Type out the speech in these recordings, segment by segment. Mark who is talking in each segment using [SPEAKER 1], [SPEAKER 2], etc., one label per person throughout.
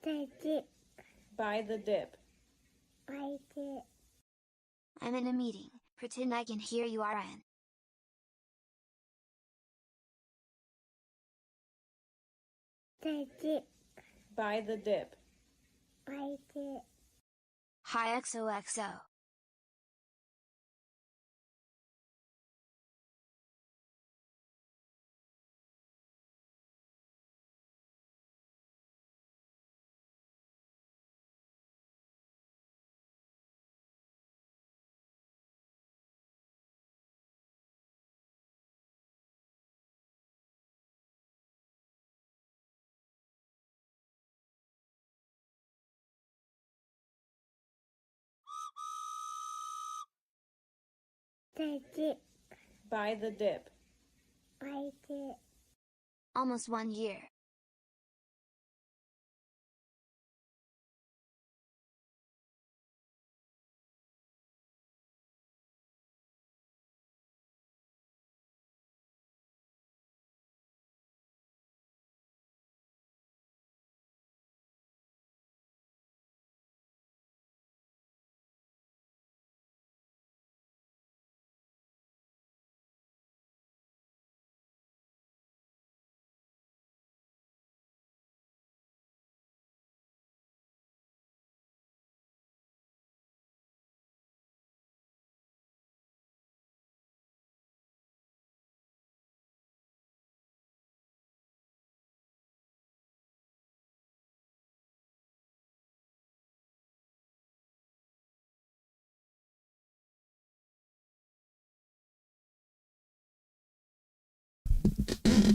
[SPEAKER 1] The dip.
[SPEAKER 2] Buy the dip.
[SPEAKER 1] Buy dip.
[SPEAKER 3] I'm in a meeting. Pretend I can hear you, Ryan.
[SPEAKER 1] The dip.
[SPEAKER 2] Buy the dip.
[SPEAKER 1] Buy dip.
[SPEAKER 3] Hi XOXO.
[SPEAKER 1] The dip.
[SPEAKER 2] Buy the dip.
[SPEAKER 1] Buy dip.
[SPEAKER 3] Almost 1 year.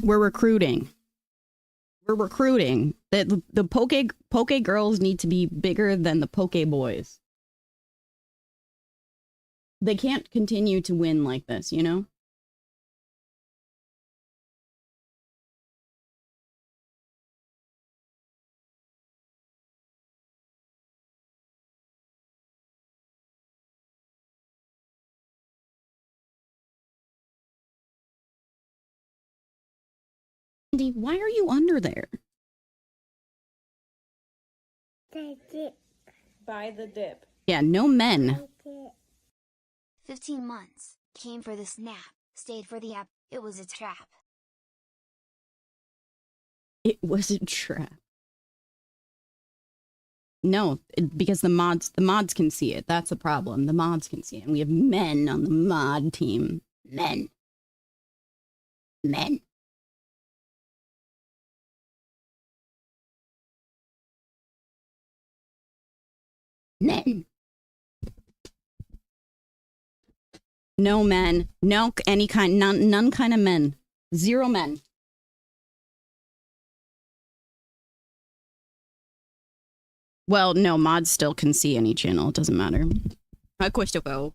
[SPEAKER 4] We're recruiting. We're recruiting. The poke girls need to be bigger than the poke boys. They can't continue to win like this, you know? Andy, why are you under there?
[SPEAKER 1] The dip.
[SPEAKER 2] Buy the dip.
[SPEAKER 4] Yeah, no men.
[SPEAKER 1] Buy dip.
[SPEAKER 3] 15 months. Came for the snap. Stayed for the app. It was a trap.
[SPEAKER 4] It was a trap. No, because the mods can see it. That's the problem. The mods can see it. And we have men on the mod team. Men. Men. Men. No men. No any kind. None kind of men. Zero men. Well, no, mods still can see any channel. It doesn't matter. A questo go.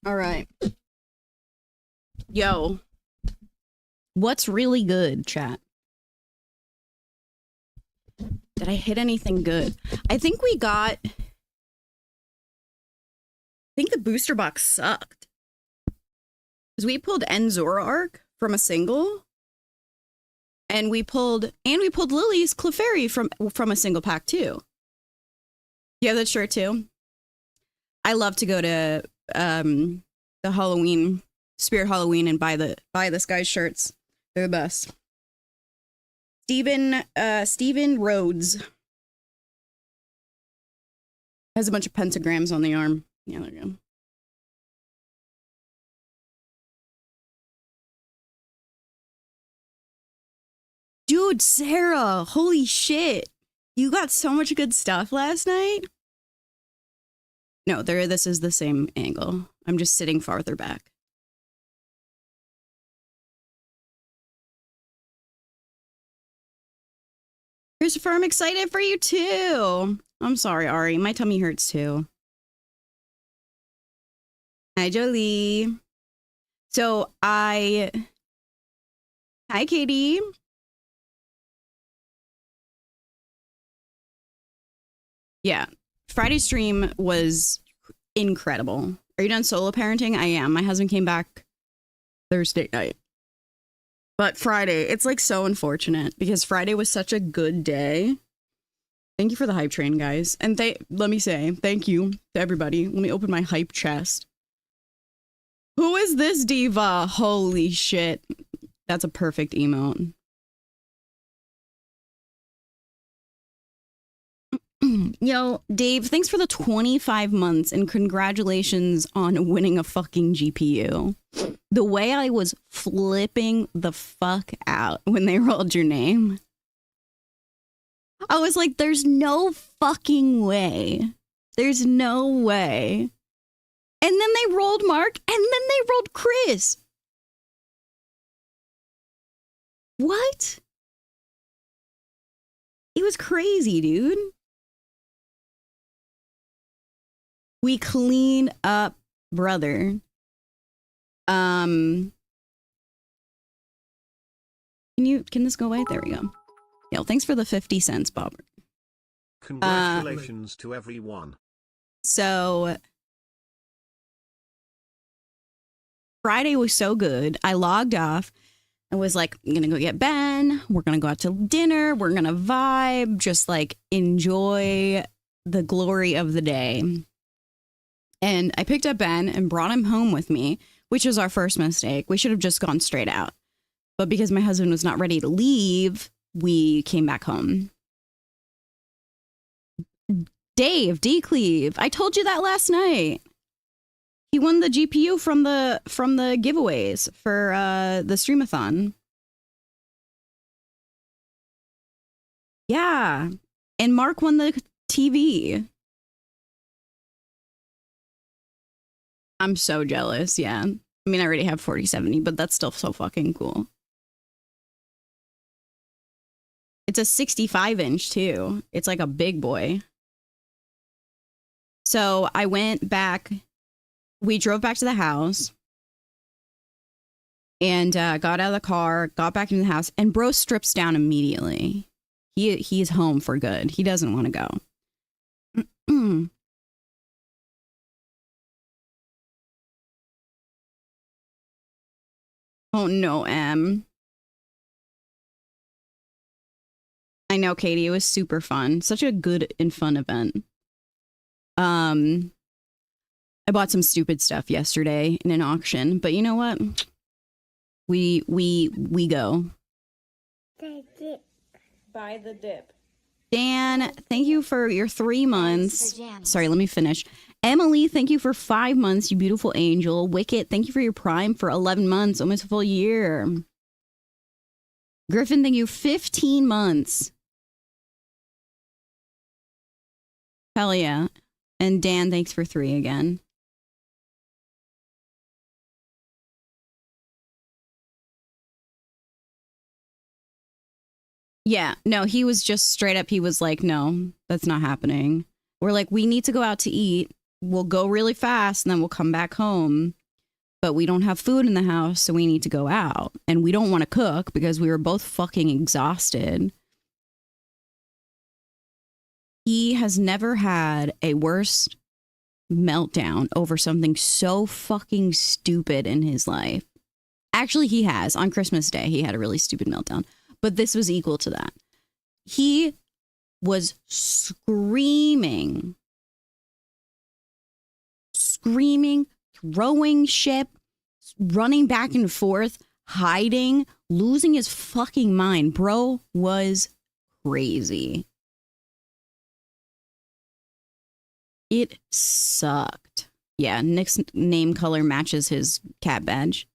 [SPEAKER 4] All right. Yo. What's really good, chat? Did I hit anything good? I think the booster box sucked. Because we pulled Enzora Arc from a single. And we pulled Lily's Clefairy from a single pack too. You have that shirt too? I love to go to the Halloween, Spirit Halloween, and buy this guy's shirts. They're the best. Steven Rhodes has a bunch of pentagrams on the arm. Yeah, there you go. Dude, Sarah, holy shit. You got so much good stuff last night. No, this is the same angle. I'm just sitting farther back. Christopher, I'm excited for you too. I'm sorry, Ari. My tummy hurts too. Hi, Jolie. So hi, Katie. Yeah, Friday's stream was incredible. Are you done solo parenting? I am. My husband came back Thursday night. But Friday, it's like so unfortunate because Friday was such a good day. Thank you for the hype train, guys. And let me say thank you to everybody. Let me open my hype chest. Who is this diva? Holy shit. That's a perfect emote. Yo, Dave, thanks for the 25 months and congratulations on winning a fucking GPU. The way I was flipping the fuck out when they rolled your name. I was like, there's no fucking way. There's no way. And then they rolled Mark, and then they rolled Chris. What? It was crazy, dude. We clean up, brother. Can this go away? There we go. Yo, thanks for the 50 cents, Bob.
[SPEAKER 5] Congratulations to everyone.
[SPEAKER 4] So Friday was so good. I logged off and was like, I'm gonna go get Ben. We're gonna go out to dinner. We're gonna vibe, just like enjoy the glory of the day. And I picked up Ben and brought him home with me, which was our first mistake. We should have just gone straight out. But because my husband was not ready to leave, we came back home. Dave, D-Cleave, I told you that last night. He won the GPU from the giveaways for the streamathon. Yeah. And Mark won the TV. I'm so jealous, yeah. I mean, I already have 4070, but that's still so fucking cool. It's a 65-inch, too. It's like a big boy. So I went back. We drove back to the house. And got out of the car, got back into the house, and bro strips down immediately. He's home for good. He doesn't want to go. Oh no, Em. I know, Katie. It was super fun. Such a good and fun event. I bought some stupid stuff yesterday in an auction, but you know what? We go.
[SPEAKER 2] Buy the dip.
[SPEAKER 4] Dan, thank you for your 3 months. Sorry, let me finish. Emily, thank you for 5 months, you beautiful angel. Wicket, thank you for your Prime for 11 months, almost a full year. Griffin, thank you, 15 months. Hell yeah. And Dan, thanks for 3 again. Yeah, no, he was just straight up, he was like, no, that's not happening. We're like, we need to go out to eat. We'll go really fast and then we'll come back home. But we don't have food in the house, so we need to go out. And we don't want to cook because we were both fucking exhausted. He has never had a worse meltdown over something so fucking stupid in his life. Actually, he has. On Christmas Day, he had a really stupid meltdown. But this was equal to that. He was screaming, throwing shit, running back and forth, hiding, losing his fucking mind. Bro was crazy. It sucked. Yeah, Nick's name color matches his cat badge.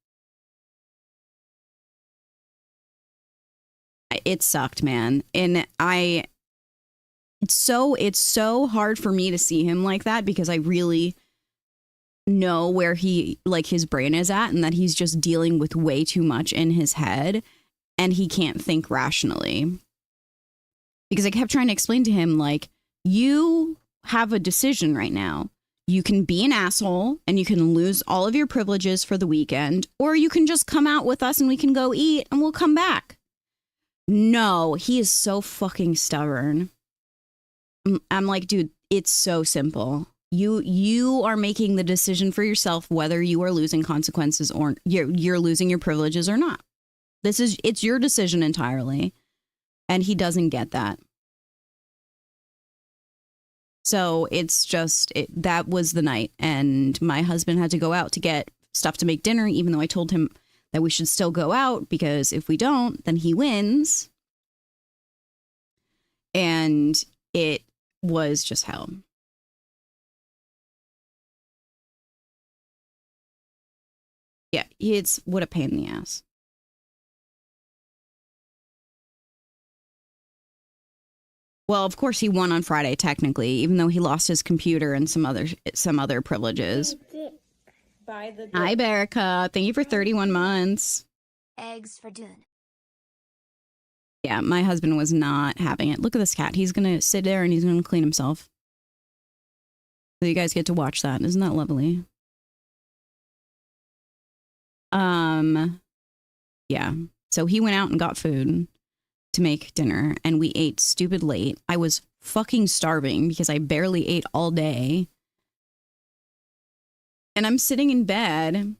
[SPEAKER 4] It sucked, man. And it's so hard for me to see him like that because I really know where he, like, his brain is at, and that he's just dealing with way too much in his head and he can't think rationally. Because I kept trying to explain to him, like, you have a decision right now. You can be an asshole and you can lose all of your privileges for the weekend, or you can just come out with us and we can go eat and we'll come back. No, he is so fucking stubborn. I'm like, dude, it's so simple. You are making the decision for yourself whether you are losing consequences or you're losing your privileges or not. It's your decision entirely. And he doesn't get that. So it's just, that was the night. And my husband had to go out to get stuff to make dinner, even though I told him that we should still go out because if we don't, then he wins. And it was just hell. Yeah, it's what a pain in the ass. Well, of course he won on Friday, technically, even though he lost his computer and some other privileges.
[SPEAKER 2] By the dip.
[SPEAKER 4] Hi, Berica. Thank you for 31 months.
[SPEAKER 3] Eggs for Dune.
[SPEAKER 4] Yeah, my husband was not having it. Look at this cat. He's going to sit there and he's going to clean himself. So you guys get to watch that. Isn't that lovely? Yeah. So he went out and got food to make dinner and we ate stupid late. I was fucking starving because I barely ate all day. And I'm sitting in bed.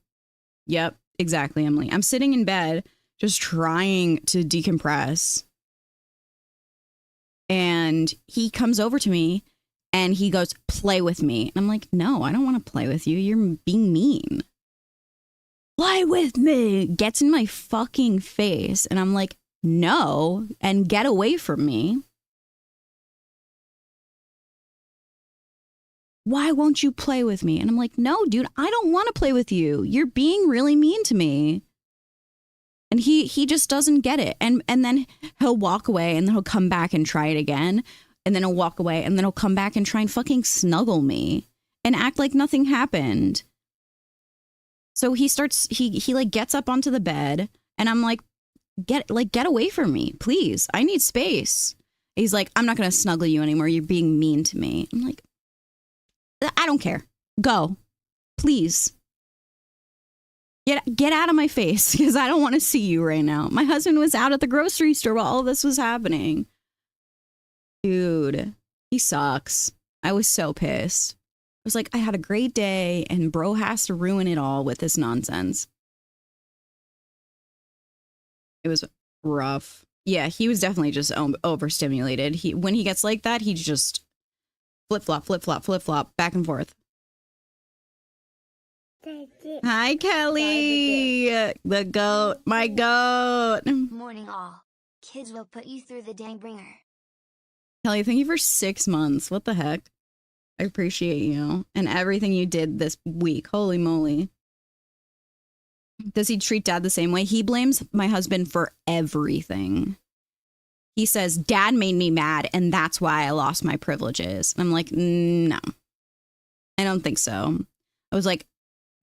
[SPEAKER 4] Yep, exactly, Emily. I'm sitting in bed just trying to decompress. And he comes over to me and he goes, play with me. And I'm like, no, I don't want to play with you. You're being mean. Play with me. Gets in my fucking face. And I'm like, no, and get away from me. Why won't you play with me? And I'm like, no, dude, I don't want to play with you. You're being really mean to me. And he just doesn't get it. And then he'll walk away and then he'll come back and try it again. And then he'll walk away and then he'll come back and try and fucking snuggle me and act like nothing happened. So he like gets up onto the bed and I'm like, get away from me, please. I need space. He's like, I'm not going to snuggle you anymore. You're being mean to me. I'm like, I don't care. Go, please. Get out of my face because I don't want to see you right now. My husband was out at the grocery store while all this was happening. Dude, he sucks. I was so pissed. I was like, I had a great day and bro has to ruin it all with this nonsense. It was rough. Yeah, he was definitely just overstimulated. When he gets like that, he just flip-flop, flip-flop, flip-flop, back and forth. Hi, Kelly. The goat. My goat.
[SPEAKER 3] Morning all. Kids will put you through the dang bringer.
[SPEAKER 4] Kelly, thank you for 6 months. What the heck? I appreciate you and everything you did this week. Holy moly. Does he treat dad the same way? He blames my husband for everything. He says, dad made me mad and that's why I lost my privileges. I'm like, no, I don't think so. I was like,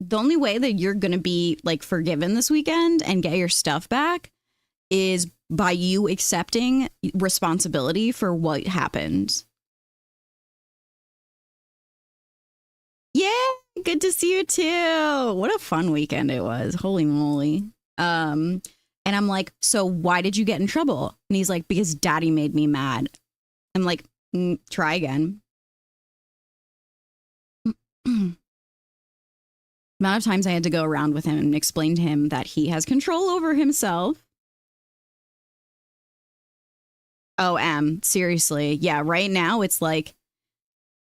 [SPEAKER 4] the only way that you're going to be like forgiven this weekend and get your stuff back is by you accepting responsibility for what happened. Yeah, good to see you too. What a fun weekend it was. Holy moly. And I'm like, so why did you get in trouble? And he's like, because daddy made me mad. I'm like, try again. Amount of times I had to go around with him and explain to him that he has control over himself. Oh, seriously. Yeah, right now it's like,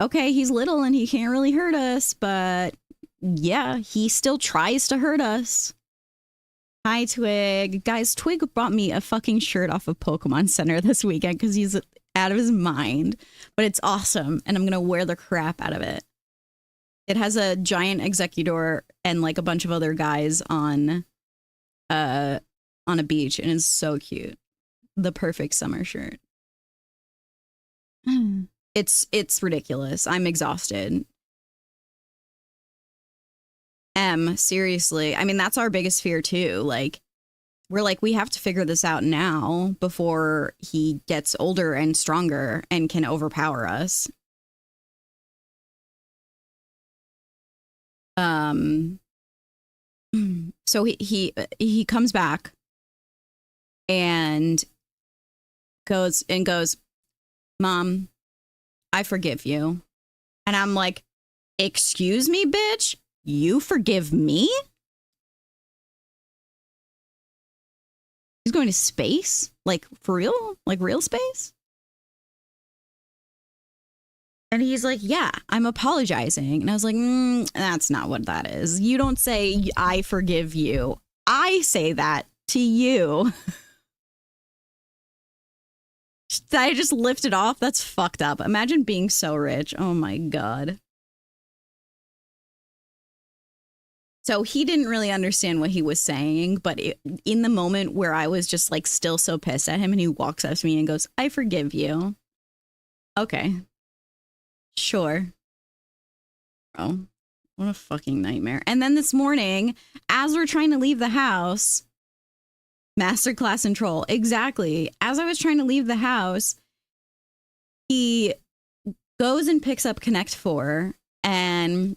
[SPEAKER 4] okay, he's little and he can't really hurt us, but yeah, he still tries to hurt us. Hi, Twig. Guys, Twig bought me a fucking shirt off of Pokemon Center this weekend because he's out of his mind, but it's awesome and I'm going to wear the crap out of it. It has a giant Executor and like a bunch of other guys on a beach and it's so cute. the perfect summer shirt. It's ridiculous. I'm exhausted. Seriously. I mean, that's our biggest fear too. Like, we're like, we have to figure this out now before he gets older and stronger and can overpower us. So he comes back and goes, Mom, I forgive you. And I'm like, excuse me, bitch? You forgive me? He's going to space? Like, for real? Like, real space? And he's like, yeah, I'm apologizing. And I was like, that's not what that is. You don't say, I forgive you. I say that to you. I just lifted off. That's fucked up. Imagine being so rich. Oh my God. So he didn't really understand what he was saying, but in the moment where I was just like still so pissed at him and he walks up to me and goes, I forgive you. Okay. Sure. Oh, what a fucking nightmare. And then this morning, as we're trying to leave the house, masterclass in troll. Exactly. As I was trying to leave the house, he goes and picks up Connect 4 and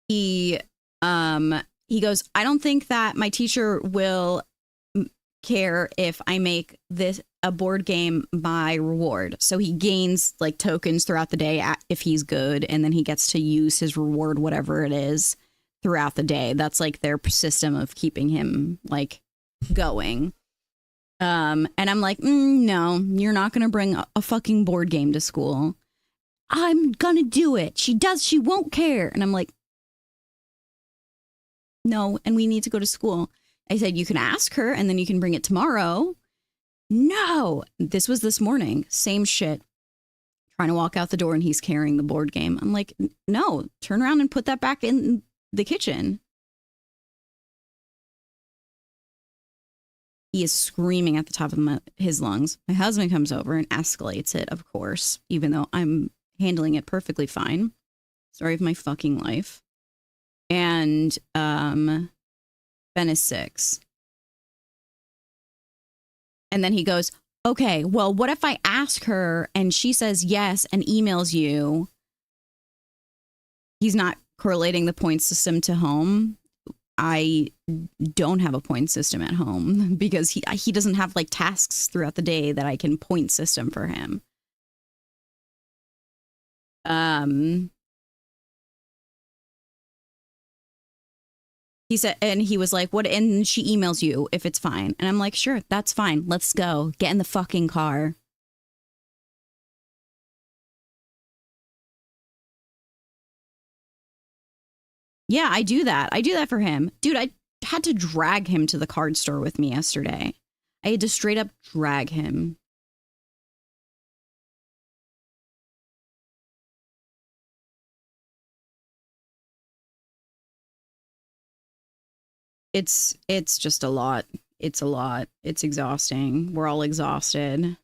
[SPEAKER 4] he goes, I don't think that my teacher will care if I make this a board game my reward. So he gains like tokens throughout the day if he's good, and then he gets to use his reward, whatever it is, throughout the day. That's like their system of keeping him like going. And I'm like, no, you're not gonna bring a fucking board game to school. I'm gonna do it. She won't care. And I'm like, no, and we need to go to school. I said, you can ask her and then you can bring it tomorrow. No, this was this morning. Same shit. Trying to walk out the door and he's carrying the board game. I'm like, no, turn around and put that back in the kitchen. He is screaming at the top of his lungs. My husband comes over and escalates it, of course, even though I'm handling it perfectly fine. Story of my fucking life. And Ben is 6. And then he goes, okay, well, what if I ask her and she says yes and emails you? He's not correlating the point system to home. I don't have a point system at home because he doesn't have like tasks throughout the day that I can point system for him. He said, and he was like, what? And she emails you if it's fine. And I'm like, sure, that's fine. Let's go. Get in the fucking car. Yeah, I do that. I do that for him. Dude, I had to drag him to the card store with me yesterday. I had to straight up drag him. It's just a lot. It's a lot. It's exhausting. We're all exhausted.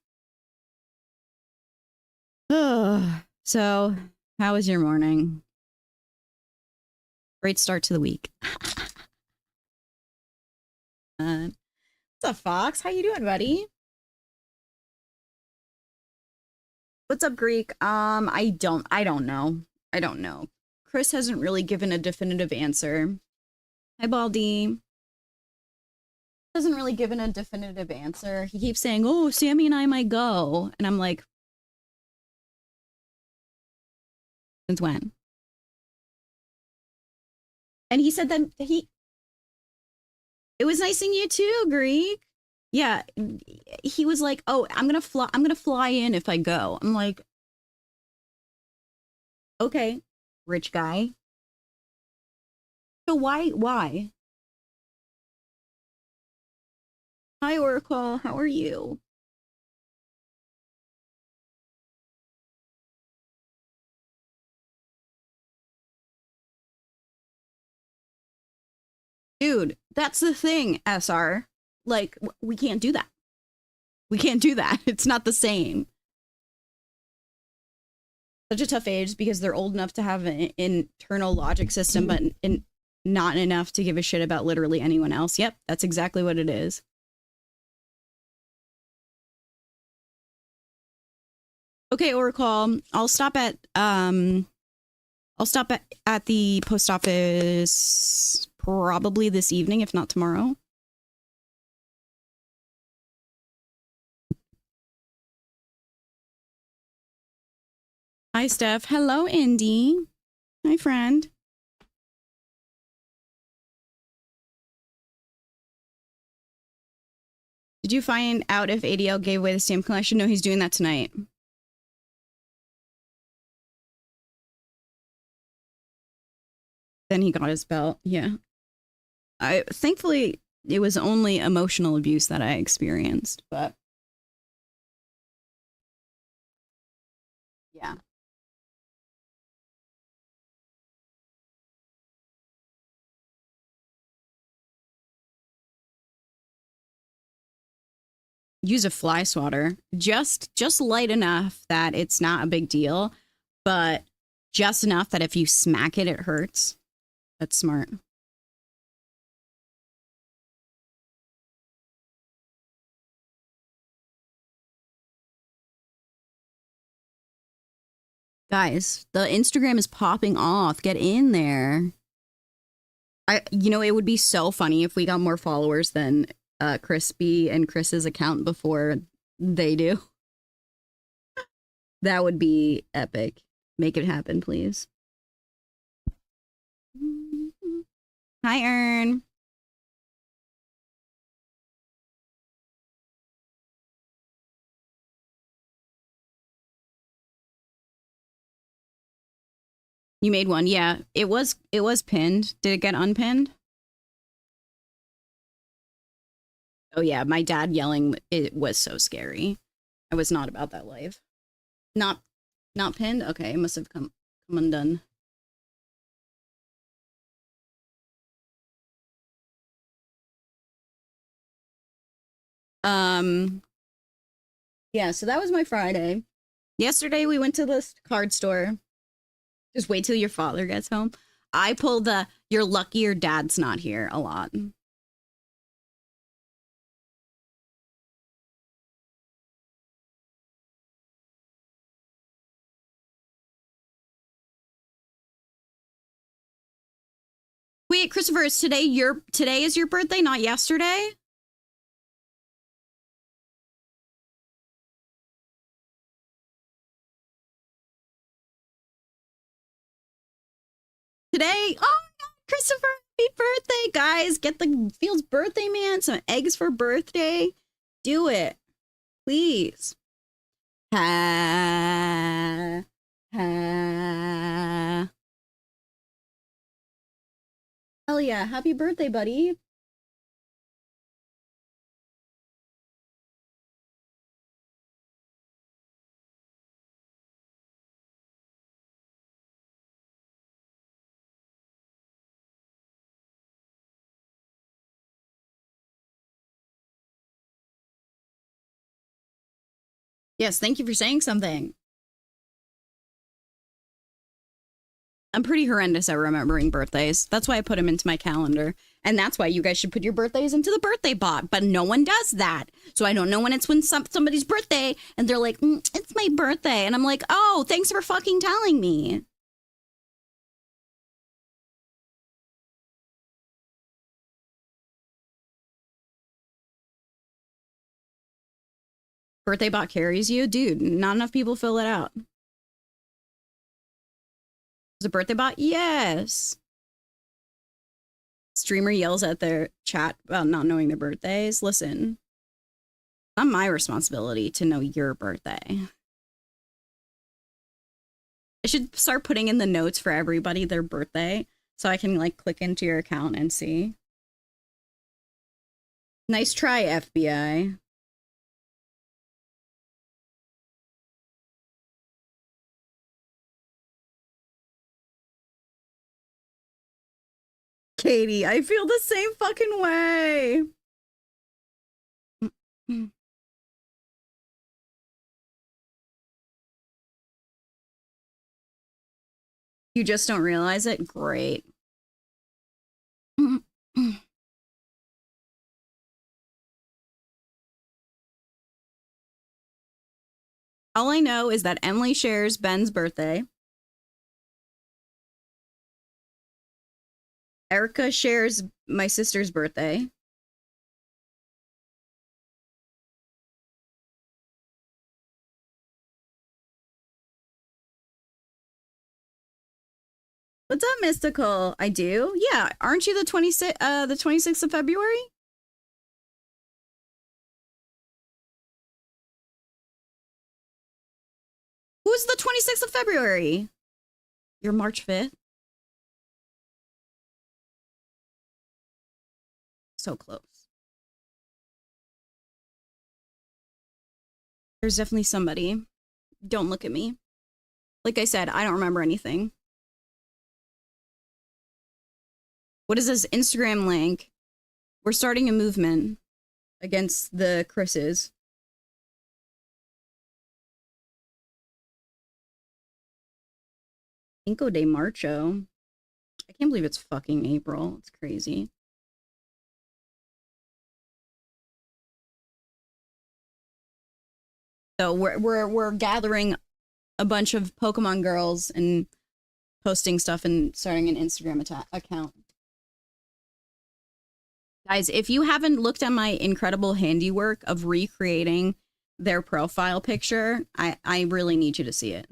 [SPEAKER 4] So, how was your morning? Great start to the week. What's up, Fox? How you doing, buddy? What's up, Greek? I don't know. I don't know. Chris hasn't really given a definitive answer. Hi, Baldy. Hasn't really given a definitive answer. He keeps saying, oh, Sammy and I might go. And I'm like, since when? And he said that it was nice seeing you too, Greek. Yeah, he was like, oh, I'm gonna fly in if I go. I'm like, okay, rich guy. So why? Hi, Oracle. How are you? Dude, that's the thing, SR. Like, we can't do that. We can't do that. It's not the same. Such a tough age because they're old enough to have an internal logic system, but not enough to give a shit about literally anyone else. Yep, that's exactly what it is. Okay, Oracle, I'll stop at the post office probably this evening, if not tomorrow. Hi, Steph. Hello, Indy. Hi, friend. Did you find out if ADL gave away the stamp collection? No, he's doing that tonight. Then he got his belt. Yeah. Thankfully, it was only emotional abuse that I experienced, but yeah. Use a fly swatter. Just light enough that it's not a big deal, but just enough that if you smack it, it hurts. That's smart. Guys, the Instagram is popping off. Get in there. It would be so funny if we got more followers than Crispy and Chris's account before they do. That would be epic. Make it happen, please. Hi, Ern. You made one, yeah. It was pinned. Did it get unpinned? Oh yeah, my dad yelling, it was so scary. I was not about that life. Not pinned? Okay, it must have come undone. Yeah, so that was my Friday. Yesterday we went to the card store. Just wait till your father gets home. I pulled the "you're lucky your dad's not here" a lot. Wait, Christopher, is today is your birthday, not yesterday? Today? Oh my god, Christopher, happy birthday, guys. Get the Fields birthday man some eggs for birthday. Do it. Please. Ha. Ha. Hell yeah, happy birthday, buddy. Yes, thank you for saying something. I'm pretty horrendous at remembering birthdays. That's why I put them into my calendar. And that's why you guys should put your birthdays into the birthday bot. But no one does that. So I don't know when it's somebody's birthday and they're like, it's my birthday. And I'm like, oh, thanks for fucking telling me. Birthday bot carries you? Dude, not enough people fill it out. Is a birthday bot? Yes. Streamer yells at their chat about not knowing their birthdays. Listen, not my responsibility to know your birthday. I should start putting in the notes for everybody their birthday so I can like click into your account and see. Nice try, FBI. Katie, I feel the same fucking way. You just don't realize it? Great. All I know is that Emily shares Ben's birthday. Erica shares my sister's birthday. What's up, Mystical? I do? Yeah, aren't you the 26th of February? Who's the 26th of February? You're March 5th? So close. There's definitely somebody. Don't look at me. Like I said, I don't remember anything. What is this Instagram link? We're starting a movement against the Chris's. Cinco de Marcho. I can't believe it's fucking April. It's crazy. So we're gathering a bunch of Pokemon girls and posting stuff and starting an Instagram account. Guys, if you haven't looked at my incredible handiwork of recreating their profile picture, I really need you to see it.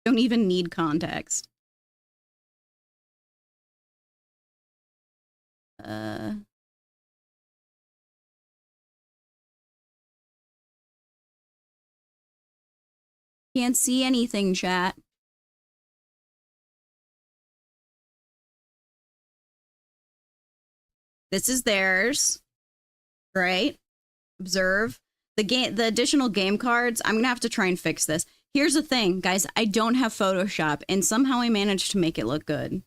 [SPEAKER 4] Don't even need context. Can't see anything, chat. This is theirs, right? Observe. The additional game cards, I'm gonna have to try and fix this. Here's the thing, guys, I don't have Photoshop, and somehow I managed to make it look good.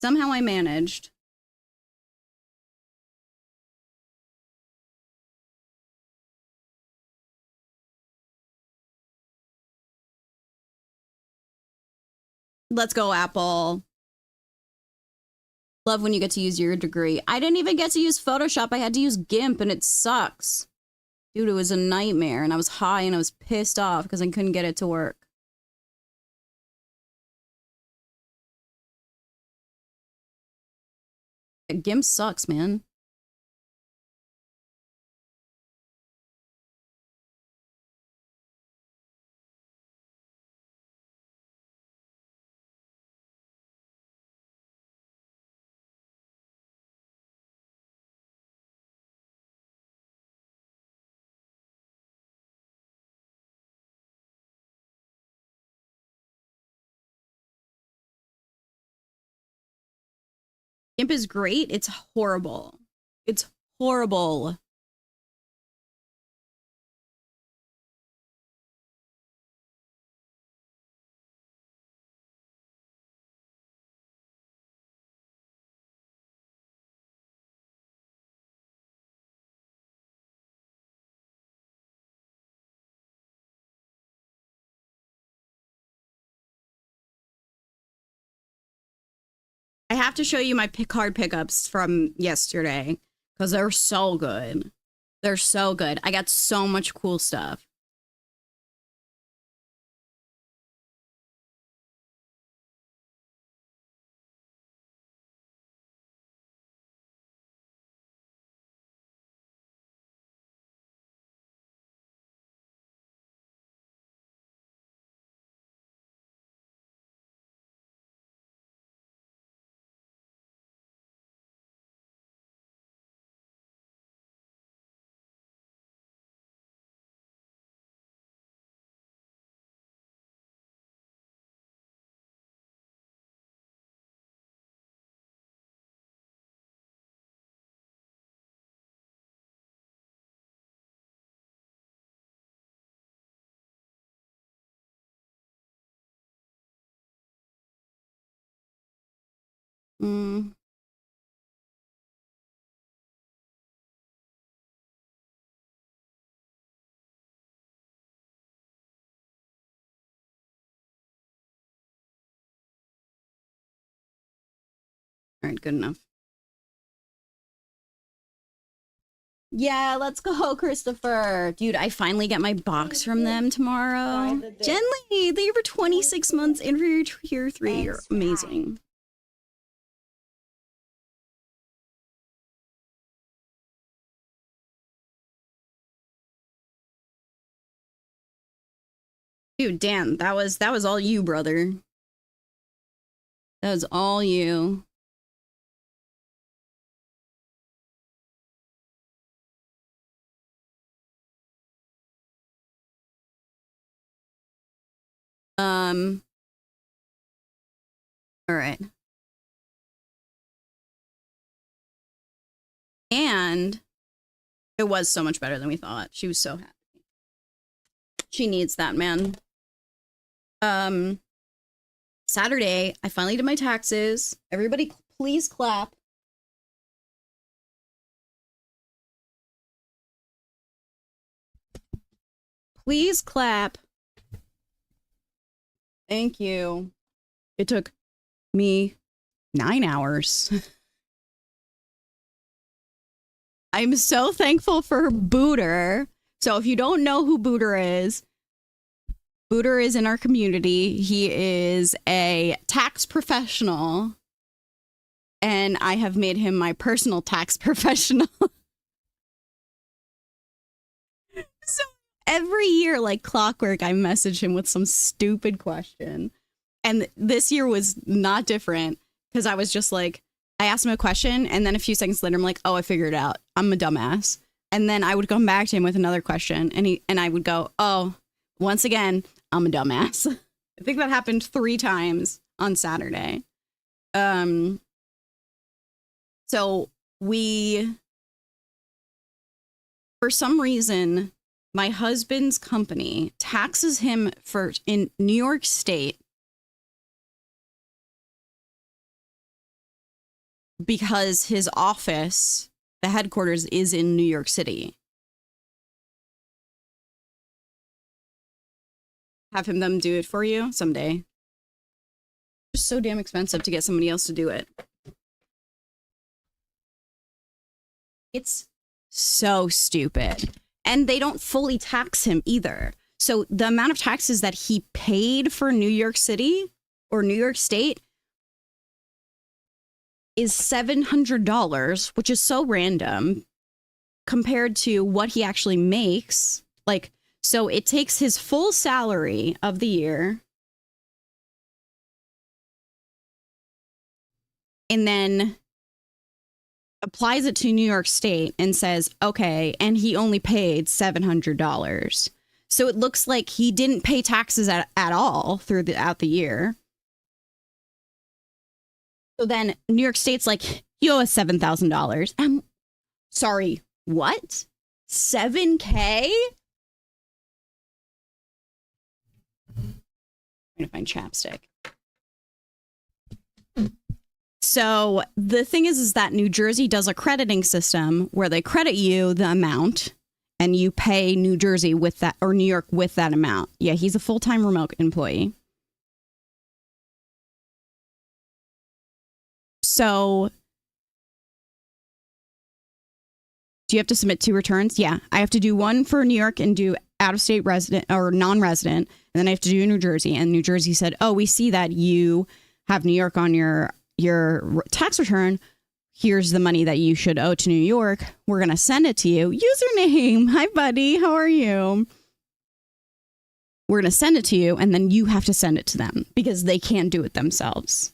[SPEAKER 4] Somehow I managed. Let's go, Apple. Love when you get to use your degree. I didn't even get to use Photoshop. I had to use GIMP, and it sucks. Dude, it was a nightmare, and I was high, and I was pissed off because I couldn't get it to work. GIMP sucks, man. GIMP is great. It's horrible. It's horrible. I have to show you my card pickups from yesterday because they're so good. They're so good. I got so much cool stuff. Mm. All right, good enough. Yeah, let's go, Christopher. Dude, I finally get my box from them tomorrow. Gently, thank you for 26 months and for your tier 3. You're amazing. Dude, Dan, that was all you, brother. That was all you. All right. And it was so much better than we thought. She was so happy. She needs that, man. Saturday, I finally did my taxes. Everybody, please clap. Please clap. Thank you. It took me 9 hours. I'm so thankful for Booter. So if you don't know who Booter is in our community. He is a tax professional, and I have made him my personal tax professional. So every year, like clockwork, I message him with some stupid question. And this year was not different because I was just like, I asked him a question, and then a few seconds later, I'm like, oh, I figured it out. I'm a dumbass. And then I would come back to him with another question, and I would go, oh, once again, I'm a dumbass. I think that happened 3 times on Saturday. So for some reason, my husband's company taxes him in New York State because his office, the headquarters, is in New York City. Have them do it for you someday. It's so damn expensive to get somebody else to do it. It's so stupid. And they don't fully tax him either. So the amount of taxes that he paid for New York City or New York State is $700, which is so random compared to what he actually makes. Like, so it takes his full salary of the year and then applies it to New York State and says, okay, and he only paid $700. So it looks like he didn't pay taxes at all throughout the year. So then New York State's like, you owe us $7,000. I'm sorry, what? $7K? I'm trying to find chapstick. So the thing is that New Jersey does a crediting system where they credit you the amount and you pay New Jersey with that, or New York with that amount. Yeah, he's a full-time remote employee. So do you have to submit 2 returns? Yeah, I have to do one for New York and do out-of-state resident or non-resident, and then I have to do New Jersey. And New Jersey said, oh, we see that you have New York on your tax return. Here's the money that you should owe to New York. We're going to send it to you. Username. Hi, buddy. How are you? We're going to send it to you, and then you have to send it to them because they can't do it themselves.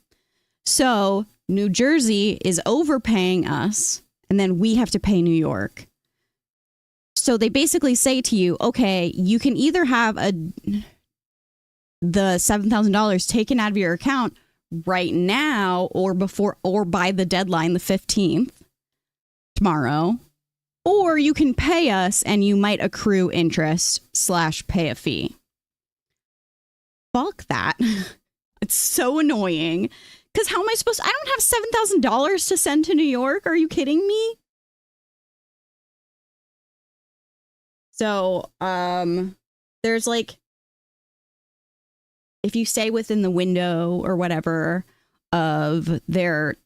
[SPEAKER 4] So New Jersey is overpaying us, and then we have to pay New York. So they basically say to you, okay, you can either have the $7,000 taken out of your account right now or by the deadline, the 15th, tomorrow, or you can pay us and you might accrue interest / pay a fee. Fuck that. It's so annoying Because how am I supposed to? I don't have $7,000 to send to New York. Are you kidding me? So, there's like, if you stay within the window or whatever of their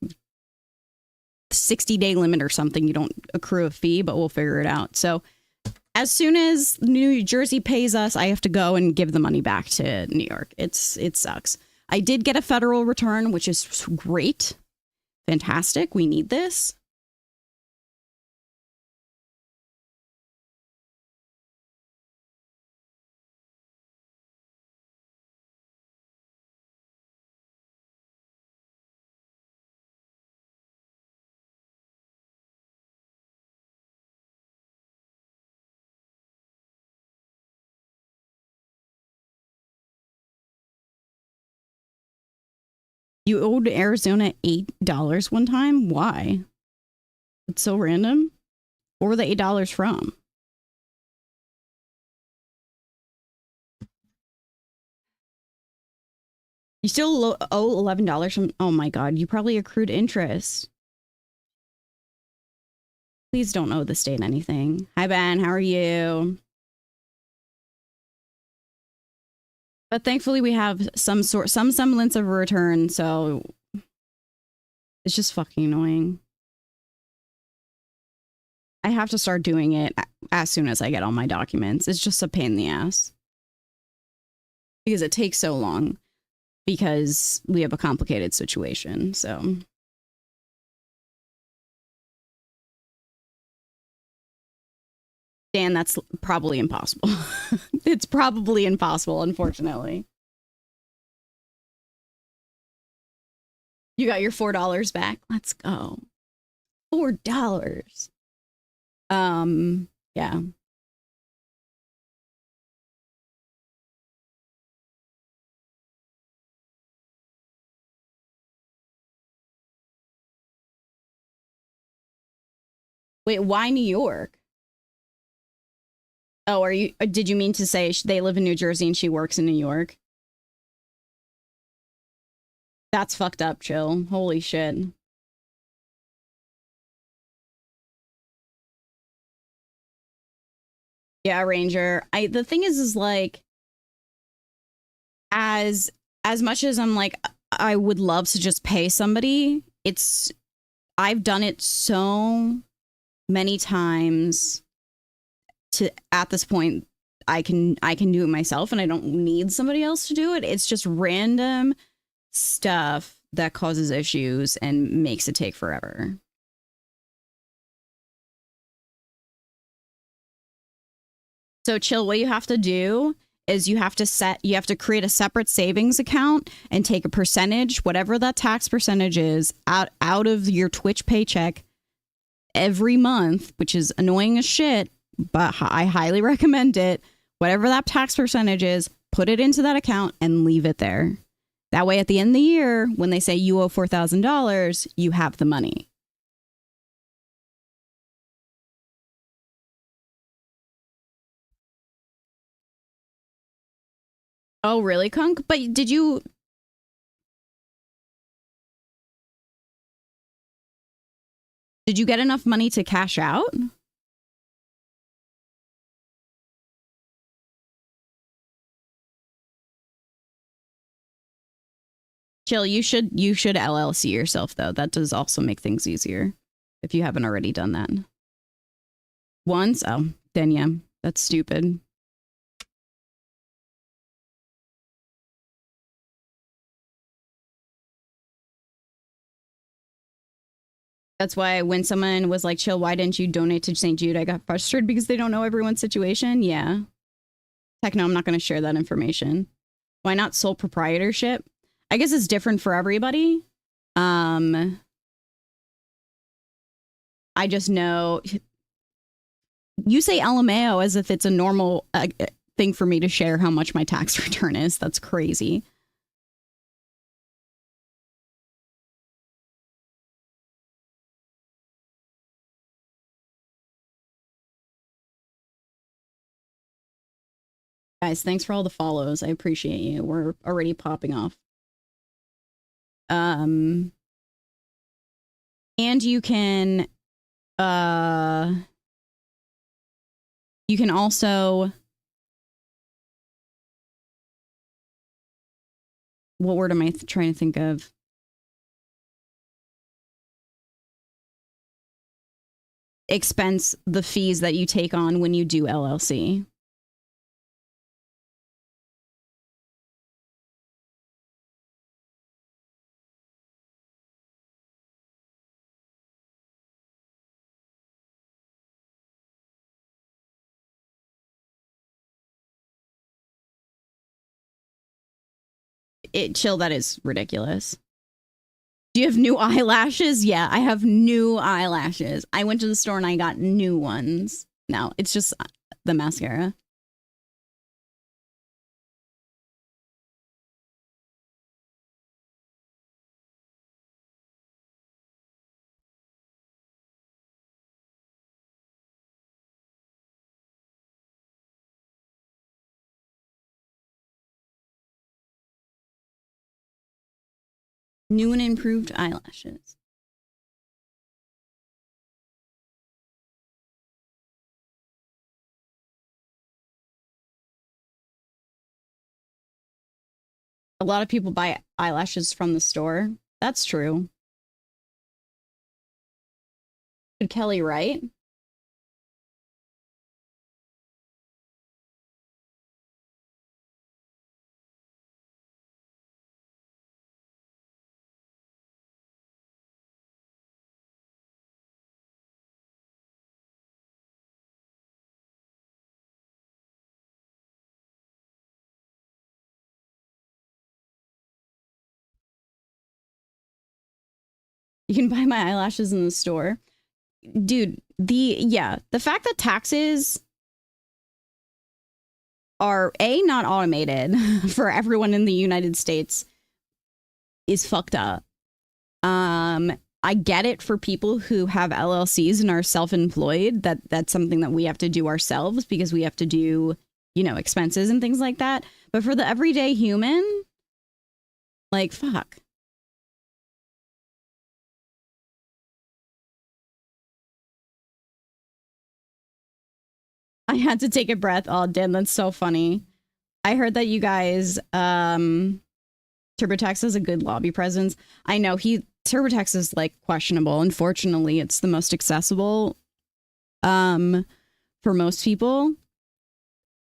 [SPEAKER 4] 60-day limit or something, you don't accrue a fee, but we'll figure it out. So as soon as New Jersey pays us, I have to go and give the money back to New York. It sucks. I did get a federal return, which is great. Fantastic. We need this. You owed Arizona $8 one time? Why? It's so random. Where were the $8 from? You still owe $11 from... Oh my God, you probably accrued interest. Please don't owe the state anything. Hi, Ben. How are you? But thankfully we have some semblance of a return, so it's just fucking annoying. I have to start doing it as soon as I get all my documents. It's just a pain in the ass. Because it takes so long. Because we have a complicated situation, so... Dan, that's probably impossible. It's probably impossible, unfortunately. You got your $4 back. Let's go. $4. Yeah. Wait, why New York? Oh, did you mean to say they live in New Jersey and she works in New York? That's fucked up, Chill. Holy shit. Yeah, Ranger. The thing is like, as much as I'm like, I would love to just pay somebody, I've done it so many times to, at this point, I can do it myself and I don't need somebody else to do it. It's just random stuff that causes issues and makes it take forever. So Chill, what you have to do is you have to create a separate savings account and take a percentage, whatever that tax percentage is, out of your Twitch paycheck every month, which is annoying as shit, but I highly recommend it. Whatever that tax percentage is, put it into that account and leave it there. That way, at the end of the year, when they say you owe $4,000, you have the money. Oh, really, Kunk? But did you get enough money to cash out? Chill, you should LLC yourself though. That does also make things easier if you haven't already done that. Once? Oh, then yeah, that's stupid. That's why when someone was like, Chill, why didn't you donate to St. Jude? I got frustrated because they don't know everyone's situation. Yeah. Heck no, I'm not going to share that information. Why not sole proprietorship? I guess it's different for everybody. I just know you say LMAO as if it's a normal thing for me to share how much my tax return is. That's crazy. Guys, thanks for all the follows. I appreciate you. We're already popping off. And you can also, what word am I trying to think of? Expense the fees that you take on when you do LLC. Chill, that is ridiculous. Do you have new eyelashes? Yeah, I have new eyelashes. I went to the store and I got new ones. No, it's just the mascara. New and improved eyelashes. A lot of people buy eyelashes from the store. That's true. Good Kelly, right? You can buy my eyelashes in the store. Dude, the fact that taxes are not automated for everyone in the United States is fucked up. I get it for people who have LLCs and are self-employed, that's something that we have to do ourselves because we have to do, expenses and things like that. But for the everyday human, like, fuck. I had to take a breath. Oh, Dan, that's so funny. I heard that you guys, TurboTax has a good lobby presence. I know TurboTax is like questionable. Unfortunately, it's the most accessible for most people.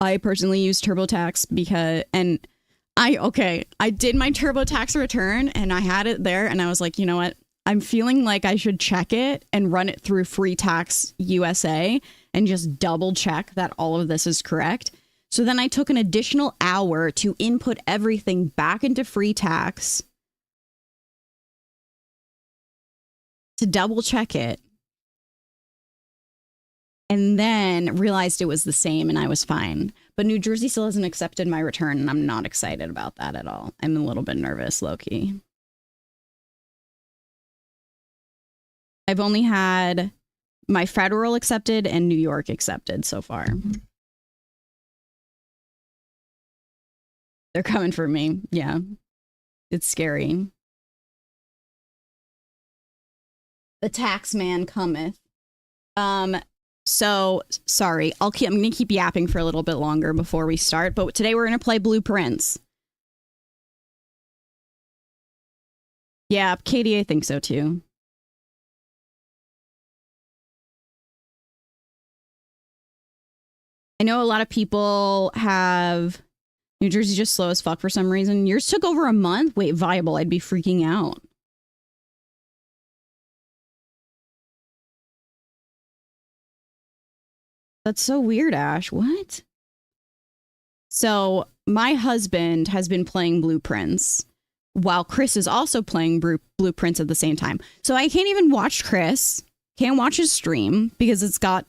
[SPEAKER 4] I personally use TurboTax I did my TurboTax return and I had it there and I was like, you know what? I'm feeling like I should check it and run it through Free Tax USA and just double check that all of this is correct. So then I took an additional hour to input everything back into Free Tax to double check it. And then realized it was the same and I was fine. But New Jersey still hasn't accepted my return and I'm not excited about that at all. I'm a little bit nervous, low-key. I've only had my federal accepted and New York accepted so far. They're coming for me. Yeah. It's scary. The tax man cometh. So sorry. I'm going to keep yapping for a little bit longer before we start, but today we're going to play Blueprints. Yeah, Katie, I think so too. I know a lot of people have New Jersey just slow as fuck for some reason. Yours took over a month? Wait, viable. I'd be freaking out. That's so weird, Ash. What? So my husband has been playing Blueprints while Chris is also playing Blueprints at the same time. So I can't even watch Chris. Can't watch his stream because it's got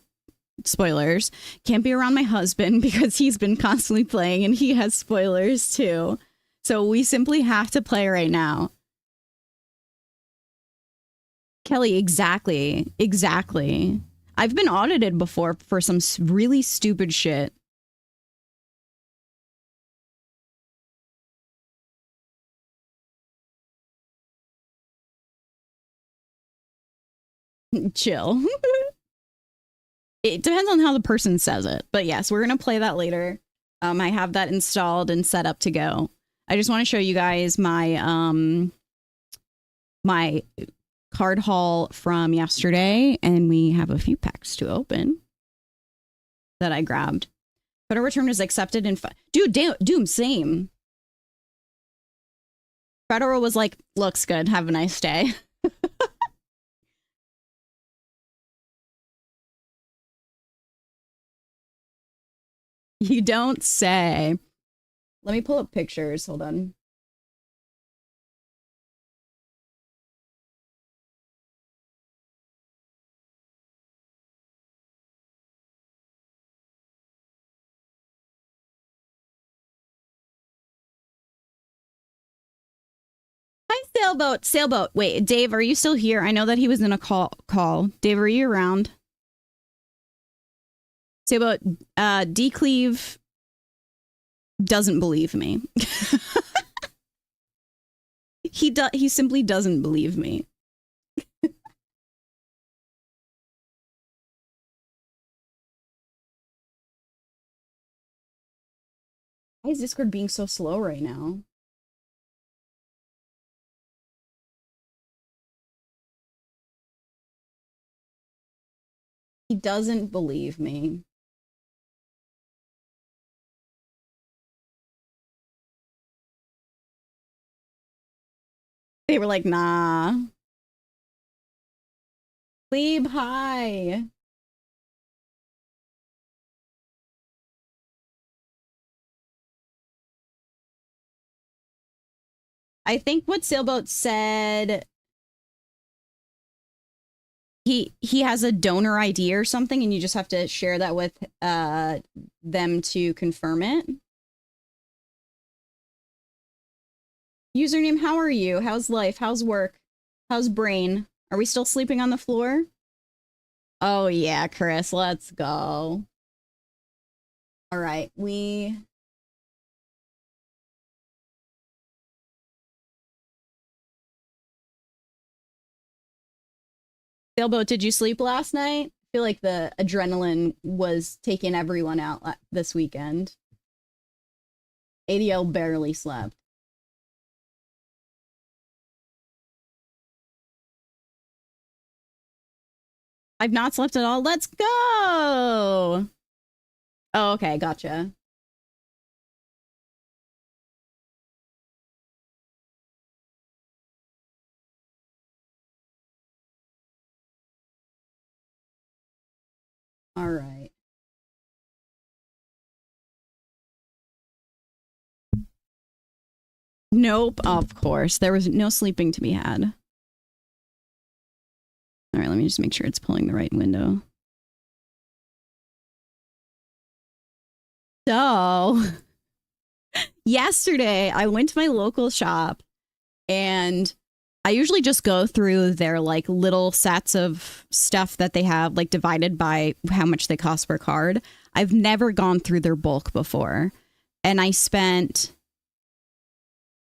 [SPEAKER 4] spoilers. Can't be around my husband because he's been constantly playing and he has spoilers too. So we simply have to play right now. Kelly, exactly. Exactly. I've been audited before for some really stupid shit. Chill. It depends on how the person says it. But yes, we're going to play that later. I have that installed and set up to go. I just want to show you guys my my card haul from yesterday, and we have a few packs to open that I grabbed. Photo return is accepted in dude, Doom, same. Federal was like, looks good, have a nice day. You don't say. Let me pull up pictures. Hold on. Hi, Sailboat. Sailboat. Wait, Dave, are you still here? I know that he was in a call. Dave, are you around? Sailboat, Decleave doesn't believe me. He simply doesn't believe me. Why is Discord being so slow right now? He doesn't believe me. They were like, nah. Glebe, hi. I think what Sailboat said, he has a donor ID or something, and you just have to share that with them to confirm it. Username, how are you? How's life? How's work? How's brain? Are we still sleeping on the floor? Oh yeah, Chris, let's go. All right, Sailboat, did you sleep last night? I feel like the adrenaline was taking everyone out this weekend. ADL barely slept. I've not slept at all. Let's go! Oh, okay, gotcha. All right. Nope, of course. There was no sleeping to be had. All right, let me just make sure it's pulling the right window. So, yesterday I went to my local shop, and I usually just go through their like little sets of stuff that they have like divided by how much they cost per card. I've never gone through their bulk before, and I spent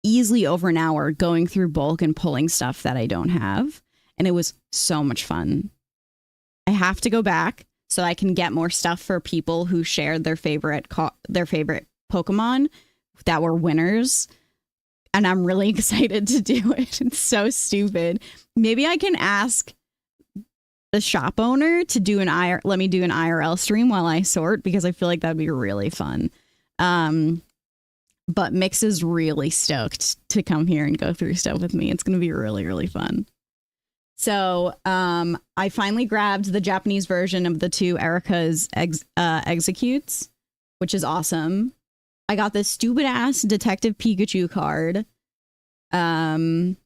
[SPEAKER 4] easily over an hour going through bulk and pulling stuff that I don't have, and it was so much fun. I have to go back so I can get more stuff for people who shared their favorite Pokemon that were winners. And I'm really excited to do it. It's so stupid. Maybe I can ask the shop owner to do let me do an IRL stream while I sort, because I feel like that'd be really fun. But Mix is really stoked to come here and go through stuff with me. It's going to be really, really fun. So I finally grabbed the Japanese version of the two Erica's executes, which is awesome. I got this stupid ass Detective Pikachu card. And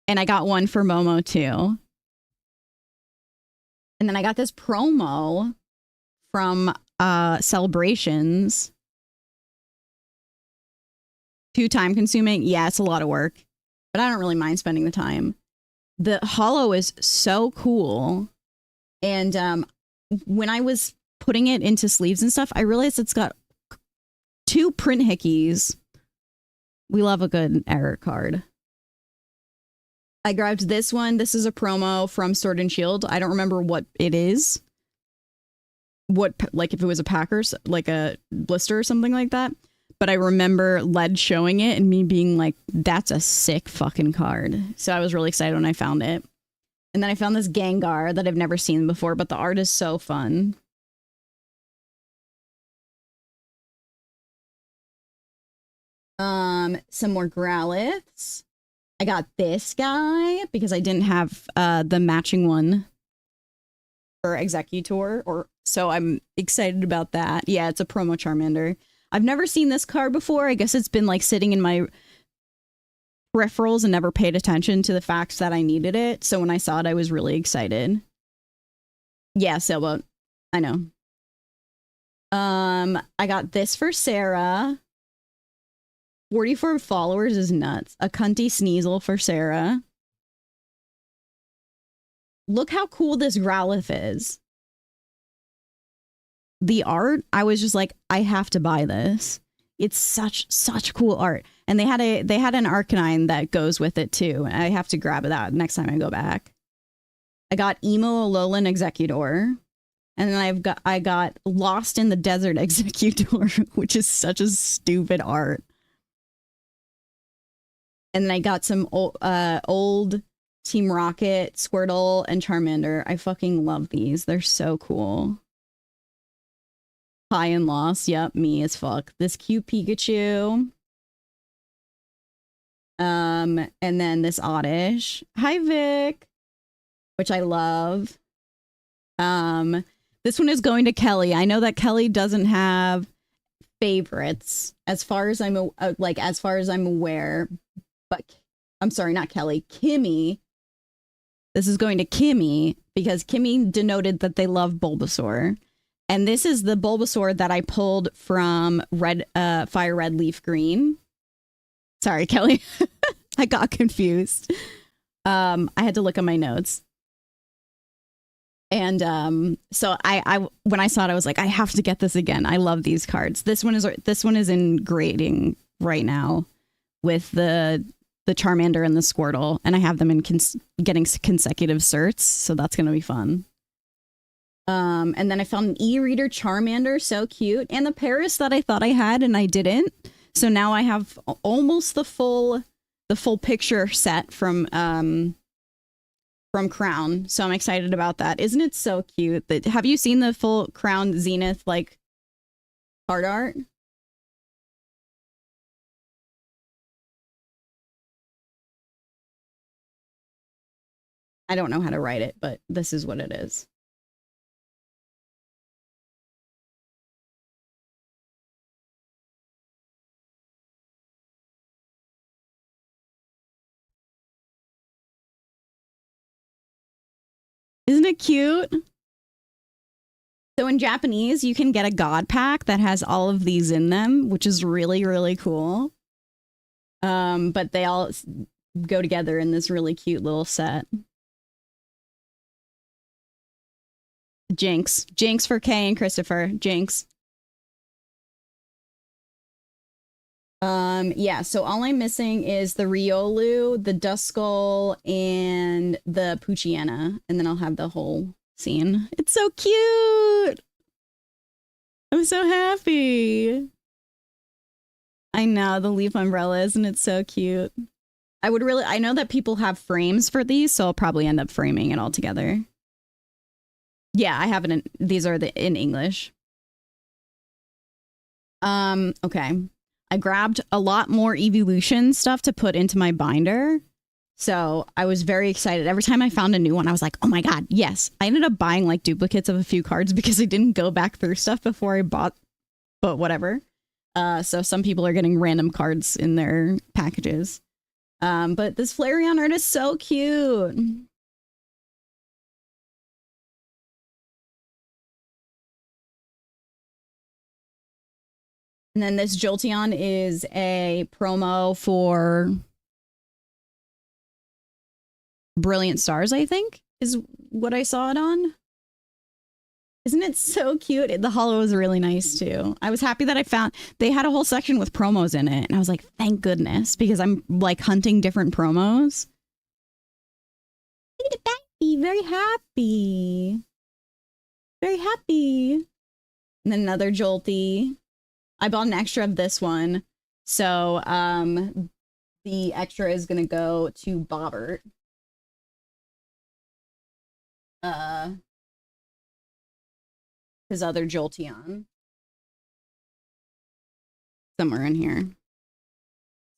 [SPEAKER 4] I got one for Momo too. And then I got this promo from Celebrations. Too time consuming. Yeah, it's a lot of work, but I don't really mind spending the time. The holo is so cool. And when I was putting it into sleeves and stuff, I realized it's got 2 print hickeys. We love a good error card. I grabbed this one. This is a promo from Sword and Shield. I don't remember what it is. What, like, if it was a pack or like a blister or something like that. But I remember Led showing it and me being like, that's a sick fucking card. So I was really excited when I found it. And then I found this Gengar that I've never seen before, but the art is so fun. Some more Growliths. I got this guy because I didn't have the matching one for Executor, or so I'm excited about that. Yeah, it's a promo Charmander. I've never seen this card before. I guess it's been like sitting in my peripherals and never paid attention to the fact that I needed it. So when I saw it, I was really excited. Yeah, Sailboat. I know. I got this for Sarah. 44 followers is nuts. A cunty Sneasel for Sarah. Look how cool this Growlithe is. The art, I was just like, I have to buy this. It's such cool art. And they had an Arcanine that goes with it too. I have to grab that next time I go back. I got Emo Alolan Executor. And then I got Lost in the Desert Executor, which is such a stupid art. And then I got some old Team Rocket, Squirtle, and Charmander. I fucking love these. They're so cool. High and Lost. Yep, me as fuck. This cute Pikachu. And then this Oddish. Hi, Vic. Which I love. This one is going to Kelly. I know that Kelly doesn't have favorites as far as I'm aware. But I'm sorry, not Kelly. Kimmy. This is going to Kimmy because Kimmy denoted that they love Bulbasaur. And this is the Bulbasaur that I pulled from Fire Red Leaf Green. Sorry, Kelly. I got confused. I had to look at my notes. And so I when I saw it, I was like, I have to get this again. I love these cards. This one is in grading right now with the Charmander and the Squirtle, and I have them in getting consecutive certs, so that's gonna be fun. And then I found an e-reader Charmander, so cute, and the Paris that I thought I had and I didn't. So now I have almost the full picture set from Crown. So I'm excited about that. Isn't it so cute? Have you seen the full Crown Zenith like card art? I don't know how to write it, but this is what it is. Isn't it cute? So in Japanese, you can get a God pack that has all of these in them, which is really, really cool. But they all go together in this really cute little set. Jinx. Jinx for Kay and Christopher. Jinx. Yeah, so all I'm missing is the Riolu, the Duskull, and the Poochyena, and then I'll have the whole scene. It's so cute! I'm so happy! I know, the leaf umbrella, isn't it so cute? I know that people have frames for these, so I'll probably end up framing it all together. Yeah, I have it these are in English. Okay. I grabbed a lot more evolution stuff to put into my binder. So I was very excited. Every time I found a new one, I was like, oh my God, yes. I ended up buying like duplicates of a few cards because I didn't go back through stuff before I bought, but whatever. So some people are getting random cards in their packages. But this Flareon art is so cute. And then this Jolteon is a promo for Brilliant Stars, I think, is what I saw it on. Isn't it so cute? The holo is really nice too. I was happy that they had a whole section with promos in it. And I was like, thank goodness, because I'm like hunting different promos. sweet baby, very happy. Very happy. And then another Jolty. I bought an extra of this one. So, the extra is gonna go to Bobbert. His other Jolteon. Somewhere in here.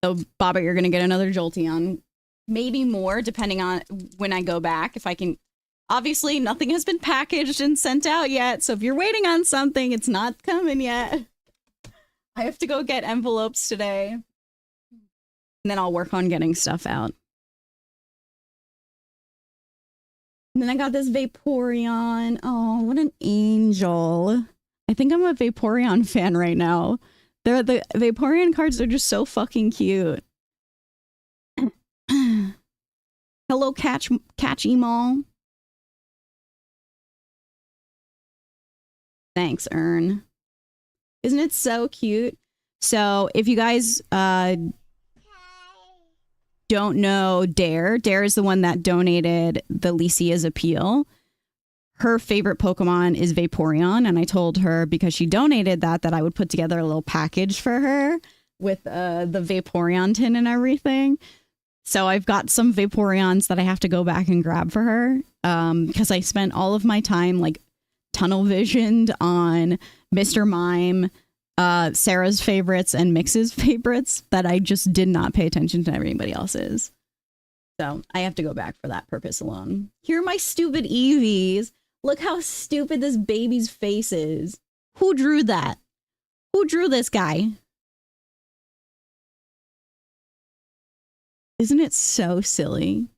[SPEAKER 4] So, Bobbert, you're gonna get another Jolteon. Maybe more, depending on when I go back. If I can... Obviously, nothing has been packaged and sent out yet, so if you're waiting on something, it's not coming yet. I have to go get envelopes today. And then I'll work on getting stuff out. And then I got this Vaporeon. Oh, what an angel. I think I'm a Vaporeon fan right now. The Vaporeon cards are just so fucking cute. Hello, Catchy Mall. Thanks, Ern. Isn't it so cute? So, if you guys don't know Dare is the one that donated the Lycia's Appeal. Her favorite Pokemon is Vaporeon, and I told her because she donated that I would put together a little package for her with the Vaporeon tin and everything. So I've got some Vaporeons that I have to go back and grab for her because I spent all of my time like tunnel visioned on Mr. Mime, Sarah's favorites, and Mix's favorites that I just did not pay attention to everybody else's. So I have to go back for that purpose alone. Here are my stupid Eevees. Look how stupid this baby's face is. Who drew that? Who drew this guy? Isn't it so silly?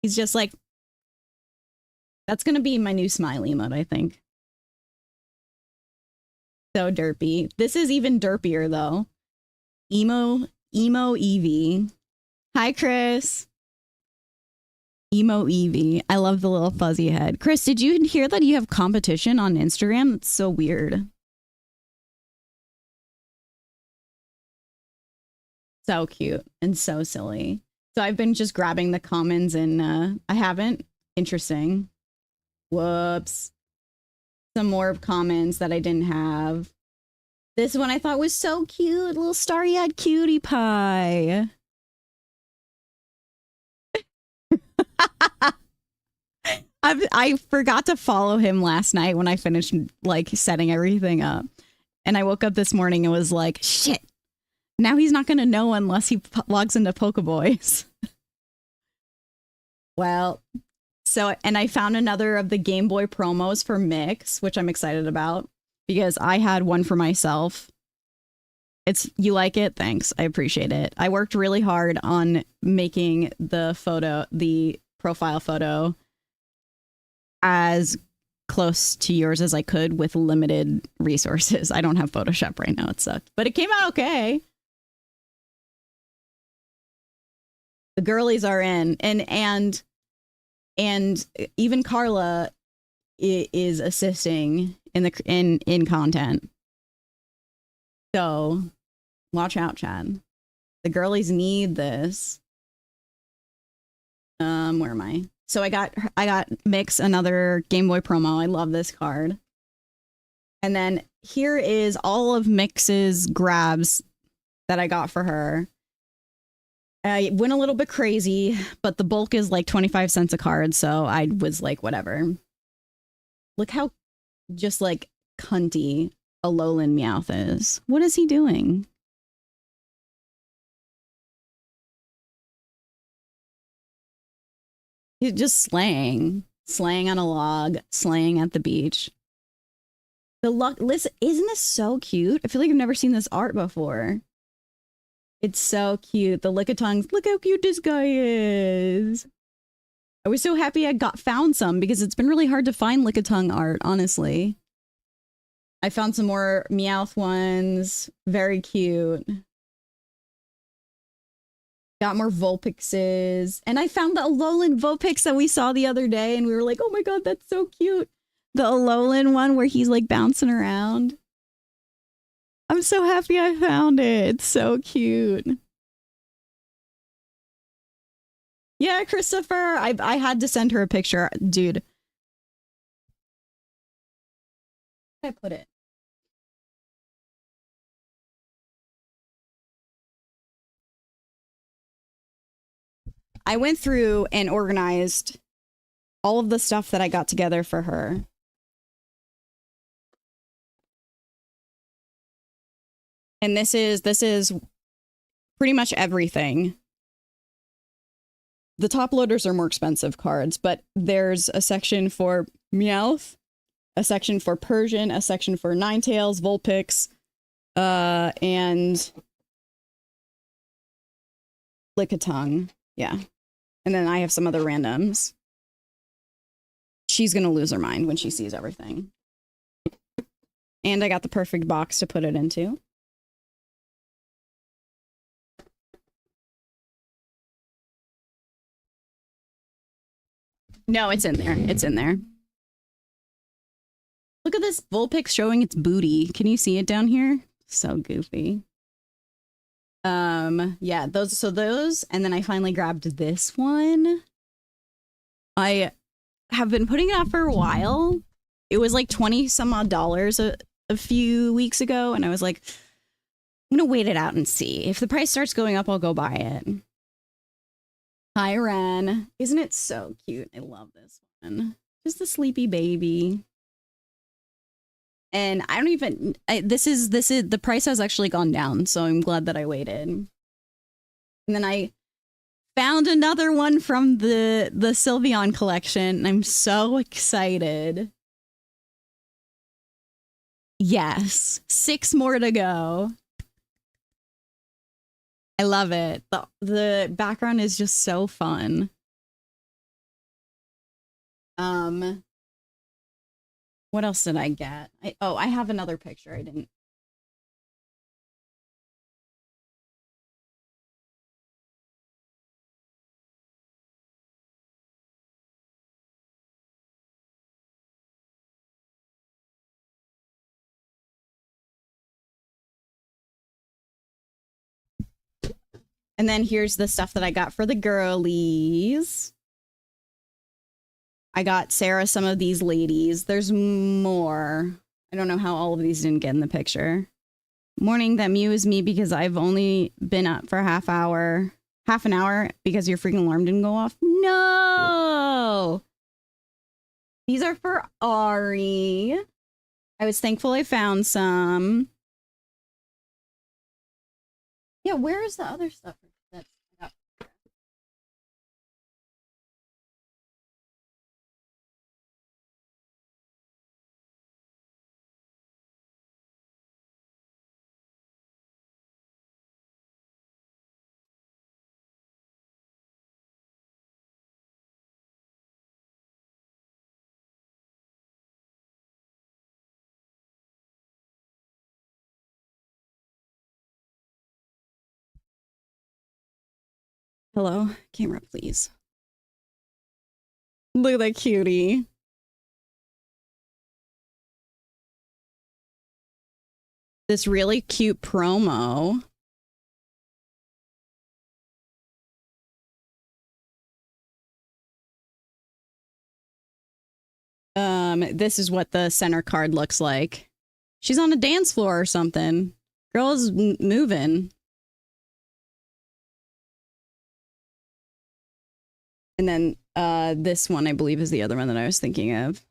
[SPEAKER 4] He's just like, that's going to be my new smile emote, I think. So derpy. This is even derpier, though. Emo Eevee. Hi, Chris. Emo Eevee. I love the little fuzzy head. Chris, did you hear that you have competition on Instagram? It's so weird. So cute and so silly. So I've been just grabbing the commons and I haven't. Interesting. Whoops. Some more commons that I didn't have. This one I thought was so cute. Little starry-eyed cutie pie. I forgot to follow him last night when I finished like setting everything up. And I woke up this morning and was like, shit. Now he's not going to know unless he logs into Pokeboys. Well, so, and I found another of the Game Boy promos for Mix, which I'm excited about because I had one for myself. You like it? Thanks. I appreciate it. I worked really hard on making the profile photo as close to yours as I could with limited resources. I don't have Photoshop right now. It sucked, but it came out okay. The girlies are in, and even Carla is assisting in content. So watch out, Chad. The girlies need this. Where am I? So I got Mix, another Game Boy promo. I love this card. And then here is all of Mix's grabs that I got for her. I went a little bit crazy, but the bulk is like 25 cents a card, so I was like, whatever. Look how just like cunty Alolan Meowth is. What is he doing? He's just slaying on a log, slaying at the beach. Listen, isn't this so cute? I feel like I've never seen this art before. It's so cute. The Lickitungs. Look how cute this guy is. I was so happy I found some because it's been really hard to find Lickitung art, honestly. I found some more Meowth ones. Very cute. Got more Vulpixes. And I found the Alolan Vulpix that we saw the other day and we were like, oh my god, that's so cute. The Alolan one where he's like bouncing around. I'm so happy I found it. It's so cute. Yeah, Christopher. I had to send her a picture, dude. Where did I put it? I went through and organized all of the stuff that I got together for her. And this is pretty much everything. The top loaders are more expensive cards, but there's a section for Meowth, a section for Persian, a section for Ninetales, Vulpix, and Lickitung. Yeah. And then I have some other randoms. She's gonna lose her mind when she sees everything. And I got the perfect box to put it into. No, it's in there. It's in there. Look at this Vulpix showing its booty. Can you see it down here? So goofy. Yeah, those, and then I finally grabbed this one. I have been putting it out for a while. It was like 20 some odd dollars a few weeks ago, and I was like, I'm gonna wait it out and see. If the price starts going up, I'll go buy it. Hi, Ren. Isn't it so cute? I love this one. Just a sleepy baby. And I don't even, this is, the price has actually gone down, so I'm glad that I waited. And then I found another one from the Sylveon collection, and I'm so excited. Yes, 6 more to go. I love it. The background is just so fun. What else did I get? I have another picture. I didn't. And then here's the stuff that I got for the girlies. I got Sarah some of these ladies. There's more. I don't know how all of these didn't get in the picture. Morning, that Mew is me because I've only been up for half an hour because your freaking alarm didn't go off. No! These are for Ari. I was thankful I found some. Yeah, where is the other stuff that I got? Hello, camera, please. Look at that cutie. This really cute promo. This is what the center card looks like. She's on a dance floor or something. Girl is moving. And then this one, I believe, is the other one that I was thinking of.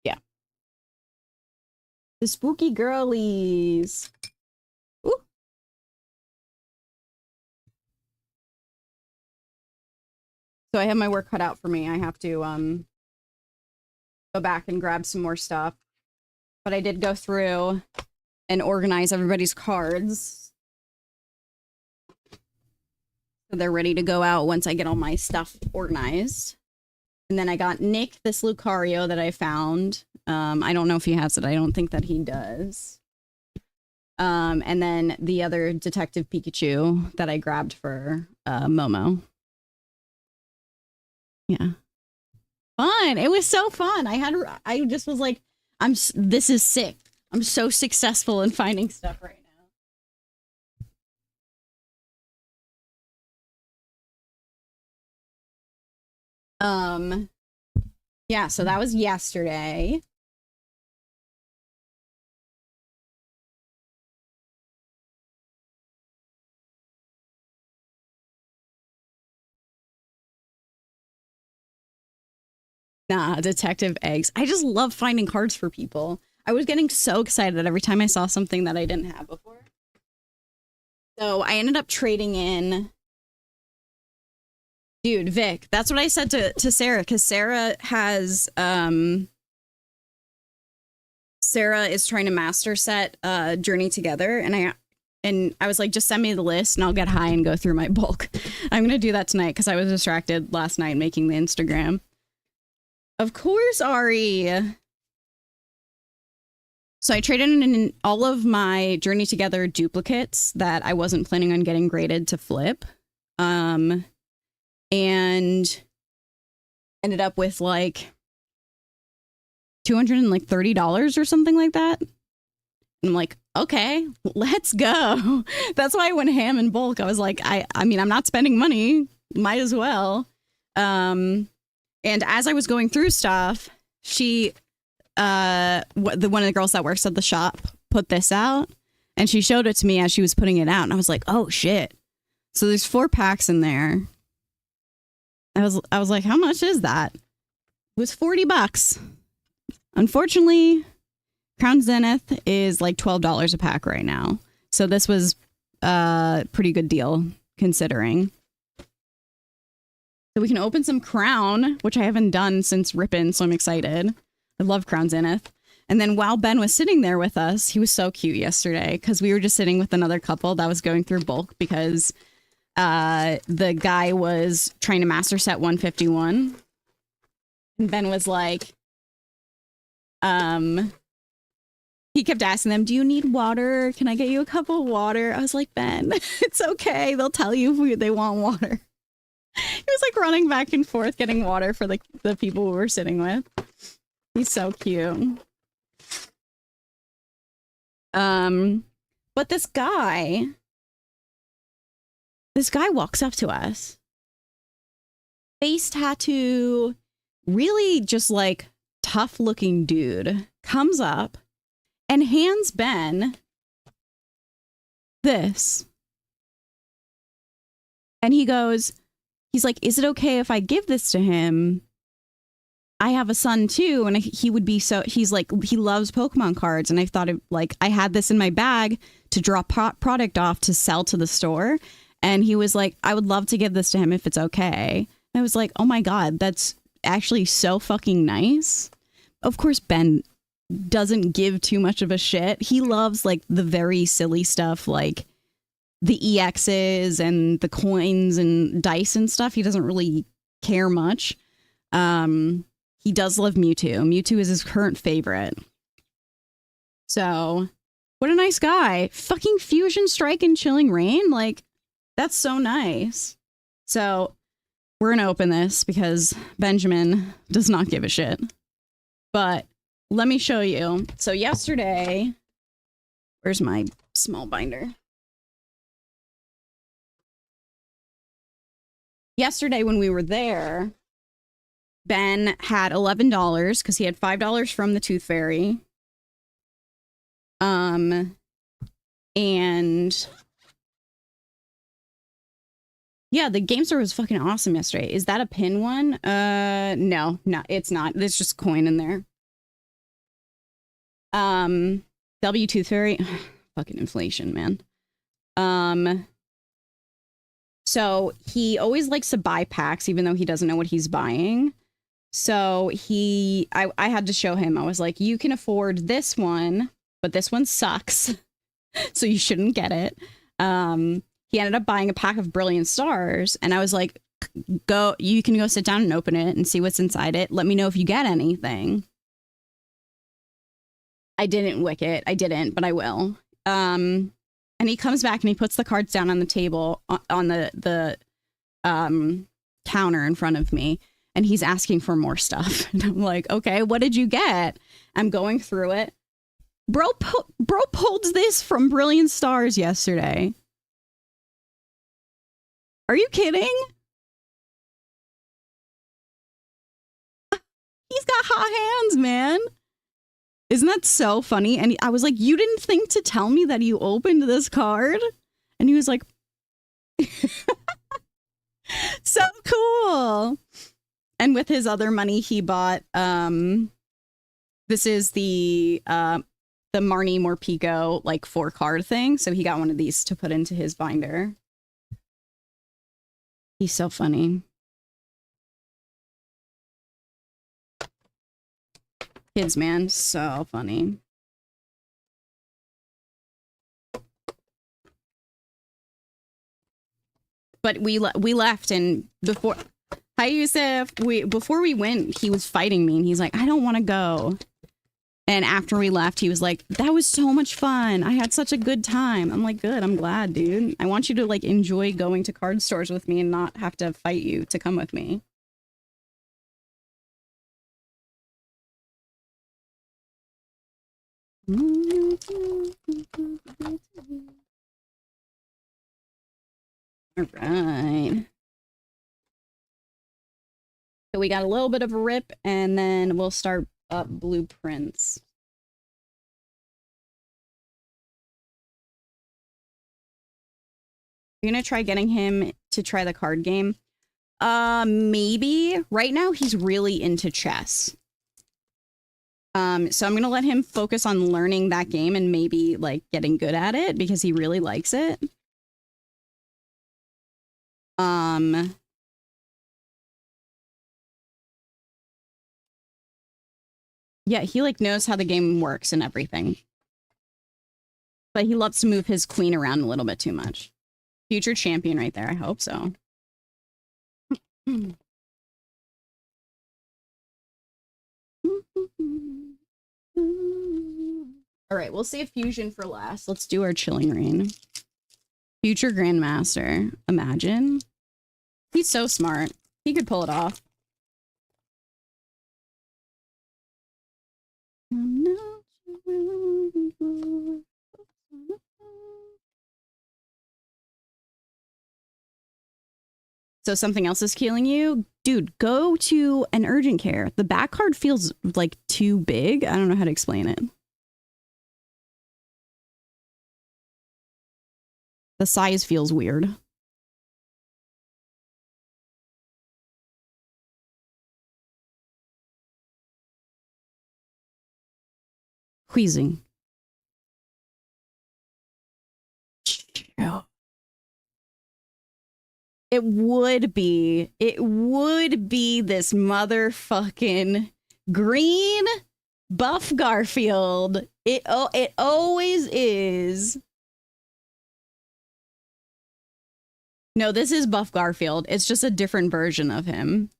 [SPEAKER 4] Yeah. The spooky girlies. Ooh. So I have my work cut out for me. I have to go back and grab some more stuff. But I did go through and organize everybody's cards. So they're ready to go out once I get all my stuff organized. And then I got Nick this Lucario that I found. I don't know if he has it. I don't think that he does. And then the other Detective Pikachu that I grabbed for Momo. Yeah. fun. It was so fun. I just was like, this is sick. I'm so successful in finding stuff right now. Yeah, so that was yesterday. Nah, detective eggs. I just love finding cards for people. I was getting so excited every time I saw something that I didn't have before. So I ended up trading in. Dude, Vic, that's what I said to Sarah, because Sarah is trying to master set Journey Together, and I was like, just send me the list and I'll get high and go through my bulk. I'm gonna do that tonight because I was distracted last night making the Instagram. Of course, Ari. So I traded in all of my Journey Together duplicates that I wasn't planning on getting graded to flip. And ended up with like $230 or something like that. And I'm like, okay, let's go. That's why I went ham in bulk. I was like, I mean, I'm not spending money. Might as well. And as I was going through stuff, one of the girls that works at the shop put this out, and she showed it to me as she was putting it out, and I was like, oh shit. So there's 4 packs in there. I was like, how much is that? It was $40. Unfortunately, Crown Zenith is like $12 a pack right now. So this was a pretty good deal considering. So we can open some Crown, which I haven't done since Rippin', so I'm excited. I love Crown Zenith. And then while Ben was sitting there with us, he was so cute yesterday because we were just sitting with another couple that was going through bulk because the guy was trying to master set 151. And Ben was like, he kept asking them, do you need water? Can I get you a cup of water? I was like, Ben, it's okay. They'll tell you if they want water. He was like running back and forth getting water for the people we were sitting with. He's so cute. But this guy walks up to us. Face tattoo, really just like tough looking dude, comes up and hands Ben this. And he's like, is it okay if I give this to him? I have a son too, and he would be he's like, he loves Pokemon cards, and I thought I had this in my bag to drop product off to sell to the store, and he was like, I would love to give this to him if it's okay. And I was like, oh my god, that's actually so fucking nice. Of course, Ben doesn't give too much of a shit. He loves like the very silly stuff, like the EXs and the coins and dice and stuff. He doesn't really care much. He does love Mewtwo. Mewtwo is his current favorite. So, what a nice guy. Fucking Fusion Strike and Chilling Rain. Like, that's so nice. So, we're going to open this because Benjamin does not give a shit. But let me show you. So, yesterday, where's my small binder? Yesterday, when we were there, Ben had $11 because he had $5 from the Tooth Fairy. And yeah, the game store was fucking awesome yesterday. Is that a pin one? No, it's not. There's just coin in there. W Tooth Fairy. Fucking inflation, man. So he always likes to buy packs even though he doesn't know what he's buying. So I had to show him. I was like, you can afford this one, but this one sucks. So you shouldn't get it. He ended up buying a pack of Brilliant Stars, and I was like, you can go sit down and open it and see what's inside it. Let me know if you get anything. I didn't wick it. I didn't, but I will. And he comes back and he puts the cards down on the table on the counter in front of me. and he's asking for more stuff. And I'm like, okay, what did you get? I'm going through it. Bro pulled this from Brilliant Stars yesterday. Are you kidding? He's got hot hands, man. Isn't that so funny? And I was like, you didn't think to tell me that you opened this card? And he was like, so cool. And with his other money, he bought, this is the Marnie Morpico, like 4-card thing. So he got one of these to put into his binder. He's so funny. Kids, man, so funny. But we left, and before, hi Yusuf, before we went, he was fighting me, and he's like, I don't want to go. And after we left, he was like, that was so much fun. I had such a good time. I'm like, good, I'm glad, dude. I want you to like enjoy going to card stores with me and not have to fight you to come with me. All right. So we got a little bit of a rip, and then we'll start up blueprints. You're gonna try getting him to try the card game? Maybe. Right now he's really into chess. So I'm gonna let him focus on learning that game and maybe like getting good at it because he really likes it. Yeah, he like knows how the game works and everything. But he loves to move his queen around a little bit too much. Future champion right there, I hope so. All right, we'll save fusion for last. Let's do our chilling reign. Future grandmaster. Imagine. He's so smart. He could pull it off. So something else is killing you? Dude, go to an urgent care. The back card feels like too big. I don't know how to explain it. The size feels weird. Wheezing. It would be this motherfucking green buff Garfield. It always is. No, this is buff Garfield. It's just a different version of him.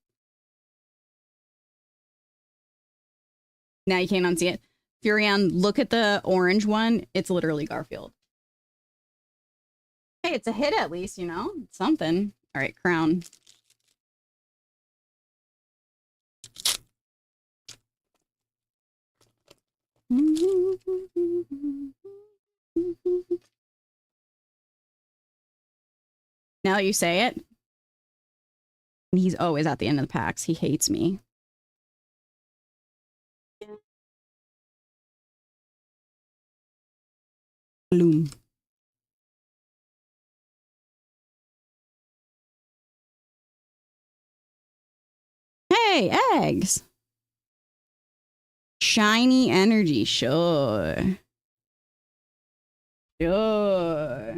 [SPEAKER 4] Now you can't unsee it. Furion, look at the orange one. It's literally Garfield. Hey, it's a hit at least, you know? It's something. All right, crown. Now that you say it, he's always at the end of the packs. He hates me. Bloom. Hey, eggs. Shiny energy, sure. Sure.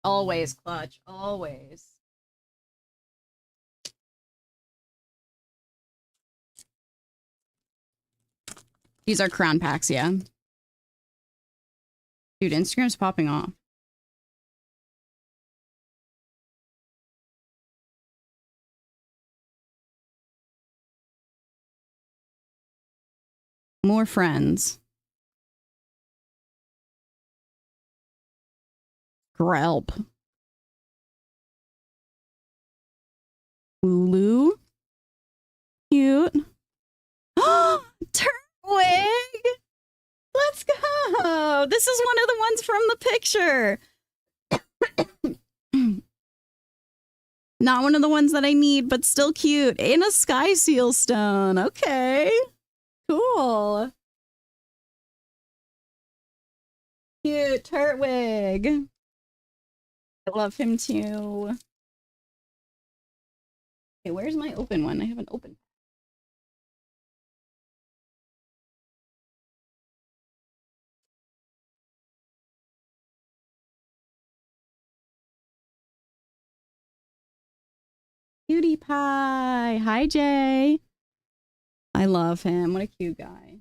[SPEAKER 4] Always clutch, always. These are crown packs, yeah. Dude, Instagram's popping off. More friends. Grelp. Lulu. Cute. Turtwig! Let's go! This is one of the ones from the picture. Not one of the ones that I need, but still cute. In a sky seal stone. Okay. Cool. Cute Turtwig. I love him too. Okay, where's my open one? I haven't opened. Cutie Pie. Hi, Jay. I love him. What a cute guy.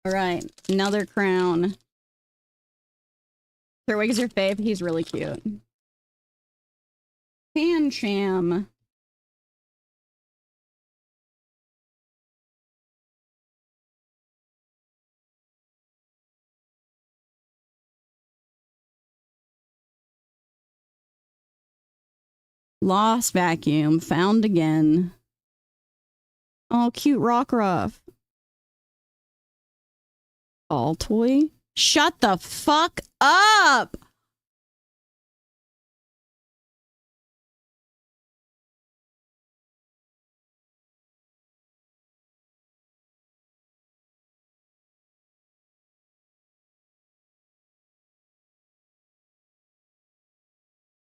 [SPEAKER 4] All right, another crown. Turtwig is your fave. He's really cute. Pancham. Lost vacuum. Found again. Oh, cute Rockruff. All toy. Shut the fuck up!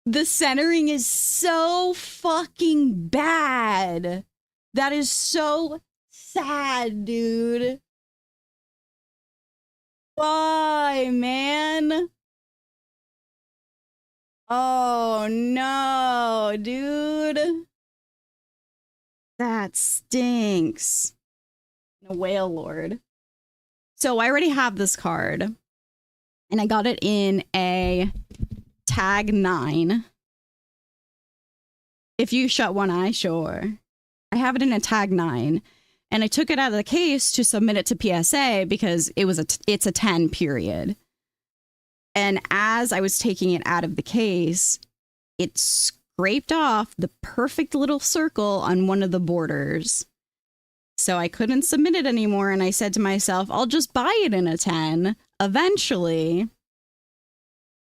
[SPEAKER 4] The centering is so fucking bad. That is so sad, dude. Why, man? Oh no, dude. That stinks. A whale lord. So I already have this card. And I got it in a tag 9. If you shut one eye, sure. I have it in a tag 9. And I took it out of the case to submit it to PSA because it's a 10 period. And as I was taking it out of the case, it scraped off the perfect little circle on one of the borders. So I couldn't submit it anymore. And I said to myself, I'll just buy it in a 10 eventually.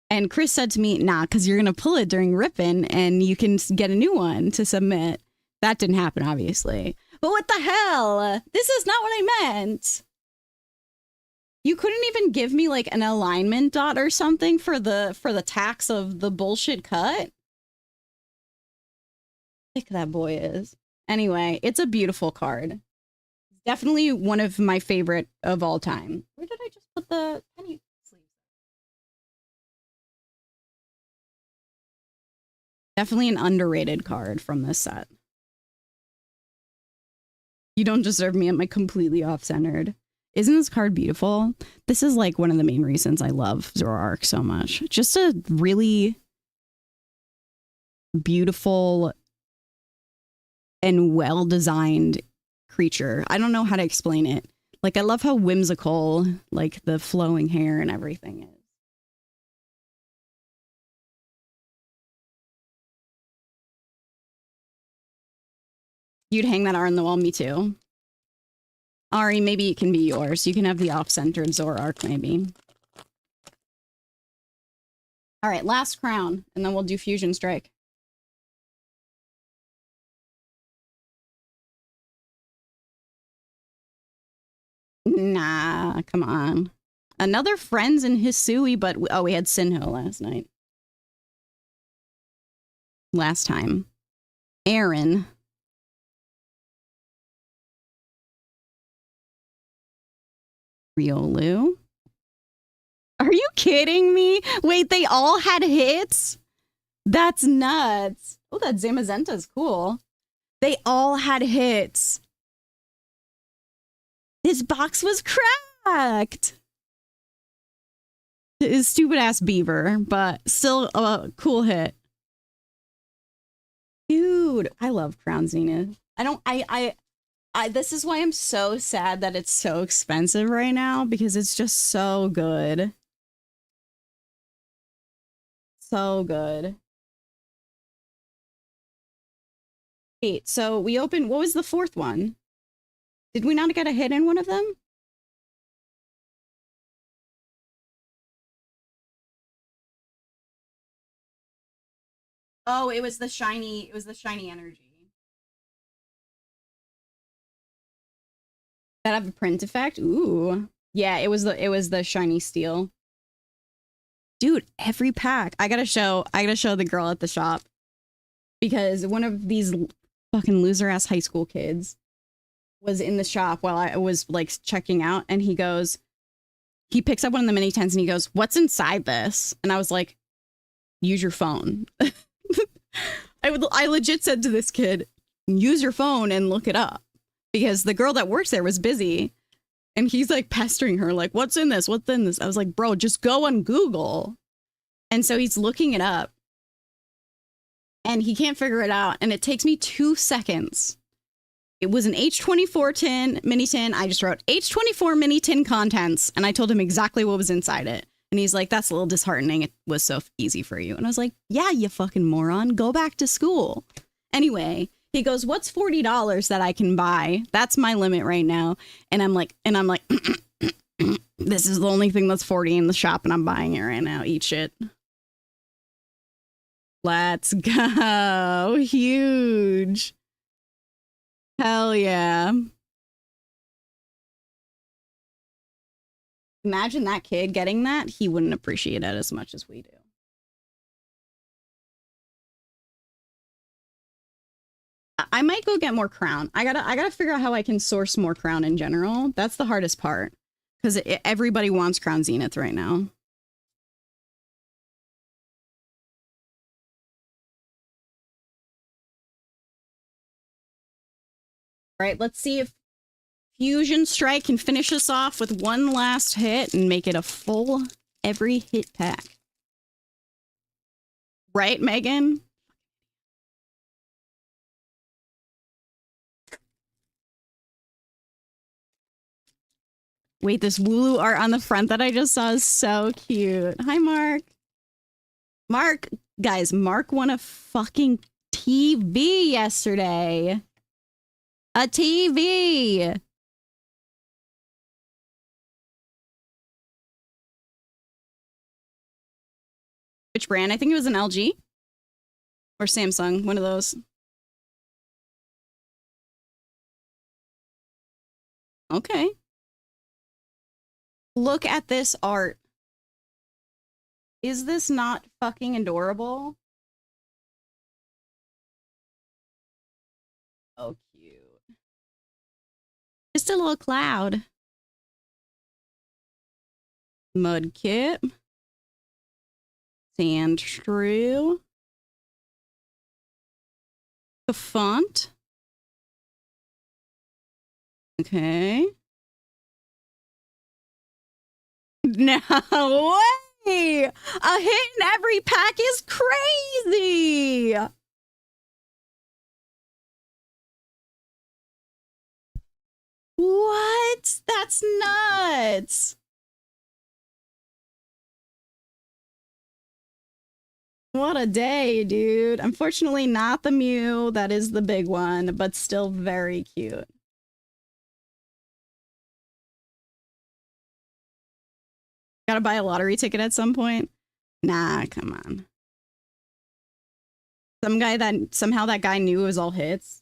[SPEAKER 4] And Chris said to me, nah, because you're going to pull it during ripping and you can get a new one to submit. That didn't happen, obviously. But what the hell? This is not what I meant. You couldn't even give me like an alignment dot or something for the tax of the bullshit cut? Thick that boy is. Anyway, it's a beautiful card. Definitely one of my favorite of all time. Where did I just put the penny sleeve? Definitely an underrated card from this set. You don't deserve me. Am I completely off-centered? Isn't this card beautiful? This is like one of the main reasons I love Zoroark so much. Just a really beautiful and well-designed creature. I don't know how to explain it. Like, I love how whimsical, like, the flowing hair and everything is. You'd hang that on the wall, me too. Ari, maybe it can be yours. You can have the off-centered Zoroark, maybe. All right, last crown, and then we'll do Fusion Strike. Nah, come on. Another Friends in Hisui, but oh, we had Sinnoh last night. Last time. Aaron. Riolu. Are you kidding me? Wait, they all had hits? That's nuts. Oh, that Zamazenta is cool. They all had hits. This box was cracked. It's stupid ass beaver, but still a cool hit. Dude, I love Crown Zenith. This is why I'm so sad that it's so expensive right now, because it's just so good. So good. Wait, so we opened, what was the fourth one? Did we not get a hit in one of them? Oh, it was the shiny energy. That have a print effect? Ooh. Yeah, it was the shiny steel. Dude, every pack. I gotta show the girl at the shop. Because one of these fucking loser ass high school kids was in the shop while I was like checking out, and he picks up one of the mini tens and he goes, "What's inside this?" And I was like, "Use your phone." I legit said to this kid, "Use your phone and look it up," because the girl that works there was busy, and he's like pestering her like, "What's in this? What's in this?" I was like, "Bro, just go on Google." And so he's looking it up, and he can't figure it out, and it takes me 2 seconds. It was an H24 tin, mini tin. I just wrote H24 mini tin contents, and I told him exactly what was inside it. And he's like, "That's a little disheartening. It was so easy for you." And I was like, "Yeah, you fucking moron. Go back to school." Anyway, he goes, "What's $40 that I can buy? That's my limit right now." And I'm like, "This is the only thing that's 40 in the shop, and I'm buying it right now. Eat shit." Let's go. Huge. Hell yeah. Imagine that kid getting that. He wouldn't appreciate it as much as we do. I might go get more crown. I gotta figure out how I can source more crown in general. That's the hardest part. Because everybody wants crown zenith right now. All right, let's see if Fusion Strike can finish us off with one last hit and make it a full every hit pack. Right, Megan? Wait, this Wooloo art on the front that I just saw is so cute. Hi, Mark. Mark, guys, Mark won a fucking TV yesterday. A TV. Which brand? I think it was an LG or Samsung, one of those. Okay. Look at this art. Is this not fucking adorable? Oh, cute. Just a little cloud. Mudkip. Sandshrew. The font. Okay. No way! A hit in every pack is crazy! What? That's nuts! What a day, dude. Unfortunately, not the Mew. That is the big one, but still very cute. Gotta buy a lottery ticket at some point? Nah, come on. Somehow that guy knew it was all hits.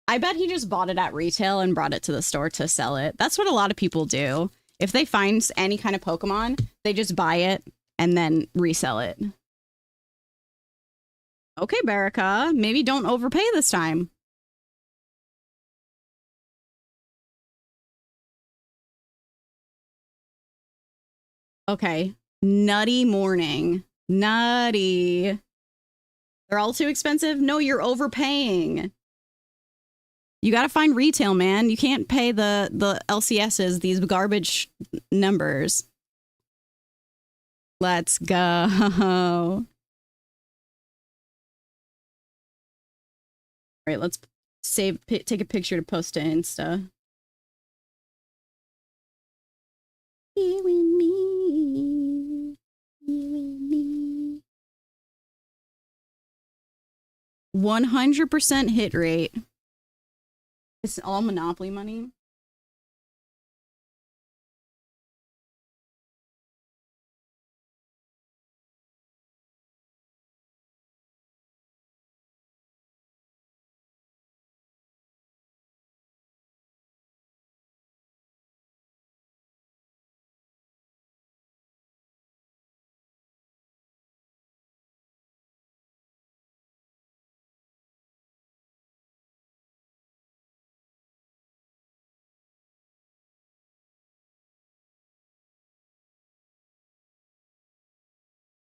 [SPEAKER 4] I bet he just bought it at retail and brought it to the store to sell it. That's what a lot of people do. If they find any kind of Pokemon, they just buy it and then resell it. Okay, Baraka, maybe don't overpay this time. Okay, Nutty Morning. Nutty. They're all too expensive? No, you're overpaying. You gotta find retail, man. You can't pay the LCSs, these garbage numbers. Let's go. All right, let's take a picture to post to Insta. You and me. You and me. 100% hit rate. It's all Monopoly money.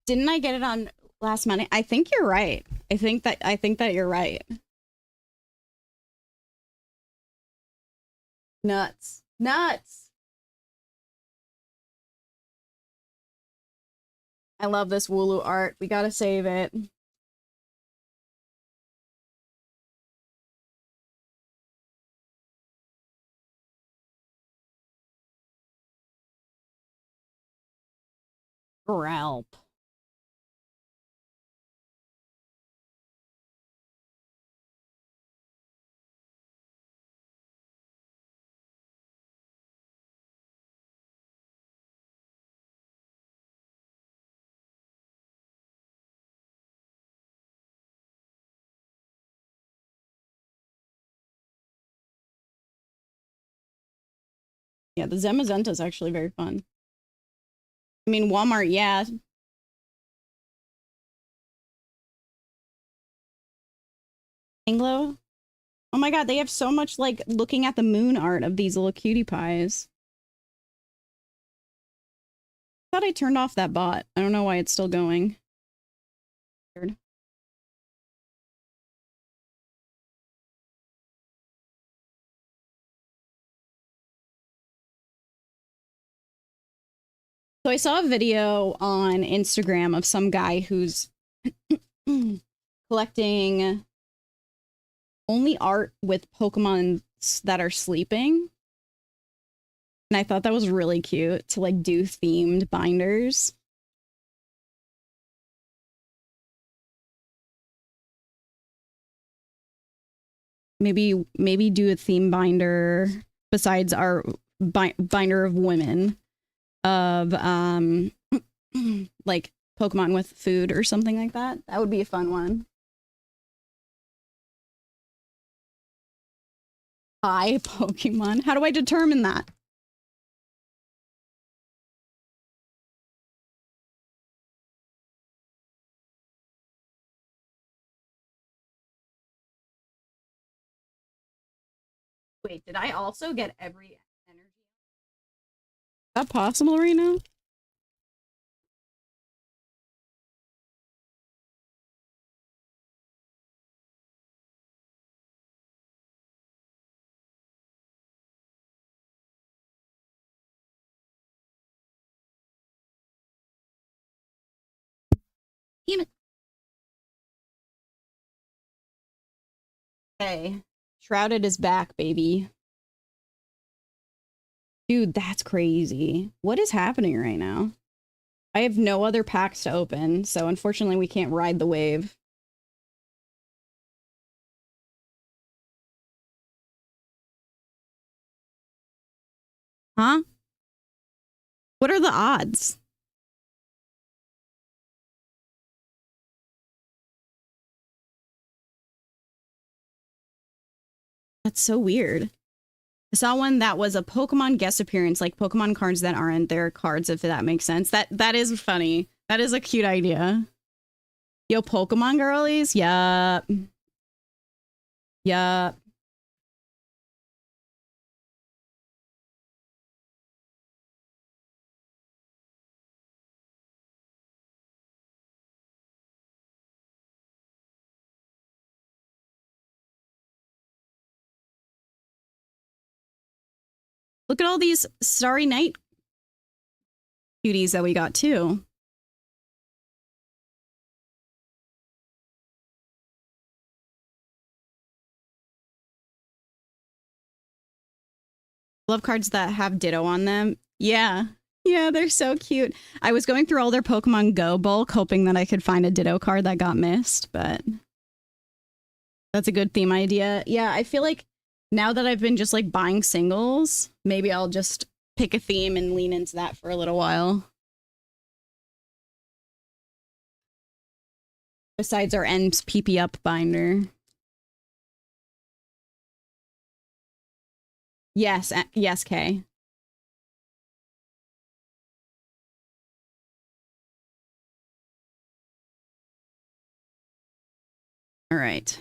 [SPEAKER 4] Didn't I get it on last Monday? I think you're right. I think that you're right. Nuts. Nuts. I love this Wooloo art. We gotta save it. Gralp. Yeah, the Zamazenta is actually very fun. I mean, Walmart, yeah. Anglo? Oh my god, they have so much, like, looking at the moon art of these little cutie pies. I thought I turned off that bot. I don't know why it's still going. Weird. So I saw a video on Instagram of some guy who's collecting only art with Pokemon that are sleeping. And I thought that was really cute to like do themed binders. Maybe do a theme binder besides our binder of women of like Pokemon with food or something like that. That would be a fun one. Hi, Pokemon. How do I determine that? Wait, did I also get every energy? Is that possible right now? Damn it. Hey, Shrouded is back, baby. Dude, that's crazy. What is happening right now? I have no other packs to open, so unfortunately we can't ride the wave. Huh? What are the odds? That's so weird. I saw one that was a Pokemon guest appearance, like Pokemon cards that aren't their cards, if that makes sense. That is funny. That is a cute idea. Yo, Pokemon girlies? Yup. Yup. Look at all these Starry Night cuties that we got too. Love cards that have Ditto on them. Yeah. Yeah, they're so cute. I was going through all their Pokemon Go bulk, hoping that I could find a Ditto card that got missed, but That's a good theme idea. Yeah, I feel like now that I've been just like buying singles, maybe I'll just pick a theme and lean into that for a little while. Besides our ends PP up binder. Yes, yes, Kay. All right.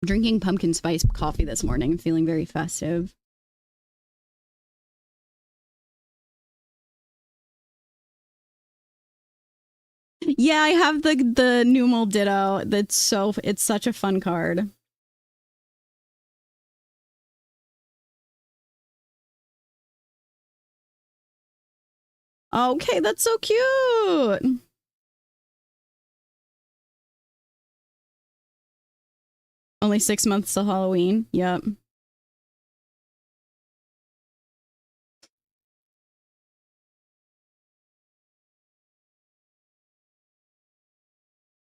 [SPEAKER 4] Drinking pumpkin spice coffee this morning, feeling very festive. Yeah, I have the Numal Ditto. It's such a fun card. Okay, that's so cute. Only 6 months till Halloween. Yep.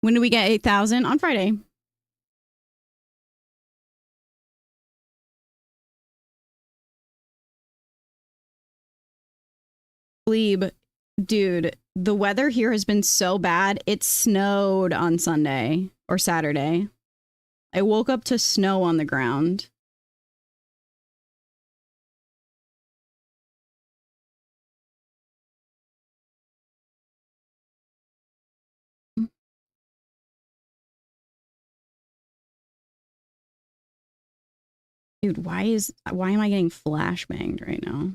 [SPEAKER 4] When do we get 8,000? On Friday. Glebe, dude, the weather here has been so bad. It snowed on Sunday or Saturday. I woke up to snow on the ground. Dude, why am I getting flashbanged right now?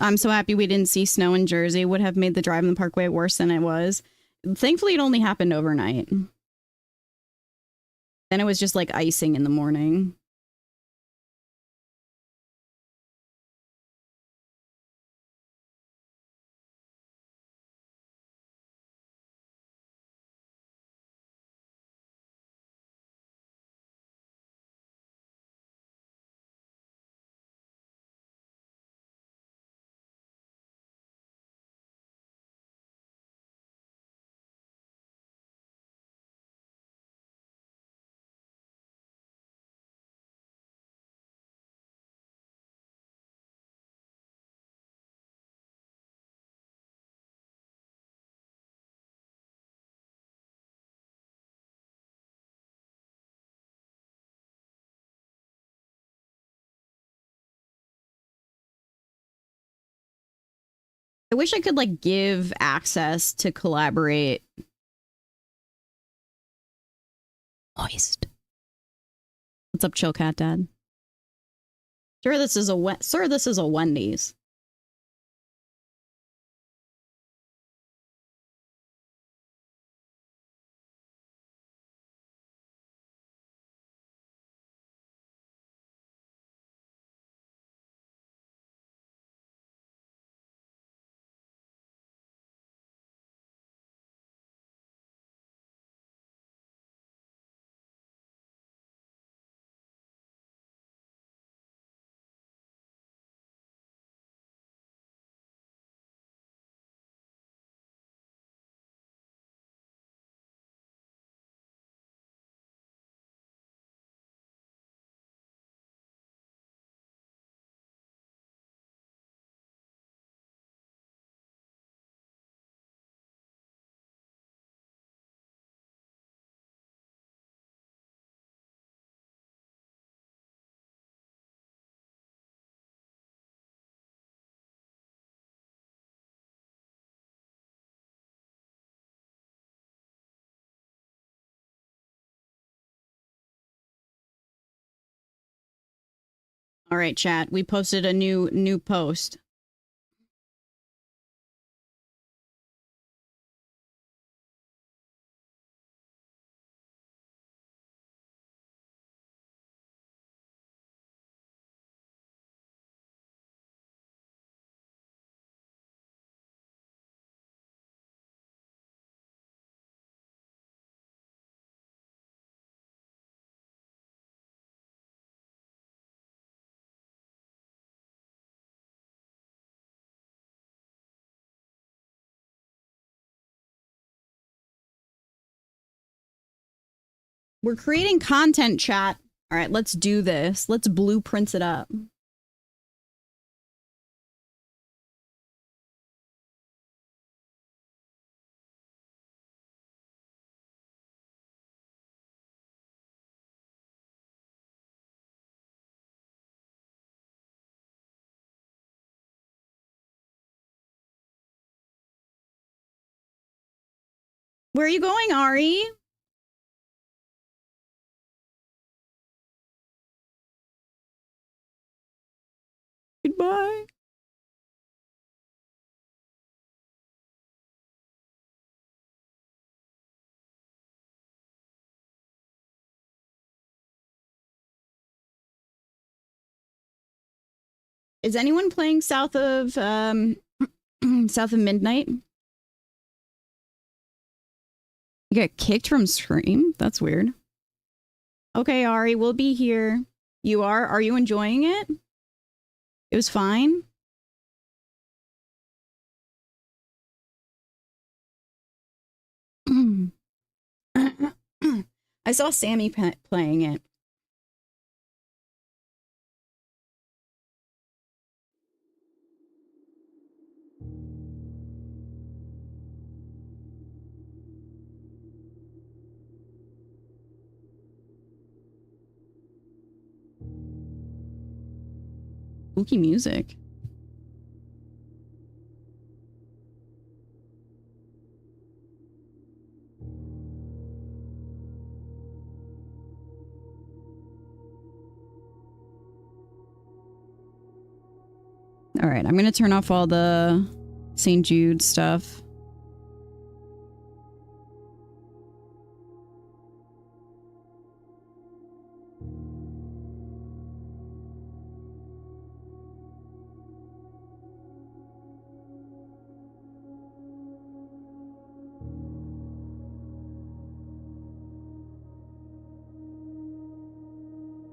[SPEAKER 4] I'm so happy we didn't see snow in Jersey. Would have made the drive in the parkway worse than it was. Thankfully, it only happened overnight. Then it was just like icing in the morning. I wish I could like give access to collaborate. Moist. What's up, Chill Cat Dad? Sir, this is a Wendy's. All right, chat. We posted a new post. We're creating content, chat. All right, let's do this. Let's blueprint it up. Where are you going, Ari? Goodbye. Is anyone playing south of south of midnight? You get kicked from stream? That's weird. Okay, Ari, we'll be here. You are? Are you enjoying it? It was fine. I saw Sammy playing it. Spooky music. All right, I'm going to turn off all the St. Jude stuff.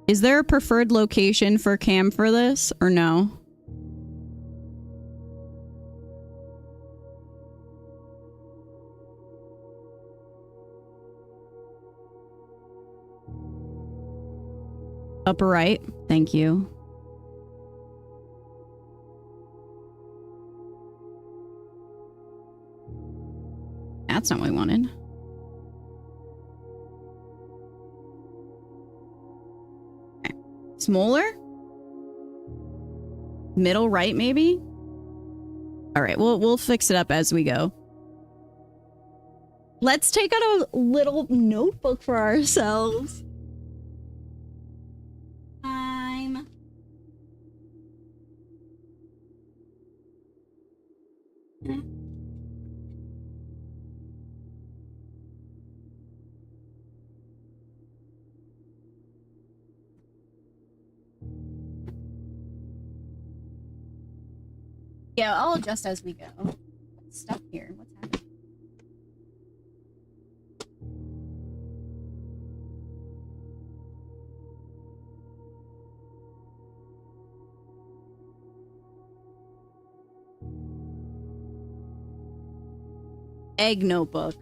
[SPEAKER 4] Is there a preferred location for Cam for this or no? Upper right. Thank you. That's not what we wanted. Okay. Smaller? Middle right, maybe? All right, we'll fix it up as we go. Let's take out a little notebook for ourselves. Time. Yeah, I'll adjust as we go. What's stuck here? What's happening? Egg notebook.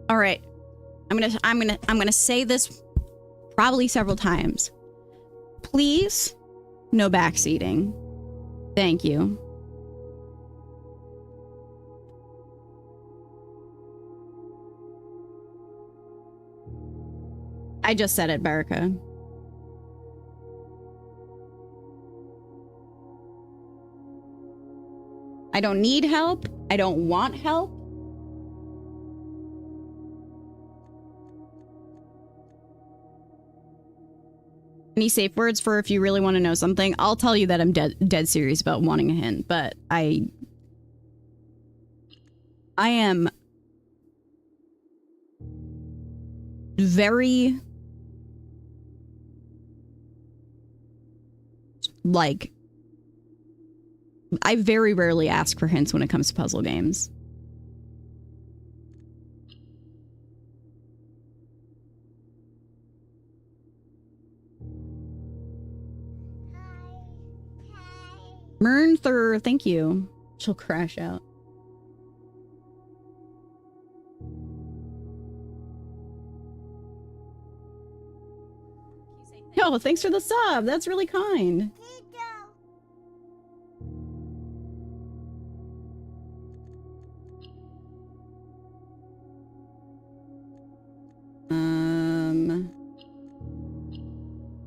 [SPEAKER 4] All right. I'm gonna say this probably several times. Please, no backseating. Thank you. I just said it, Baraka. I don't need help. I don't want help. Any safe words for if you really want to know something? I'll tell you that I'm dead serious about wanting a hint, but I am very like, I very rarely ask for hints when it comes to puzzle games. Mernthur, thank you. She'll crash out. Yo, thanks for the sub. That's really kind.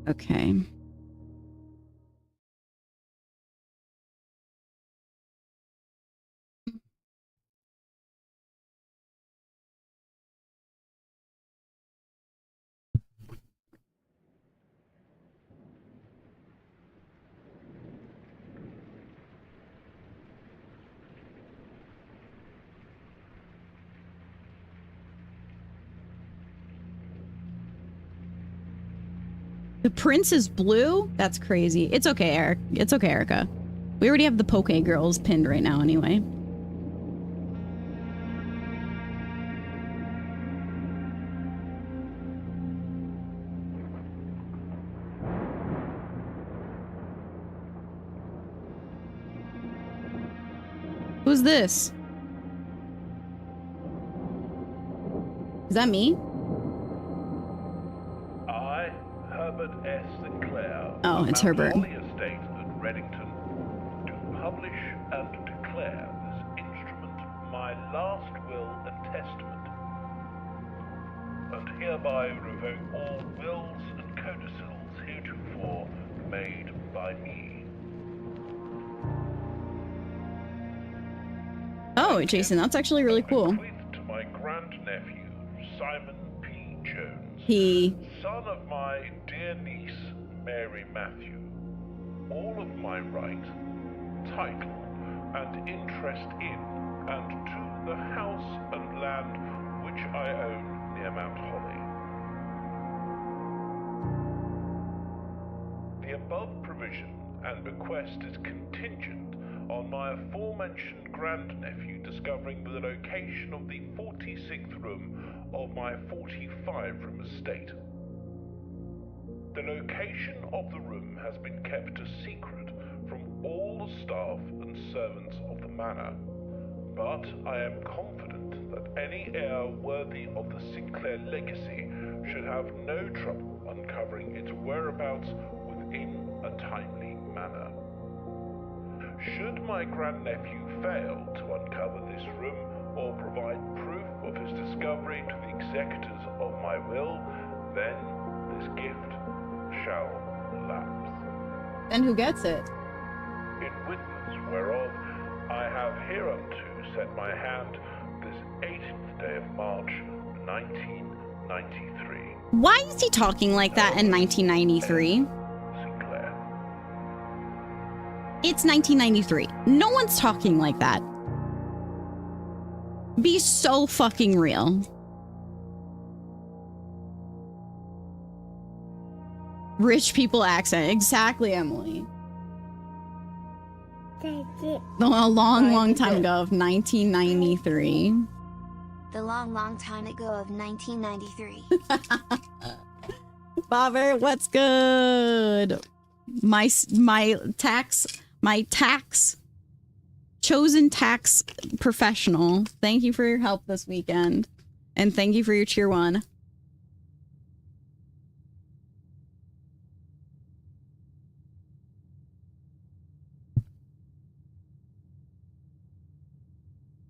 [SPEAKER 4] Okay. The prince is blue? That's crazy. It's okay, Eric. It's okay, Erica. We already have the Poke Girls pinned right now anyway. Who's this? Is that me?
[SPEAKER 5] I, Herbert S. Sinclair,
[SPEAKER 4] Oh, it's Herbert.
[SPEAKER 5] Holly Estate at Reddington, do publish and declare this instrument my last will and testament, and hereby revoke all wills and codicils heretofore made by me.
[SPEAKER 4] Oh, Jason, that's actually really cool.
[SPEAKER 5] Bequeathed to my grandnephew, Simon P. Jones,
[SPEAKER 4] He...
[SPEAKER 5] son of my dear niece, Mary Matthew, all of my right, title, and interest in and to the house and land which I own near Mount Holly. The above provision and bequest is contingent on my aforementioned grandnephew discovering the location of the 46th room of my 45-room estate. The location of the room has been kept a secret from all the staff and servants of the manor, but I am confident that any heir worthy of the Sinclair legacy should have no trouble uncovering its whereabouts within a timely manner. Should my grandnephew fail to uncover this room or provide proof of his discovery to the executors of my will, then this gift shall lapse.
[SPEAKER 4] And who gets it?
[SPEAKER 5] In witness whereof I have hereunto set my hand this 18th day of March, 1993.
[SPEAKER 4] Why is he talking like that in 1993?
[SPEAKER 5] Sinclair.
[SPEAKER 4] It's 1993. No one's talking like that. Be so fucking real. Rich people accent. Exactly, Emily. A long time ago of 1993.
[SPEAKER 3] The long time ago of 1993.
[SPEAKER 4] Bobber, what's good? My chosen tax professional. Thank you for your help this weekend. And thank you for your tier 1.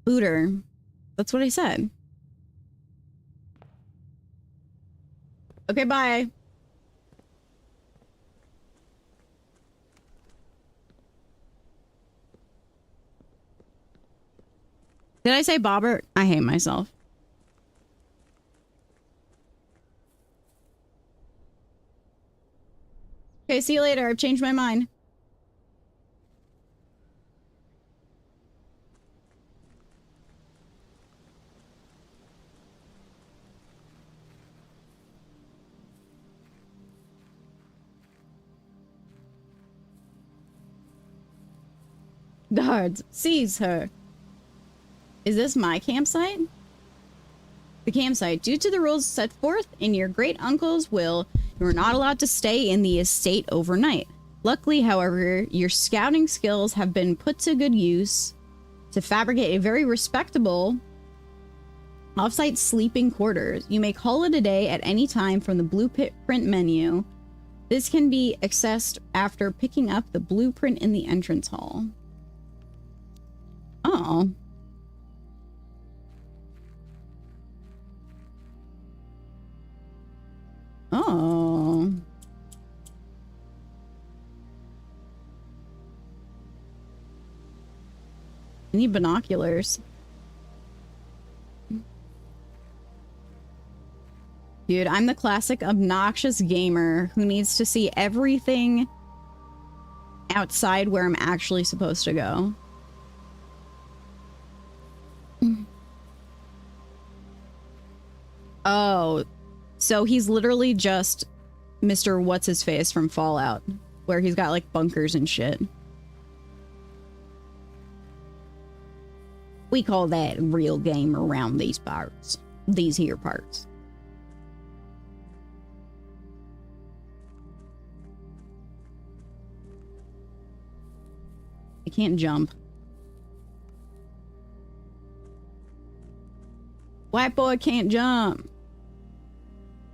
[SPEAKER 4] Booter. That's what I said. Okay, bye. Did I say Bobbert? I hate myself. Okay, see you later. I've changed my mind. Guards, seize her. Is this my campsite? The campsite. Due to the rules set forth in your great uncle's will, you are not allowed to stay in the estate overnight. Luckily, however, your scouting skills have been put to good use to fabricate a very respectable off-site sleeping quarters. You may call it a day at any time from the blueprint menu. This can be accessed after picking up the blueprint in the entrance hall. Oh. Oh. I need binoculars. Dude, I'm the classic obnoxious gamer who needs to see everything outside where I'm actually supposed to go. Oh, so he's literally just Mr. What's-His-Face from Fallout, where he's got like bunkers and shit. We call that real game around these parts. These here parts. I can't jump. White boy can't jump.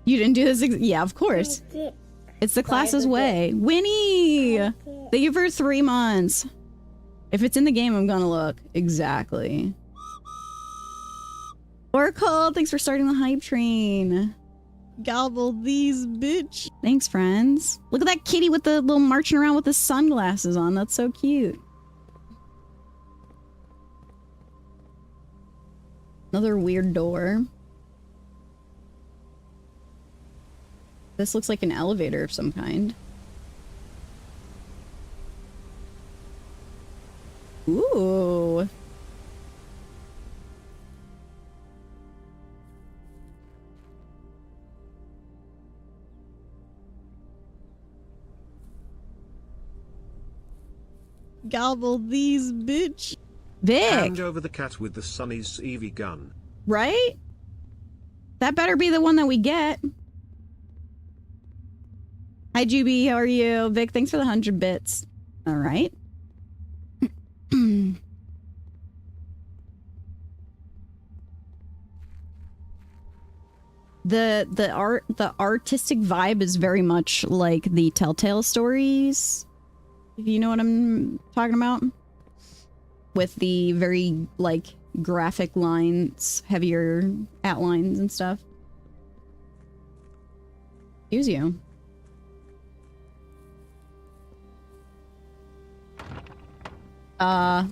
[SPEAKER 4] You didn't do this? Yeah, of course. It's the class's way. Winnie! Thank you for 3 months. If it's in the game, I'm gonna look. Exactly. Oracle, thanks for starting the hype train. Gobble these, bitch. Thanks, friends. Look at that kitty with the little marching around with the sunglasses on. That's so cute. Another weird door. This looks like an elevator of some kind. Ooh. Gobble these, bitch. Vic!
[SPEAKER 6] Hand over the cat with the Sonny's EV gun.
[SPEAKER 4] Right? That better be the one that we get. Hi, Juby. How are you? Vic, thanks for the 100 bits. All right. The artistic vibe is very much like the Telltale stories. If you know what I'm talking about. With the very, like, graphic lines, heavier outlines and stuff. Excuse you. I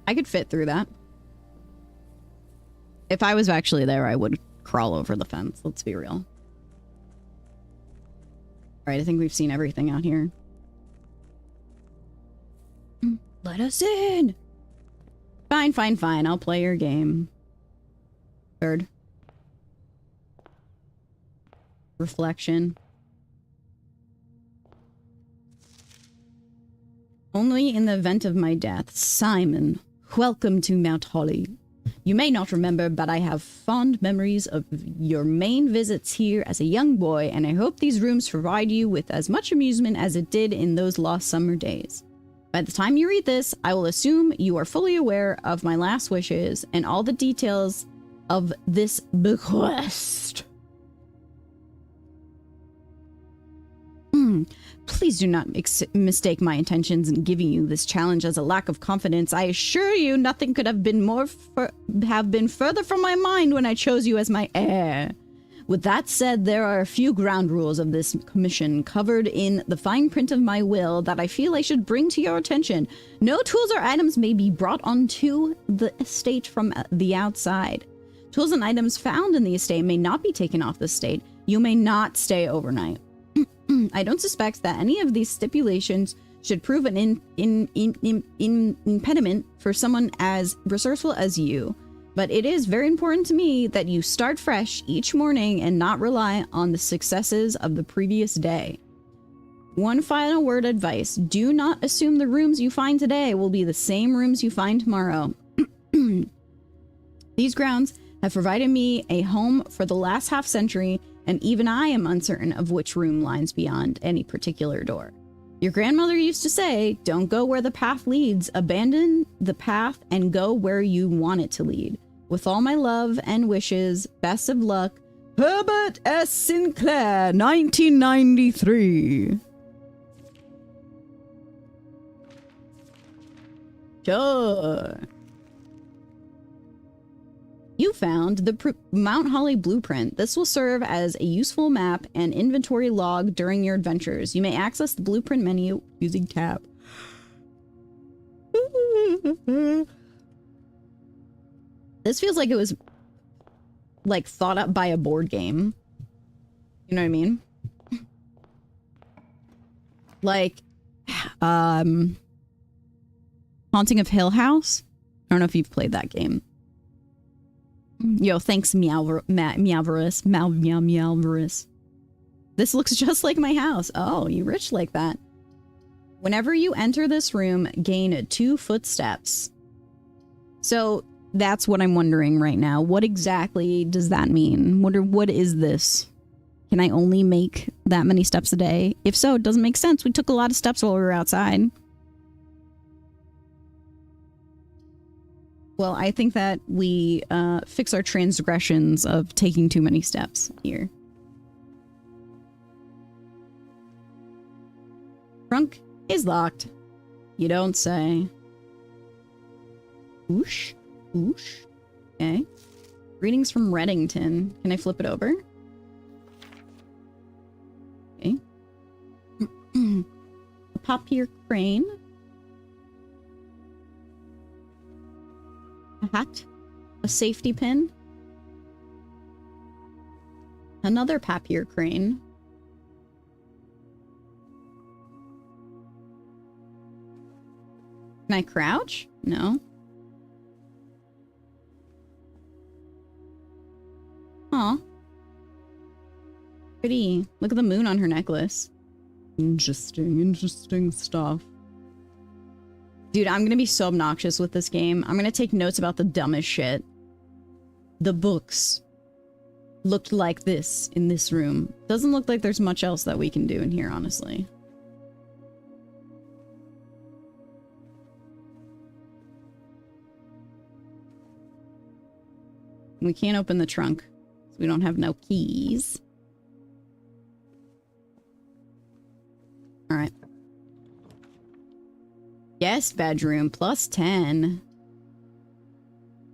[SPEAKER 4] could fit through that. If I was actually there, I would crawl over the fence. Let's be real. Alright, I think we've seen everything out here. Let us in! Fine, fine, fine. I'll play your game. Third. Reflection. Only in the event of my death. Simon, welcome to Mount Holly. You may not remember, but I have fond memories of your main visits here as a young boy, and I hope these rooms provide you with as much amusement as it did in those lost summer days. By the time you read this, I will assume you are fully aware of my last wishes and all the details of this bequest. Please do not mistake my intentions in giving you this challenge as a lack of confidence. I assure you nothing could have been further from my mind when I chose you as my heir. With that said, there are a few ground rules of this commission covered in the fine print of my will that I feel I should bring to your attention. No tools or items may be brought onto the estate from the outside. Tools and items found in the estate may not be taken off the estate. You may not stay overnight. I don't suspect that any of these stipulations should prove an impediment for someone as resourceful as you. But it is very important to me that you start fresh each morning and not rely on the successes of the previous day. One final word of advice. Do not assume the rooms you find today will be the same rooms you find tomorrow. These grounds have provided me a home for the last half century, and even I am uncertain of which room lies beyond any particular door. Your grandmother used to say, don't go where the path leads, abandon the path and go where you want it to lead. With all my love and wishes, best of luck, Herbert S. Sinclair, 1993. Sure. You found the Mount Holly blueprint. This will serve as a useful map and inventory log during your adventures. You may access the blueprint menu using tab. This feels like it was like thought up by a board game. You know what I mean? Like Haunting of Hill House. I don't know if you've played that game. Yo, thanks, Meowverus. Meowverus. This looks just like my house. Oh, you rich like that. Whenever you enter this room, gain 2 footsteps. So that's what I'm wondering right now. What exactly does that mean? What is this? Can I only make that many steps a day? If so, it doesn't make sense. We took a lot of steps while we were outside. Well, I think that we fix our transgressions of taking too many steps here. Trunk is locked. You don't say. Oosh. Oosh. Okay. Greetings from Reddington. Can I flip it over? Okay. A papier crane. A hat, a safety pin, another papier crane, can I crouch? No. Aw. Pretty. Look at the moon on her necklace. Interesting stuff. Dude, I'm gonna be so obnoxious with this game. I'm gonna take notes about the dumbest shit. The books looked like this in this room. Doesn't look like there's much else that we can do in here, honestly. We can't open the trunk. So we don't have no keys. Alright. Guest bedroom, plus 10.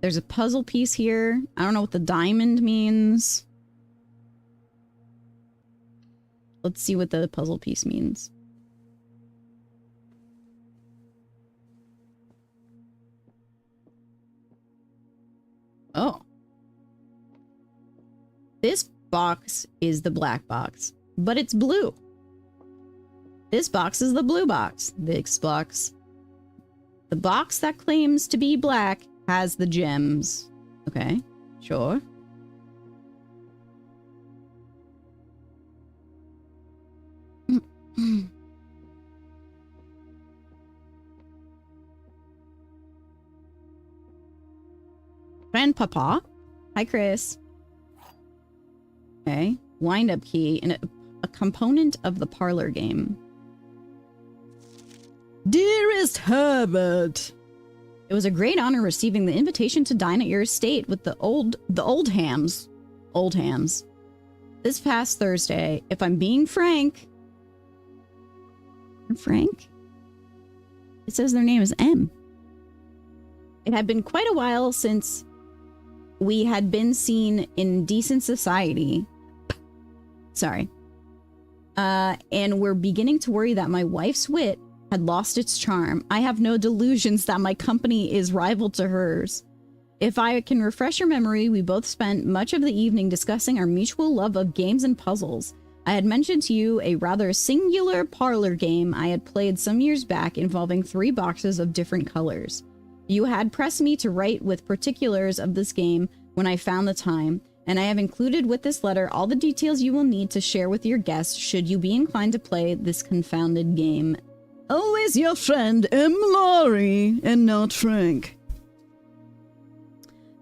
[SPEAKER 4] There's a puzzle piece here. I don't know what the diamond means. Let's see what the puzzle piece means. Oh. This box is the black box, but it's blue. This box is the blue box. This box. The box that claims to be black has the gems. Okay, sure. Grandpapa. Hi, Chris. Okay, wind-up key and a component of the parlor game. Dearest Herbert, it was a great honor receiving the invitation to dine at your estate with the old hams. Old hams. This past Thursday, if I'm being frank. Frank? It says their name is M. It had been quite a while since we had been seen in decent society. Sorry. And we're beginning to worry that my wife's wit had lost its charm. I have no delusions that my company is rival to hers. If I can refresh your memory, we both spent much of the evening discussing our mutual love of games and puzzles. I had mentioned to you a rather singular parlor game I had played some years back involving 3 boxes of different colors. You had pressed me to write with particulars of this game when I found the time, And I have included with this letter all the details you will need to share with your guests should you be inclined to play this confounded game. Always your friend, M. Laurie, and not Frank.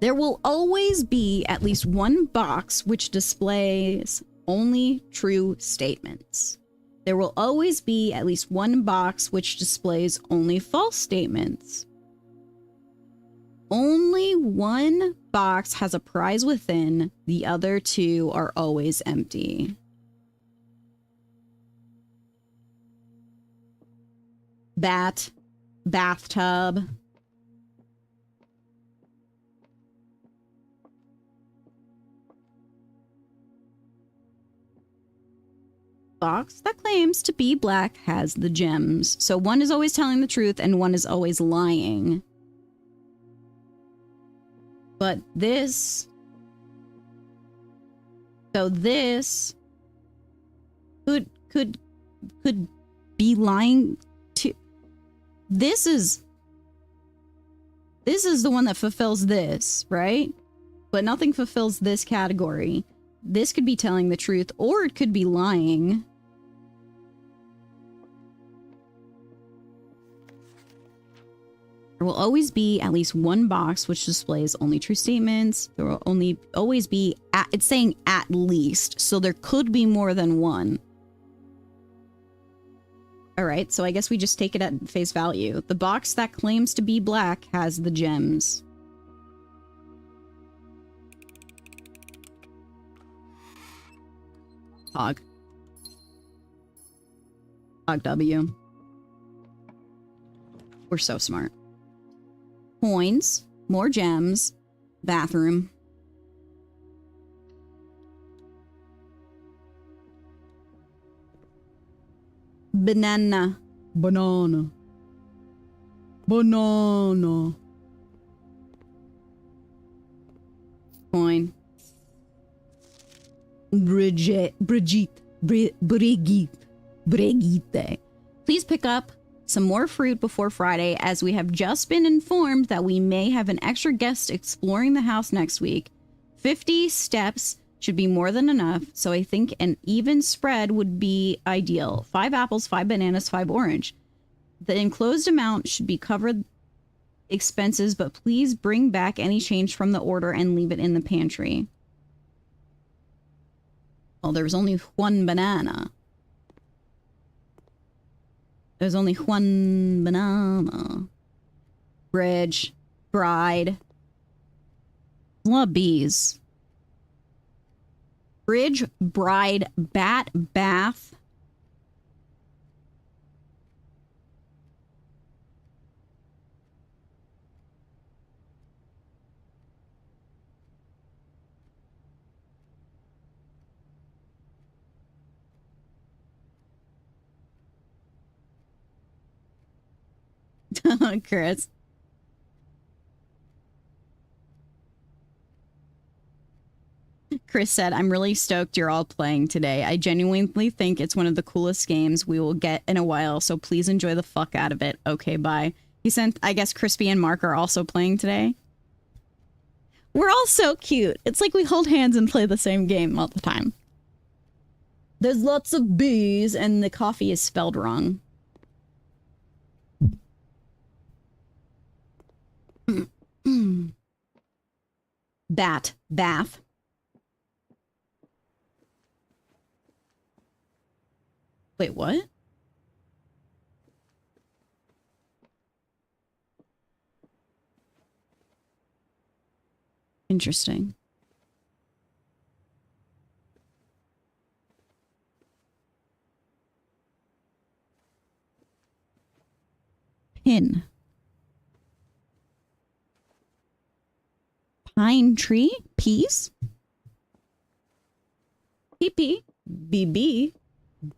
[SPEAKER 4] There will always be at least one box which displays only true statements. There will always be at least one box which displays only false statements. Only one box has a prize within, the other two are always empty. Bathtub. Box that claims to be black has the gems. So one is always telling the truth and one is always lying. But this... So this... Could be lying to... This is the one that fulfills this, right? But nothing fulfills this category. This could be telling the truth, or it could be lying. There will always be at least one box which displays only true statements. There will always be, it's saying at least, so there could be more than one. Alright, so I guess we just take it at face value. The box that claims to be black has the gems. Hog. Hog W. We're so smart. Coins, more gems, bathroom. Banana. Banana. Banana. Coin. Brigitte. Please pick up some more fruit before Friday, as we have just been informed that we may have an extra guest exploring the house next week. 50 steps should be more than enough, so I think an even spread would be ideal. 5 apples, 5 bananas, 5 orange. The enclosed amount should be covered expenses, but please bring back any change from the order and leave it in the pantry. Well, there's only one banana. There's only one banana. Bridge. Bride. A lot of bees. Bridge, bride, bat, bath. Chris. Chris said, I'm really stoked you're all playing today. I genuinely think it's one of the coolest games we will get in a while, so please enjoy the fuck out of it. Okay, bye. He sent, I guess Crispy and Mark are also playing today. We're all so cute. It's like we hold hands and play the same game all the time. There's lots of bees, and the coffee is spelled wrong. Bat. Bath. Wait, what? Interesting. Pin. Pine tree. Peas. PP. BB.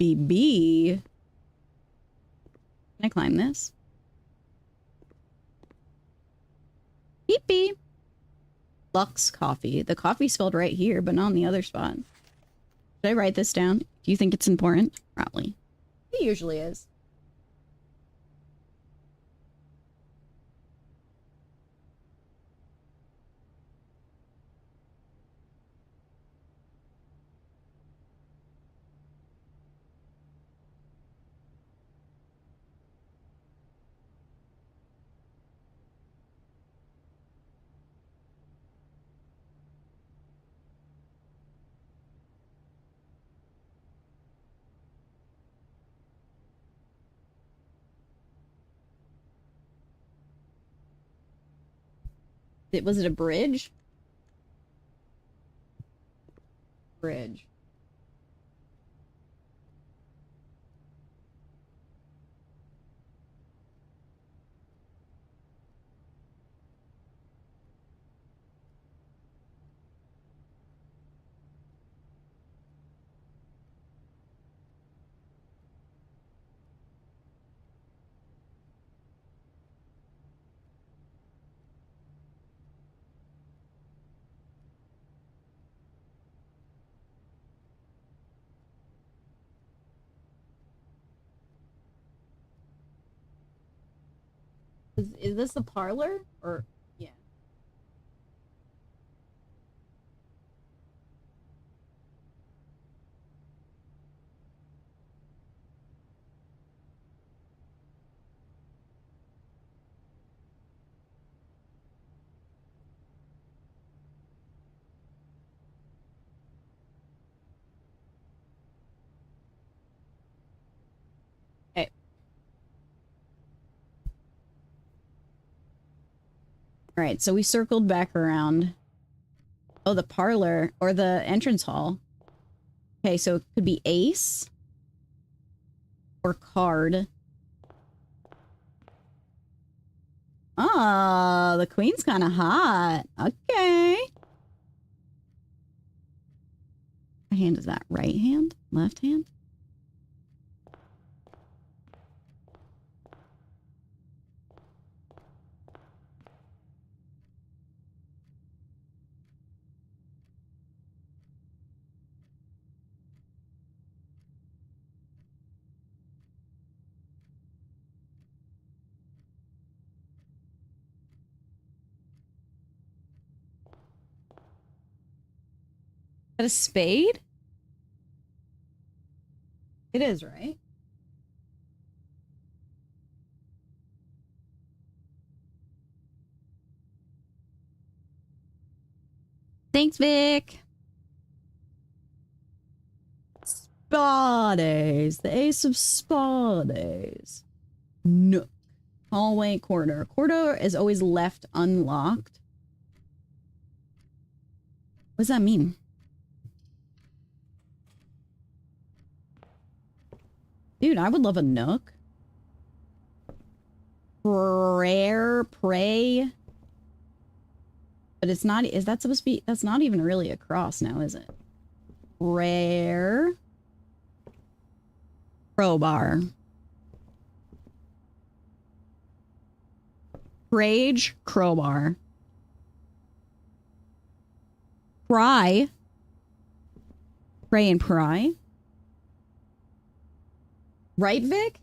[SPEAKER 4] BB. Can I climb this? Pee-pee. Lux coffee. The coffee spelled right here, but not on the other spot. Should I write this down? Do you think it's important? Probably. It usually is. Was it a bridge? Bridge. Is this the parlor? Or, yeah. Okay. Alright, so we circled back around. Oh, the parlor, or the entrance hall. Okay, so it could be ace. Or card. Oh, the queen's kind of hot. Okay. What hand is that? Right hand? Left hand? Is that a spade? It is, right? Thanks, Vic. Spades. The ace of spades. No. Hallway corridor. Corridor is always left unlocked. What does that mean? Dude, I would love a nook. Pray. But it's not, is that supposed to be, that's not even really a cross now, is it? Rare. Crowbar. Rage. Crowbar. Pry. Pray and pry. Right, Vic?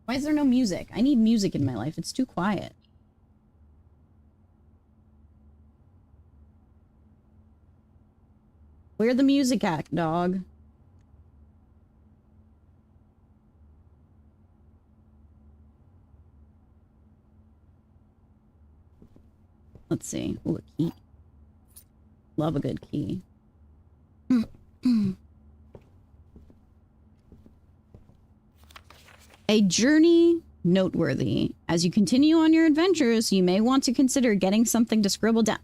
[SPEAKER 4] Why is there no music? I need music in my life. It's too quiet. Where the music at, dog? Let's see. Ooh, a key. Love a good key. A journey noteworthy. As you continue on your adventures, you may want to consider getting something to scribble down.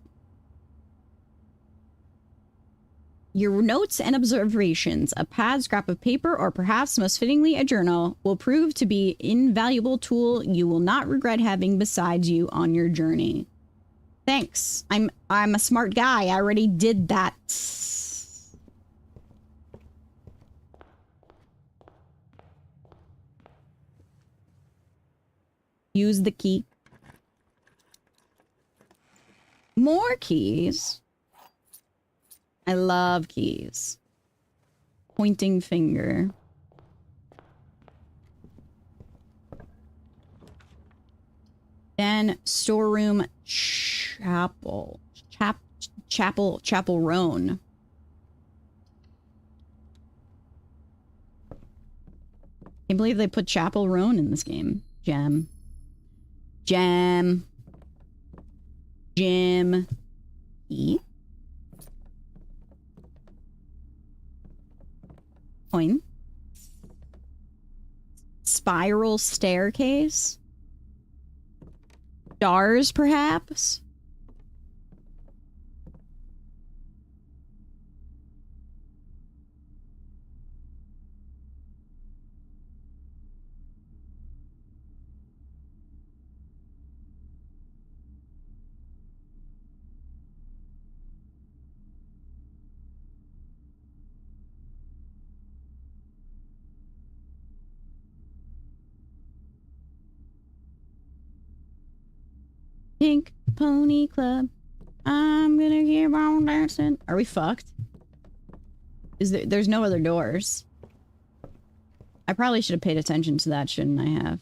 [SPEAKER 4] Your notes and observations, a pad, scrap of paper, or perhaps most fittingly a journal, will prove to be an invaluable tool you will not regret having beside you on your journey. Thanks. I'm a smart guy. I already did that. Use the key. More keys. I love keys. Pointing finger. Then storeroom chapel. Chapel roan. Can't believe they put chapel roan in this game. Gem. eat. Coin. Spiral staircase. Stars, perhaps? Pink Pony Club. I'm gonna keep on dancing. Are we fucked? There's no other doors. I probably should have paid attention to that, shouldn't I have?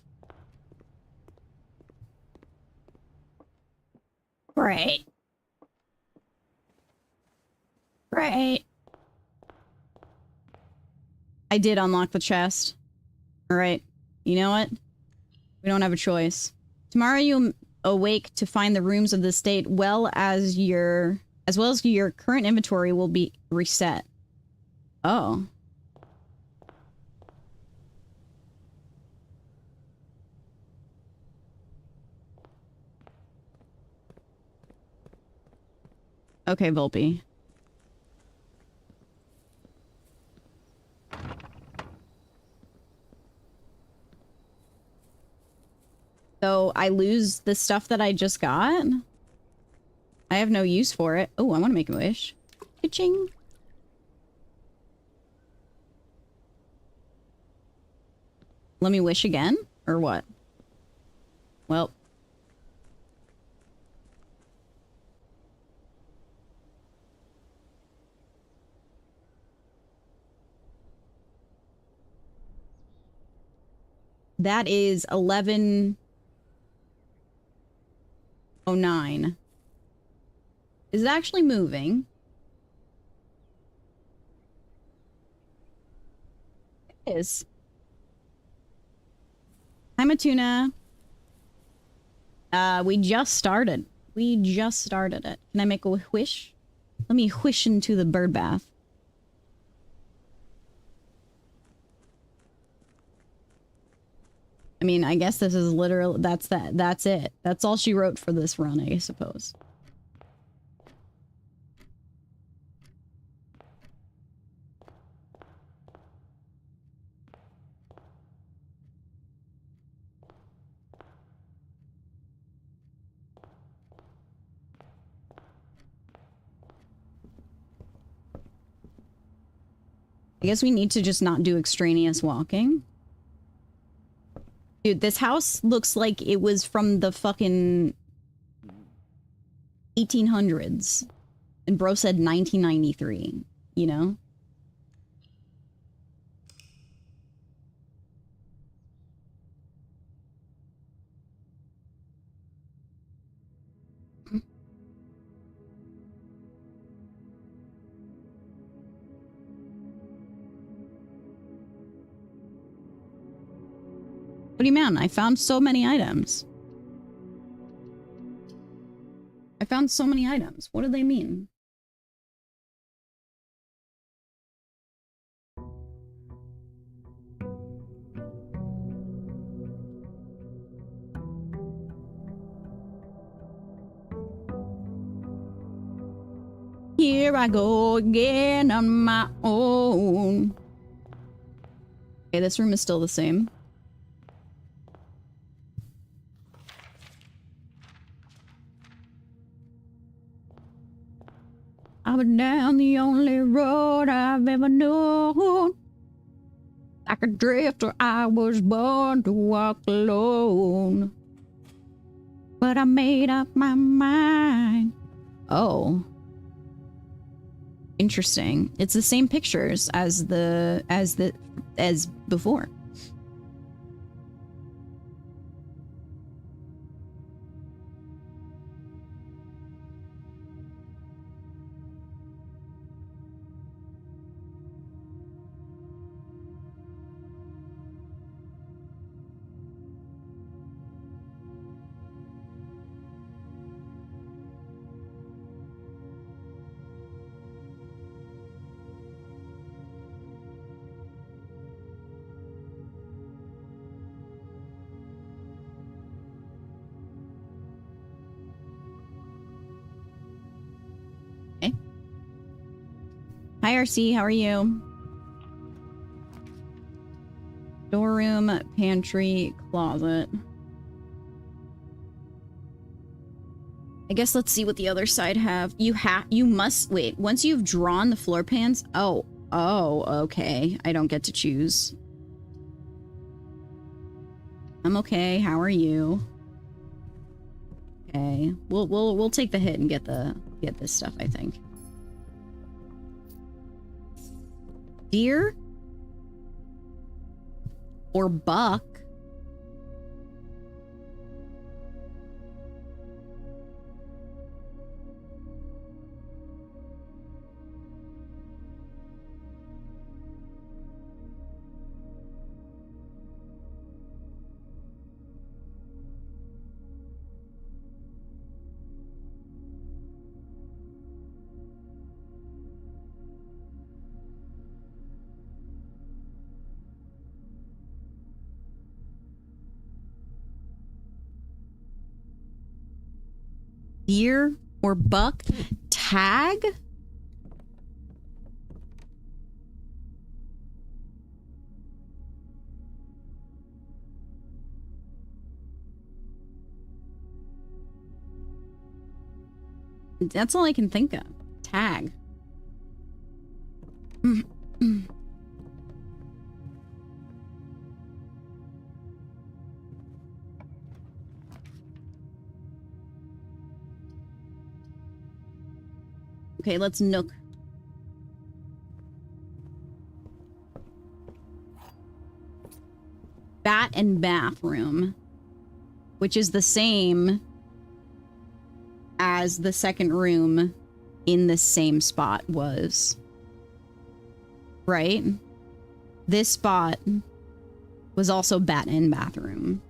[SPEAKER 4] Great. Great. I did unlock the chest. Alright. You know what? We don't have a choice. Tomorrow you awake to find the rooms of the state as well as your current inventory will be reset. Oh. Okay, Volpe. So I lose the stuff that I just got? I have no use for it. Oh, I want to make a wish. Ka-ching. Let me wish again? Or what? Well. That is 11:09. Is it actually moving? It is. Hi, Matuna. We just started. We just started it. Can I make a wish? Let me wish into the bird bath. I mean, I guess this is literally, that's it. That's all she wrote for this run, I suppose. I guess we need to just not do extraneous walking. Dude, this house looks like it was from the fucking 1800s. And bro said 1993, you know? What do you mean? I found so many items. I found so many items. What do they mean? Here I go again on my own. Okay, this room is still the same. I've been down the only road I've ever known. Like a drifter, I was born to walk alone. But I made up my mind. Oh. Interesting. It's the same pictures as before. Hi, RC. How are you? Storeroom, pantry, closet. I guess let's see what the other side have. You must wait. Once you've drawn the floor plans. Oh, okay. I don't get to choose. I'm okay. How are you? Okay. We'll take the hit and get this stuff, I think. Deer or buck? Deer or buck? Tag? That's all I can think of. Tag. Okay, let's nook. Bat and bathroom, which is the same as the second room in the same spot was. Right? This spot was also bat and bathroom.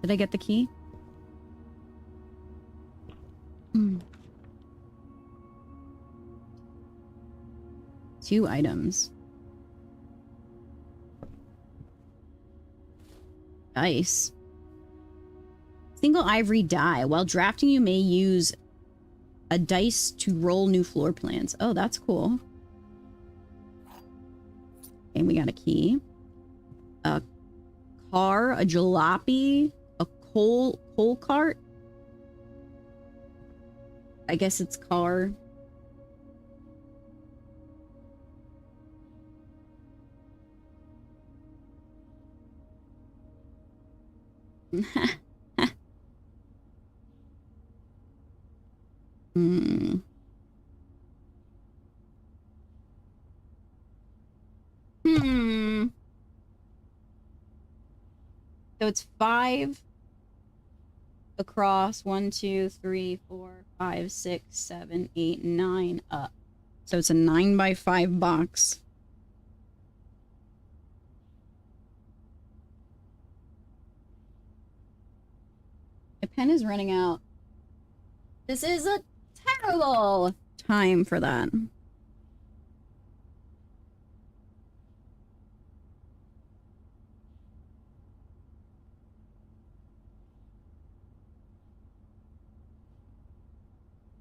[SPEAKER 4] Did I get the key? Two items. Dice. Single ivory die. While drafting, you may use a dice to roll new floor plans. Oh, that's cool. And we got a key. A car, a jalopy, a coal cart. I guess it's car. Hmm. So it's 5 across. 1, 2, 3, 4, 5, 6, 7, 8, 9 up. So it's a 9 by 5 box. My pen is running out. This is a terrible time for that.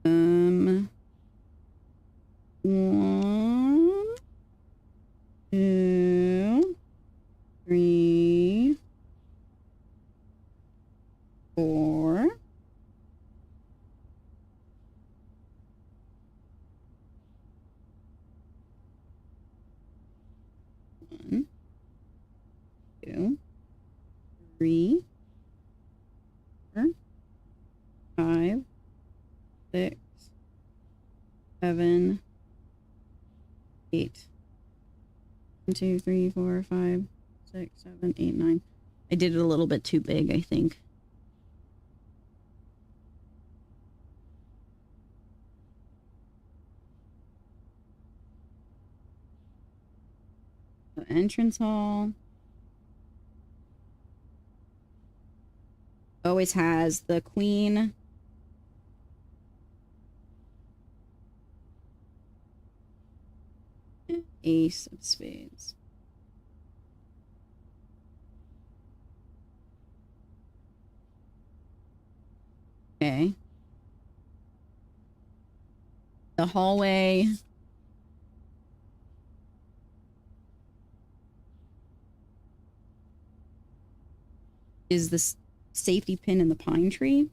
[SPEAKER 4] One, 2, 3, 4. 1, 2, 3, 4, 5, 6, 7, 8. 1, 2, 3, 4, 5, 6, 7, 8, 9. I did it a little bit too big, I think. The entrance hall always has the queen. Ace of spades. Okay. The hallway. Is the safety pin in the pine tree?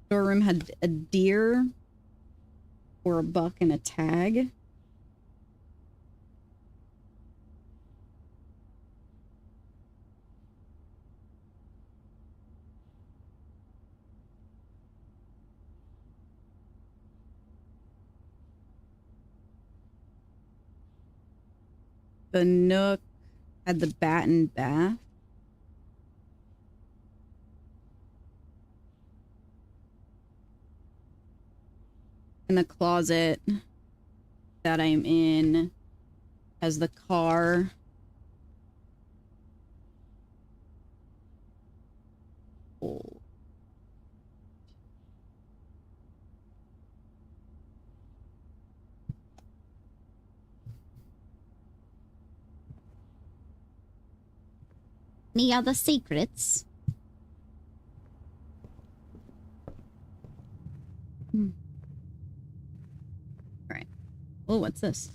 [SPEAKER 4] Storeroom had a deer or a buck and a tag. The nook had the bat and bath. And the closet that I'm in has the car. Oh. Any other secrets? Alright. Oh, what's this?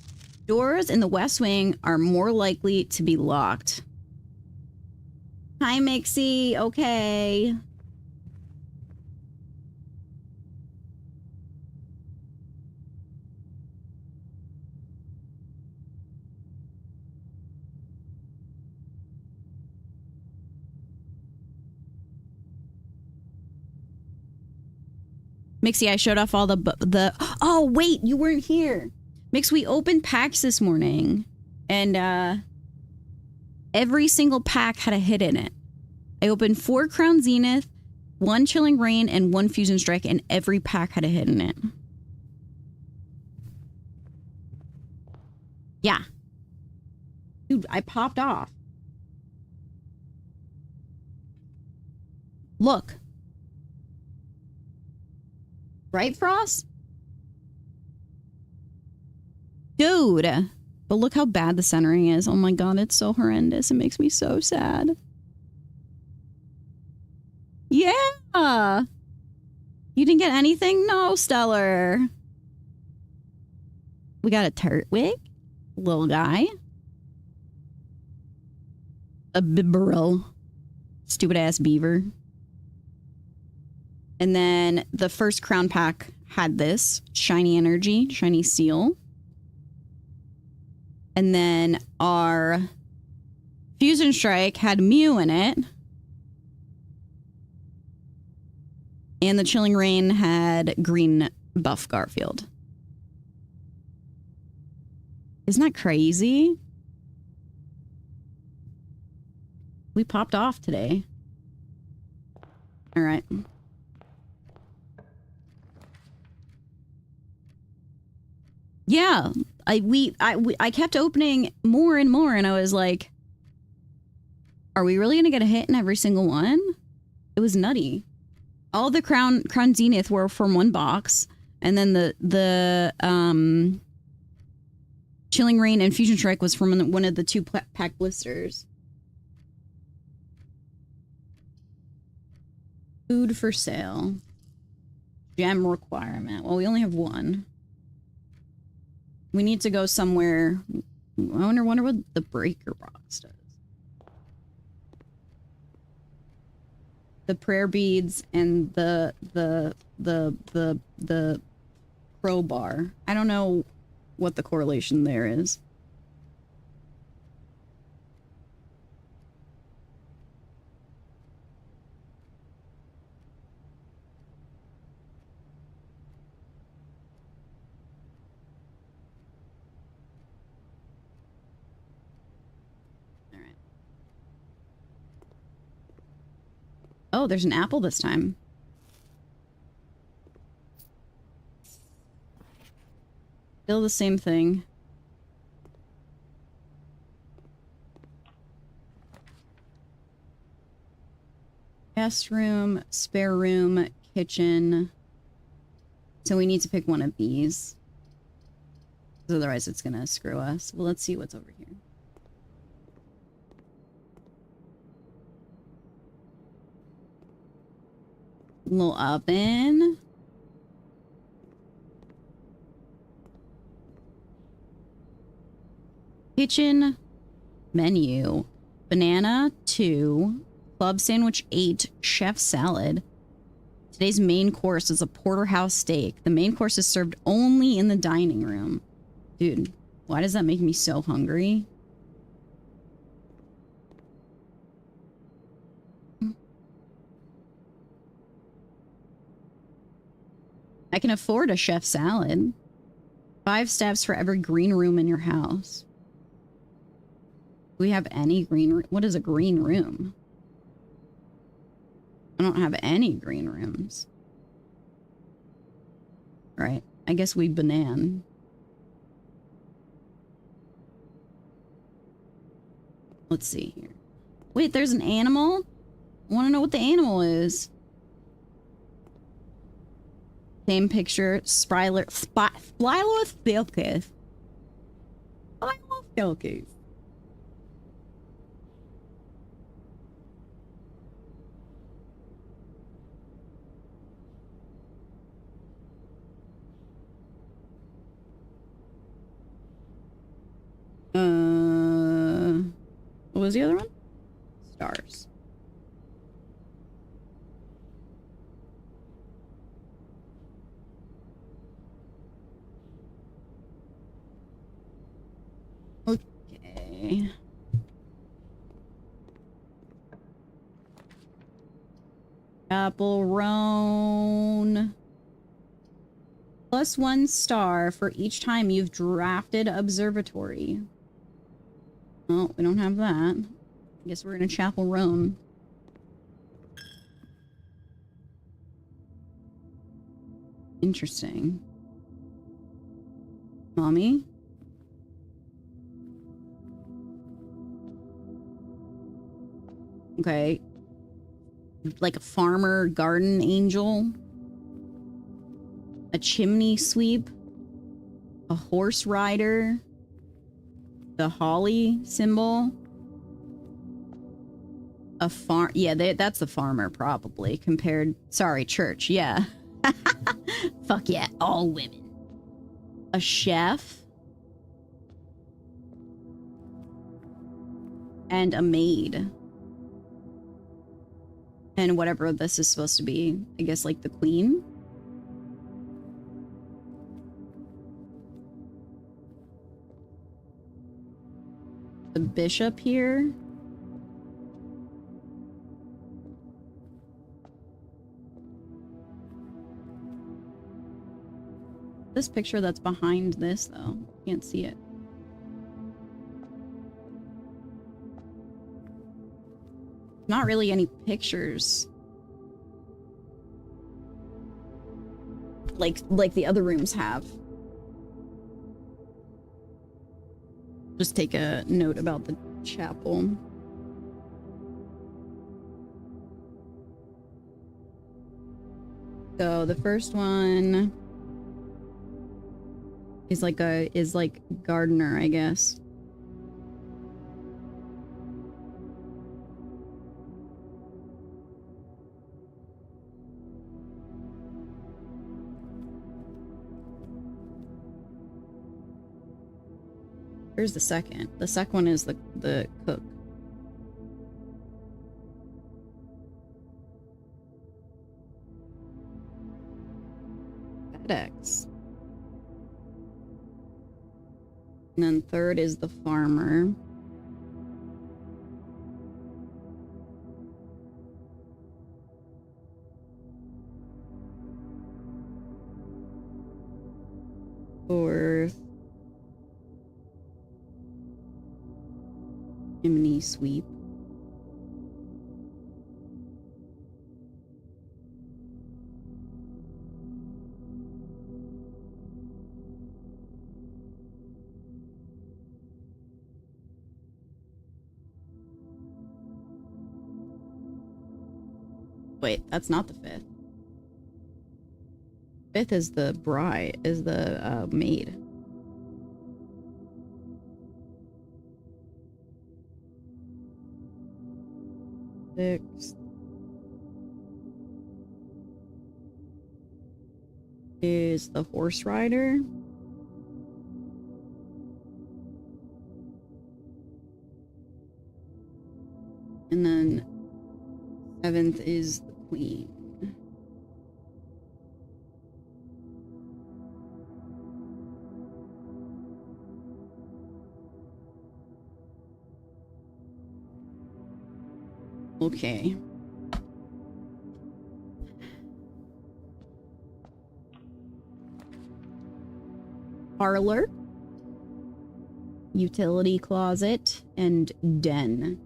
[SPEAKER 4] Doors in the West Wing are more likely to be locked. Hi, Mixie. Okay. Mixie, I showed off all the. Oh, wait, you weren't here. Mix, we opened packs this morning, and every single pack had a hit in it. I opened 4 Crown Zenith, 1 Chilling Reign, and 1 Fusion Strike, and every pack had a hit in it. Yeah. Dude, I popped off. Look. Right, Frost? Dude. But look how bad the centering is. Oh my god, it's so horrendous. It makes me so sad. Yeah! You didn't get anything? No, Stellar. We got a Turtwig. Little guy. A Bibarel. Stupid ass beaver. And then the first crown pack had this. Shiny Energy. Shiny Seal. And then our Fusion Strike had Mew in it. And the Chilling Reign had green buff Garfield. Isn't that crazy? We popped off today. All right. Yeah, I kept opening more and more, and I was like, "Are we really gonna get a hit in every single one?" It was nutty. All the Crown Zenith were from one box, and then the Chilling Reign and Fusion Strike was from one of the 2 pack blisters. Food for sale. Gem requirement. Well, we only have 1. We need to go somewhere. I wonder what the breaker box does. The prayer beads and the crowbar. I don't know what the correlation there is. All right. Oh, there's an apple this time. Still the same thing. Guest room, spare room, kitchen. So we need to pick one of these. Otherwise it's gonna screw us. Well, let's see what's over here. Little oven. Kitchen menu. Banana 2. Club sandwich 8. Chef salad. Today's main course is a porterhouse steak. The main course is served only in the dining room. Dude, why does that make me so hungry? I can afford a chef salad. 5 steps for every green room in your house. Do we have any green room? What is a green room? I don't have any green rooms. Right. I guess we banan. Let's see here. Wait, there's an animal? I want to know what the animal is. Same picture. Spryler. Spilus. What was the other one? Stars. Okay. Apple Roan. +1 star for each time you've drafted observatory. Oh, we don't have that. I guess we're in a Chapel Roan. Interesting. Mommy? Okay. Like a farmer garden angel. A chimney sweep. A horse rider. The holly symbol. A farm. Yeah, that's the farmer, probably. Compared. Sorry, church. Yeah. Fuck yeah. All women. A chef. And a maid. And whatever this is supposed to be. I guess like the queen. The bishop here. This picture that's behind this, though. Can't see it. Not really any pictures. Like the other rooms have. Just take a note about the chapel. So the first one is like gardener, I guess. Here's the second. The second one is the cook. FedEx. And then third is the farmer. Fourth. Chimney sweep. Wait, that's not the 5th. 5th is the bride, is the maid. Sixth is the horse rider. And then 7th is the queen. Okay. Parlor, utility closet, and den.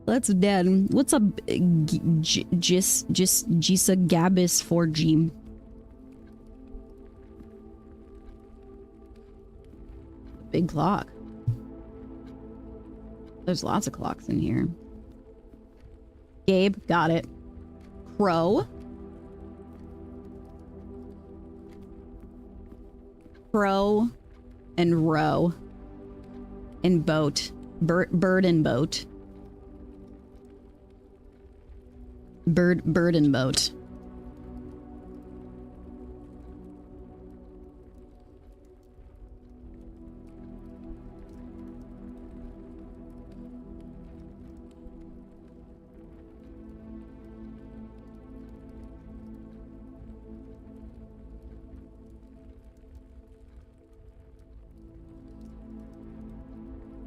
[SPEAKER 4] That's den. What's up, Gisa Gabis 4G? Big clock. There's lots of clocks in here. Gabe, got it. Crow. Crow and row. And boat. Bird and boat. Bird and boat.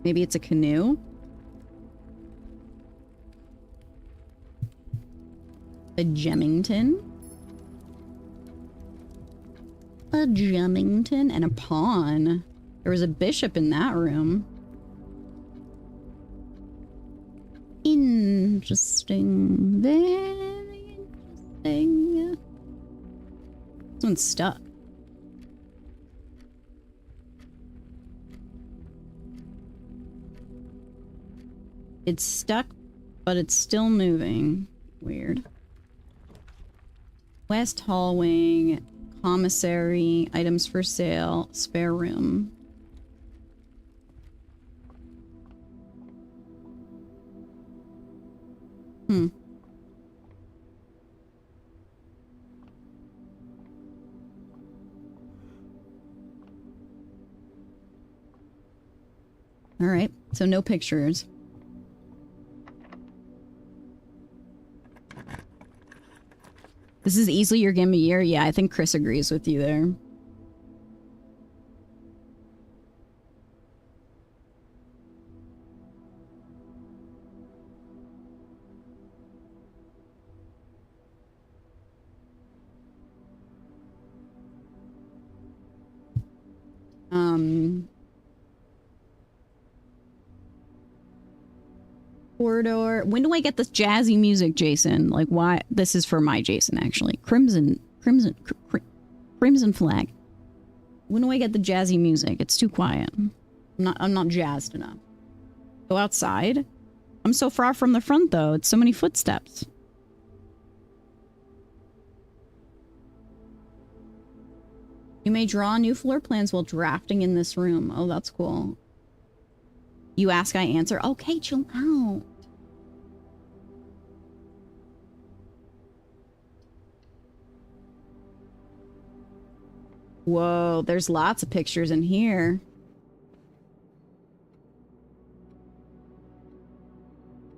[SPEAKER 4] Maybe it's a canoe? A Gemmington? A Gemmington and a pawn. There was a bishop in that room. Interesting. Very interesting. This one's stuck. It's stuck, but it's still moving. Weird. West Hall Wing, commissary, items for sale, spare room. All right, so no pictures. This is easily your game of the year? Yeah, I think Chris agrees with you there. Corridor. When do I get this jazzy music, Jason? Like, why? This is for my Jason, actually. Crimson flag. When do I get the jazzy music? It's too quiet. I'm not jazzed enough. Go outside? I'm so far from the front, though. It's so many footsteps. You may draw new floor plans while drafting in this room. Oh, that's cool. You ask, I answer. Okay, chill out. Whoa, there's lots of pictures in here.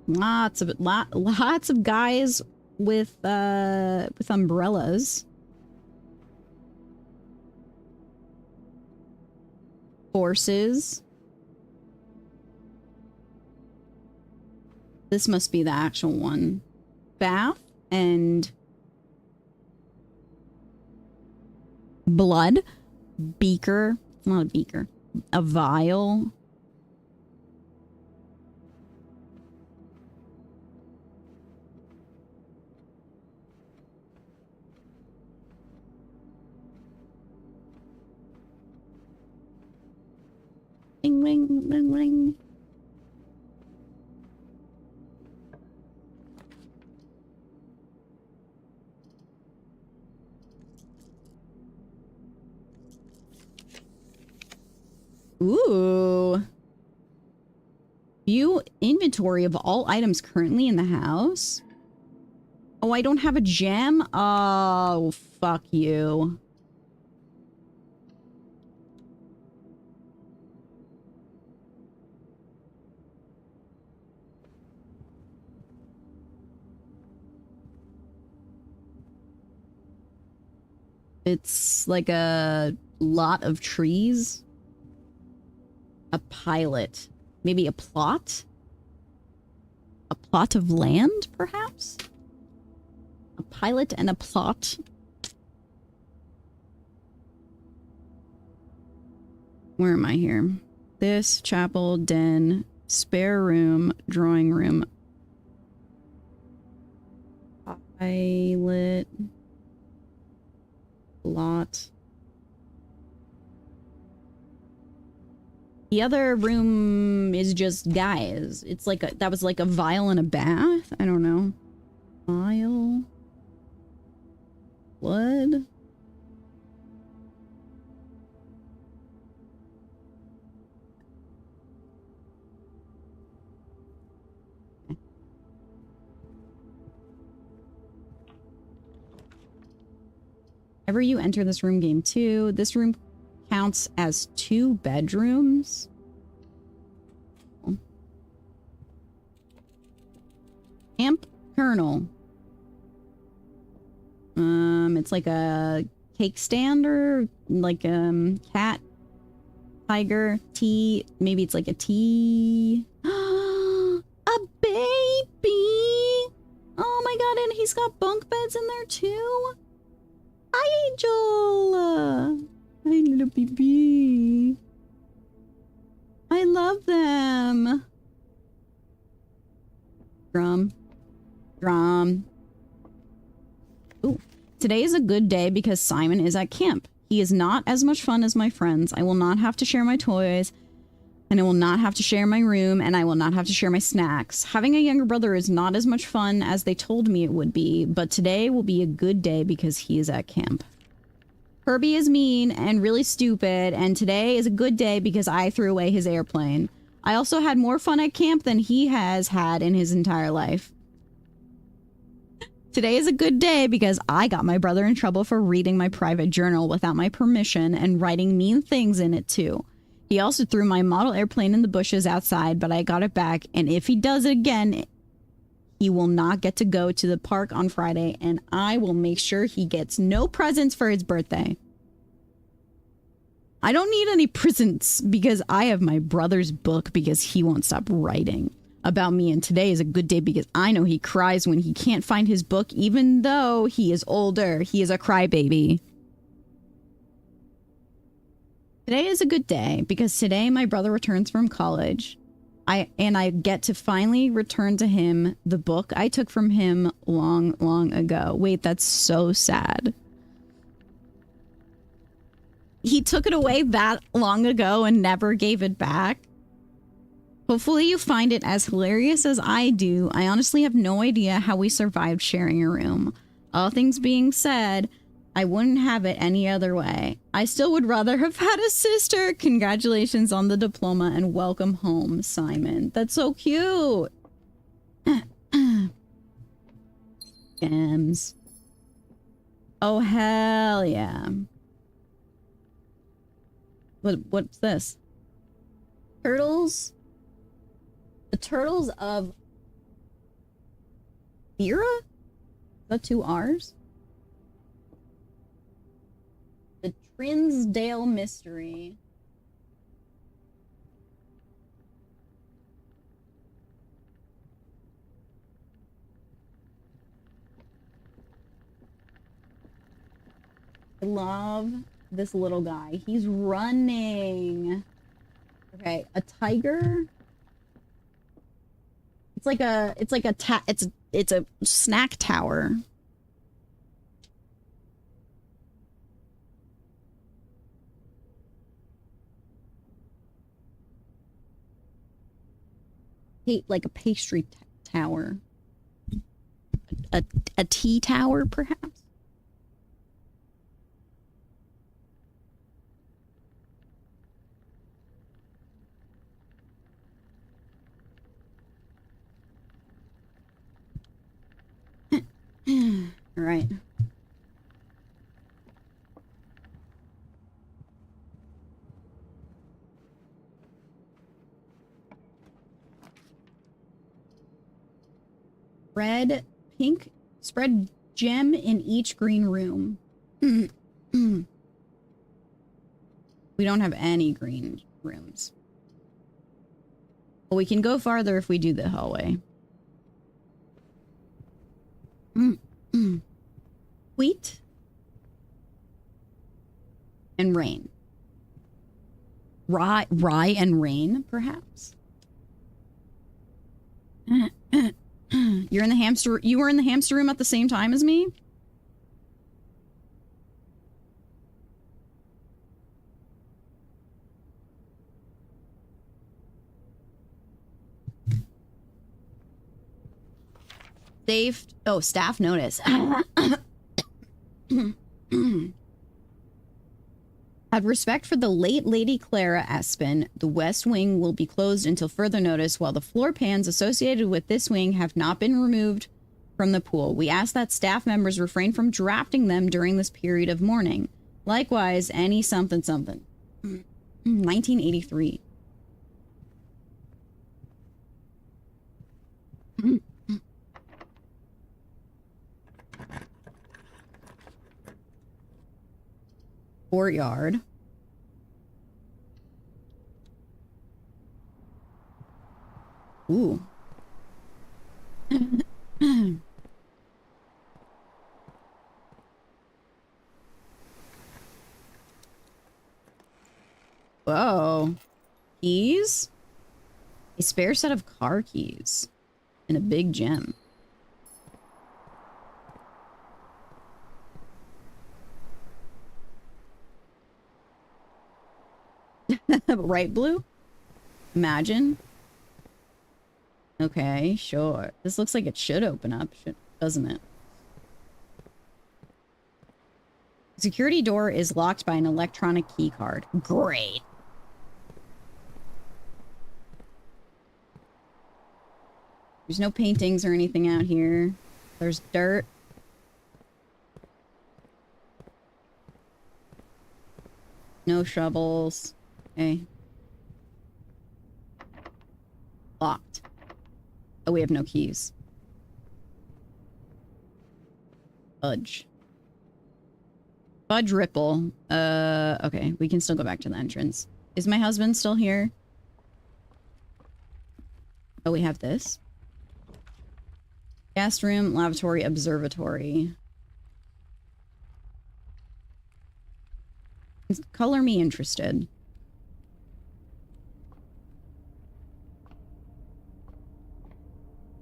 [SPEAKER 4] Lots of guys with umbrellas. Horses. This must be the actual one. Bath and blood. Beaker. It's not a beaker. A vial. Ring, ring, ring, ring. Ooh. View inventory of all items currently in the house. Oh, I don't have a gem? Oh, fuck you. It's like a lot of trees. A pilot. Maybe a plot? A plot of land, perhaps? A pilot and a plot. Where am I here? This, chapel, den, spare room, drawing room. Pilot. Lot. The other room is just guys. It's like that was like a vial and a bath. I don't know. Vial. Blood. Ever you enter this room, game 2. This room counts as 2 bedrooms. Camp Colonel. It's like a cake stand or like cat, tiger, tea. Maybe it's like a tea. A baby. Oh my god, and he's got bunk beds in there too. Angel. Hi, little baby. I love them. Drum. Ooh. Today is a good day because Simon is at camp. He is not as much fun as my friends. I will not have to share my toys, and I will not have to share my room, and I will not have to share my snacks. Having a younger brother is not as much fun as they told me it would be, but today will be a good day because he is at camp. Herbie is mean and really stupid, and today is a good day because I threw away his airplane. I also had more fun at camp than he has had in his entire life. Today is a good day because I got my brother in trouble for reading my private journal without my permission and writing mean things in it too. He also threw my model airplane in the bushes outside, but I got it back, and if he does it again, he will not get to go to the park on Friday, and I will make sure he gets no presents for his birthday. I don't need any presents because I have my brother's book because he won't stop writing about me, and today is a good day because I know he cries when he can't find his book even though he is older. He is a crybaby. Today is a good day because today my brother returns from college. I get to finally return to him the book I took from him long ago. Wait, that's so sad. He took it away that long ago and never gave it back. Hopefully you find it as hilarious as I do. I honestly have no idea how we survived sharing a room. All things being said, I wouldn't have it any other way. I still would rather have had a sister. Congratulations on the diploma and welcome home, Simon. That's so cute. Gems. Oh, hell yeah. What's this? Turtles? The turtles of Thera? The 2 R's? The Trinsdale Mystery. I love this little guy. He's running. Okay, a tiger. It's a snack tower. Like a pastry tower. A tea tower, perhaps? right. Red, pink, spread gem in each green room. We don't have any green rooms. But we can go farther if we do the hallway. Wheat and rain. Rye and rain, perhaps. You were in the hamster room at the same time as me? Staff notice. Out of respect for the late Lady Clara Espin, the West Wing will be closed until further notice while the floor pans associated with this wing have not been removed from the pool. We ask that staff members refrain from drafting them during this period of mourning. Likewise, any something something. 1983. Courtyard. Ooh. Whoa. Keys? A spare set of car keys. And a big gem. Right, Blue? Imagine. Okay, sure. This looks like it should open up, doesn't it? The security door is locked by an electronic key card. Great. There's no paintings or anything out here. There's dirt. No shovels. Okay. Locked. Oh, we have no keys. Fudge. Fudge Ripple. Okay. We can still go back to the entrance. Is my husband still here? Oh, we have this. Guest room, lavatory, observatory. Color me interested.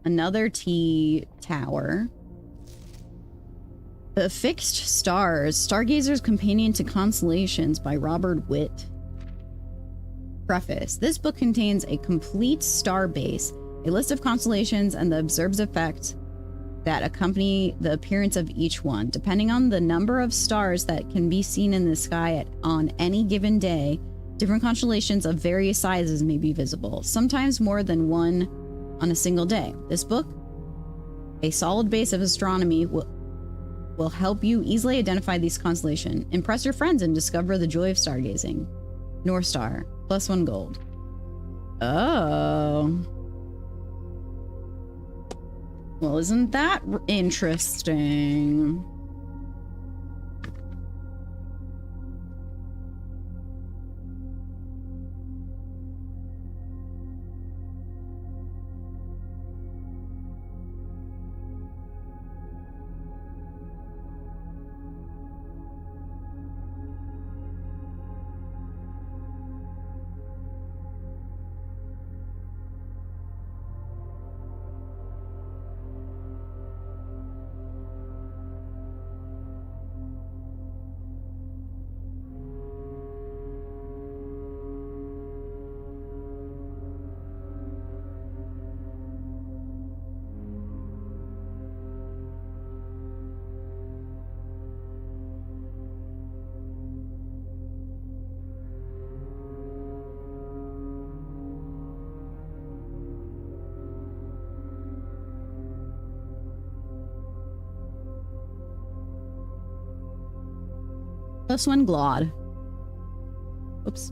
[SPEAKER 4] Another T tower. The Fixed Stars, Stargazer's Companion to Constellations by Robert Witt. Preface. This book contains a complete star base, a list of constellations, and the observed effects that accompany the appearance of each one. Depending on the number of stars that can be seen in the sky on any given day, different constellations of various sizes may be visible, sometimes more than one on a single day. This book, a solid base of astronomy, will help you easily identify these constellations. Impress your friends and discover the joy of stargazing. North Star, +1 gold. Oh. Well, isn't that interesting? +1 Glod. Oops.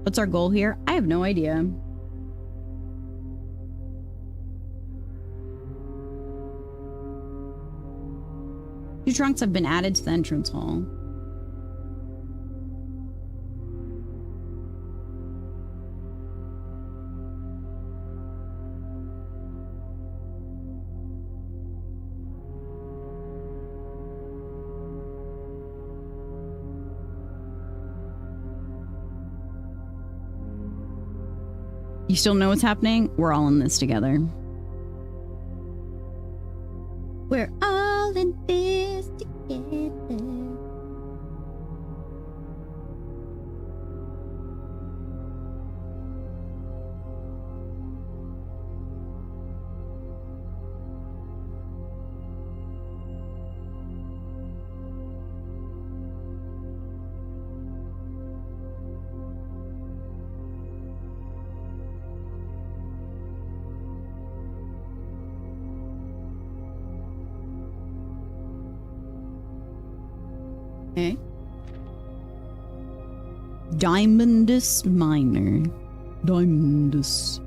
[SPEAKER 4] What's our goal here? I have no idea. Two trunks have been added to the entrance hall. You still know what's happening? We're all in this together. We're all in this together. Okay. Diamondus Minor. Diamondus.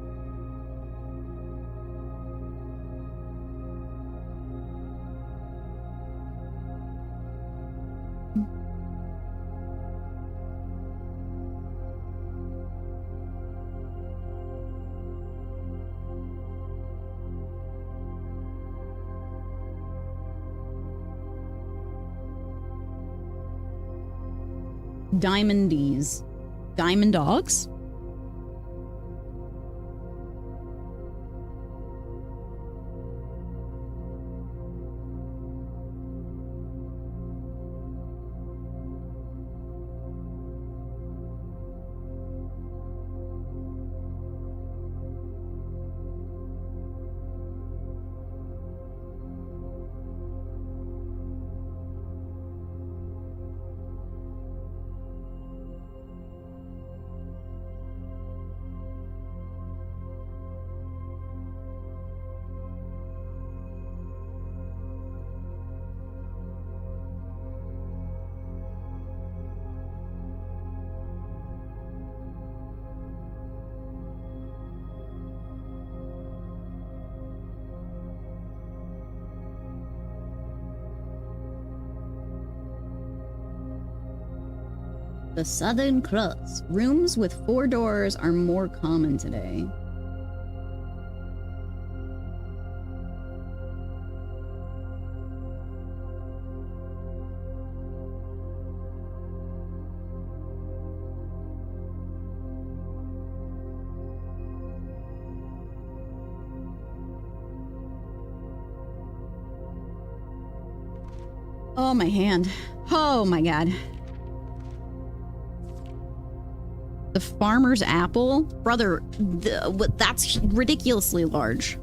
[SPEAKER 4] Diamondies. Diamond dogs? The Southern Cross. Rooms with 4 doors are more common today. Oh, my hand. Oh, my God. The farmer's apple? Brother, that's ridiculously large.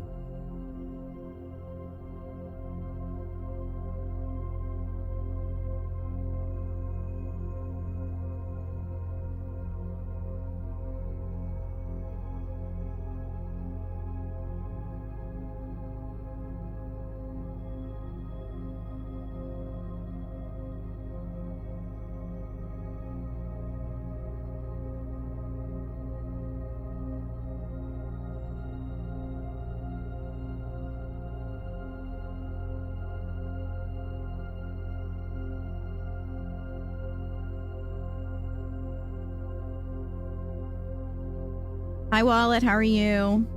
[SPEAKER 4] Hi, Wallet. How are you?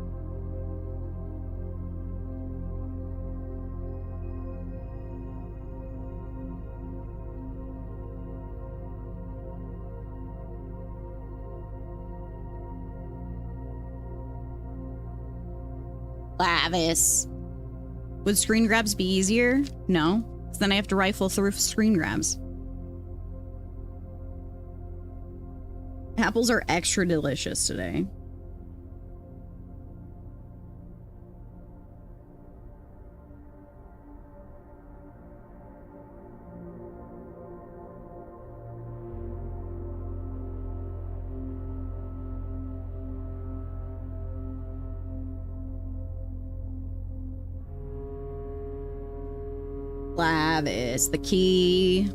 [SPEAKER 4] Lavis. Would screen grabs be easier? No. 'Cause then I have to rifle through screen grabs. Apples are extra delicious today. Lavis, the key.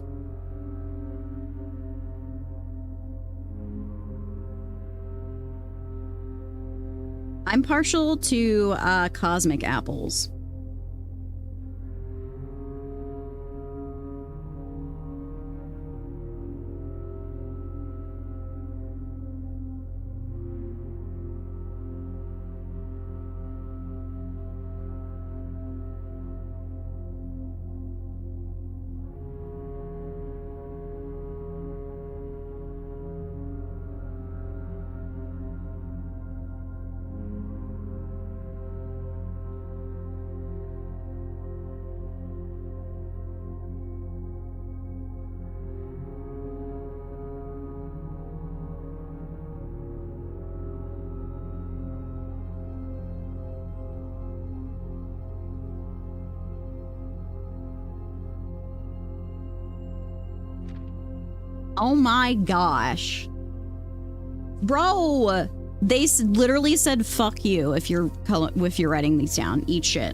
[SPEAKER 4] I'm partial to cosmic apples. Oh my gosh. Bro, they literally said fuck you if you're writing these down. Eat shit.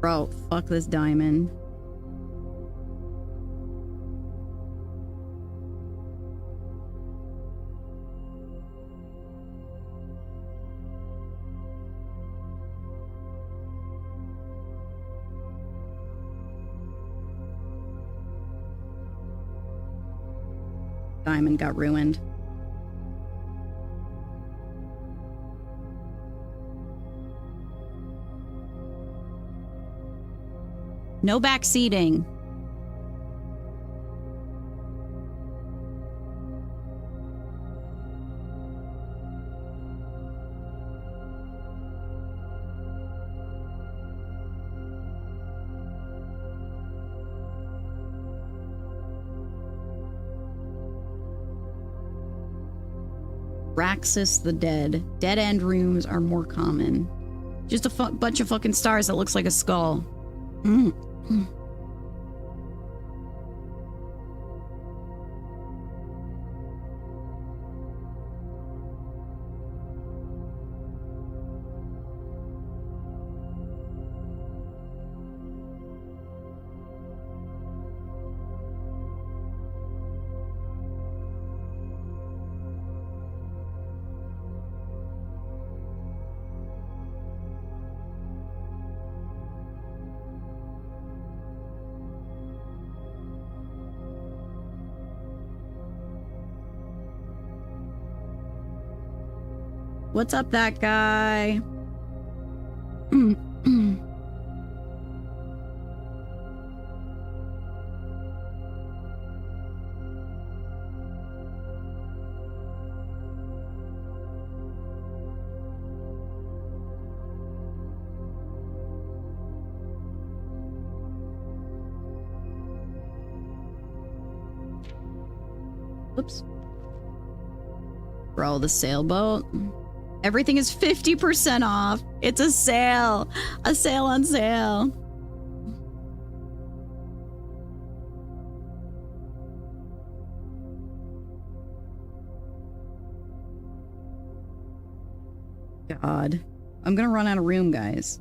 [SPEAKER 4] Bro, fuck this diamond. Diamond got ruined. No backseating. Raxus the Dead. Dead end rooms are more common. Just a bunch of fucking stars that looks like a skull. What's up, that guy? Oops. Bro, the sailboat. Everything is 50% off. It's a sale. A sale on sale. God. I'm gonna run out of room, guys.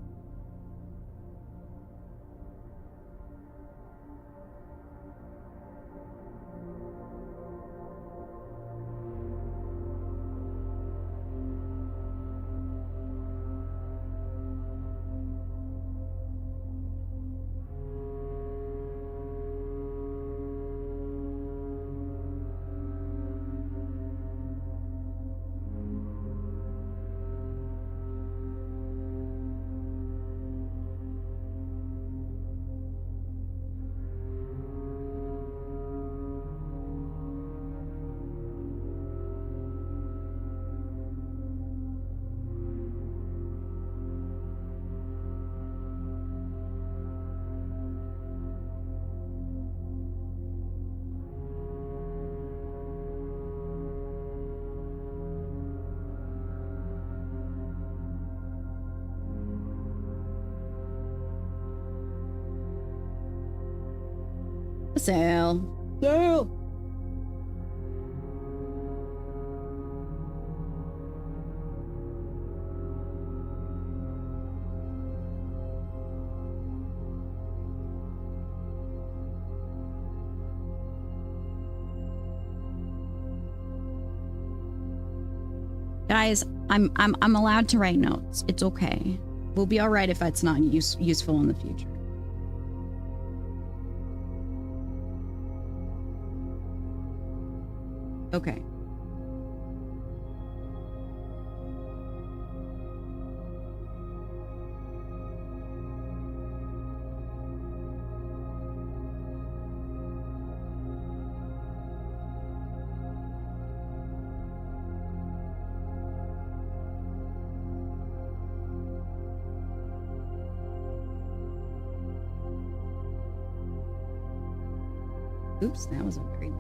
[SPEAKER 4] Sail. Sail. Guys, I'm allowed to write notes. It's okay. We'll be all right if it's not useful in the future. Okay. Oops, that was a very...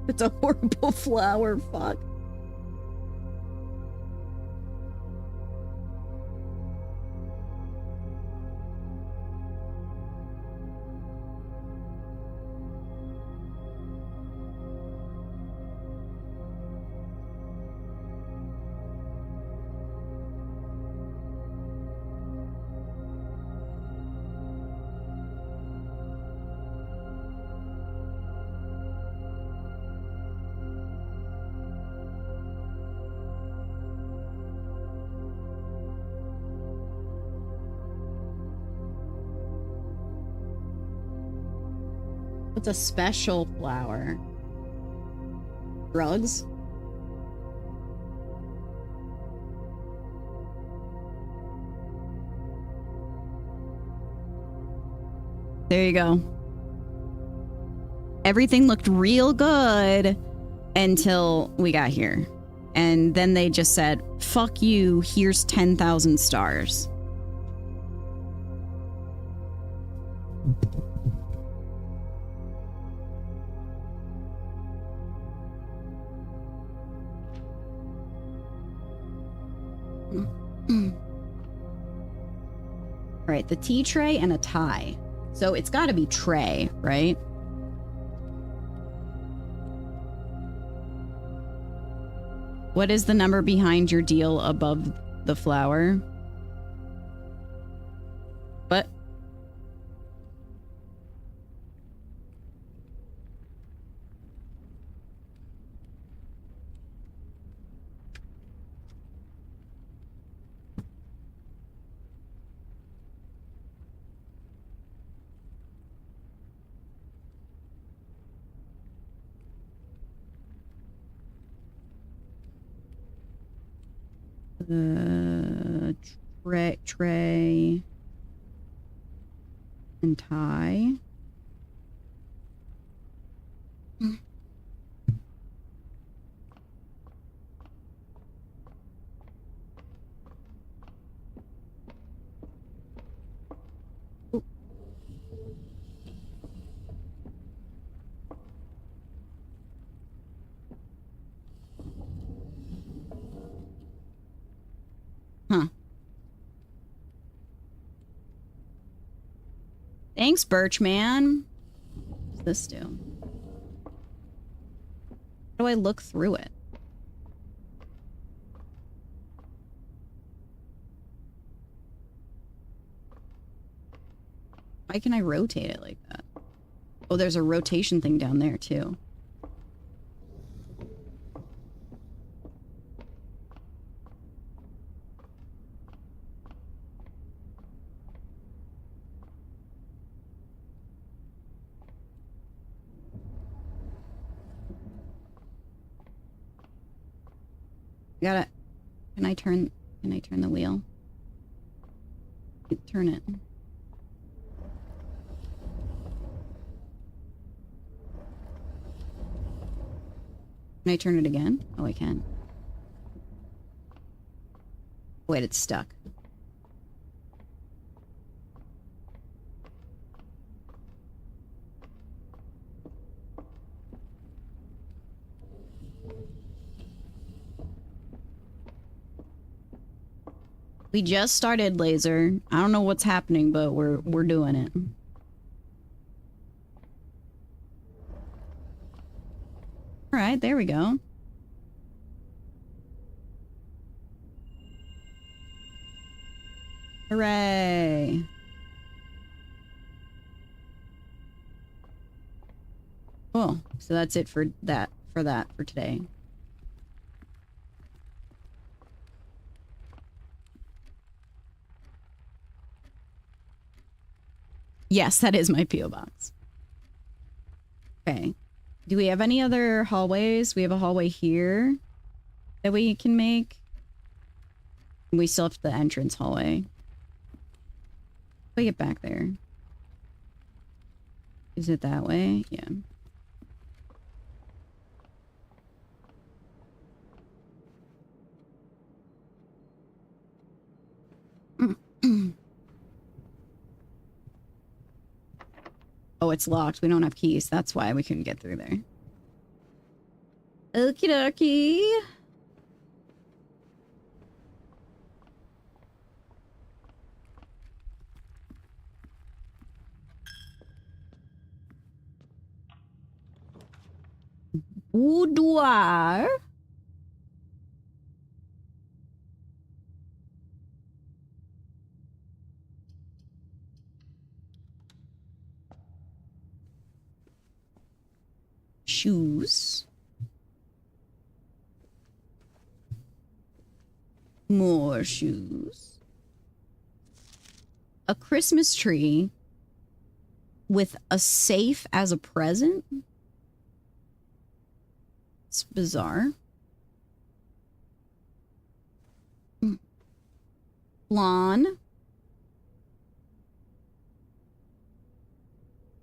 [SPEAKER 4] It's a horrible flower, fuck. It's a special flower. Drugs? There you go. Everything looked real good until we got here. And then they just said, fuck you, here's 10,000 stars. All right, the tea tray and a tie. So it's got to be tray, right? What is the number behind your deal above the flower? What? Tray and tie. Huh. Thanks, Birchman. What's this do? How do I look through it? Why can I rotate it like that? Oh, there's a rotation thing down there, too. Gotta... Can I turn the wheel? Turn it. Can I turn it again? Oh, I can. Wait, it's stuck. We just started laser. I don't know what's happening, but we're doing it. All right, there we go. Hooray. Cool. So that's it for today. Yes, that is my P.O. box. Okay. Do we have any other hallways? We have a hallway here that we can make. We still have the entrance hallway. We get back there. Is it that way? Yeah. Oh, it's locked. We don't have keys. That's why we couldn't get through there. Okie dokie. Boudoir. Shoes. More shoes. A Christmas tree with a safe as a present. It's bizarre. Lawn.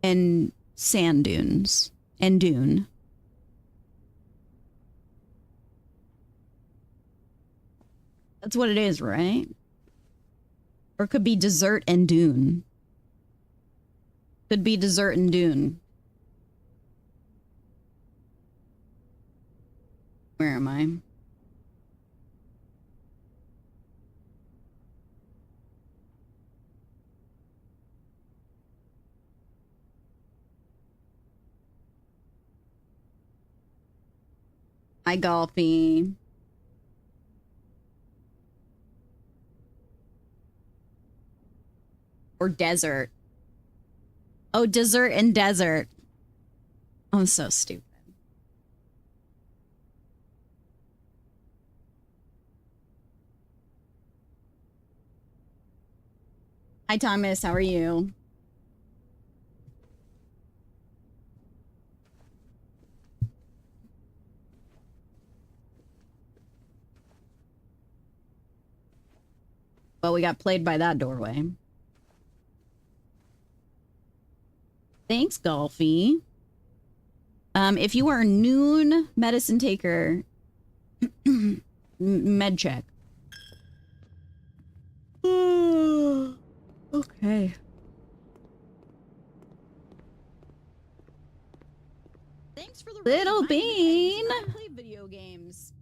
[SPEAKER 4] And sand dunes. And dune. That's what it is, right? Or it could be dessert and dune. Could be dessert and dune. Where am I? Hi, Golfy. Or desert. Oh, dessert and desert. I'm so stupid. Hi, Thomas. How are you? Well, we got played by that doorway. Thanks, Golfy. If you are a noon medicine taker, med check. Okay. Thanks for the little bean. I play video games,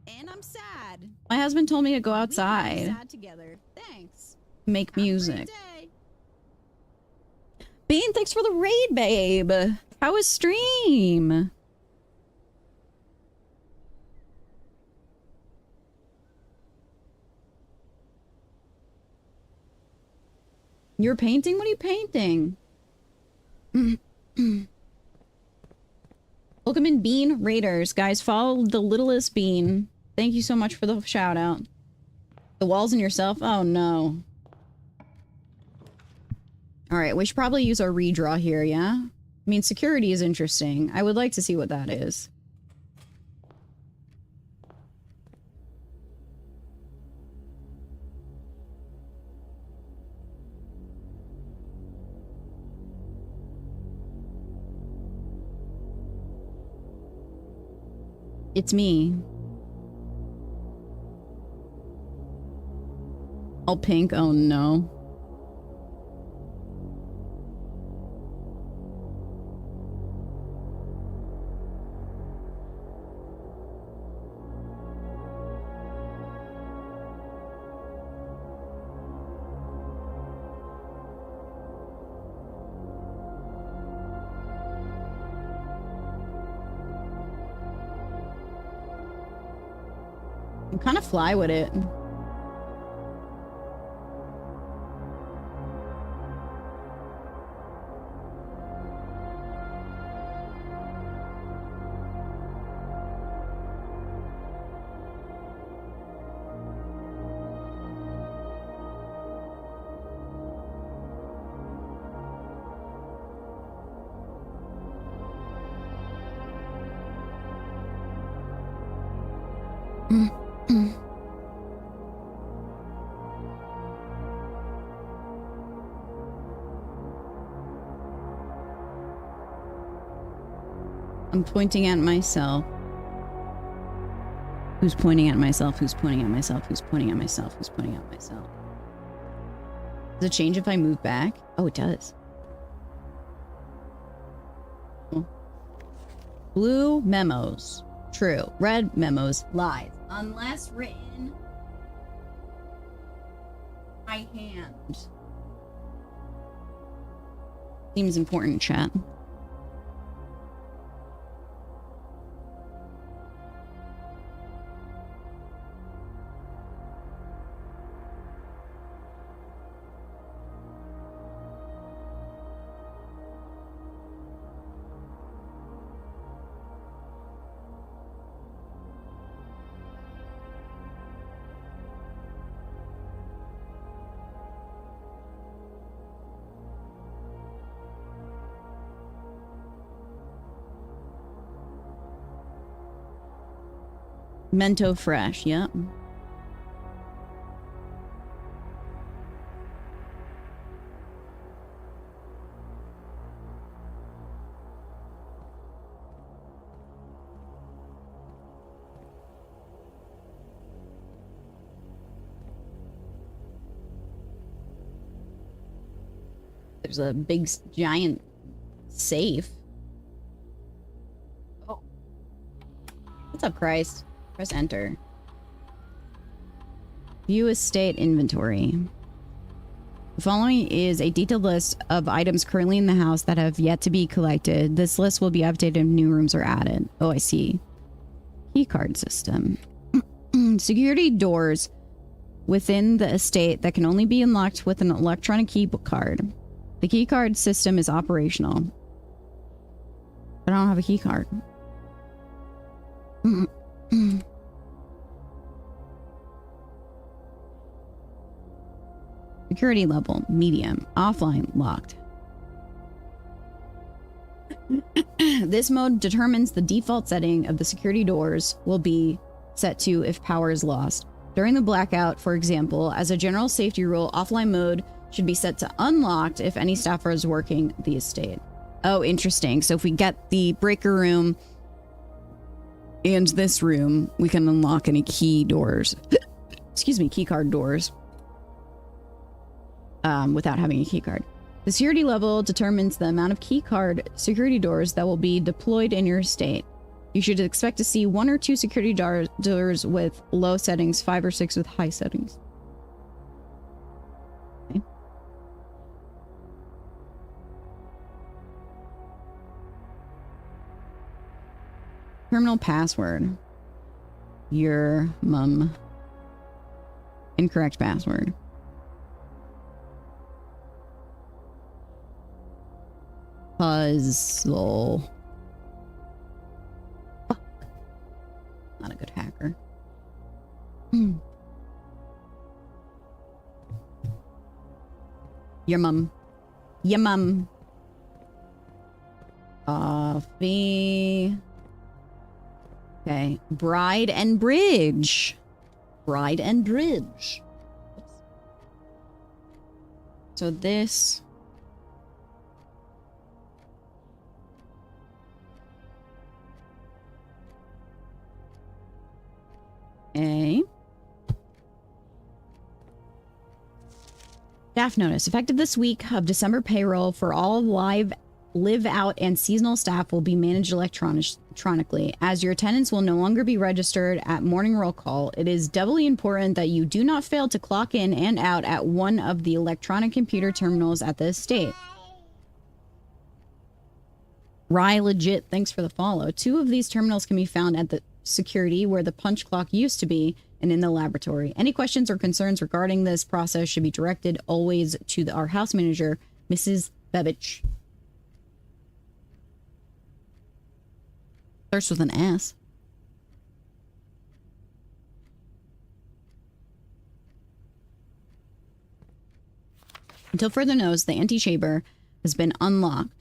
[SPEAKER 4] and I'm sad. My husband told me to go outside. We sad together. Thanks. Make music. Bean, thanks for the raid, babe. How was stream? You're painting? What are you painting? Welcome in, Bean Raiders. Guys, follow the littlest Bean. Thank you so much for the shout out. The walls and yourself? Oh no. Alright, we should probably use our redraw here, yeah? I mean, security is interesting. I would like to see what that is. It's me. All pink. Oh no. I'm kind of fly with it. I'm pointing at myself. Who's pointing at myself? Who's pointing at myself? Who's pointing at myself? Who's pointing at myself? Does it change if I move back? Oh, it does. Cool. Blue memos. True. Red memos. Lies. Unless written by hand. Seems important, chat. Mento fresh, yep. There's a big giant safe. Oh. What's up, Christ? Press enter. View estate inventory. The following is a detailed list of items currently in the house that have yet to be collected. This list will be updated if new rooms are added. Oh, I see. Keycard system. Security doors within the estate that can only be unlocked with an electronic key card. The keycard system is operational. But I don't have a keycard. Security level, medium, offline, locked. This mode determines the default setting of the security doors will be set to if power is lost. During the blackout, for example, as a general safety rule, offline mode should be set to unlocked if any staffer is working the estate. Oh, interesting. So if we get the breaker room and this room, we can unlock any key doors. Excuse me, key card doors. Without having a key card. The security level determines the amount of key card security doors that will be deployed in your estate. You should expect to see 1 or 2 security doors with low settings, 5 or 6 with high settings. Okay. Terminal password. Your mum. Incorrect password. Puzzle. Fuck. Not a good hacker. Your mum. Your mum. Coffee. Okay. Bride and bridge. Bride and bridge. Oops. So this... Okay. Staff notice. Effective this week of December payroll for all live out and seasonal staff will be managed electronically. As your attendance will no longer be registered at morning roll call, it is doubly important that you do not fail to clock in and out at one of the electronic computer terminals at the estate. Rye legit, thanks for the follow. 2 of these terminals can be found at the security where the punch clock used to be and in the laboratory. Any questions or concerns regarding this process should be directed always to our house manager, Mrs. Bevich. Starts with an S. Until further notice, the antechamber has been unlocked,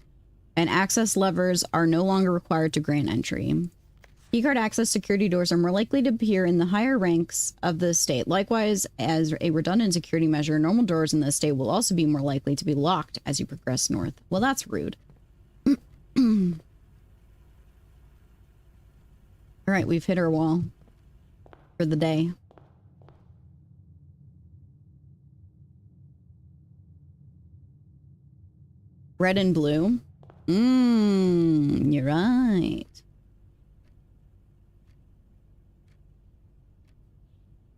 [SPEAKER 4] and access levers are no longer required to grant entry. Keycard access security doors are more likely to appear in the higher ranks of the estate. Likewise, as a redundant security measure, normal doors in the estate will also be more likely to be locked as you progress north. Well, that's rude. All right, we've hit our wall for the day. Red and blue. You're right.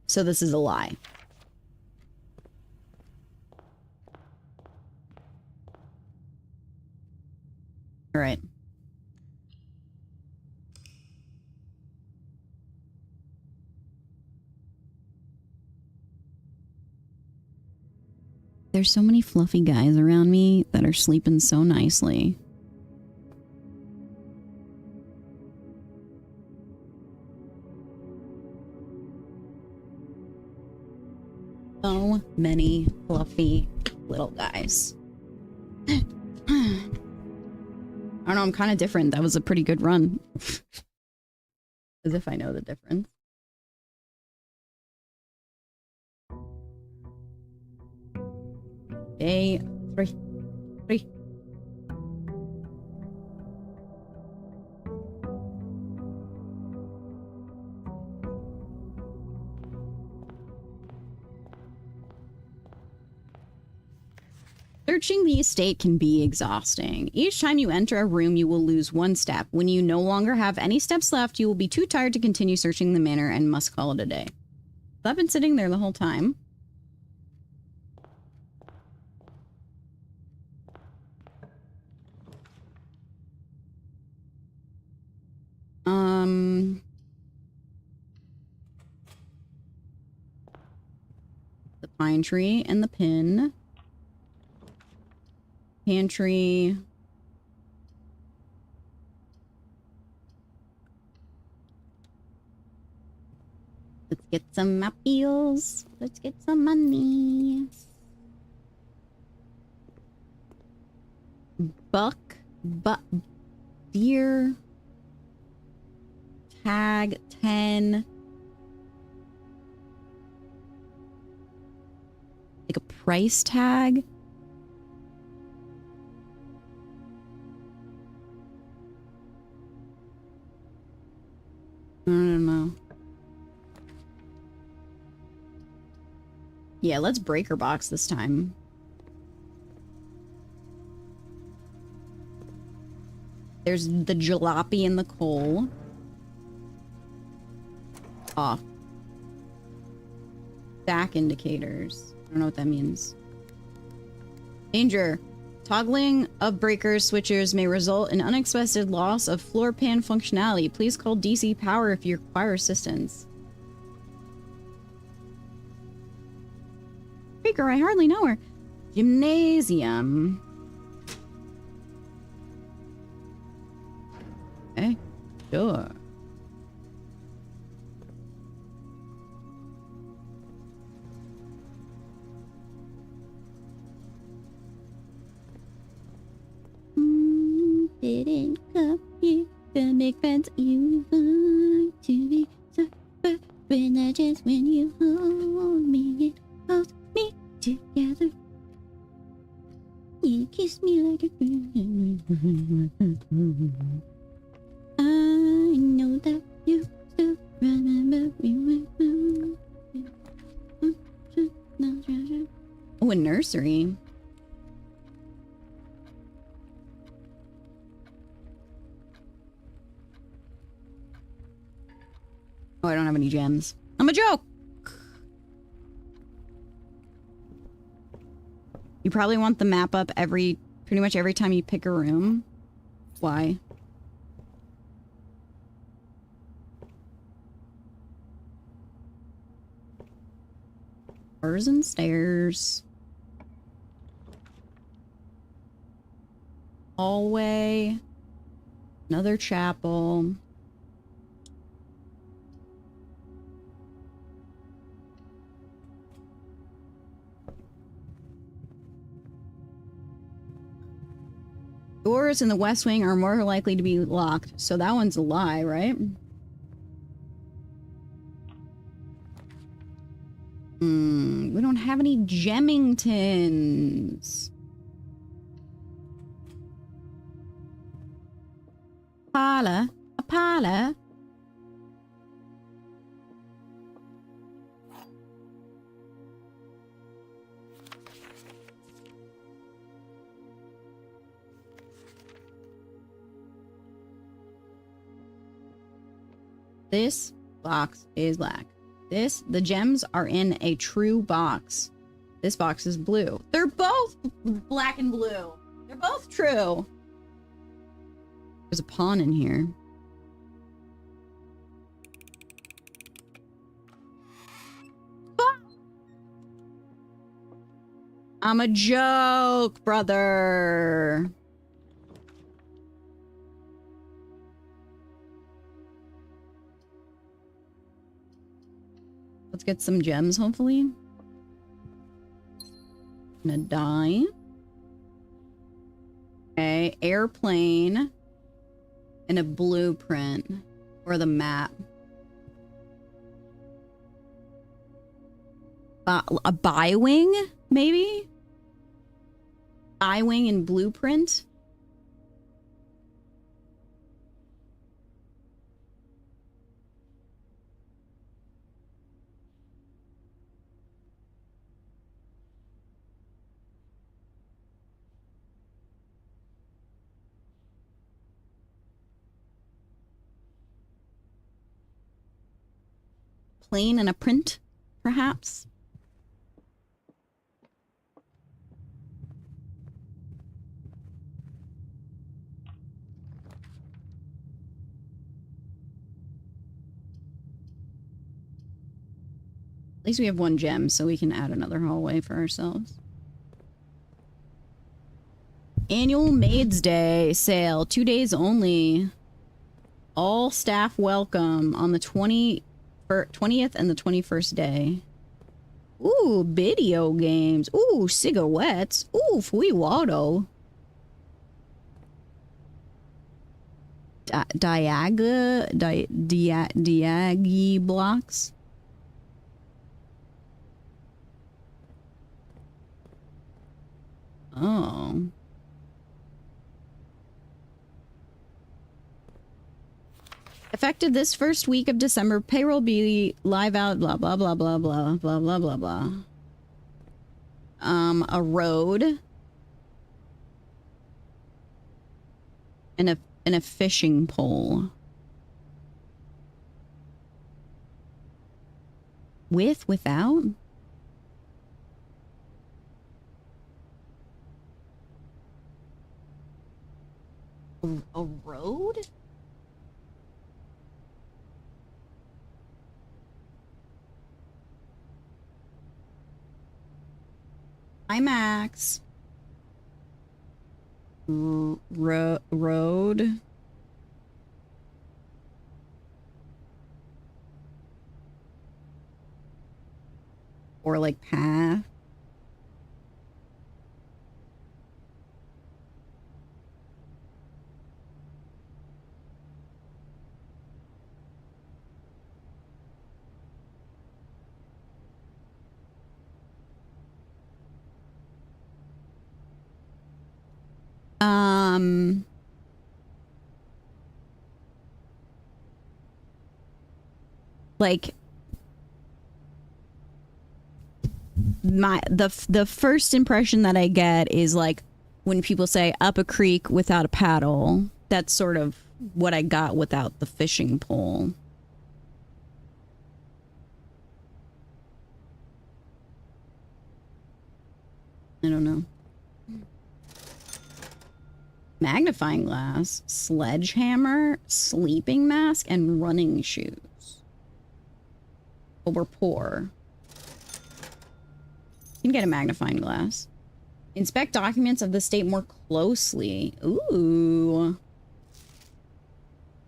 [SPEAKER 4] So this is a lie. All right. There's so many fluffy guys around me that are sleeping so nicely. So many fluffy little guys. I don't know, I'm kind of different. That was a pretty good run. As if I know the difference. Okay, three. Searching the estate can be exhausting. Each time you enter a room, you will lose 1 step. When you no longer have any steps left, you will be too tired to continue searching the manor and must call it a day. So I've been sitting there the whole time. The pine tree and the pin. Pantry. Let's get some apples. Let's get some money. Deer. Tag 10. Like a price tag. I don't know. Yeah, let's break her box this time. There's the jalopy and the coal. Off. Stack indicators. I don't know what that means. Danger. Toggling of breakers switches may result in unexpected loss of floor pan functionality. Please call DC Power if you require assistance. Breaker, I hardly know her. Gymnasium. Okay, sure. Didn't come here to make friends. You want to be so when I just when you hold me, it holds me together. You kiss me like a I know that you still Oh, a nursery. Oh, I don't have any gems. I'm a joke. You probably want the map up pretty much every time you pick a room. Why? Doors and stairs. Hallway. Another chapel. Doors in the West Wing are more likely to be locked, so that one's a lie, right? We don't have any Gemmingtons. A parlor. This box is black. The gems are in a true box. This box is blue. They're both black and blue. They're both true. There's a pawn in here. I'm a joke, brother. Let's get some gems, hopefully. I'm gonna die. Okay, airplane. And a blueprint. Or the map. A bi-wing, maybe? Bi-wing and blueprint? Plane and a print, perhaps? At least we have one gem, so we can add another hallway for ourselves. Annual Maids Day sale, 2 days only. All staff welcome on the 20th and the 21st day. Ooh, video games. Ooh, cigarettes. Ooh, fui water. Diagi blocks. Oh. Effective this first week of December, payroll be live out, blah, blah, blah, blah, blah, blah, blah, blah, blah. A road. And a fishing pole. Without? A road? IMAX. Road. Or like path. Like, the first impression that I get is like when people say up a creek without a paddle. That's sort of what I got without the fishing pole. I don't know. Magnifying glass, sledgehammer, sleeping mask, and running shoes. But we're poor. You can get a magnifying glass. Inspect documents of the state more closely. Ooh.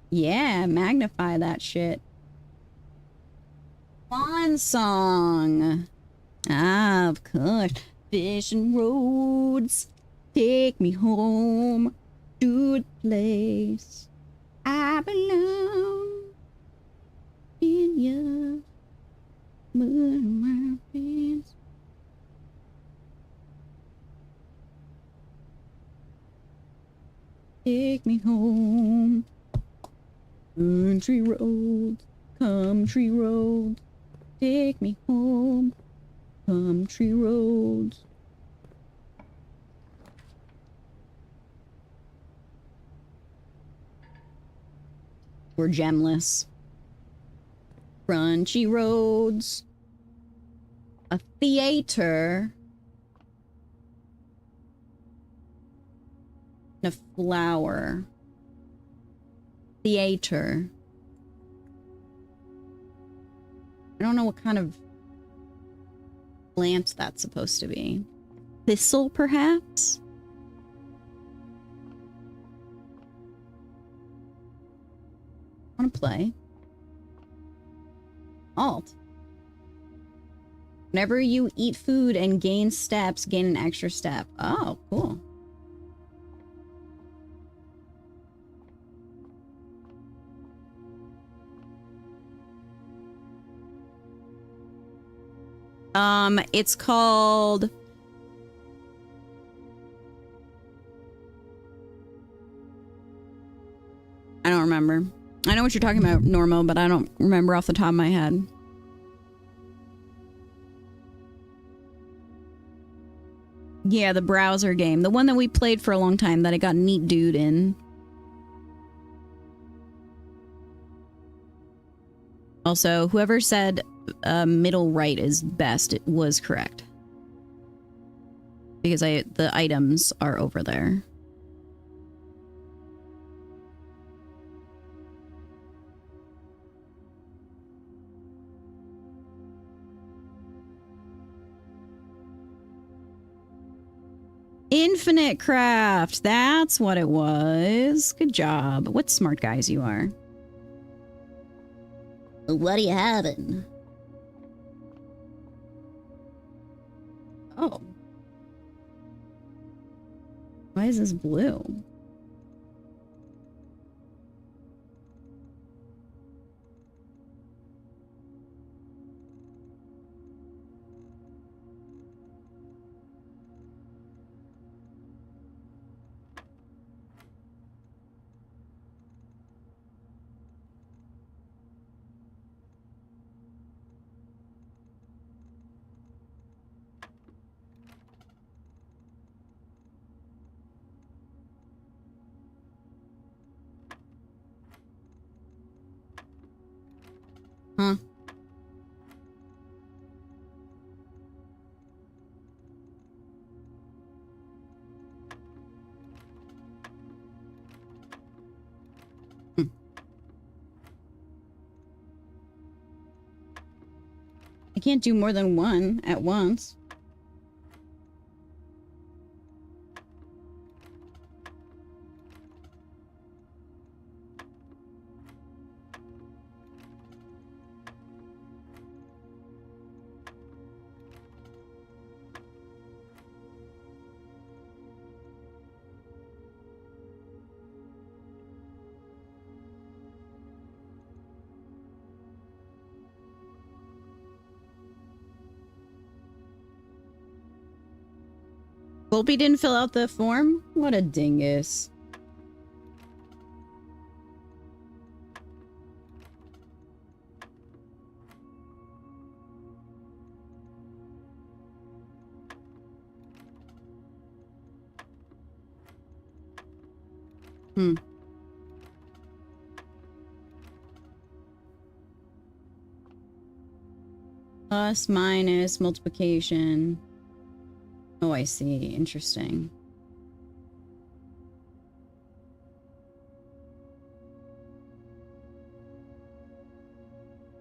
[SPEAKER 4] Yeah, magnify that shit. Fun song. Ah, of course. Fishing roads, take me home to the place I belong. In your mountains. Take me home. Country roads, country roads, take me home. Country roads. We're gemless. Crunchy roads. A theater. And a flower. Theater. I don't know what kind of plant that's supposed to be. Thistle, perhaps? I want to play. Alt. Whenever you eat food and gain steps, gain an extra step. Oh, cool. It's called... I don't remember. I know what you're talking about, Normo, but I don't remember off the top of my head. Yeah, the browser game. The one that we played for a long time that I got Neat Dude in. Also, whoever said middle right is best, it was correct. Because the items are over there. Infinite Craft, that's what it was. Good job. What smart guys you are. What are you having? Oh. Why is this blue? Huh. I can't do more than one at once. Volpe didn't fill out the form? What a dingus. Hmm. Plus, minus, multiplication. Oh, I see. Interesting.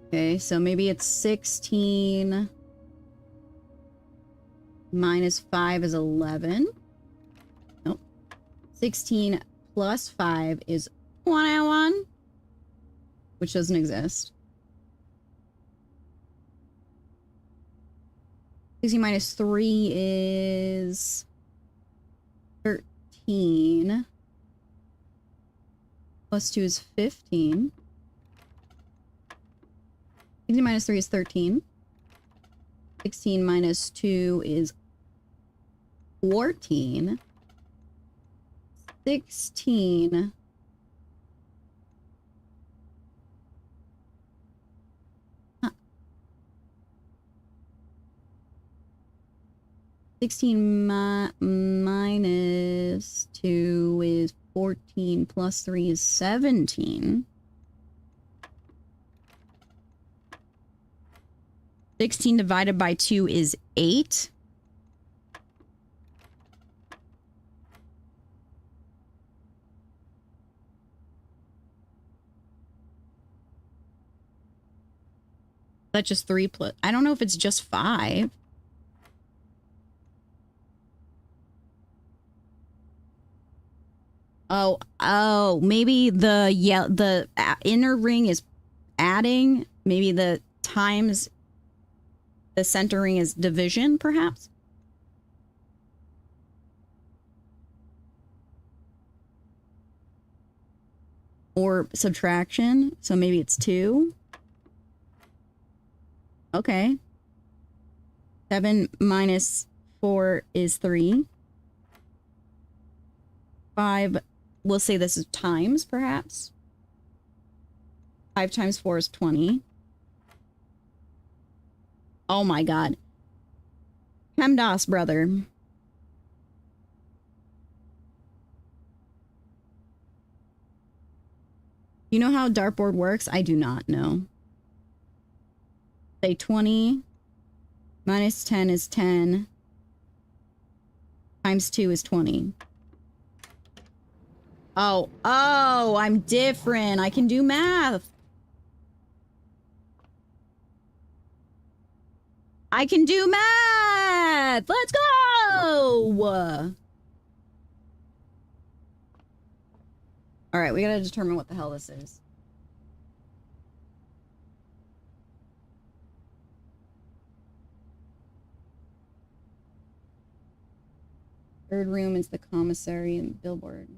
[SPEAKER 4] Okay, so maybe it's 16 minus 5 is 11. Nope. 16 plus 5 is 21, which doesn't exist. 16 minus 3 is 13. Plus 2 is 15. 16 minus 3 is 13. 16 minus 2 is 14. 16. Huh. 16 minus 2 is 14 plus 3 is 17. 16 divided by 2 is 8. That's just 3 plus... I don't know if it's just 5. Oh, maybe the inner ring is adding. Maybe the times the center ring is division, perhaps? Or subtraction, so maybe it's 2. Okay. 7 minus 4 is 3. 5, we'll say this is times, perhaps. 5 times 4 is 20. Oh my god. PEMDAS, brother. You know how dartboard works? I do not know. Say 20 minus 10 is 10. Times 2 is 20. Oh, I'm different. I can do math. I can do math. Let's go. All right, we gotta determine what the hell this is. Third room is the commissary and billboard.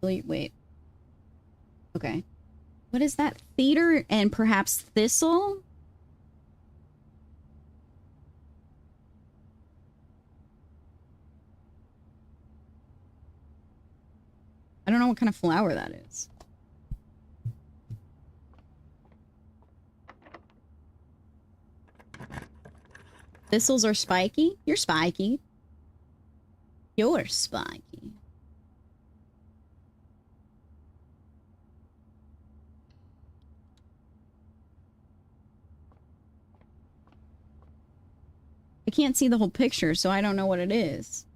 [SPEAKER 4] Wait. Okay. What is that? Theater and perhaps thistle? I don't know what kind of flower that is. Thistles are spiky? You're spiky. You're spiky. I can't see the whole picture, so I don't know what it is.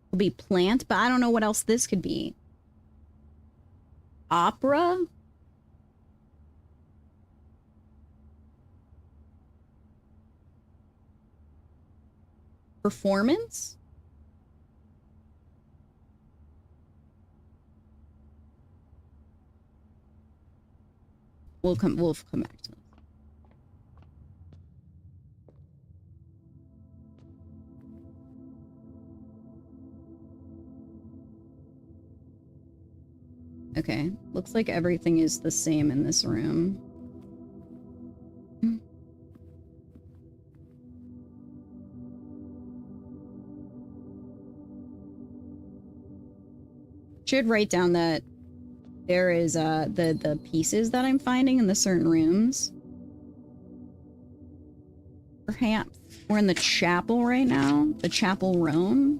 [SPEAKER 4] It'll be plant, but I don't know what else this could be. Opera? Performance? We'll come back to it. Okay, looks like everything is the same in this room. Should write down that there is the pieces that I'm finding in the certain rooms. Perhaps we're in the chapel right now, the chapel room.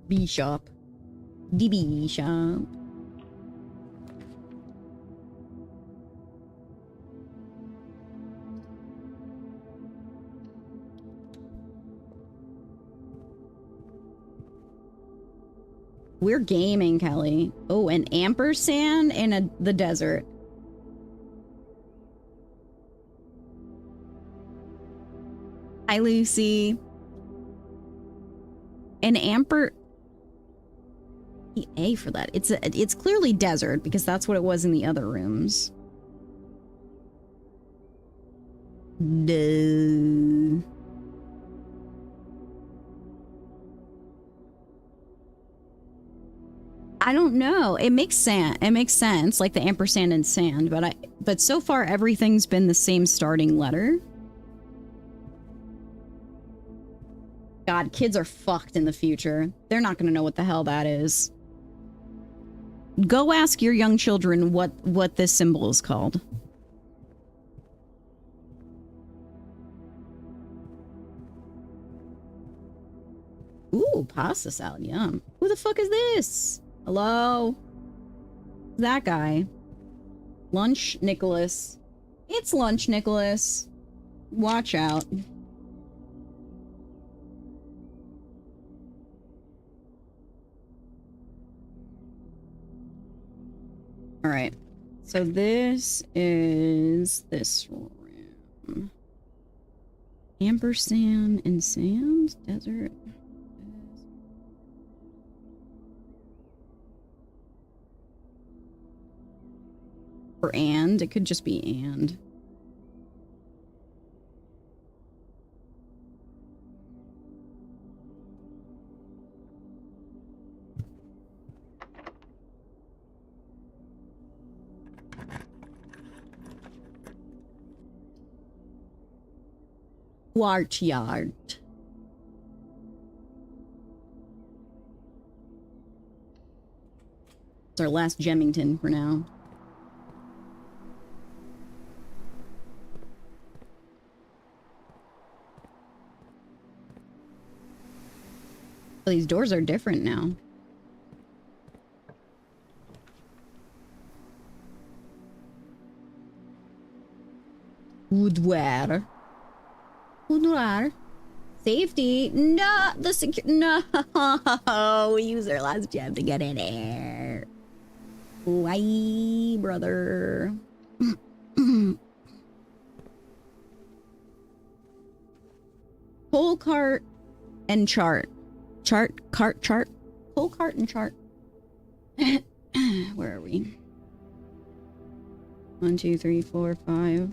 [SPEAKER 4] B shop. DB shop. We're gaming, Kelly. Oh, an ampersand in the desert. Hi, Lucy. An A for that. It's clearly desert because that's what it was in the other rooms. Duh. I don't know. It makes sense, like the ampersand and sand, but so far everything's been the same starting letter. God, kids are fucked in the future. They're not gonna know what the hell that is. Go ask your young children what this symbol is called. Ooh, pasta salad, yum. Who the fuck is this? Hello? That guy. Lunch Nicholas. It's Lunch Nicholas. Watch out. Alright. So this is this room. Ampersand and sand? Desert? Or and. It could just be and. Courtyard. It's our last Gemmington for now. Oh, these doors are different now. Woodware. Woodware. Safety. No, no. We use our last gem to get in there. Why, brother? Pull cart and chart. Chart. Pull cart and chart. Where are we? 1, 2, 3, 4, 5.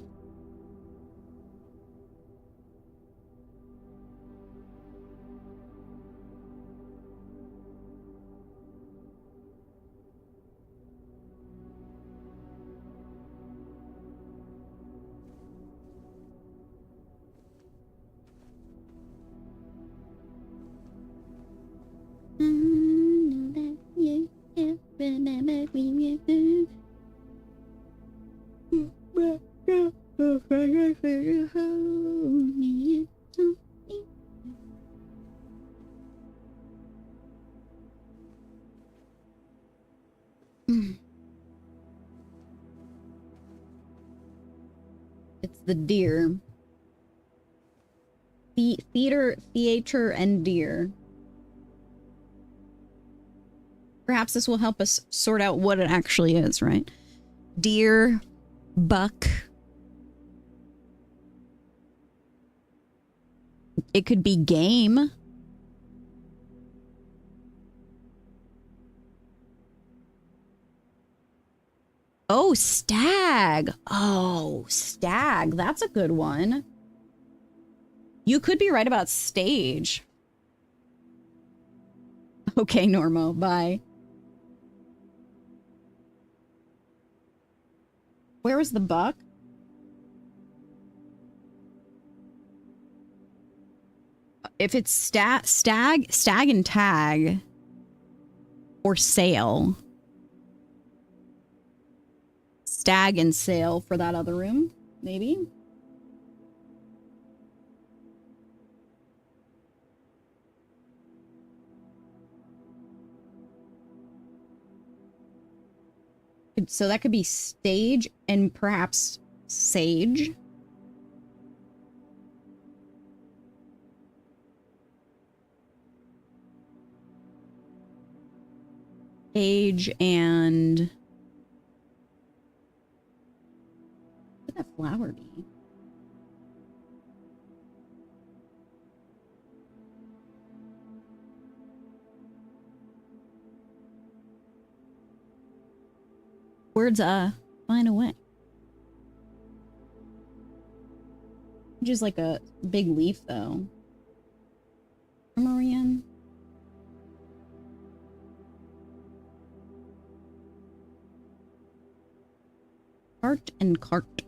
[SPEAKER 4] It's the deer. Theater, and deer. Perhaps this will help us sort out what it actually is, right? Deer, buck. It could be game. Oh, stag. Oh, stag. That's a good one. You could be right about stage. Okay, Normo. Bye. Where was the buck? If it's stag and tag. Or sail. Stag and sail for that other room, maybe? So that could be stage and perhaps sage. Sage and what would that flower be? Words find a way. Just like a big leaf though. Marianne. Cart and cart.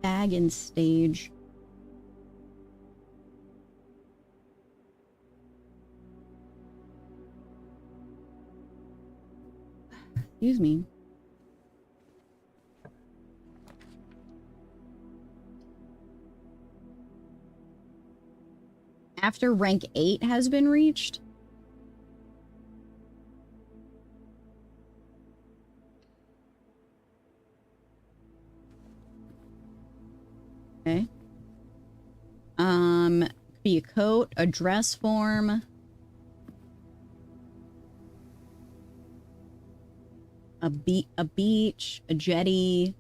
[SPEAKER 4] Bag and stage. Excuse me. After rank 8 has been reached. Okay. Could be a coat, a dress form. A beach, a jetty.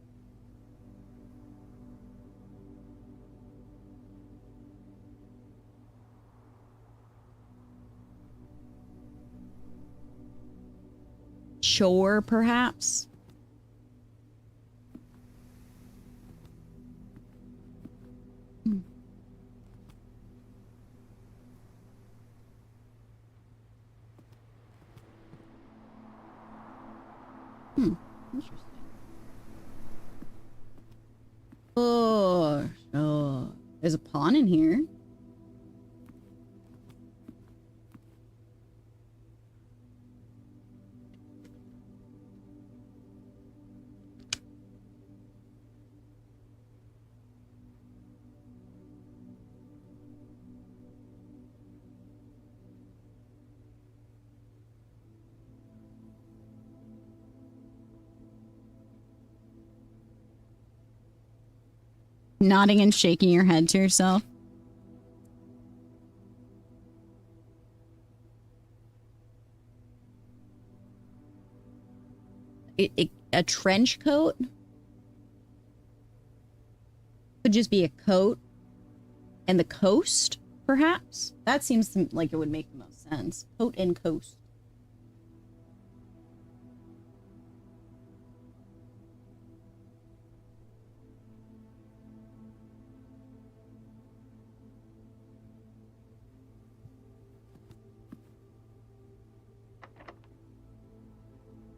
[SPEAKER 4] Shore, perhaps. Interesting. Oh, sure. There's a pawn in here. Nodding and shaking your head to yourself. A trench coat? Could just be a coat and the coast, perhaps? That seems like it would make the most sense. Coat and coast.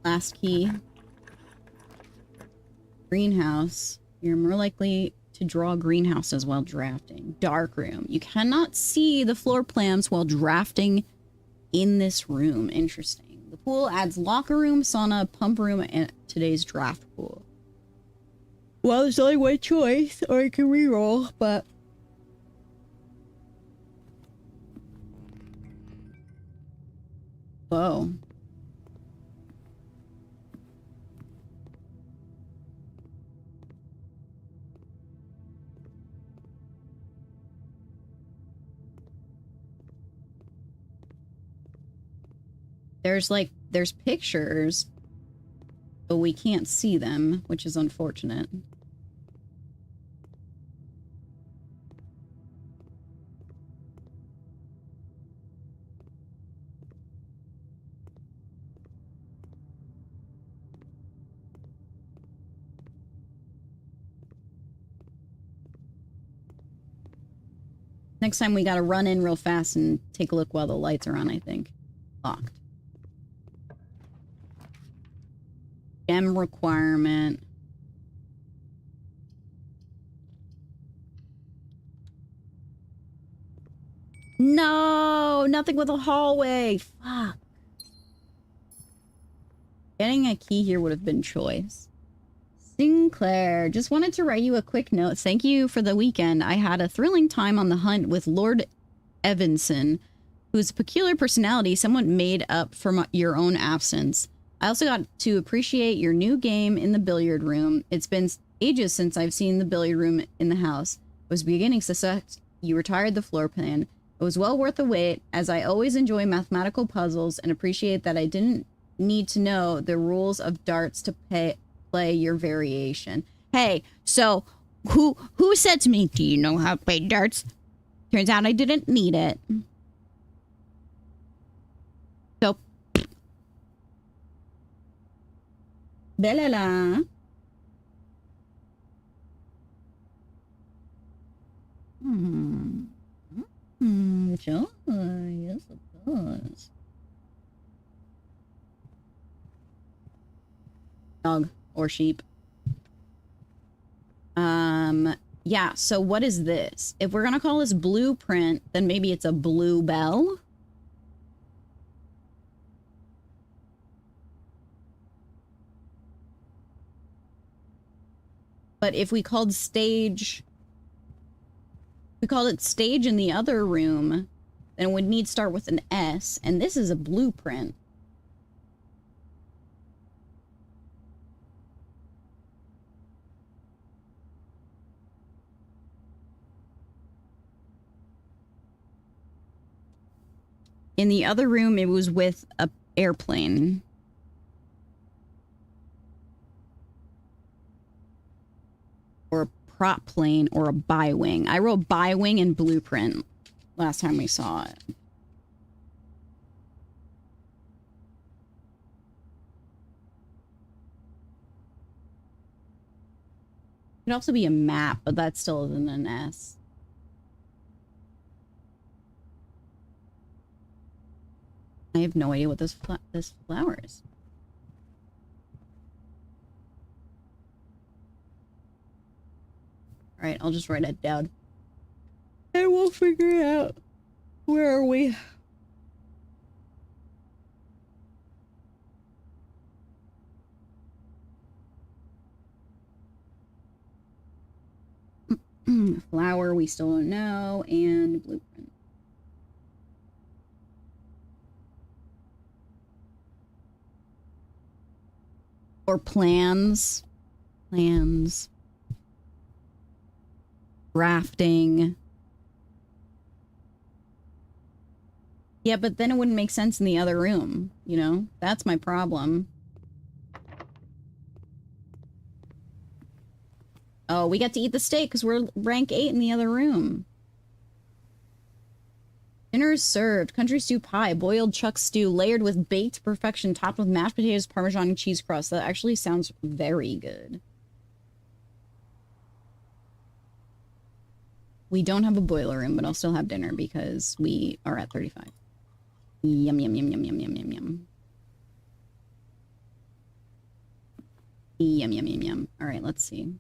[SPEAKER 4] Last key. Greenhouse. You're more likely to draw greenhouses while drafting. Dark room. You cannot see the floor plans while drafting in this room. Interesting. The pool adds locker room, sauna, pump room, and today's draft pool. Well, there's only one choice, or I can reroll, but... Whoa. There's pictures, but we can't see them, which is unfortunate. Next time we gotta run in real fast and take a look while the lights are on, I think. Locked. Gem requirement. No! Nothing with a hallway! Fuck. Getting a key here would have been choice. Sinclair, just wanted to write you a quick note. Thank you for the weekend. I had a thrilling time on the hunt with Lord Evanson, whose peculiar personality somewhat made up for your own absence. I also got to appreciate your new game in the billiard room. It's been ages since I've seen the billiard room in the house. I was beginning to suspect you retired the floor plan. It was well worth the wait, as I always enjoy mathematical puzzles and appreciate that I didn't need to know the rules of darts to play your variation. Hey, so who said to me, do you know how to play darts? Turns out I didn't need it. So, Belala. Sure, yes, of course. Dog or sheep. Yeah, so what is this? If we're gonna call this blueprint, then maybe it's a blue bell? But if we called stage... we called it stage in the other room, then it would need to start with an S, and this is a blueprint. In the other room, it was with a airplane. Or a prop plane, or a bi-wing. I wrote bi-wing and blueprint last time we saw it. It could also be a map, but that still isn't an S. I have no idea what this flower is. Alright, I'll just write it down. And we'll figure it out. Where are we? Flower, we still don't know, and blueprint. Or plans. Plans. Drafting. Yeah, but then it wouldn't make sense in the other room, you know? That's my problem. Oh, we get to eat the steak because we're rank 8 in the other room. Dinner is served. Country stew pie, boiled chuck stew, layered with baked to perfection, topped with mashed potatoes, Parmesan, and cheese crust. That actually sounds very good. We don't have a boiler room, but I'll still have dinner because we are at 35. Yum, yum, yum, yum, yum, yum, yum, yum. Yum, yum, yum, yum. All right, let's see.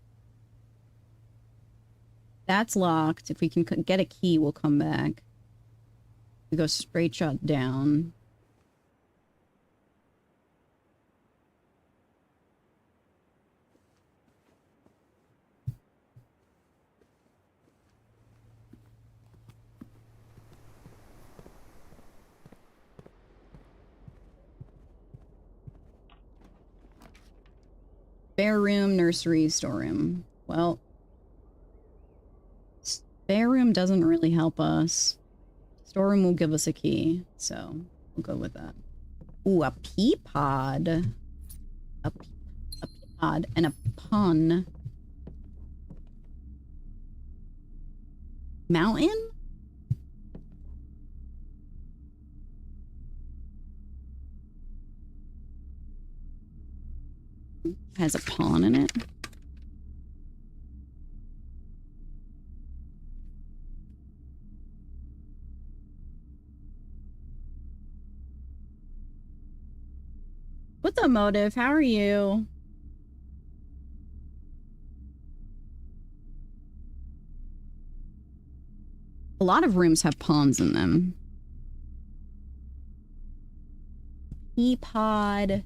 [SPEAKER 4] That's locked. If we can get a key, we'll come back. We go straight shot down. Spare room, nursery, storeroom. Well, spare room doesn't really help us. Storeroom will give us a key, so we'll go with that. Ooh, a pea pod. A pea pod and a pun. Mountain? Has a pawn in it. What's up, Motive? How are you? A lot of rooms have pawns in them. Pea pod.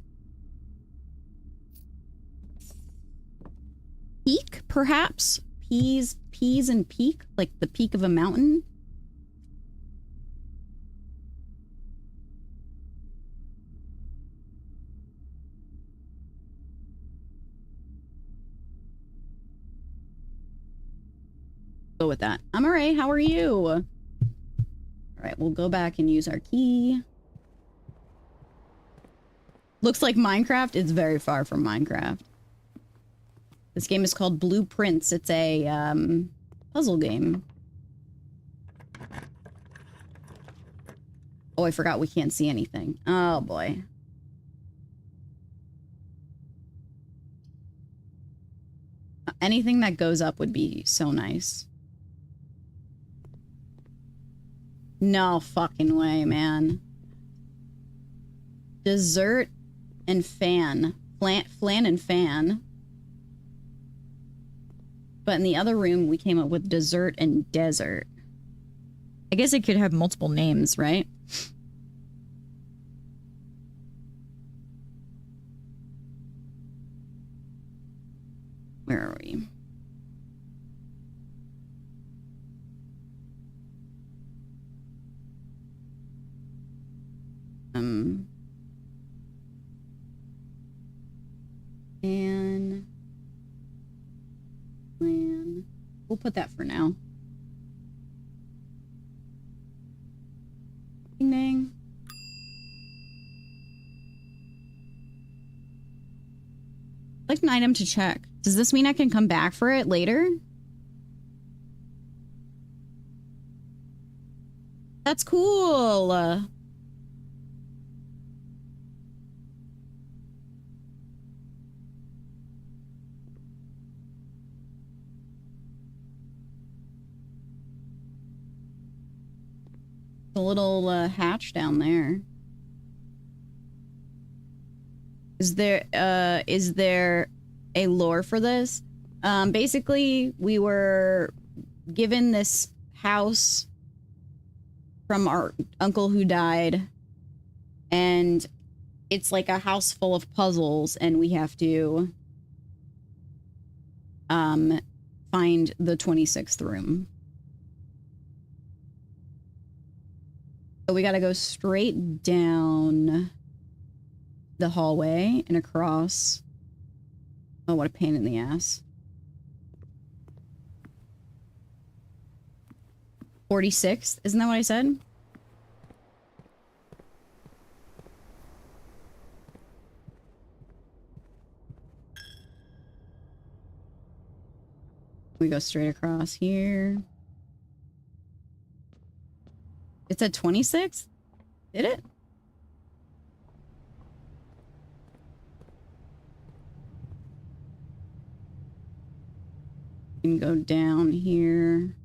[SPEAKER 4] Peak, perhaps? Peas and peak? Like the peak of a mountain? Go with that. I'm alright. How are you? All right, we'll go back and use our key. Looks like Minecraft. It's very far from Minecraft. This game is called Blueprints. It's a puzzle game. Oh, I forgot we can't see anything. Oh boy. Anything that goes up would be so nice. No fucking way, man. Dessert and fan. Flan and fan. But in the other room, we came up with dessert and desert. I guess it could have multiple names, right? Where are we? And plan. We'll put that for now. Ding ding. Like an item to check. Does this mean I can come back for it later? That's cool. The little hatch down there. Is there a lore for this? Basically, we were given this house from our uncle who died, and it's like a house full of puzzles, and we have to find the 26th room. So we gotta go straight down the hallway and across. Oh, what a pain in the ass. 46th, isn't that what I said? We go straight across here. It said 26th? Did it? You can go down here.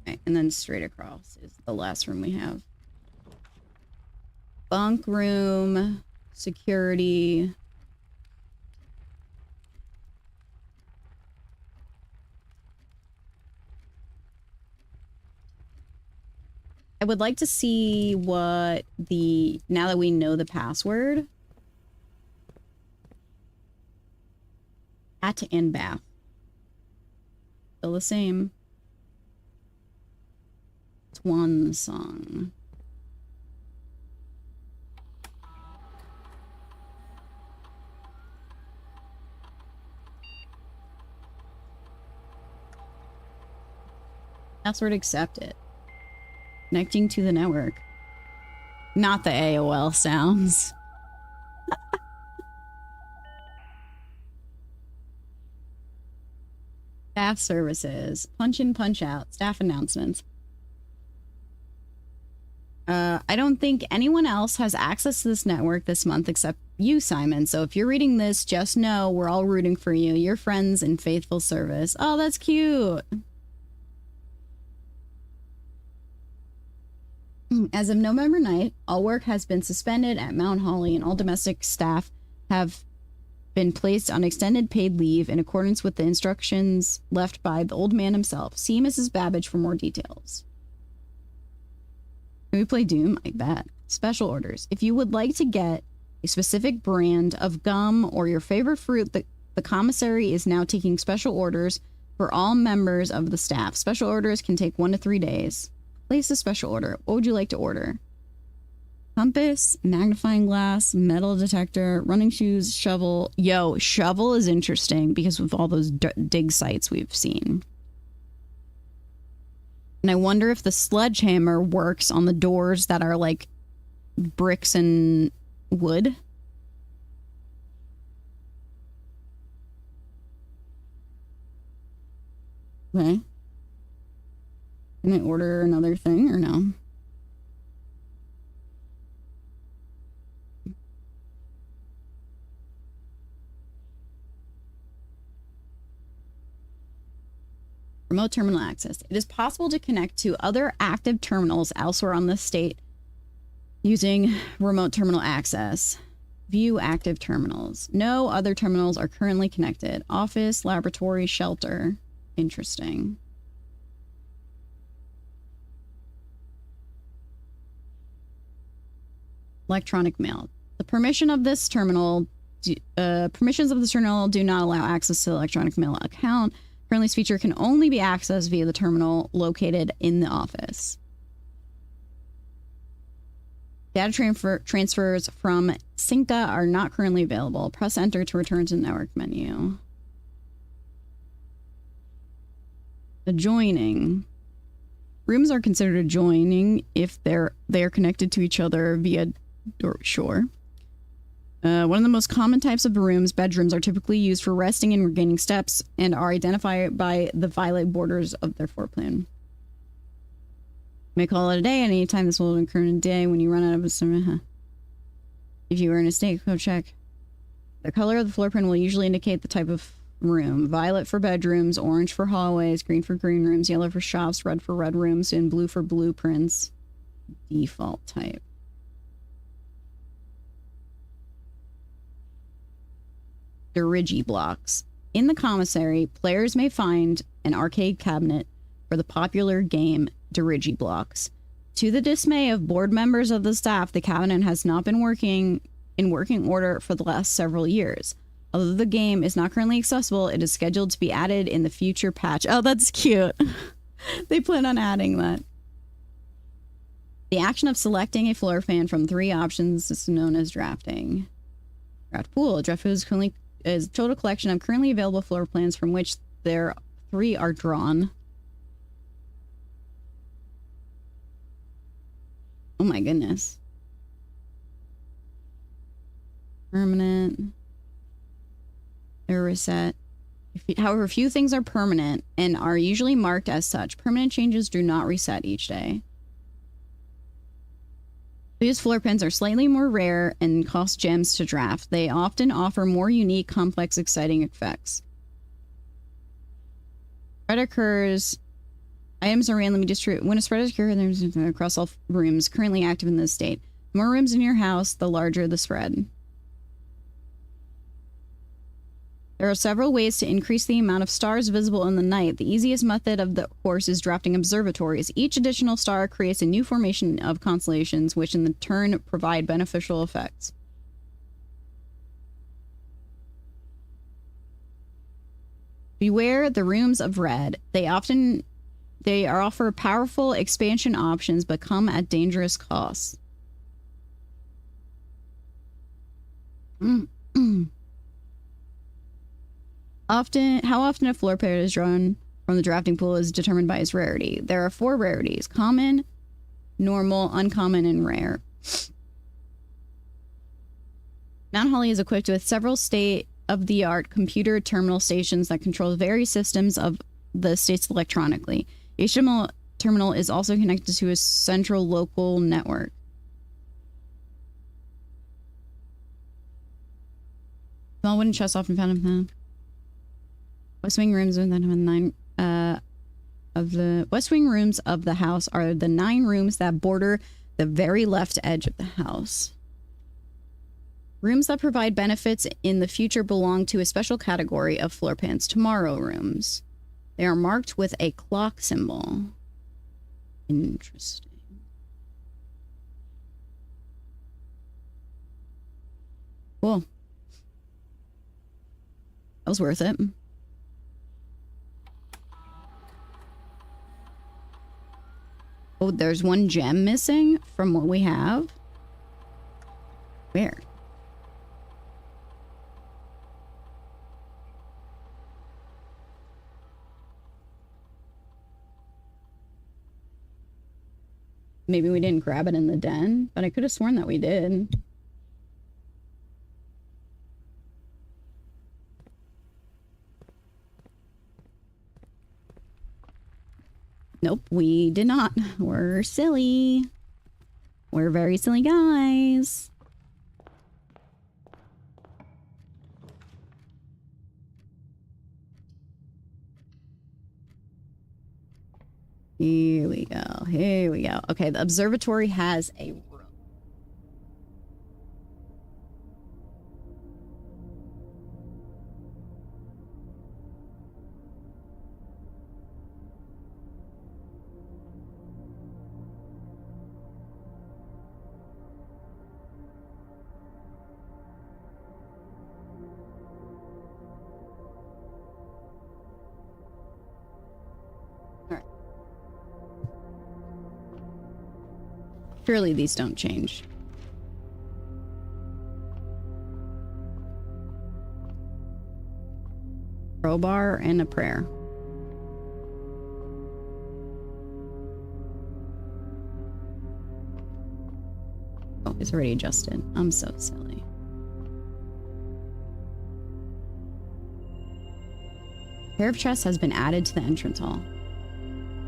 [SPEAKER 4] Okay, and then straight across is the last room we have. Bunk room, security. I would like to see what now that we know the password. Hat and bath. Still the same. Swan song. Password accepted. Connecting to the network. Not the AOL sounds. Staff services. Punch in, punch out. Staff announcements. I don't think anyone else has access to this network this month except you, Simon. So if you're reading this, just know we're all rooting for you. Your friends in faithful service. Oh, that's cute. As of November 9th, all work has been suspended at Mount Holly and all domestic staff have been placed on extended paid leave in accordance with the instructions left by the old man himself. See Mrs. Babbage for more details. Can we play Doom? I bet. Special orders. If you would like to get a specific brand of gum or your favorite fruit, the commissary is now taking special orders for all members of the staff. Special orders can take 1 to 3 days. Place a special order. What would you like to order? Compass, magnifying glass, metal detector, running shoes, shovel. Yo, shovel is interesting because of all those dig sites we've seen. And I wonder if the sledgehammer works on the doors that are like bricks and wood. Okay. Can I order another thing or no? Remote terminal access. It is possible to connect to other active terminals elsewhere on the state using remote terminal access. View active terminals. No other terminals are currently connected. Office, laboratory, shelter. Interesting. Electronic mail. The permission of this terminal, permissions of this terminal do not allow access to the electronic mail account. Currently, this feature can only be accessed via the terminal located in the office. Data transfers from Synca are not currently available. Press enter to return to the network menu. Adjoining. Rooms are considered adjoining if they are connected to each other via door. Sure. One of the most common types of rooms, bedrooms, are typically used for resting and regaining steps and are identified by the violet borders of their floor plan. You may call it a day at any time. This will occur in a day when you run out of a... If you are in a state, go check. The color of the floor plan will usually indicate the type of room. Violet for bedrooms, orange for hallways, green for green rooms, yellow for shops, red for red rooms, and blue for blueprints. Default type. Dirigi blocks. In the commissary, players may find an arcade cabinet for the popular game Dirigi blocks. To the dismay of board members of the staff, the cabinet has not been working order for the last several years. Although the game is not currently accessible, it is scheduled to be added in the future patch. Oh, that's cute. They plan on adding that. The action of selecting a floor plan from 3 options is known as drafting. Draft pool. Draft pool is a total collection of currently available floor plans from which there 3 are drawn. Oh my goodness. Permanent. They're reset. However, few things are permanent and are usually marked as such. Permanent changes do not reset each day. These floor plans are slightly more rare and cost gems to draft. They often offer more unique, complex, exciting effects. Spread occurs. Items are randomly distributed. When a spread occurs across all rooms currently active in this state. The more rooms in your house, the larger the spread. There are several ways to increase the amount of stars visible in the night. The easiest method, of course, is drafting observatories. Each additional star creates a new formation of constellations, which in turn provide beneficial effects. Beware the rooms of red. They offer powerful expansion options, but come at dangerous costs. How often a floor plan is drawn from the drafting pool is determined by its rarity. There are 4 rarities: common, normal, uncommon, and rare. Mount Holly is equipped with several state-of-the-art computer terminal stations that control various systems of the states electronically. Each terminal is also connected to a central local network. Small wooden chest often found in the West Wing rooms of the West Wing rooms of the house are the 9 rooms that border the very left edge of the house. Rooms that provide benefits in the future belong to a special category of floor plans, tomorrow rooms. They are marked with a clock symbol. Interesting. Cool. That was worth it. Oh, there's 1 gem missing from what we have. Where? Maybe we didn't grab it in the den, but I could have sworn that we did. Nope, we did not. We're silly. We're very silly guys. Here we go. Here we go. Okay, the observatory has a room. All right. Surely these don't change. Crowbar and a prayer. Oh, it's already adjusted. I'm so silly. Pair of chests has been added to the entrance hall.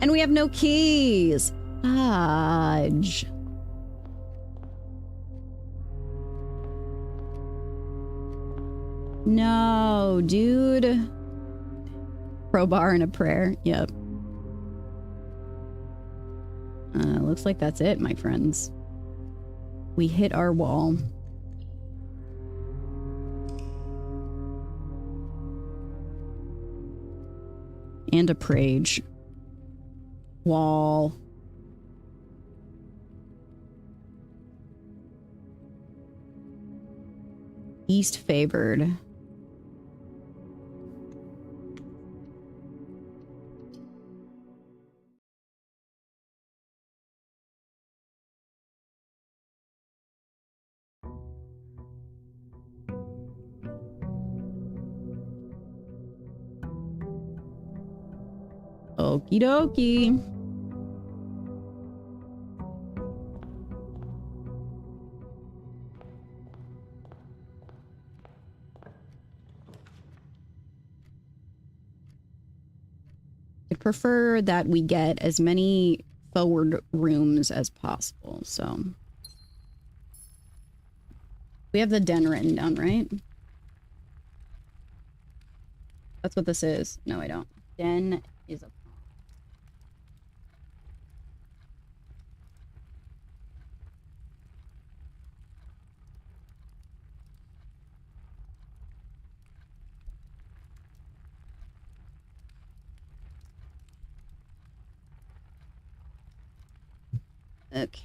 [SPEAKER 4] And we have no keys! Fudge. No, dude. Crowbar and a prayer. Yep. Looks like that's it, my friends. We hit our wall. And a prage. Wall. East favored. Okie dokie. I prefer that we get as many forward rooms as possible, so. We have the den written down, right? That's what this is. No, I don't. Den is a... Okay.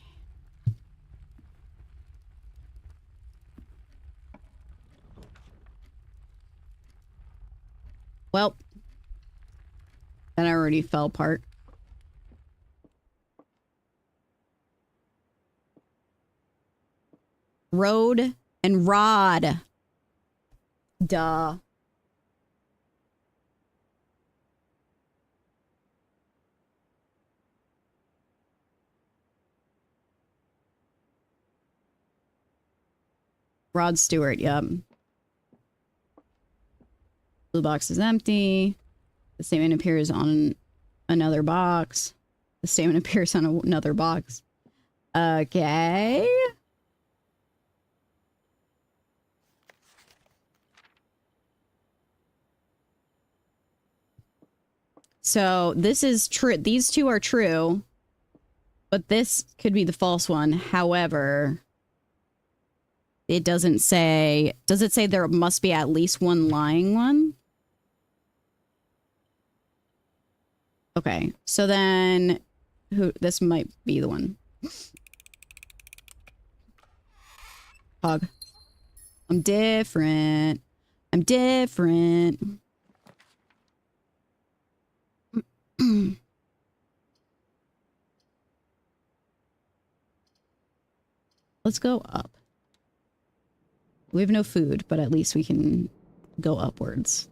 [SPEAKER 4] Well, that already fell apart. Road and rod. Duh. Rod Stewart, yep. Blue box is empty. The statement appears on another box. The statement appears on another box. Okay. So this is true. These two are true. But this could be the false one. However, it doesn't say... Does it say there must be at least one lying one? Okay. So then... This might be the one. Hog. I'm different. I'm different. Let's go up. We have no food, but at least we can go upwards.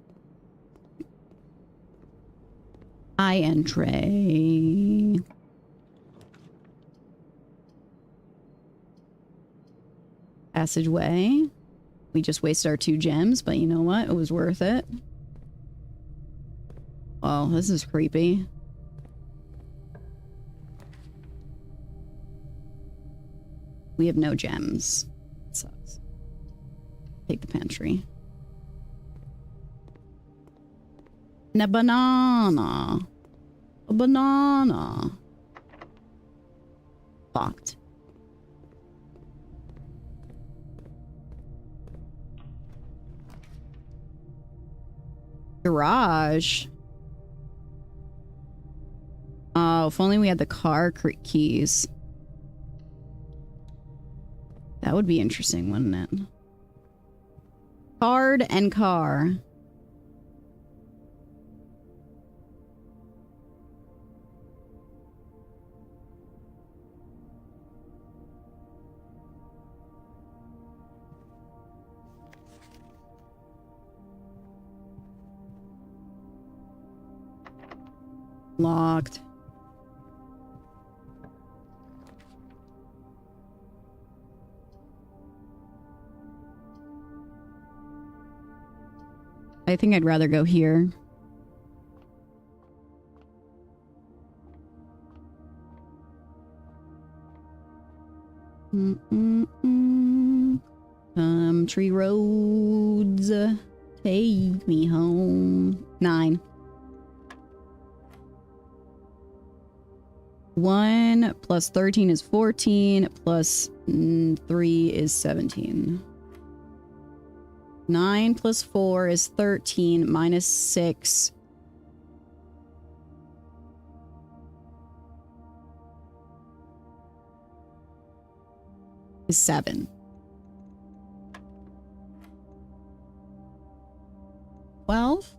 [SPEAKER 4] High entry. Passageway. We just wasted our 2 gems, but you know what? It was worth it. Oh, this is creepy. We have no gems. It sucks. Take the pantry. And a banana. A banana. Locked. Garage. Oh, if only we had the car keys. That would be interesting, wouldn't it? Card and car. Locked. I think I'd rather go here. Country roads, take me home. 9. 1 plus 13 is 14, plus 3 is 17. 9 plus 4 is 13, minus 6. Is 7. 12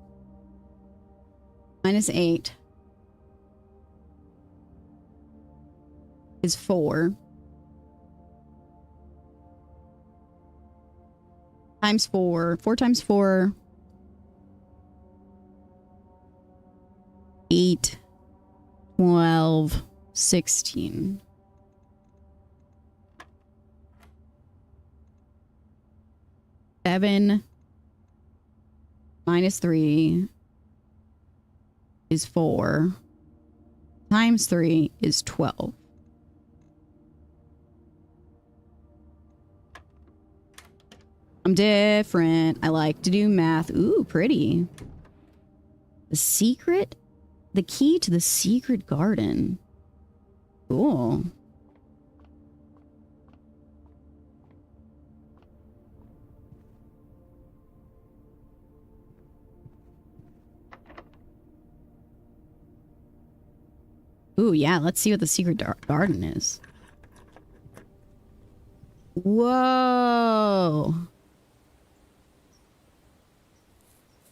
[SPEAKER 4] minus 8 is 4. Times 4. 4 times 4. 8. 12. 16. Seven minus 3 is 4. Times 3 is 12. I'm different. I like to do math. Ooh, pretty. The secret? The key to the secret garden. Cool. Ooh, yeah, let's see what the secret garden is. Whoa.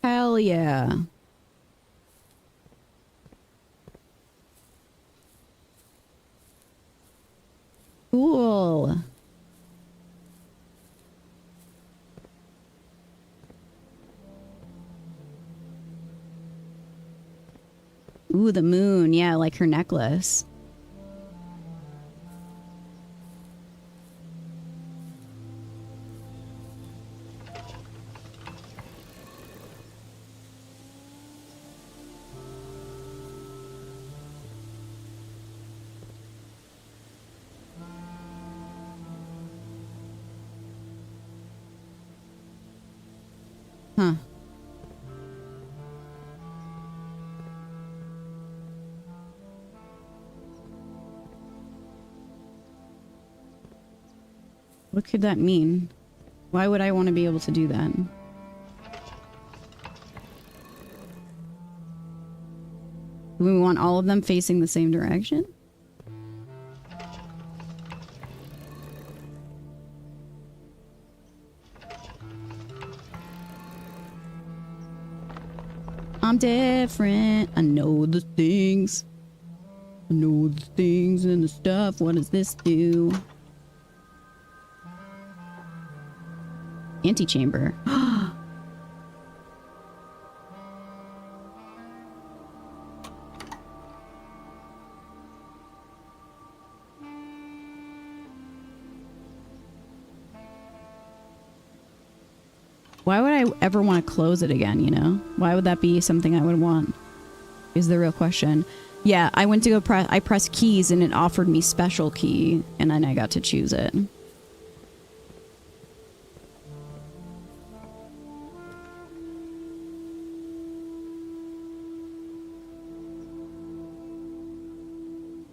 [SPEAKER 4] Hell yeah. Cool. Ooh, the moon. Yeah, like her necklace. Huh. What could that mean? Why would I want to be able to do that? Do we want all of them facing the same direction? I'm different. I know the things. I know the things and the stuff. What does this do? Antechamber. Why would I ever want to close it again, you know? Why would that be something I would want? Is the real question. Yeah, I went to go press... I pressed keys and it offered me special key. And then I got to choose it.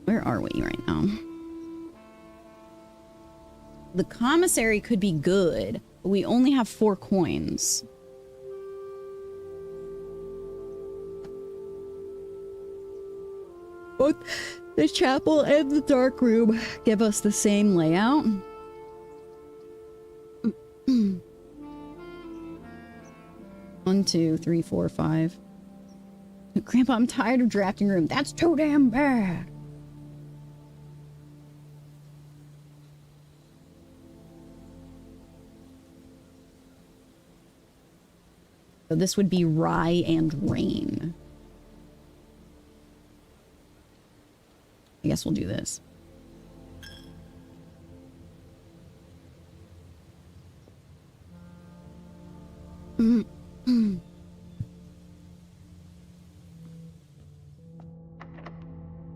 [SPEAKER 4] Where are we right now? The commissary could be good, but we only have 4 coins. Both the chapel and the dark room give us the same layout. 1, 2, 3, 4, 5. Grandpa, I'm tired of drafting room. That's too damn bad. So this would be Rye and Rain. I guess we'll do this.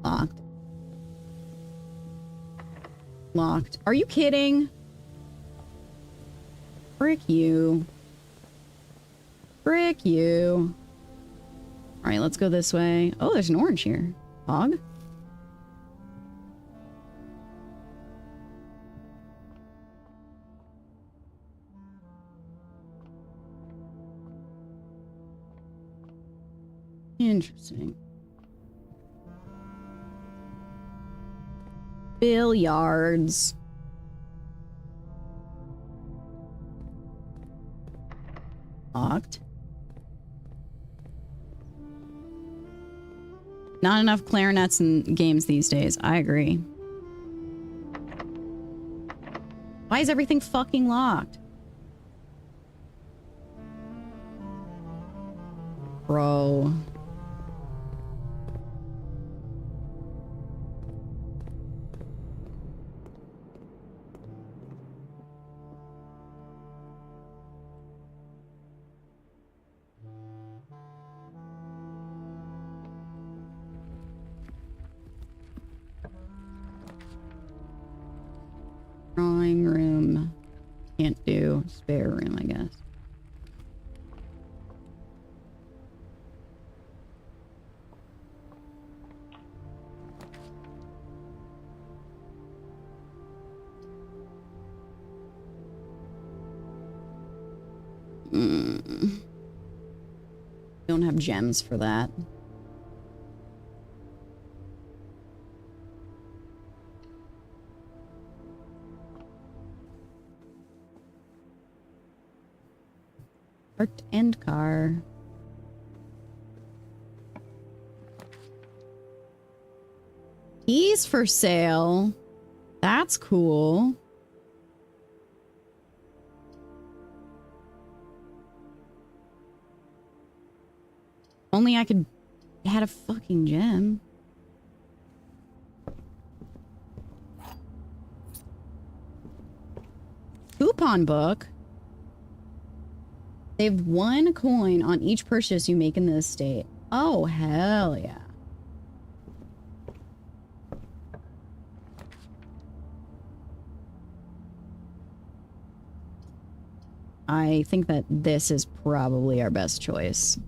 [SPEAKER 4] Locked. Locked. Are you kidding? Frick you. Frick you. Alright, let's go this way. Oh, there's an orange here. Hog? Interesting. Billiards. Locked. Not enough clarinets in games these days. I agree. Why is everything fucking locked? Bro. Drawing room. Can't do. Spare room, I guess. Don't have gems for that. Parked end car. Keys for sale. That's cool. Only I could had a fucking gem. Coupon book. Save 1 coin on each purchase you make in the estate. Oh, hell yeah. I think that this is probably our best choice.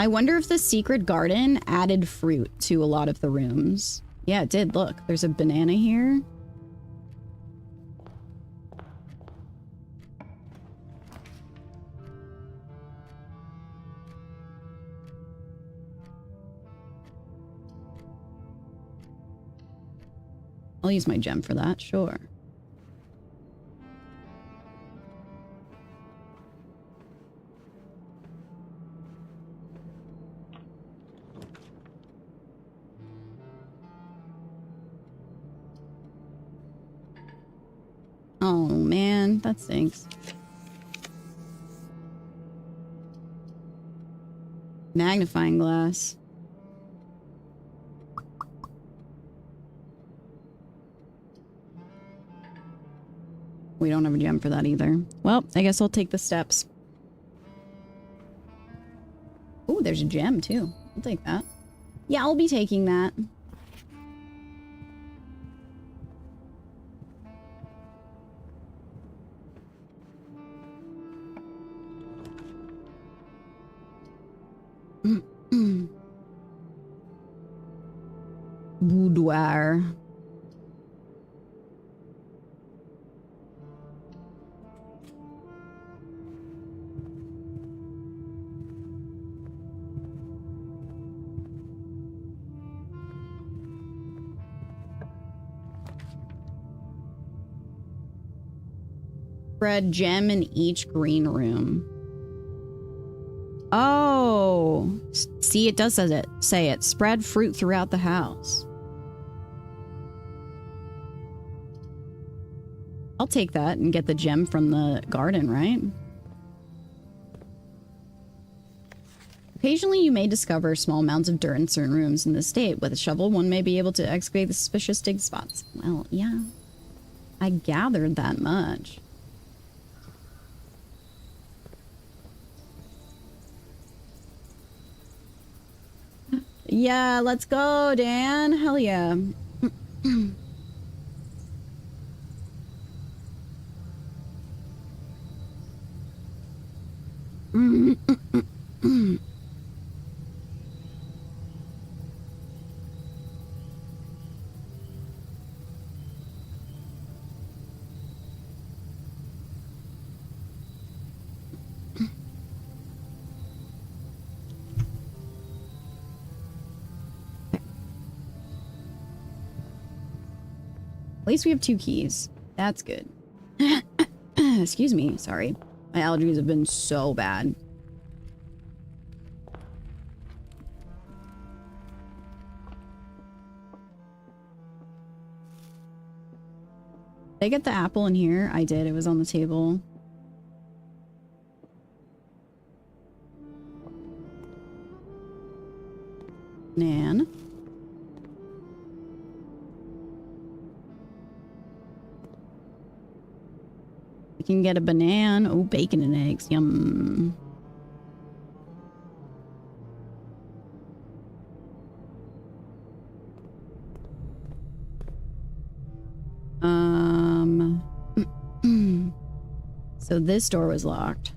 [SPEAKER 4] I wonder if the secret garden added fruit to a lot of the rooms. Yeah, it did. Look, there's a banana here. I'll use my gem for that, sure. Oh man, that stinks. Magnifying glass. We don't have a gem for that either. Well, I guess I'll take the steps. Oh, there's a gem too. I'll take that. Yeah, I'll be taking that. Boudoir. Spread gem in each green room. Oh, see, it does say it. Spread fruit throughout the house. I'll take that and get the gem from the garden, right? Occasionally, you may discover small mounds of dirt in certain rooms in this state. With a shovel, one may be able to excavate the suspicious dig spots. Well, yeah. I gathered that much. Yeah, let's go, Dan. Hell yeah. At least we have 2 keys. That's good. Excuse me. Sorry. My allergies have been so bad. Did I get the apple in here? I did. It was on the table. Nan. We can get a banana. Oh, bacon and eggs. Yum. So this door was locked.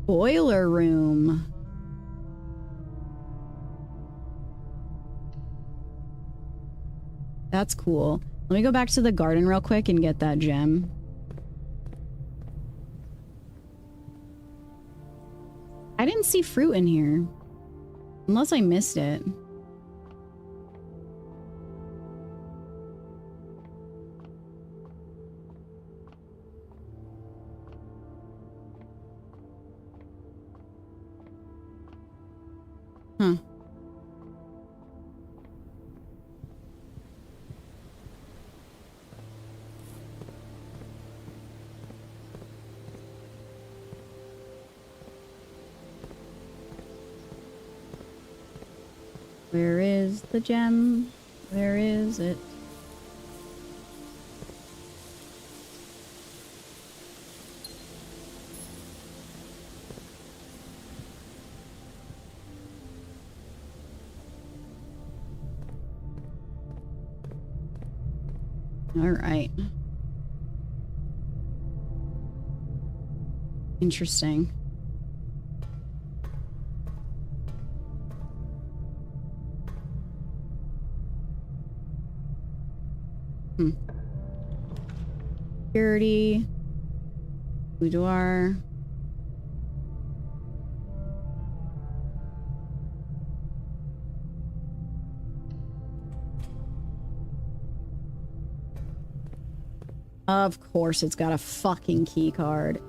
[SPEAKER 4] Boiler room. That's cool. Let me go back to the garden real quick and get that gem. I didn't see fruit in here. Unless I missed it. Huh. Where is the gem? Where is it? All right. Interesting. Security. Boudoir. Of course it's got a fucking key card.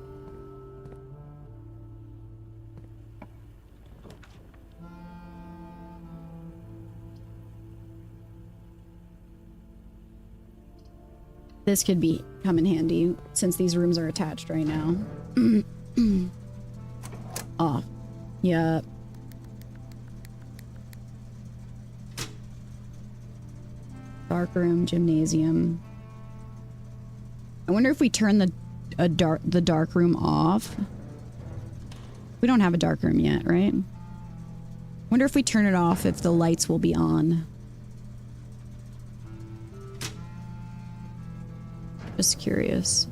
[SPEAKER 4] This could come in handy since these rooms are attached right now. Off. Yep. Dark room, gymnasium. I wonder if we turn the dark room off. We don't have a dark room yet, right? Wonder if we turn it off if the lights will be on. Just curious.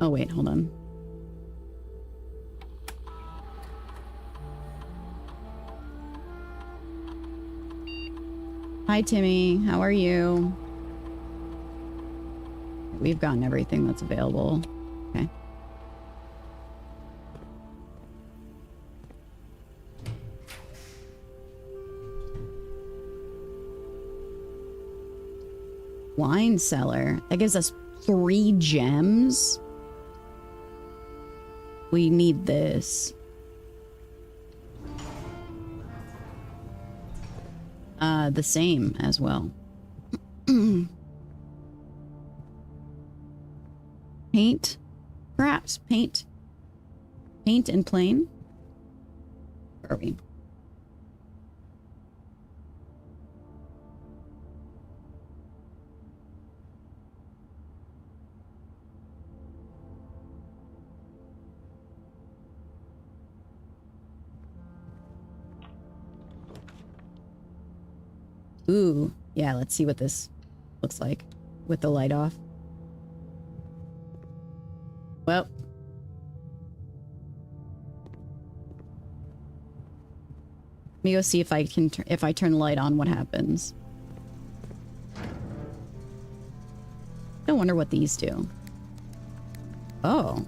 [SPEAKER 4] Oh, wait, hold on. Hi, Timmy. How are you? We've gotten everything that's available. Okay. Wine cellar. That gives us 3 gems. We need this. The same as well. Paint? Perhaps. Paint. Paint and plain? Where are we? Ooh, yeah, let's see what this looks like with the light off. Well. Let me go see if I can if I turn the light on, what happens. I wonder what these do. Oh.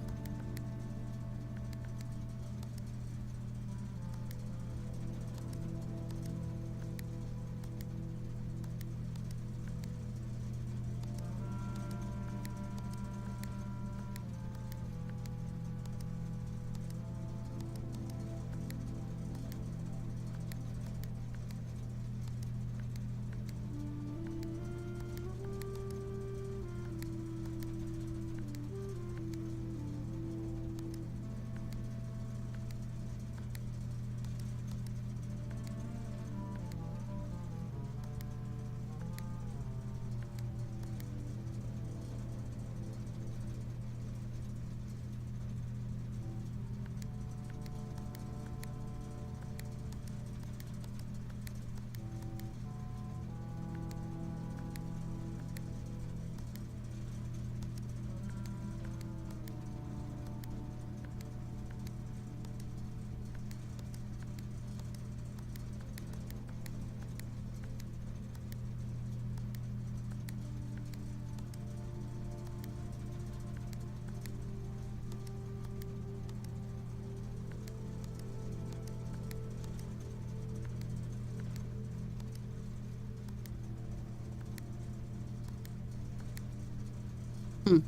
[SPEAKER 4] Hmm.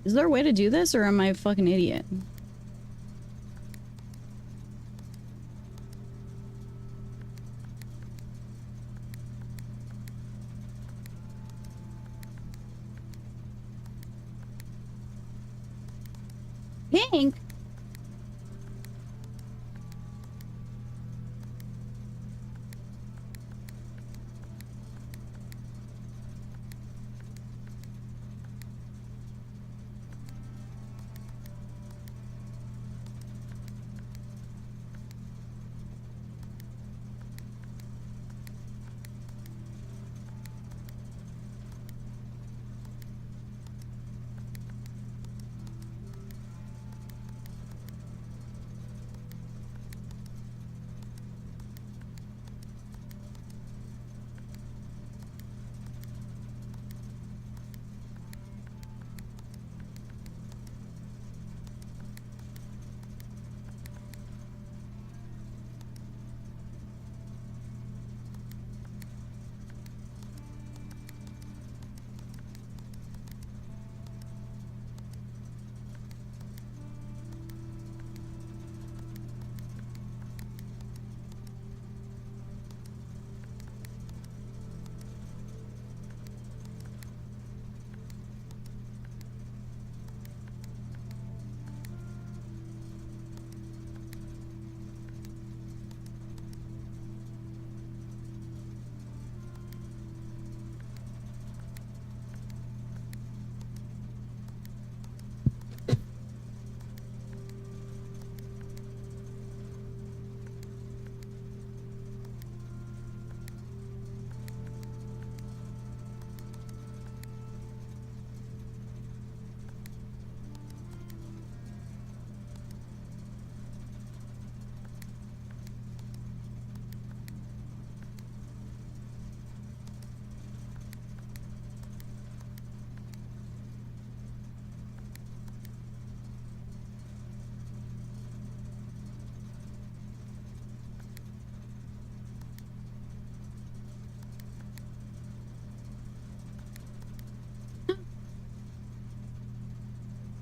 [SPEAKER 4] Is there a way to do this, or am I a fucking idiot? Pink?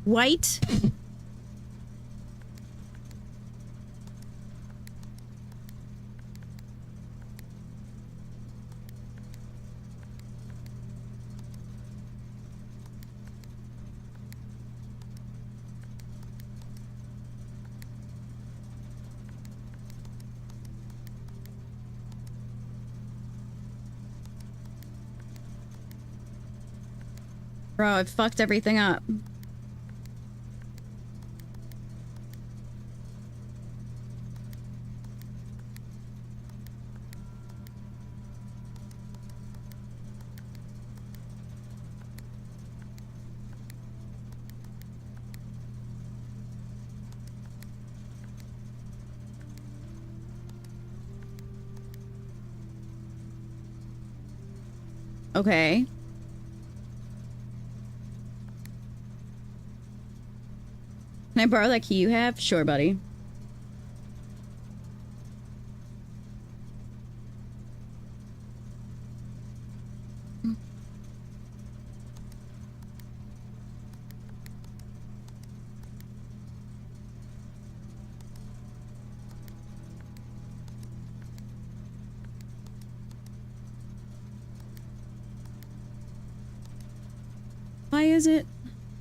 [SPEAKER 4] White? Bro, I fucked everything up. Okay. Can I borrow that key you have? Sure, buddy. Why is it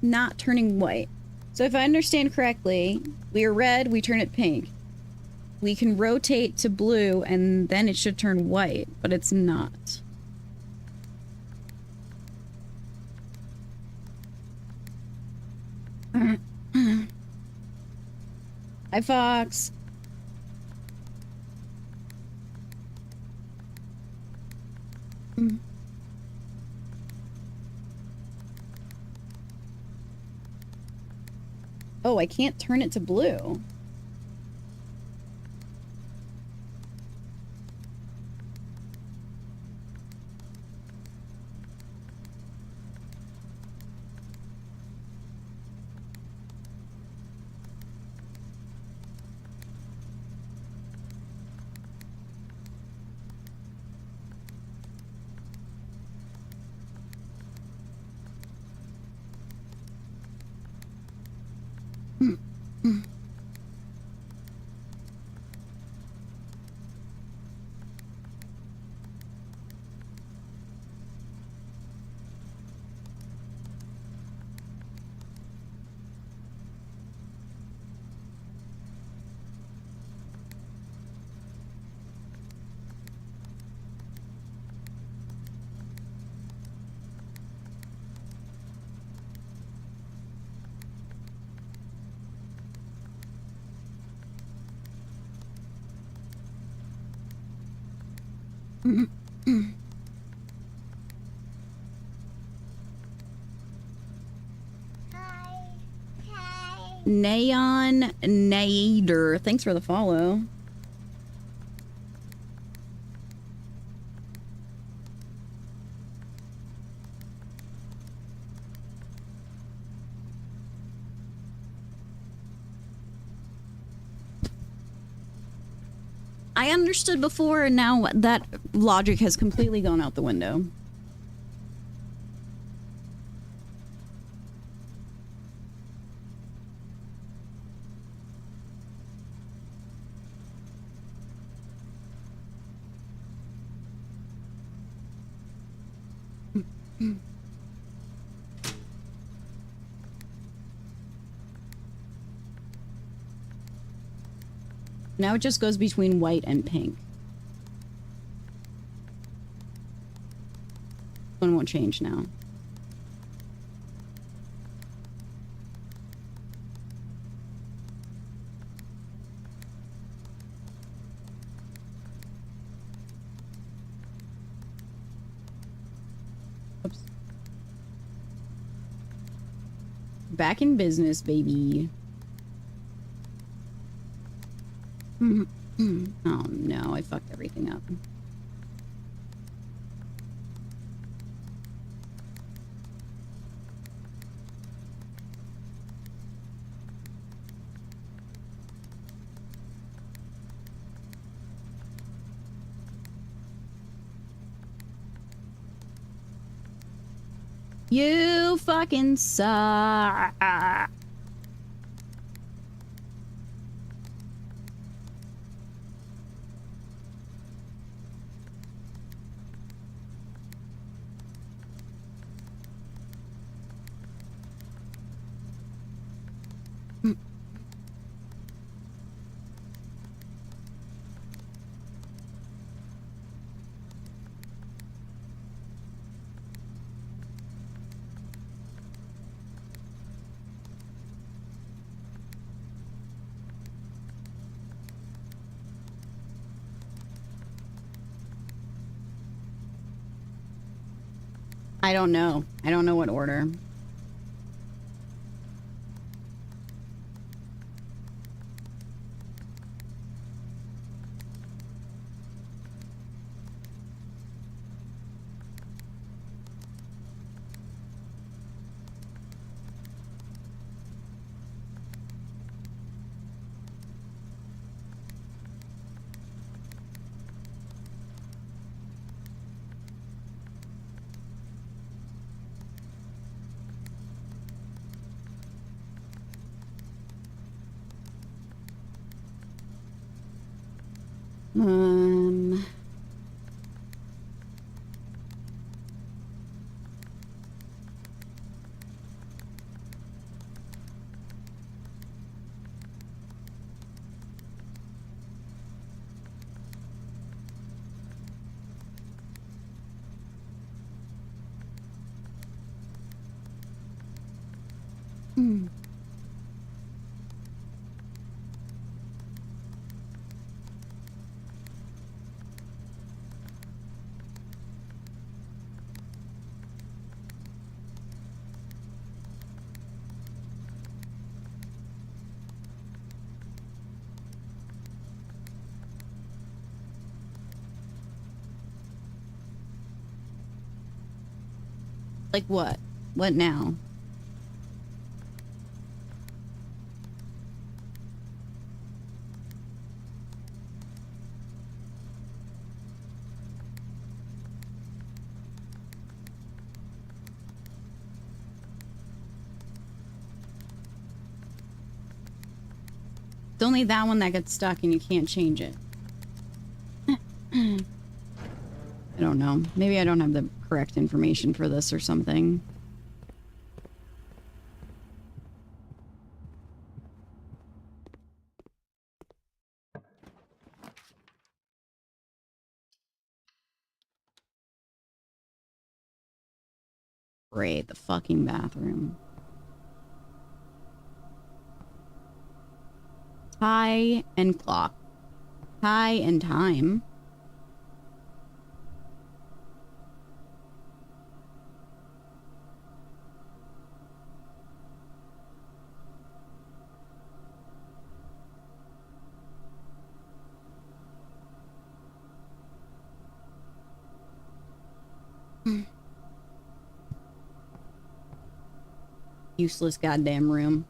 [SPEAKER 4] not turning white? So if I understand correctly, we are red, we turn it pink. We can rotate to blue and then it should turn white, but it's not. Hi, Fox. Oh, I can't turn it to blue.
[SPEAKER 1] Hi. Hi.
[SPEAKER 4] Neon Nader, thanks for the follow. I understood before, and now that logic has completely gone out the window. Now it just goes between white and pink. One won't change now. Oops. Back in business, baby. Oh no, I fucked everything up. You fucking suck. I don't know. I don't know what order. Um... Like what? What now? It's only that one that gets stuck and you can't change it. I don't know. Maybe I don't have the correct information for this or something. Great, the fucking bathroom. Tie and clock. Tie and time. Useless goddamn room.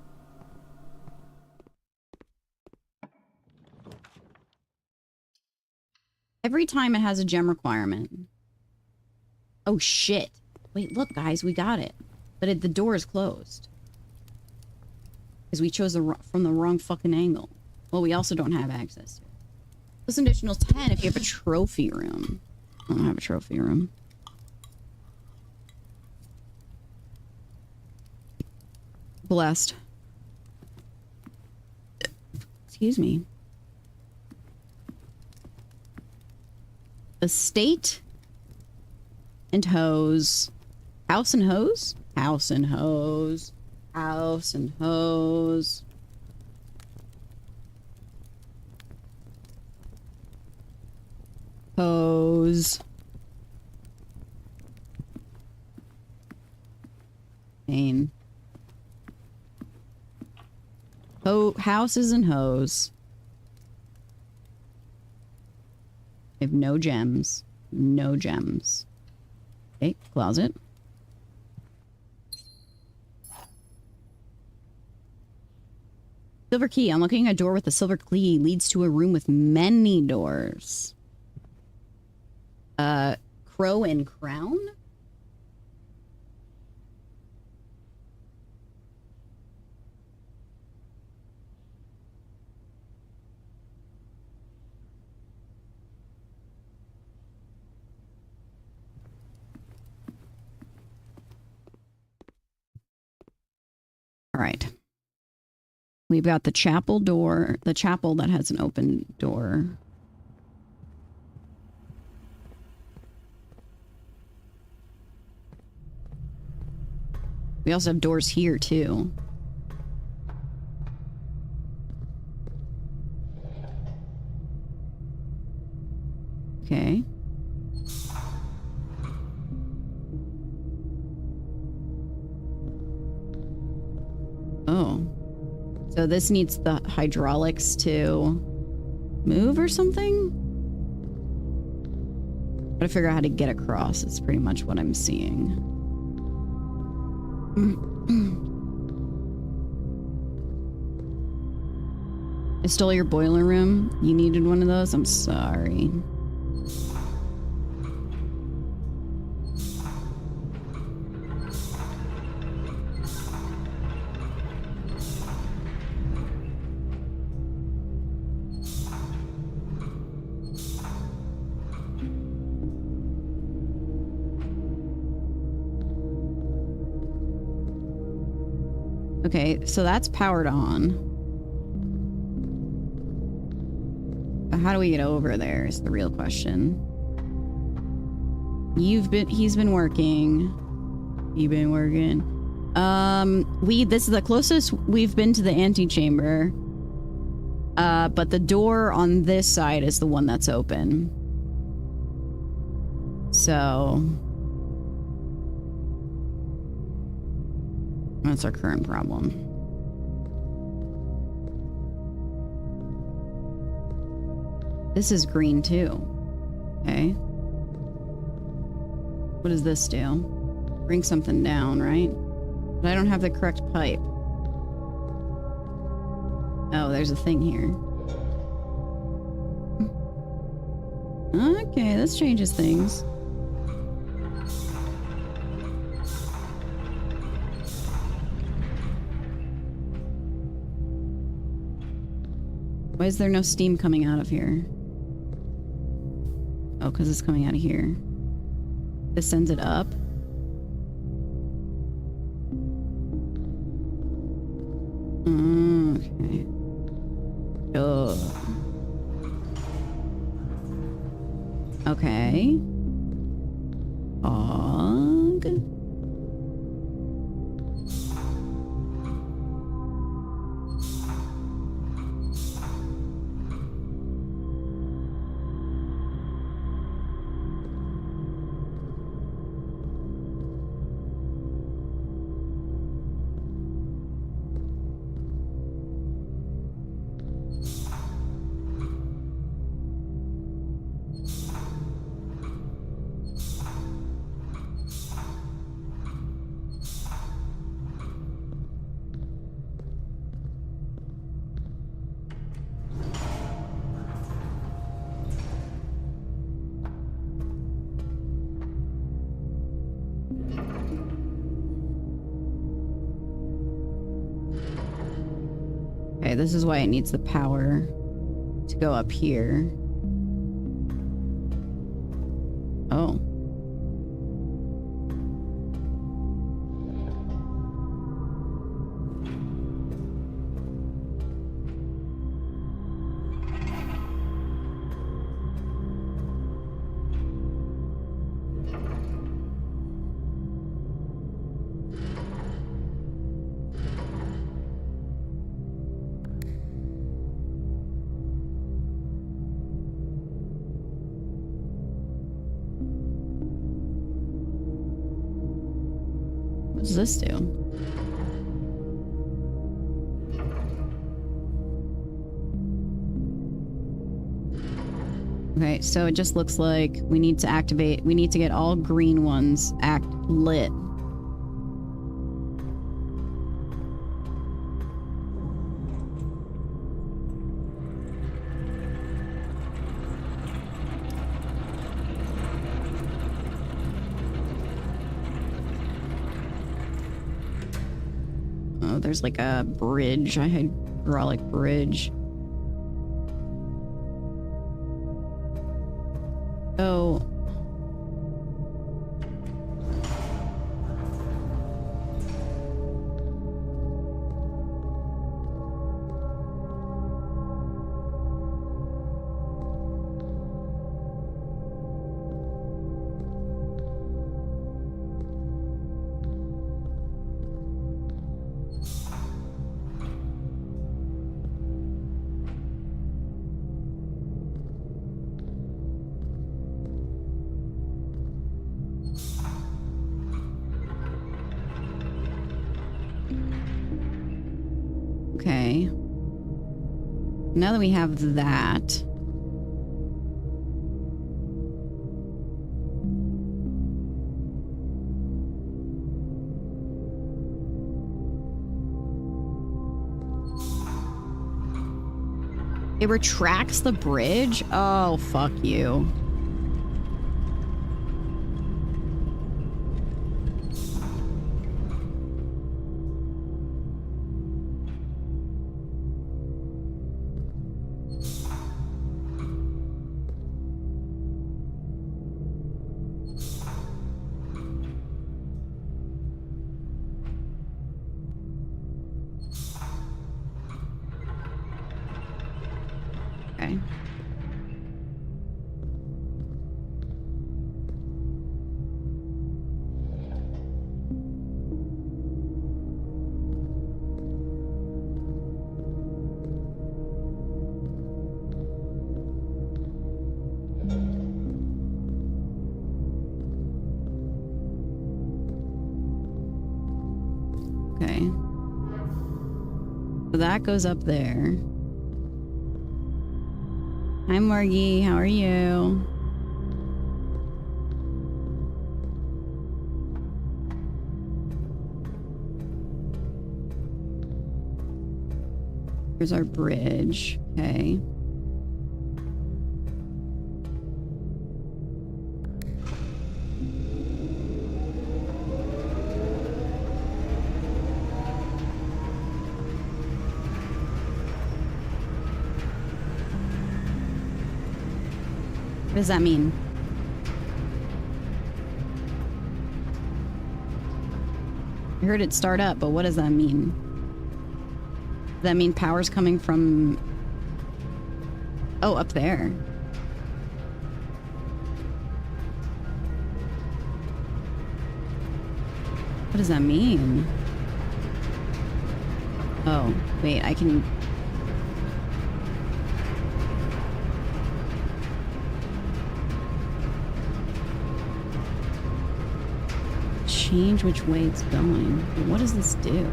[SPEAKER 4] Every time it has a gem requirement. Oh shit. Wait, look guys, we got it. But the door is closed. Because we chose from the wrong fucking angle. Well, we also don't have access to it. Plus an additional 10 if you have a trophy room. I don't have a trophy room. Blessed. Excuse me. Estate and hose. House and hose? House and hose. House and hose. Hose. Pain. Houses and hose. I have no gems. No gems. Okay, closet. Silver key. Unlocking a door with a silver key leads to a room with many doors. Crow and crown? All right. We've got the chapel door, the chapel that has an open door. We also have doors here, too. Okay. Oh. So this needs the hydraulics to move or something? Gotta figure out how to get across. It's pretty much what I'm seeing. I stole your boiler room. You needed one of those? I'm sorry. Okay, so that's powered on. But how do we get over there is the real question. He's been working. You've been working. This is the closest we've been to the antechamber. But the door on this side is the one that's open. So that's our current problem. This is green too. Okay. What does this do? Bring something down, right? But I don't have the correct pipe. Oh, there's a thing here. Okay, this changes things. Why is there no steam coming out of here? Oh, because it's coming out of here. This sends it up. Okay. Okay. Og. Okay, this is why it needs the power to go up here. Oh. What does this do? Okay, so it just looks like we need to activate, we need to get all green ones lit. Oh, there's like a bridge, a hydraulic bridge. Oh. Okay. Now that we have that. It retracts the bridge? Oh, fuck you. Okay. Okay. So that goes up there. Hi, Margie. How are you? Here's our bridge. Okay. What does that mean? I heard it start up, but what does that mean? Does that mean power's coming from... Oh, up there. What does that mean? Oh, wait, I can... change which way it's going. What does this do?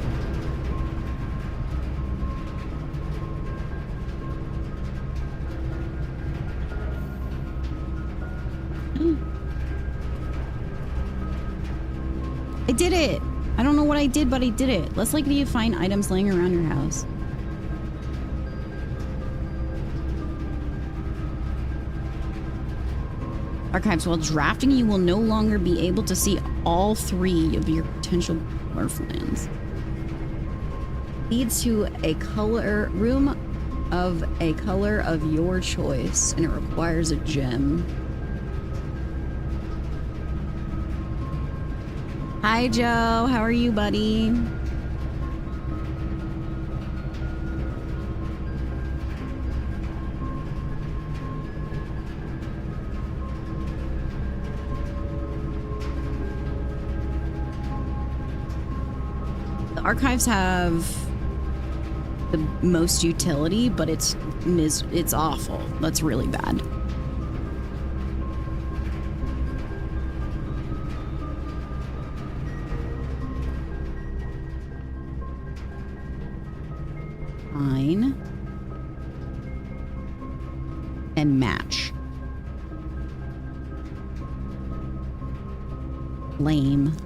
[SPEAKER 4] I did it! I don't know what I did, but I did it. Less likely you find items laying around your house. Archives. While drafting, you will no longer be able to see all 3 of your potential barf lands. Leads to a room of a color of your choice, and it requires a gem. Hi, Joe. How are you, buddy? The archives have the most utility, but it's awful. That's really bad. Fine. And match. Lame.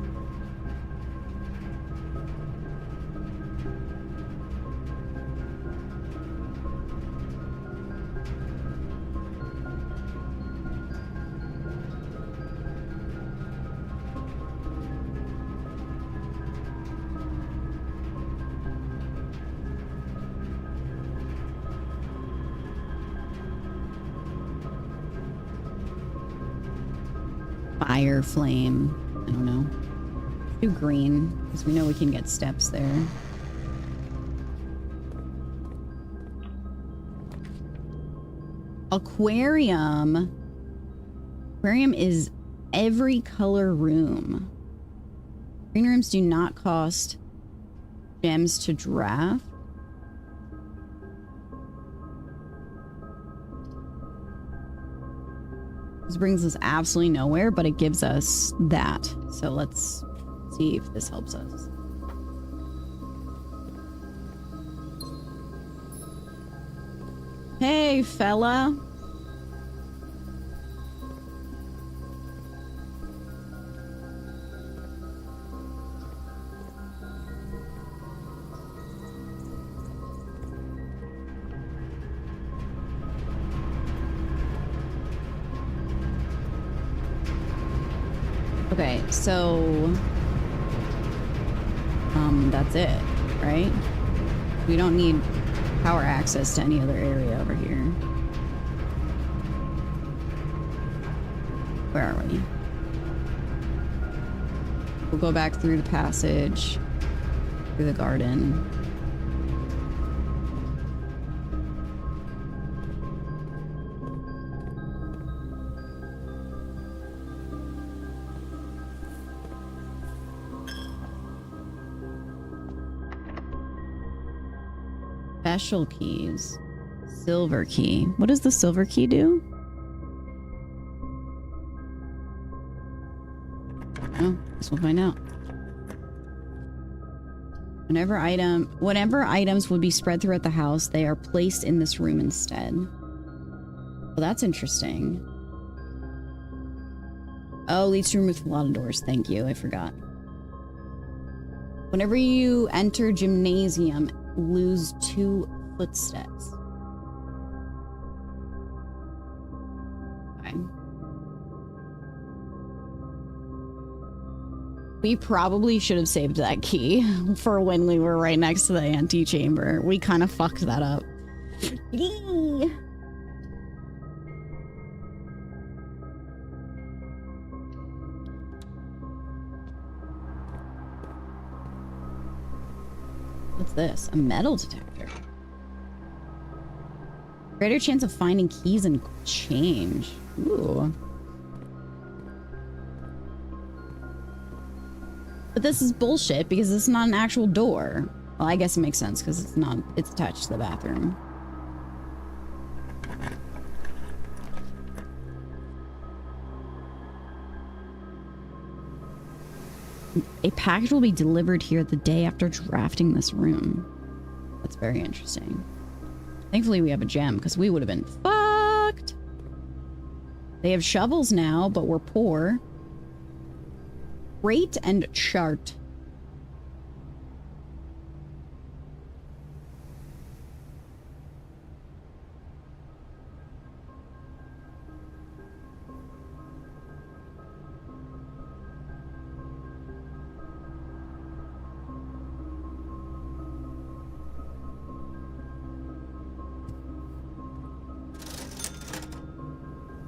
[SPEAKER 4] Fire flame. I don't know. Do green, because we know we can get steps there. Aquarium. Aquarium is every color room. Green rooms do not cost gems to draft. This brings us absolutely nowhere, but it gives us that. So let's see if this helps us. Hey, fella. Okay, so that's it, right? We don't need power access to any other area over here. Where are we? We'll go back through the passage, through the garden. Special keys. Silver key. What does the silver key do? Oh, guess we'll find out. Whenever items would be spread throughout the house, they are placed in this room instead. Well, that's interesting. Oh, leads to a room with a lot of doors. Thank you. I forgot. Whenever you enter gymnasium, lose 2 footsteps. Okay. We probably should have saved that key for when we were right next to the antechamber. We kind of fucked that up. What's this? A metal detector. Greater chance of finding keys and change. Ooh. But this is bullshit because it's not an actual door. Well, I guess it makes sense because it's attached to the bathroom. A package will be delivered here the day after drafting this room. That's very interesting. Thankfully, we have a gem, because we would have been fucked. They have shovels now, but we're poor. Rate and chart.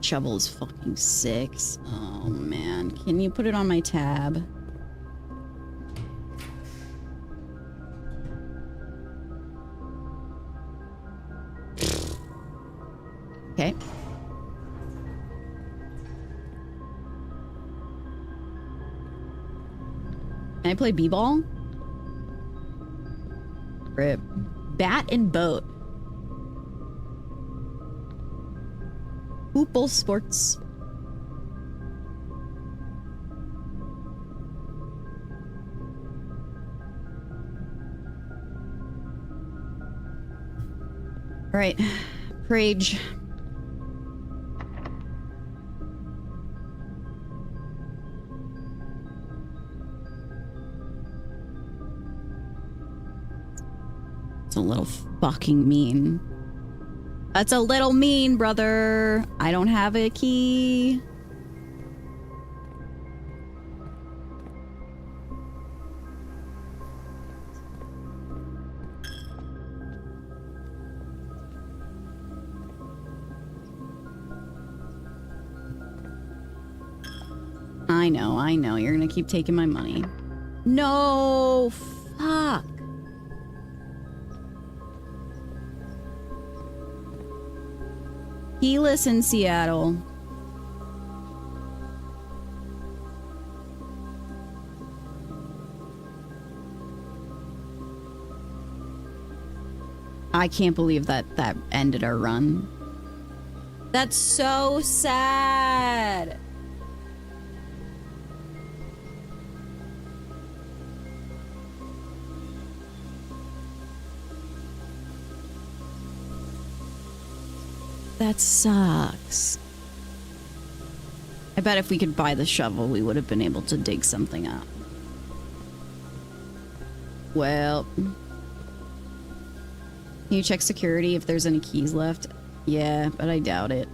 [SPEAKER 4] shovel is fucking 6. Oh man, can you put it on my tab? Okay. Can I play b-ball? Rip. Bat and boat. Hoople sports. All right, Prage. It's a little fucking mean. That's a little mean, brother. I don't have a key. I know. You're gonna keep taking my money. No, fuck. Keyless in Seattle. I can't believe that ended our run. That's so sad. That sucks. I bet if we could buy the shovel, we would have been able to dig something up. Well, can you check security if there's any keys left? Yeah, but I doubt it.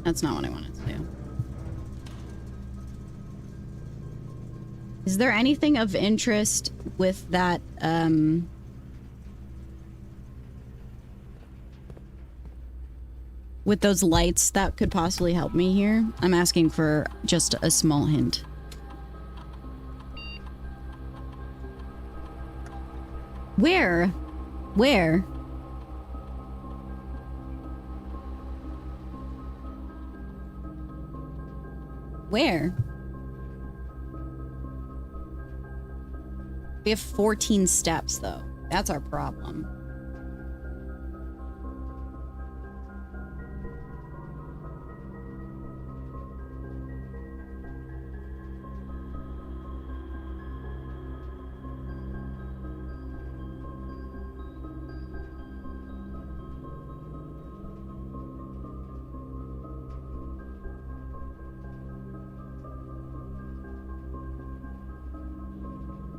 [SPEAKER 4] That's not what I wanted to do. Is there anything of interest with that, with those lights that could possibly help me here? I'm asking for just a small hint. Where? Where? Where? We have 14 steps, though. That's our problem.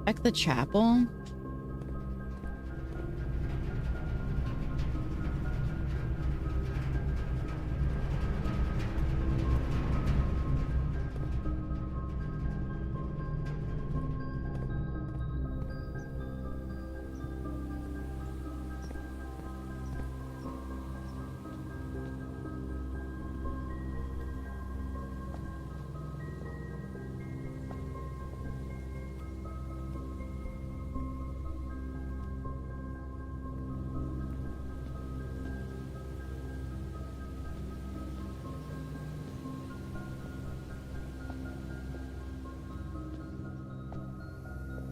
[SPEAKER 4] Check the chapel.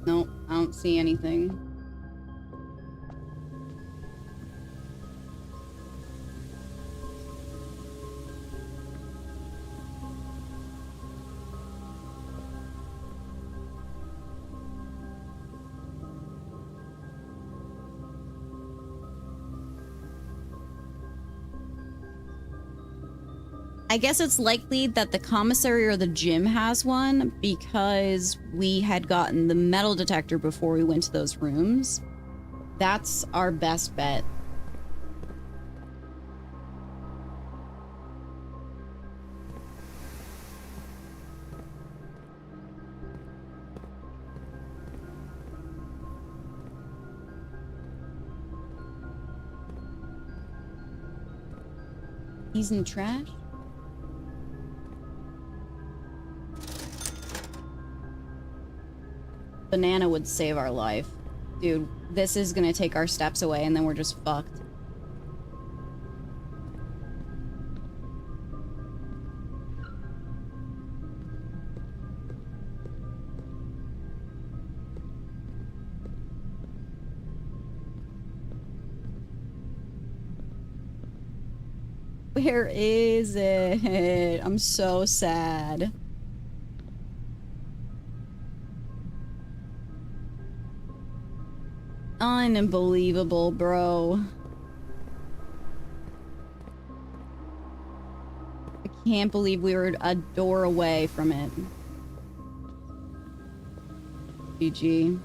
[SPEAKER 4] Nope, I don't see anything. I guess it's likely that the commissary or the gym has one because we had gotten the metal detector before we went to those rooms. That's our best bet. He's in the trash? Banana would save our life. Dude, this is gonna take our steps away and then we're just fucked. Where is it? I'm so sad. Unbelievable, bro. I can't believe we were a door away from it. GG.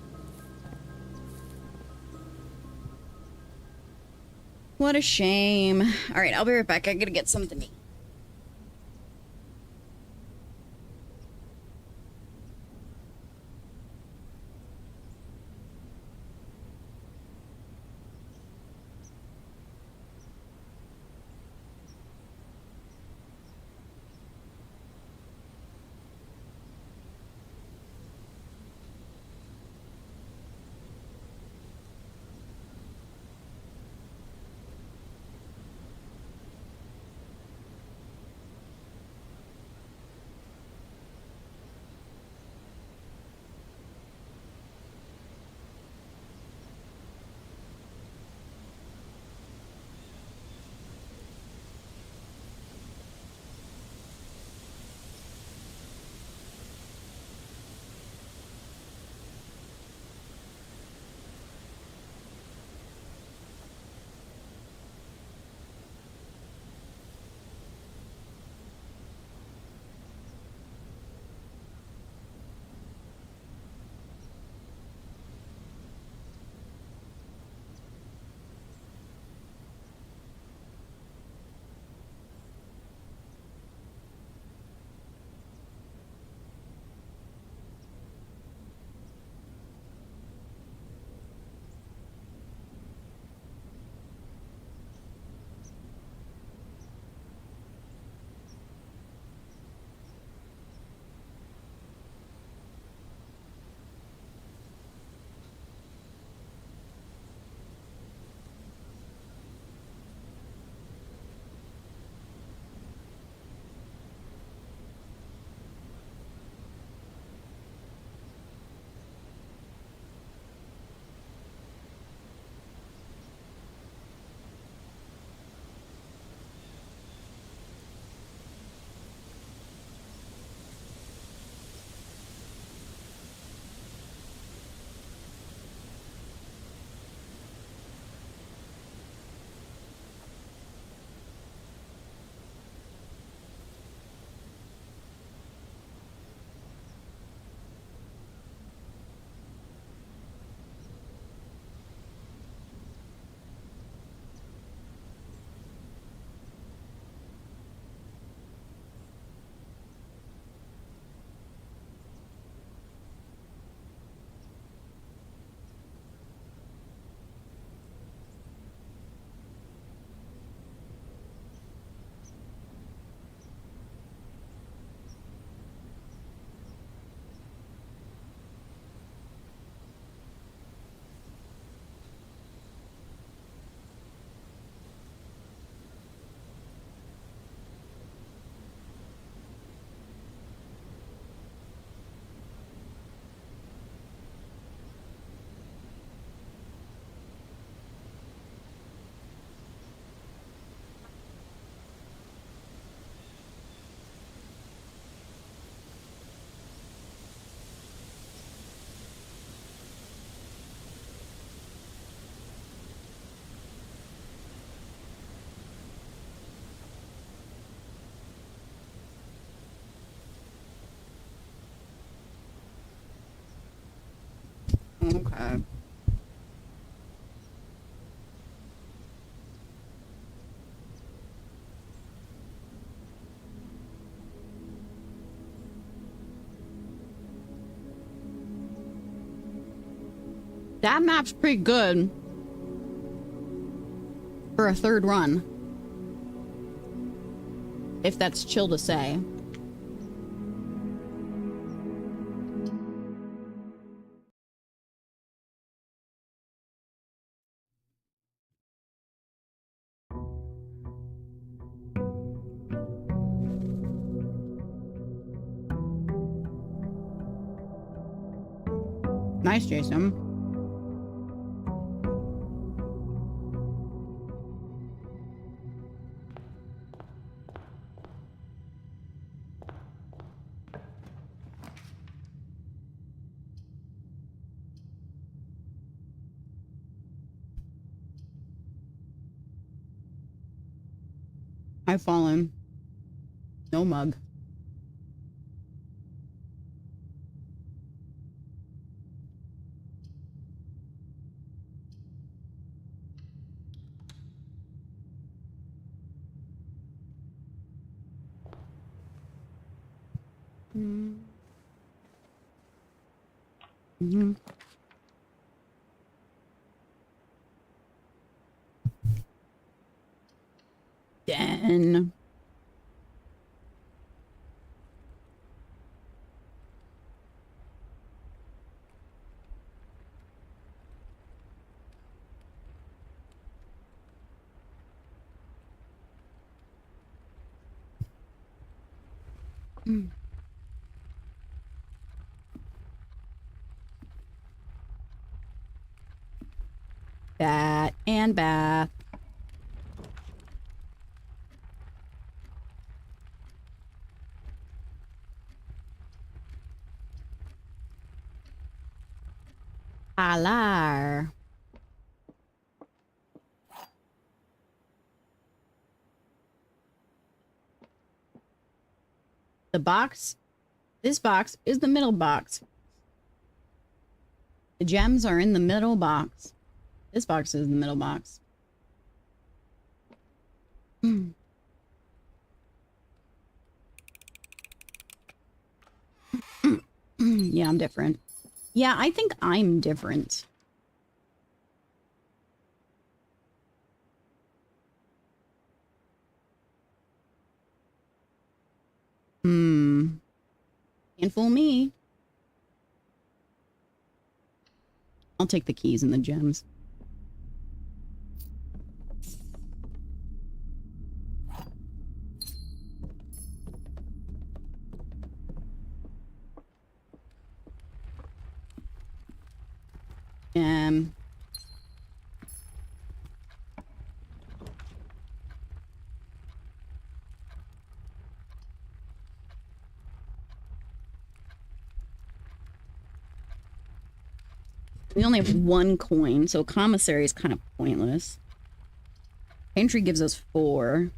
[SPEAKER 4] What a shame. Alright, I'll be right back. I gotta get something to eat. Okay. That map's pretty good for a third run. if that's chill to say. Nice, Jason. I've fallen. No mug. Mm-hmm. Den. Bat and bath. Alar. The box. This box is the middle box. The gems are in the middle box. This box is the middle box. Yeah, I'm different. Yeah, I think I'm different. Can't fool me. I'll take the keys and the gems. Um, we only have one coin, so commissary is kind of pointless. Pantry gives us 4.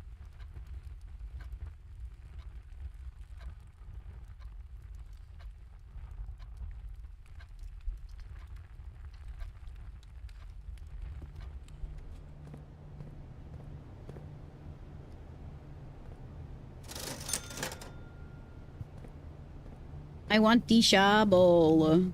[SPEAKER 4] I want the shovel.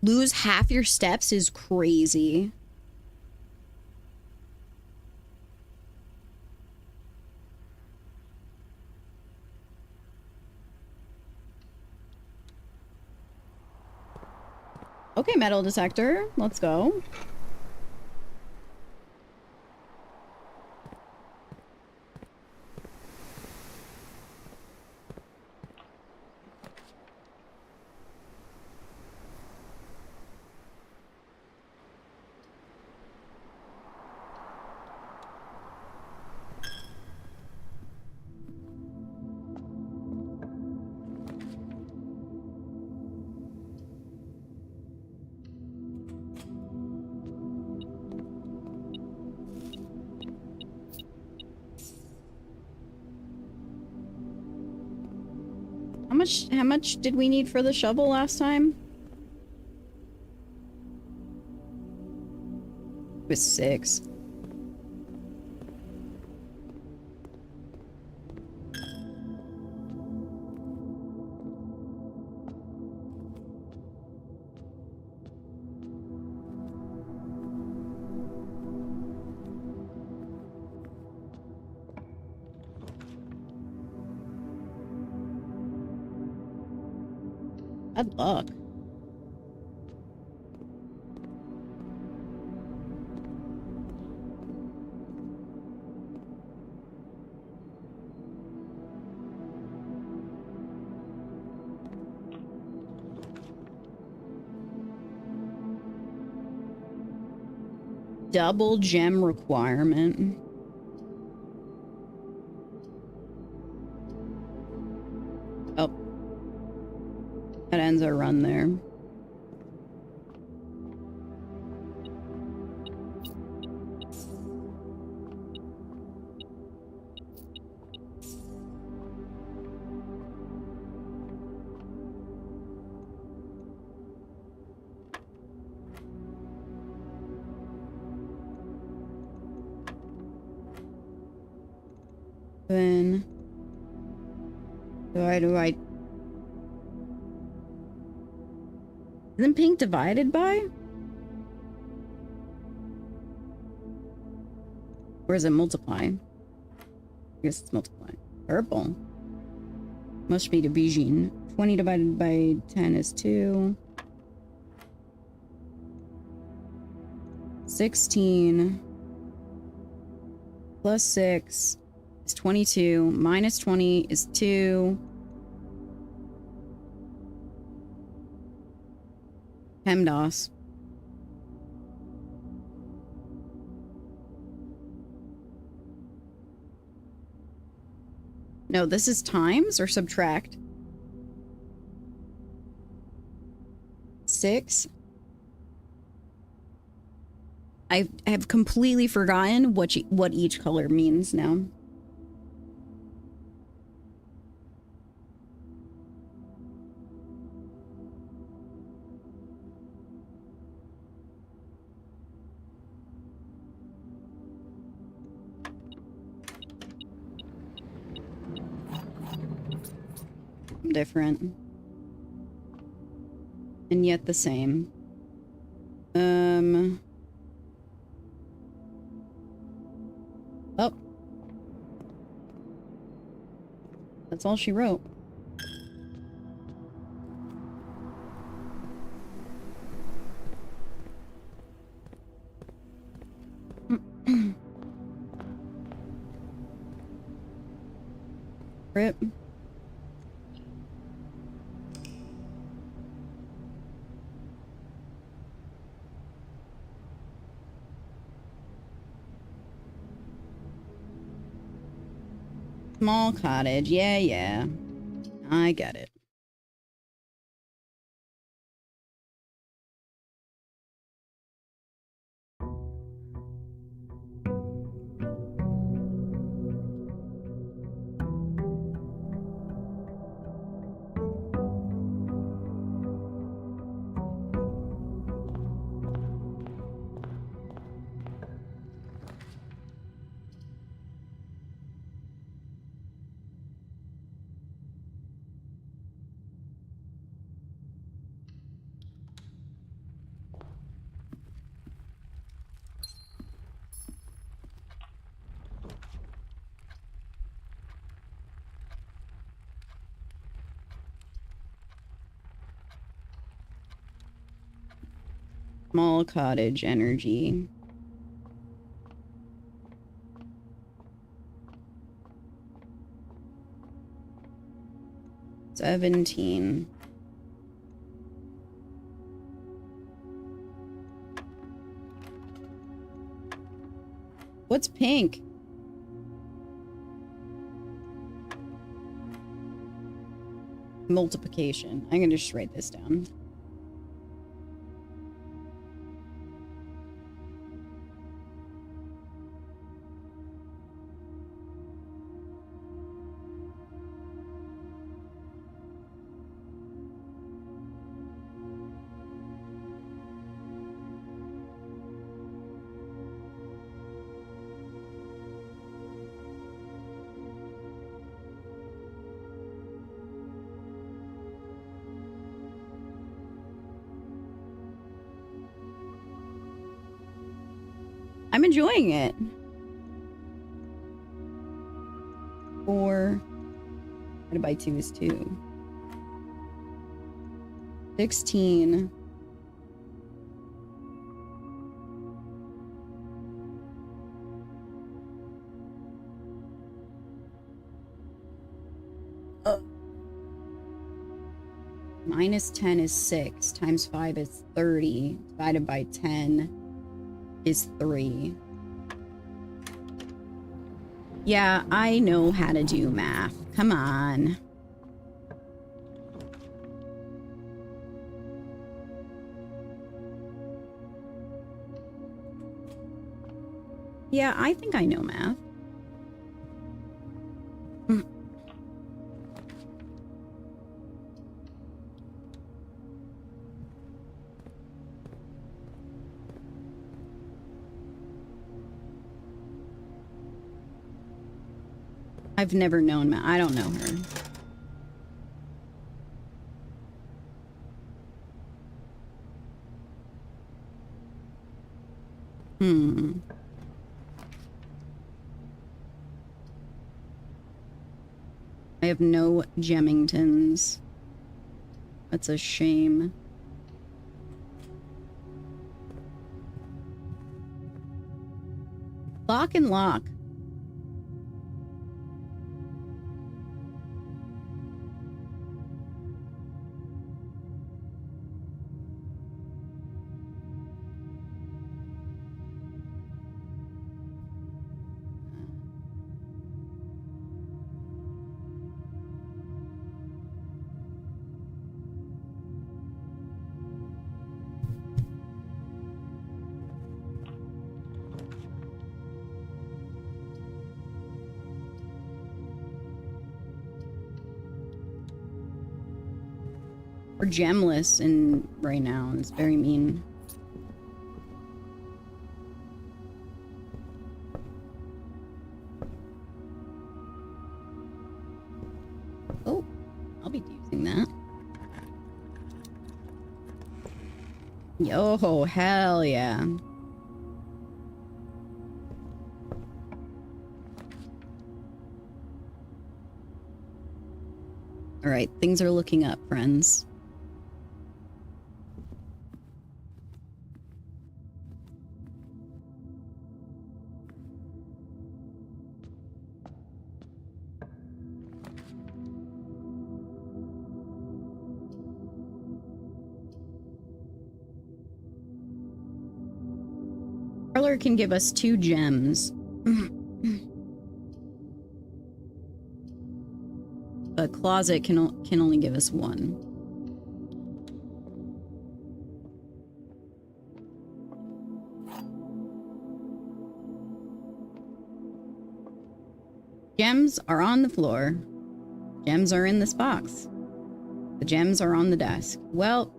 [SPEAKER 4] Lose half your steps is crazy. Okay, metal detector. Let's go. much did we need for the shovel last time? It was 6. Bad luck. Double gem requirement. Oh. That ends our run there. Then do I isn't pink divided by? Or is it multiplying? I guess it's multiplying. Purple. Must be division. 20 divided by 10 is 2. 16 plus 6 is 22. Minus 20 is 2. PEMDAS. No, this is times or subtract? 6. I have completely forgotten what each color means now. Different. And yet the same. Oh. That's all she wrote. Rip. Small cottage. Yeah. I get it. Small cottage energy. $17. What's pink? Multiplication. I'm gonna just write this down. I'm enjoying it. 4 divided by 2 is 2. 16. Minus 10 is 6, times 5 is 30, divided by 10 is 3. Yeah, I know how to do math. Come on. Yeah, I think I know math. I've never known math. I don't know her. I have no Gemmingtons. That's a shame. Lock and lock. We're gemless in right now. It's very mean. Oh, I'll be using that. Yo, hell yeah. All right, things are looking up, friends. Parlor can give us 2 gems. But closet can only give us 1. Gems are on the floor. Gems are in this box. The gems are on the desk. Well,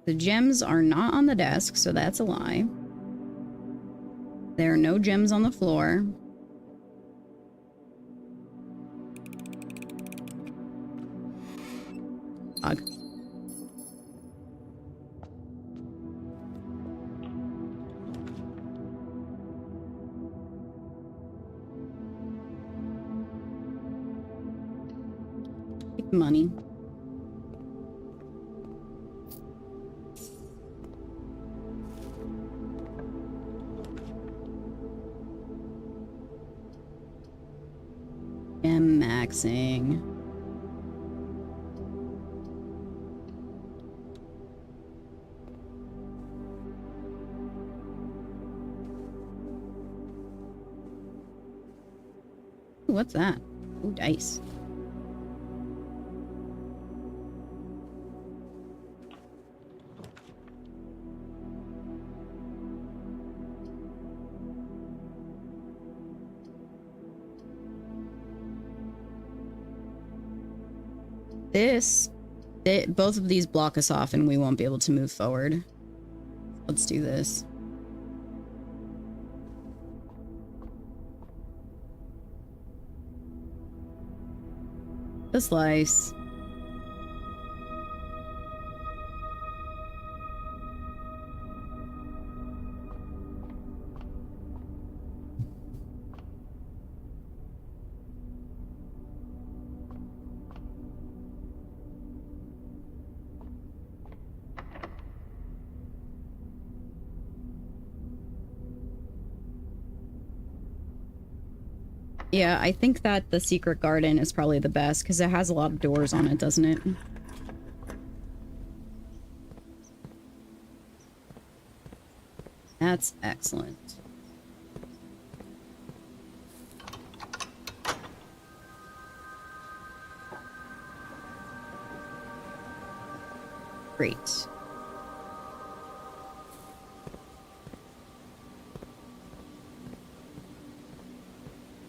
[SPEAKER 4] the gems are not on the desk, so that's a lie. There are no gems on the floor. Ugh. Take the money. Gem maxing. Ooh, what's that? Ooh, dice. Both of these block us off and we won't be able to move forward. Let's do this. The slice. Yeah, I think that the secret garden is probably the best because it has a lot of doors on it, doesn't it? That's excellent. Great.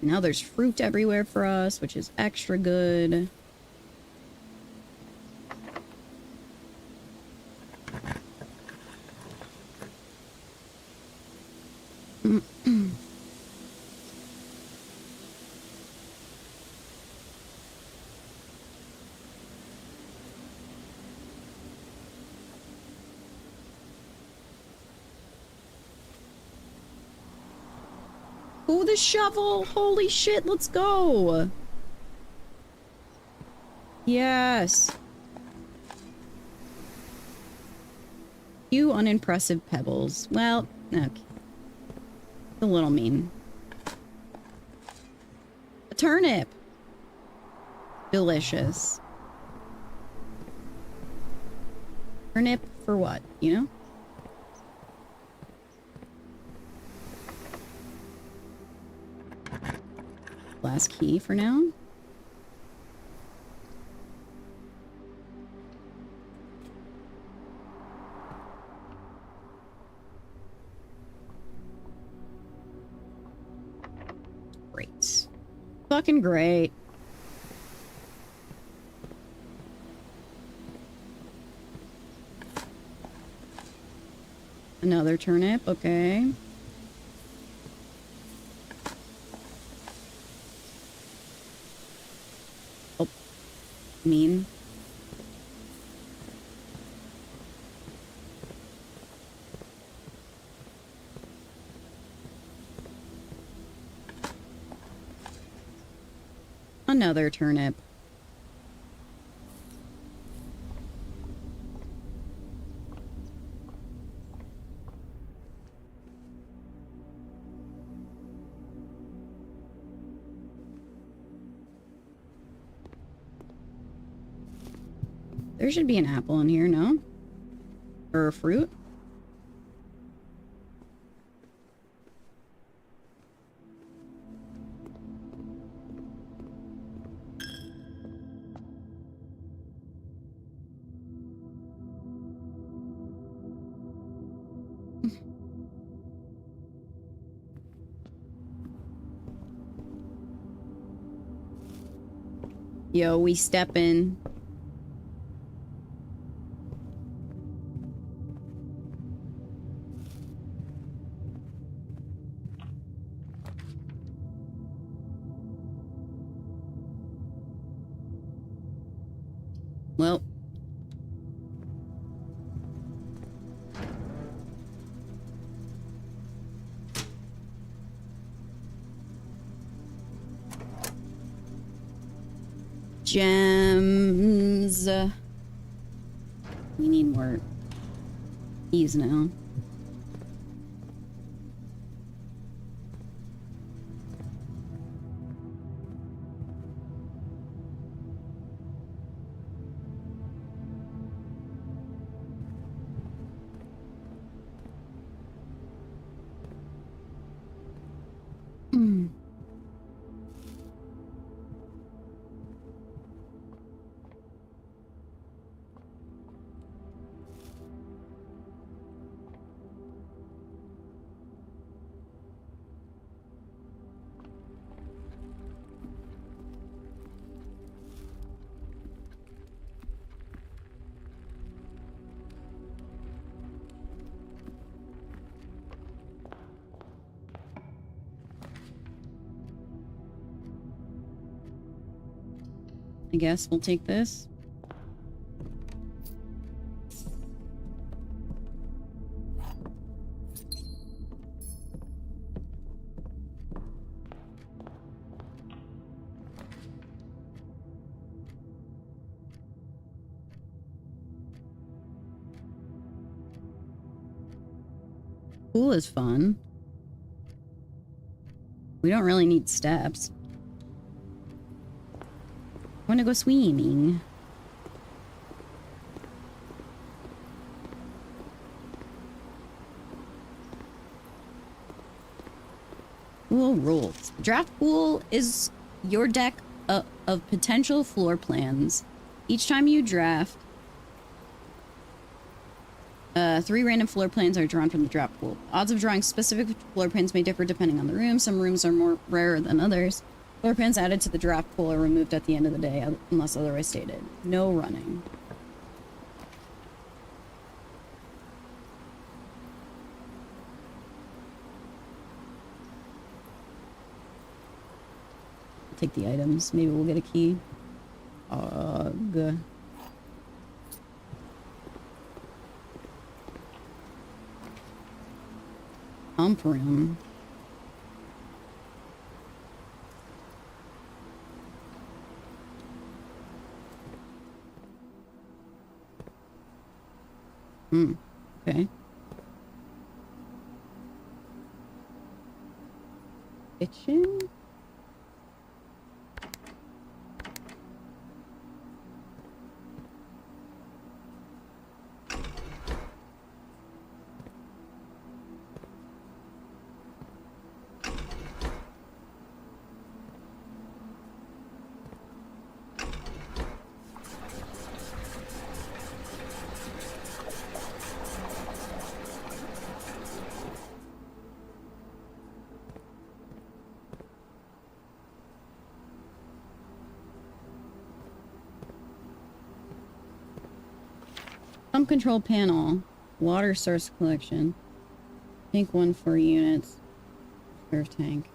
[SPEAKER 4] Now there's fruit everywhere for us, which is extra good. Oh, the shovel! Holy shit, let's go! Yes! Few unimpressive pebbles. Well, okay. A little mean. A turnip! Delicious. Turnip for what, you know? Last key for now. Great. Fucking great. Another turnip, okay. Oh, mean. Another turnip. There should be an apple in here, no? Or a fruit? Yo, we step in. Well. Gems. We need more keys now. I guess we'll take this. Pool is fun. We don't really need steps. wanna go swimming. Pool rules. Draft pool is your deck of potential floor plans. Each time you draft, 3 random floor plans are drawn from the draft pool. Odds of drawing specific floor plans may differ depending on the room. Some rooms are more rare than others. Floor plans added to the draft pool are removed at the end of the day, unless otherwise stated. No running. Take the items. Maybe we'll get a key. Ugh. Pump room. Okay. Kitchen? Pump control panel. Water source collection. Tank 1 for units. Reserve tank.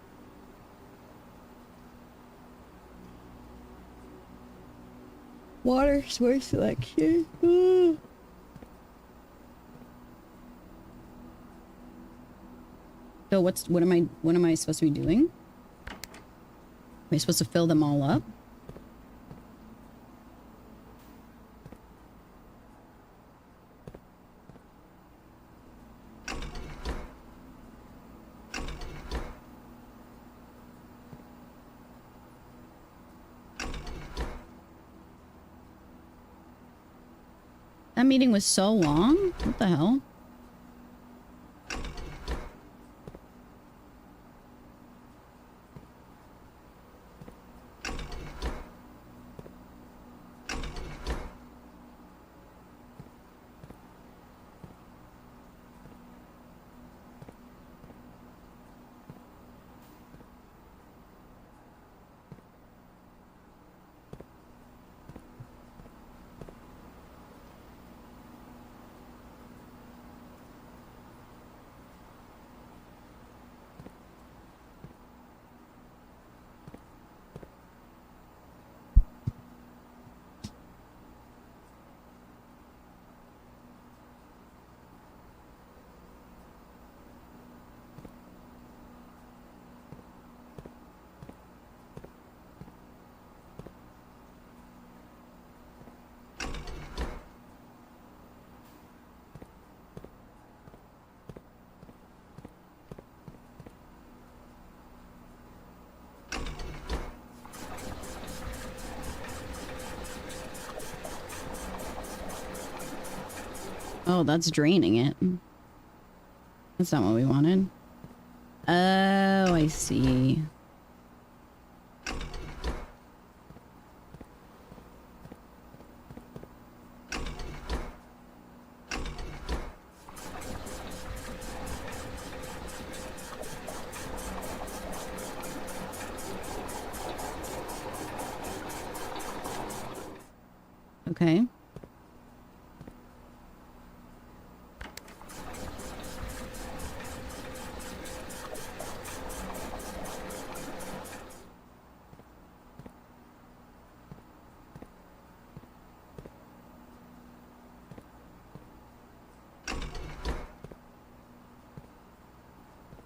[SPEAKER 4] Water source selection. So what am I supposed to be doing? Am I supposed to fill them all up? That meeting was so long? What the hell? Oh, that's draining it. That's not what we wanted. Oh, I see. Okay.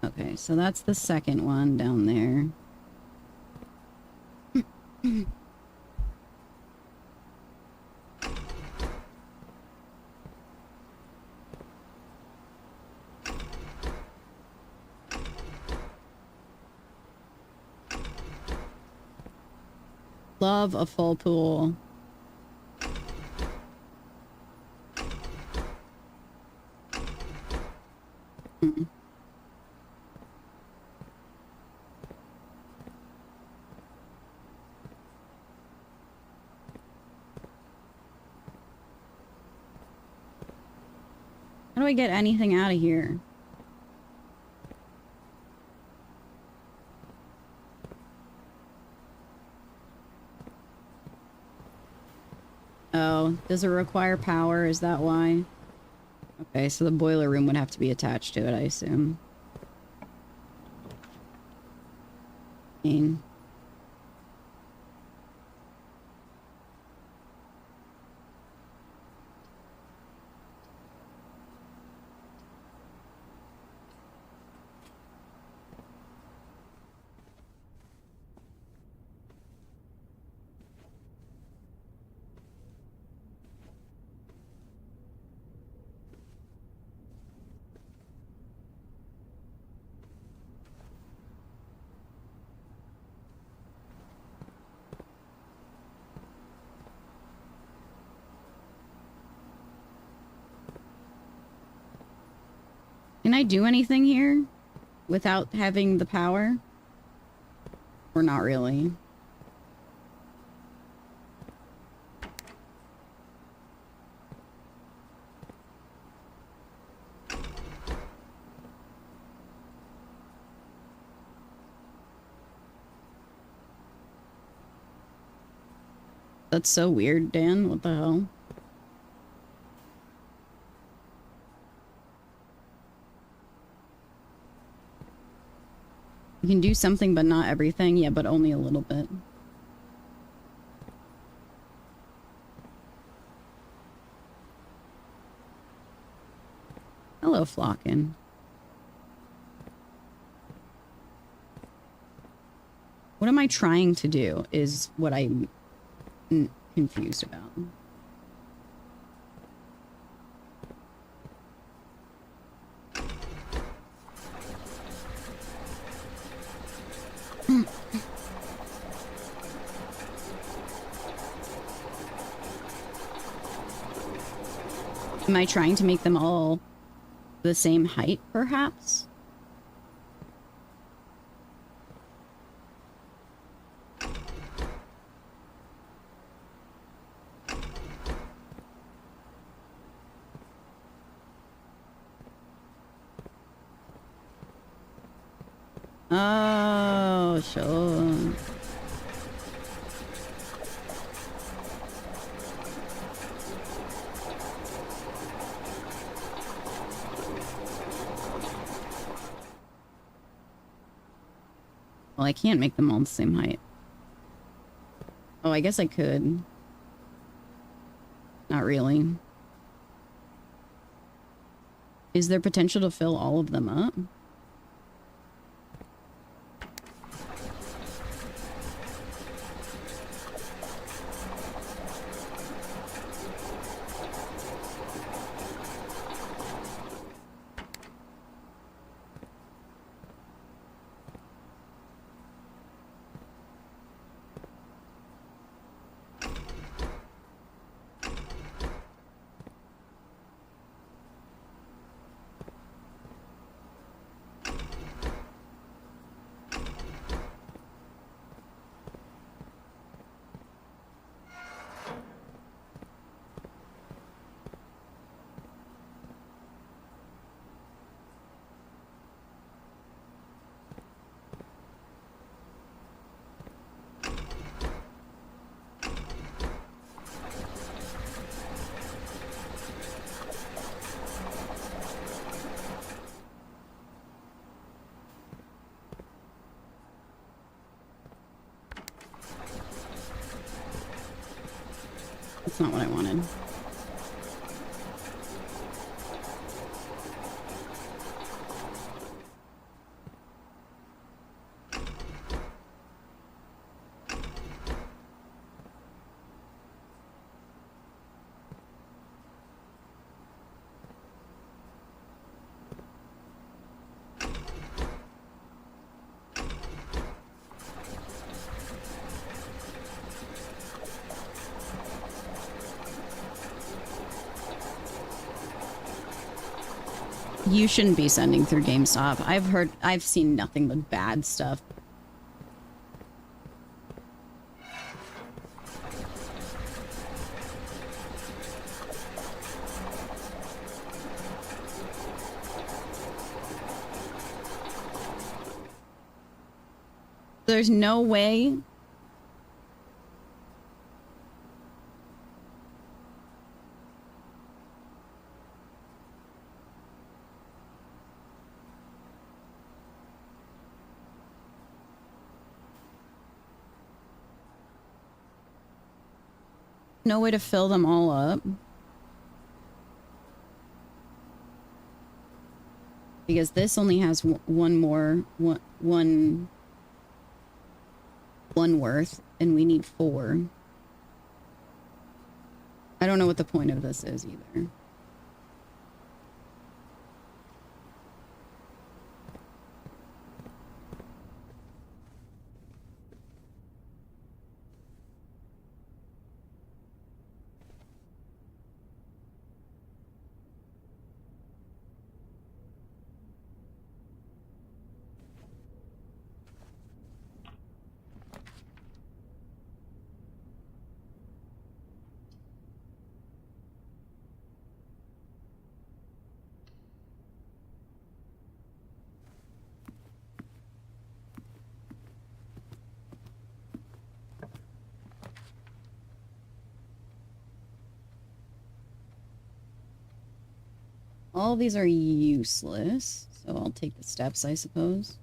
[SPEAKER 4] Okay, so that's the second one down there. Love a full pool. Mm. How do I get anything out of here? Oh, does it require power? Is that why? Okay, so the boiler room would have to be attached to it, I assume. Can I do anything here without having the power? Or not really? That's so weird, Dan. What the hell? You can do something, but not everything. Yeah, but only a little bit. Hello, Flockin. What am I trying to do is what I'm confused about. Am I trying to make them all the same height, perhaps? Oh, sure. Well, I can't make them all the same height. Oh, I guess I could. Not really. Is there potential to fill all of them up? That's not what I wanted. You shouldn't be sending through GameStop. I've seen nothing but bad stuff. There's no way. No way to fill them all up. Because this only has one worth, and we need 4. I don't know what the point of this is either. All these are useless, so I'll take the steps, I suppose.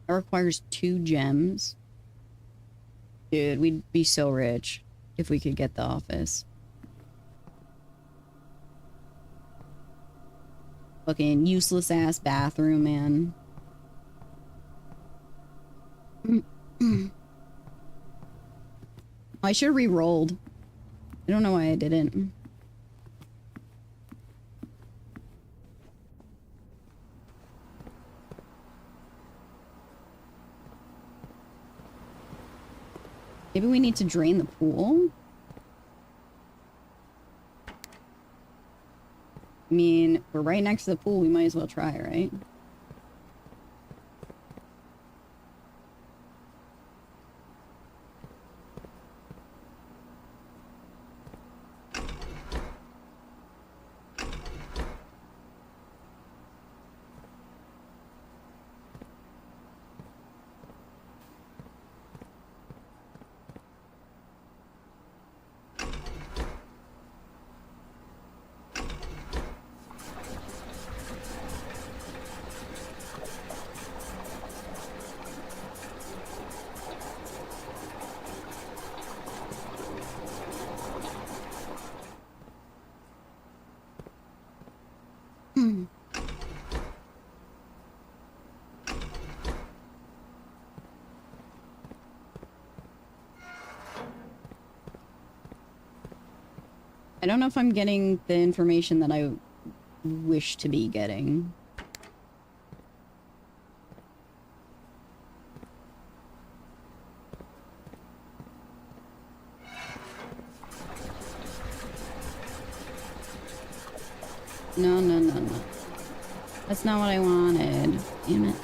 [SPEAKER 4] That requires 2 gems. Dude, we'd be so rich if we could get the office. Fucking useless ass bathroom, man. I should have re-rolled. I don't know why I didn't. Maybe we need to drain the pool? I mean, we're right next to the pool, we might as well try, right? I don't know if I'm getting the information that I wish to be getting. No, no, no, no. That's not what I wanted. Damn it.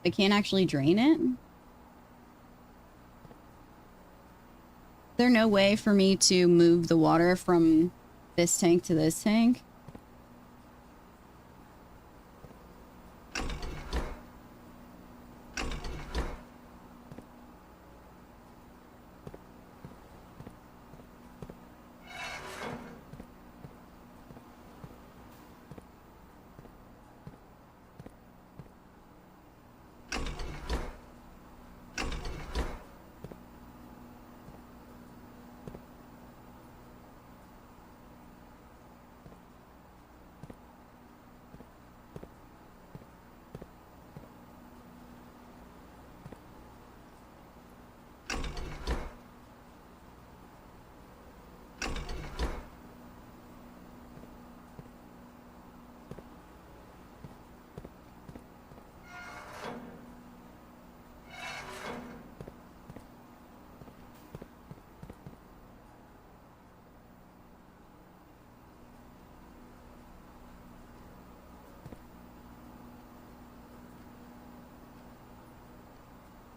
[SPEAKER 4] I can't actually drain it? Is there no way for me to move the water from this tank to this tank?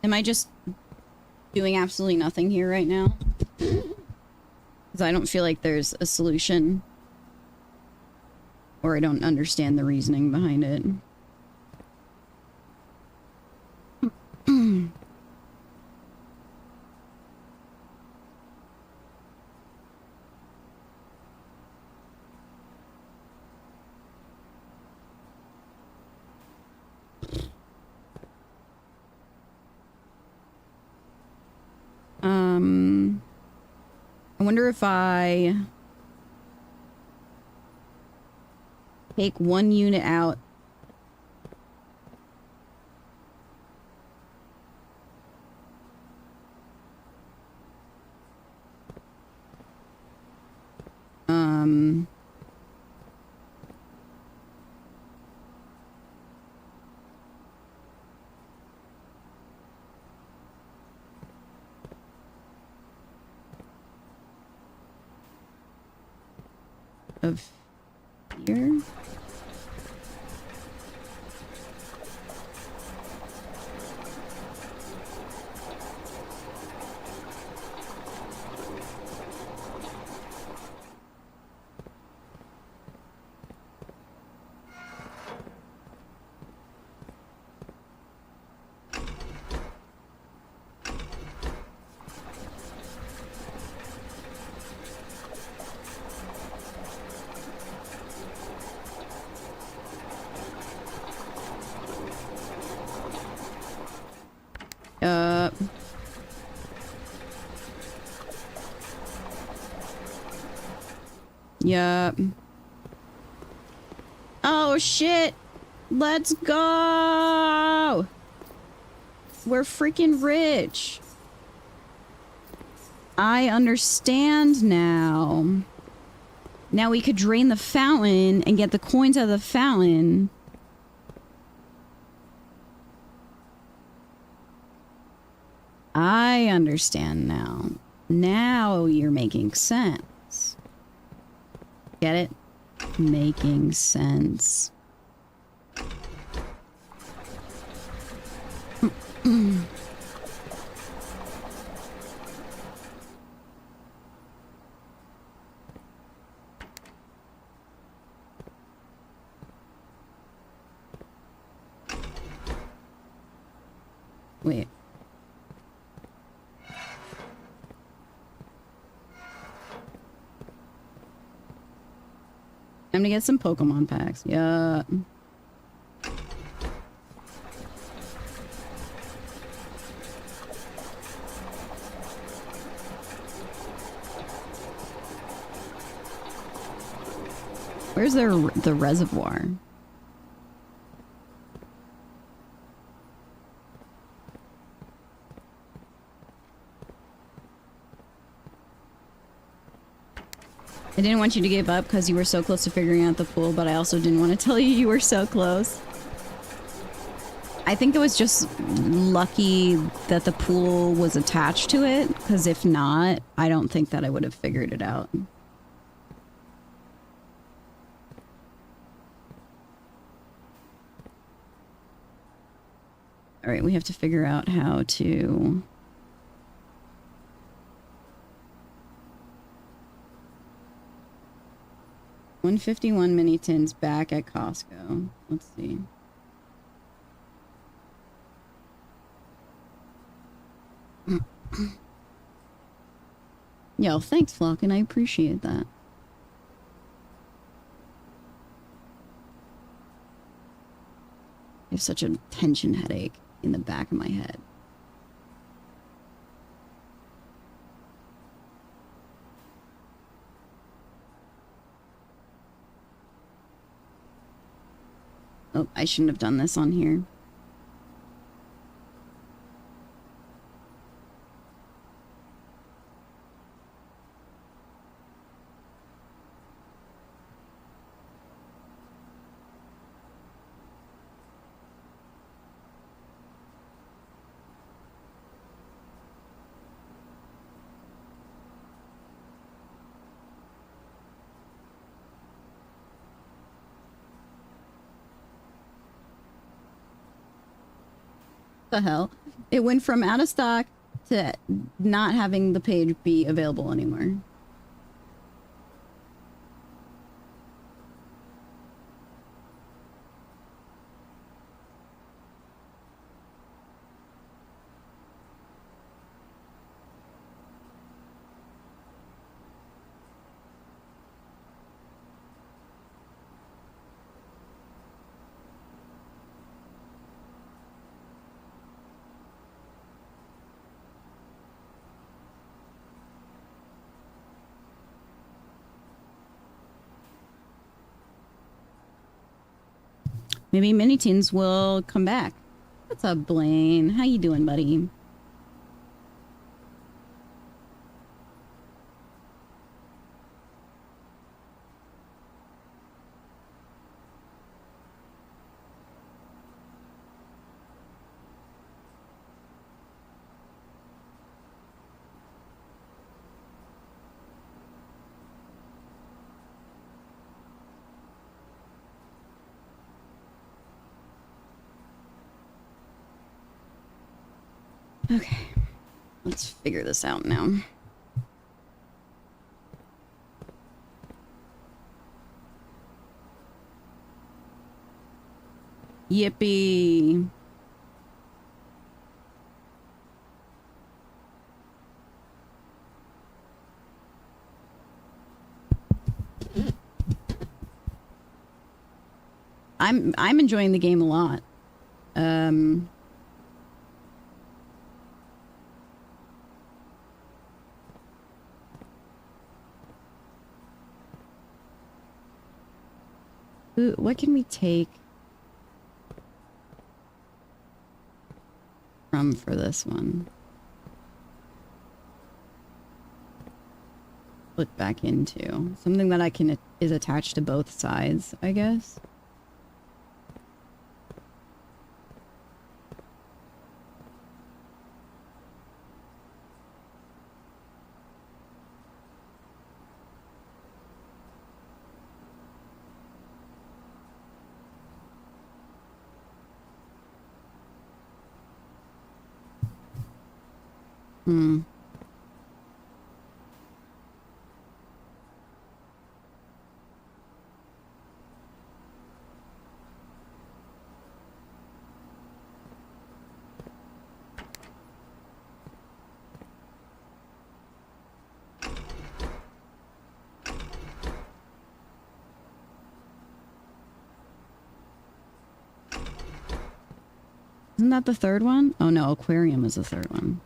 [SPEAKER 4] Am I just doing absolutely nothing here right now? Because I don't feel like there's a solution. Or I don't understand the reasoning behind it. I wonder if I take one unit out. Of here. Yup. Oh shit! Let's go! We're freaking rich. I understand now. Now we could drain the fountain and get the coins out of the fountain. I understand now. Now you're making sense. Get it? Making sense. Wait. I'm gonna get some Pokemon packs. Yeah. Where's the reservoir? I didn't want you to give up because you were so close to figuring out the pool, but I also didn't want to tell you you were so close. I think it was just lucky that the pool was attached to it, because if not, I don't think that I would have figured it out. All right, we have to figure out how to... $151 mini tins back at Costco. Let's see. Yo, thanks, Flock, and I appreciate that. I have such a tension headache in the back of my head. Oh, I shouldn't have done this on here. The hell? It went from out of stock to not having the page be available anymore. Maybe mini teens will come back. What's up, Blaine? How you doing, buddy? Okay, let's figure this out now. Yippee. I'm enjoying the game a lot. What can we take from for this one? Put back into something that I can is attached to both sides, I guess. Hmm. Isn't that the third one? Oh no, aquarium is the third one.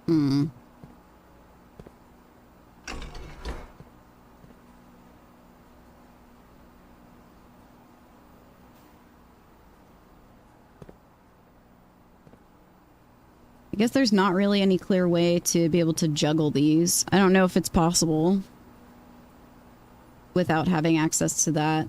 [SPEAKER 4] Hmm. guess there's not really any clear way to be able to juggle these. I don't know if it's possible without having access to that.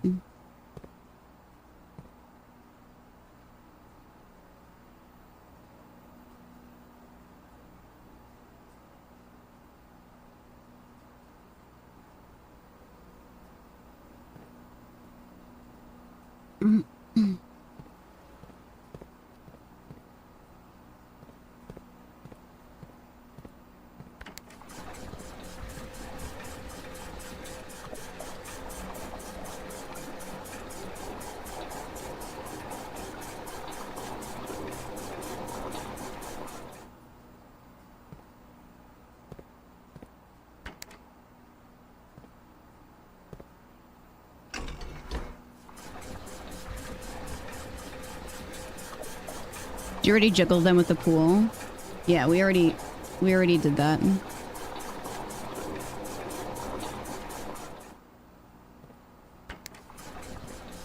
[SPEAKER 4] Did you already juggle them with the pool? Yeah, we already did that.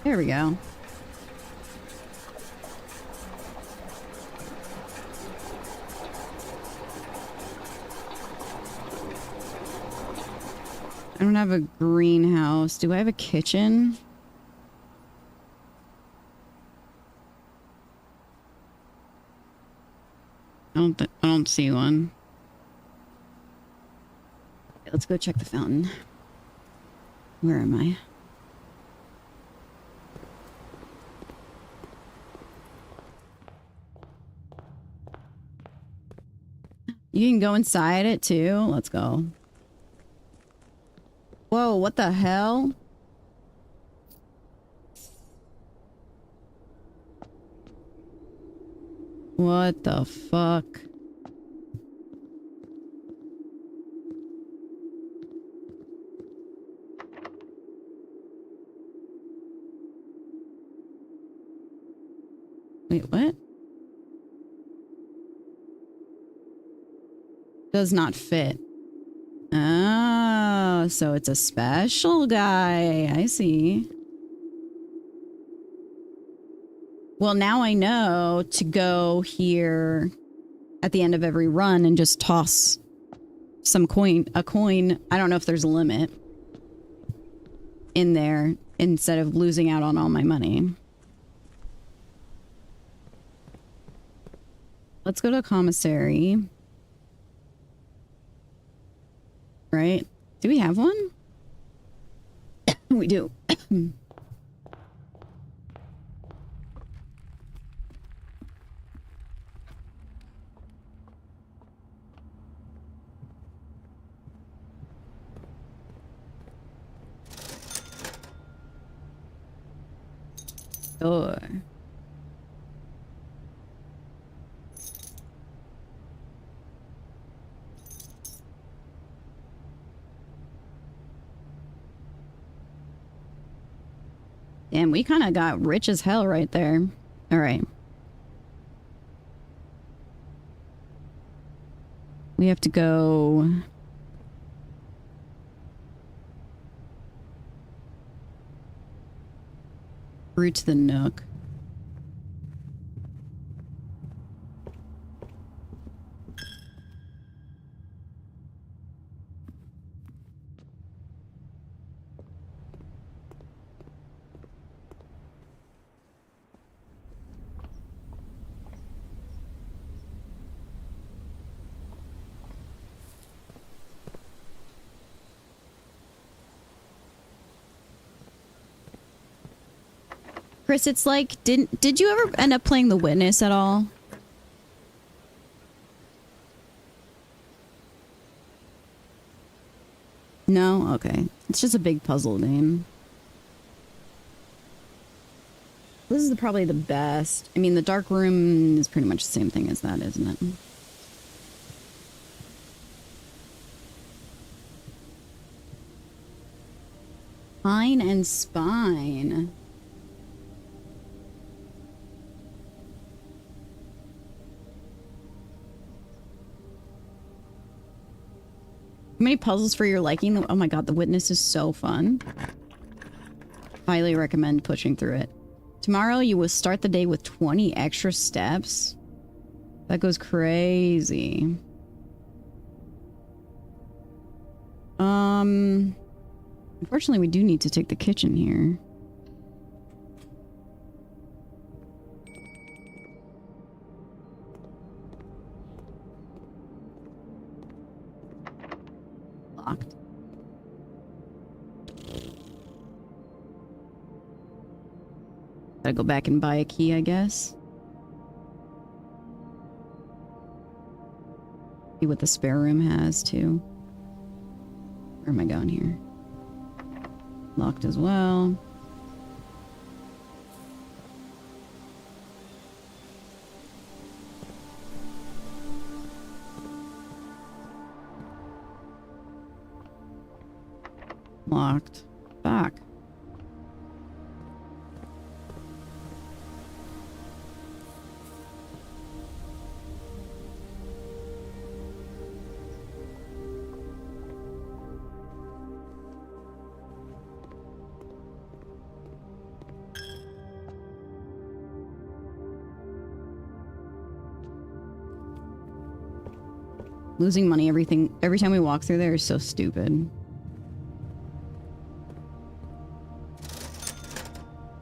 [SPEAKER 4] There we go. I don't have a greenhouse. Do I have a kitchen? I don't see one. Okay, let's go check the fountain. Where am I? You can go inside it too. Let's go. Whoa, what the hell? What the fuck? Wait, what? Does not fit. Oh, so it's a special guy. I see. Well, now I know to go here at the end of every run and just toss a coin. I don't know if there's a limit in there instead of losing out on all my money. Let's go to commissary. Right? Do we have one? We do. Door. Damn, we kind of got rich as hell right there. All right. We have to go... through to the Nook. Chris, it's like, did you ever end up playing The Witness at all? No? Okay. It's just a big puzzle game. This is probably the best. I mean, the dark room is pretty much the same thing as that, isn't it? Pine and Spine. How many puzzles for your liking? Oh my god, The Witness is so fun. Highly recommend pushing through it. Tomorrow you will start the day with 20 extra steps. That goes crazy. Unfortunately, we do need to take the kitchen here. Locked. Gotta go back and buy a key, I guess. See what the spare room has, too. Where am I going here? Locked as well. Locked. Back. Losing money every time we walk through there is so stupid.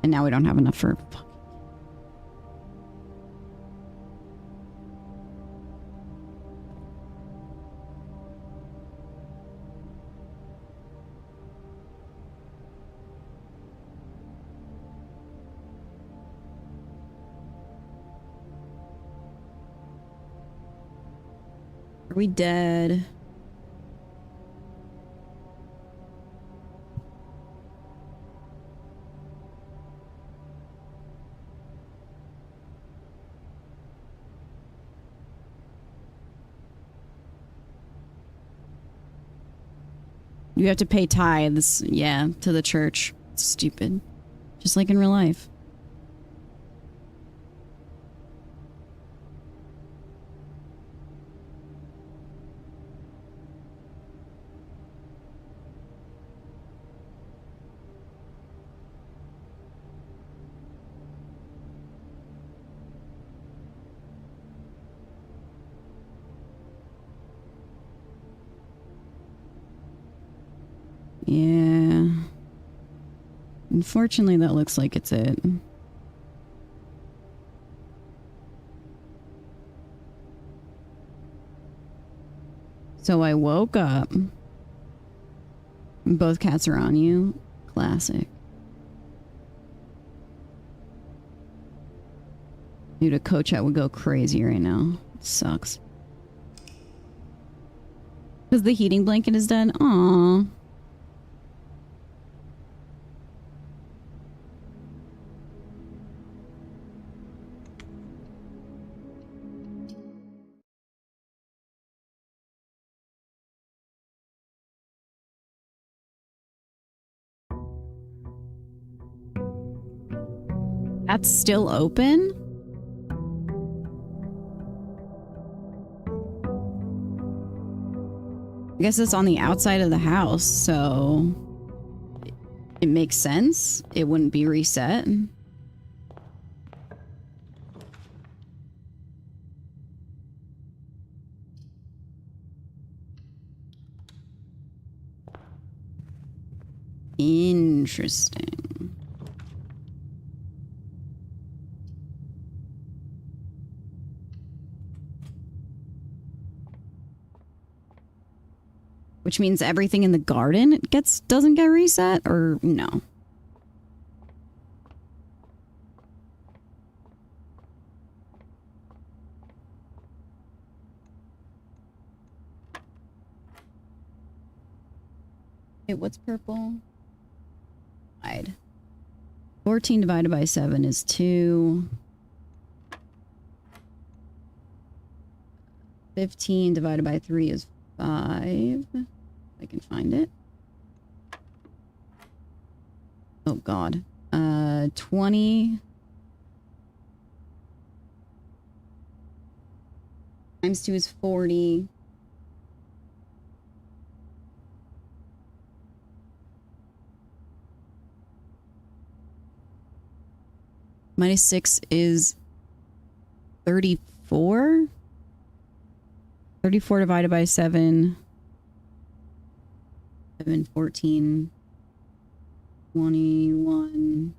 [SPEAKER 4] And now we don't have enough for... Fuck. Are we dead? You have to pay tithes, yeah, to the church. It's stupid. Just like in real life. Yeah. Unfortunately, that looks like it's it. So I woke up. Both cats are on you. Classic. Dude, a coach chat would go crazy right now. Sucks. Because the heating blanket is dead? Aww. That's still open? I guess it's on the outside of the house, so it makes sense. It wouldn't be reset. Interesting. Which means everything in the garden doesn't get reset, or no? Wait, what's purple? 14 divided by 7 is 2. 15 divided by 3 is 5. I can find it. Oh god. 20 times 2 is 40. Minus 6 is 34. 34. 34 divided by 7. 7, 14. 21.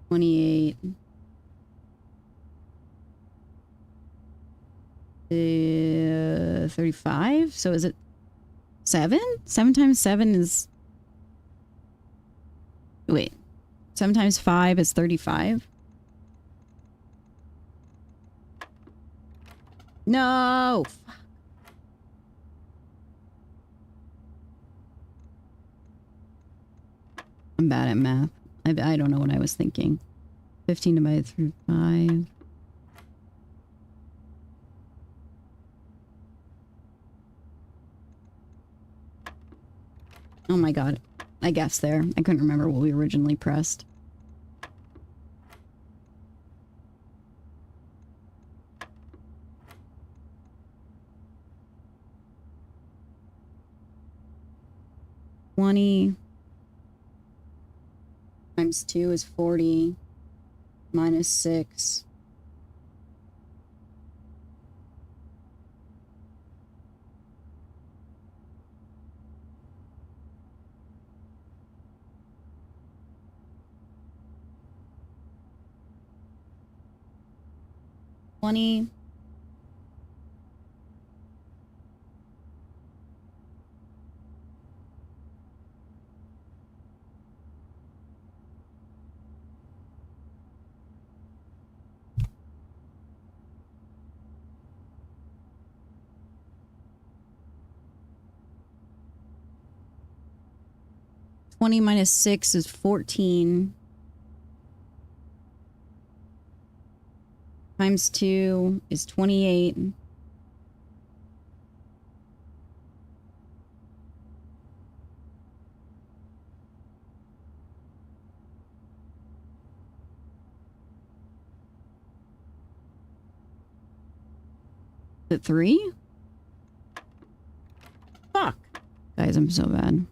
[SPEAKER 4] 28. 35. So is it 7? 7 times 7 is... Wait. 7 times 5 is 35. No! I'm bad at math. I don't know what I was thinking. 15 divided through 5. Oh my god. I guessed there. I couldn't remember what we originally pressed. $20 times 2 is 40. Minus 6. $20. $20 minus 6 is 14. Times 2 is 28. Is it 3? Fuck. Guys, I'm so bad.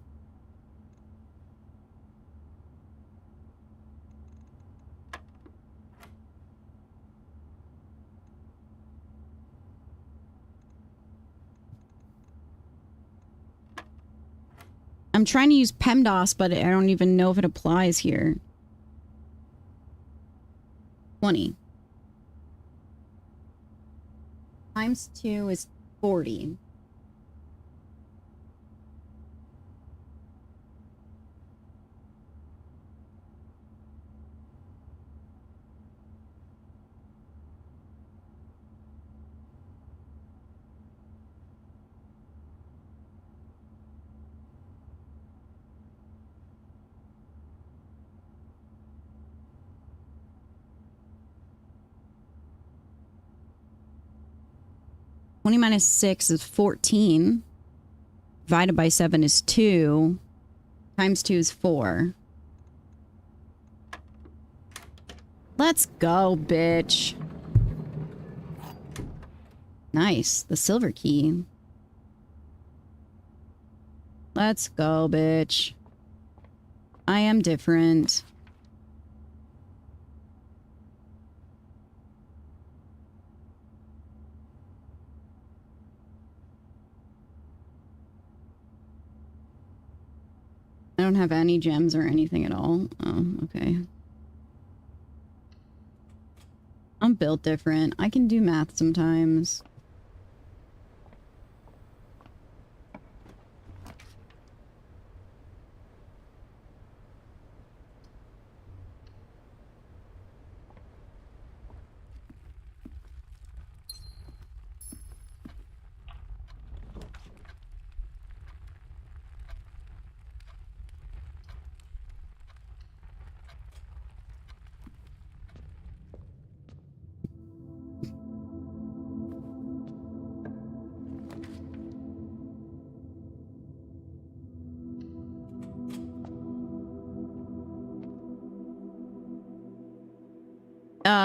[SPEAKER 4] I'm trying to use PEMDAS, but I don't even know if it applies here. 20. Times 2 is 40. $20 minus 6 is 14. Divided by 7 is 2. Times 2 is 4. Let's go, bitch. Nice. The silver key. Let's go, bitch. I am different. I don't have any gems or anything at all. Oh, okay. I'm built different. I can do math sometimes.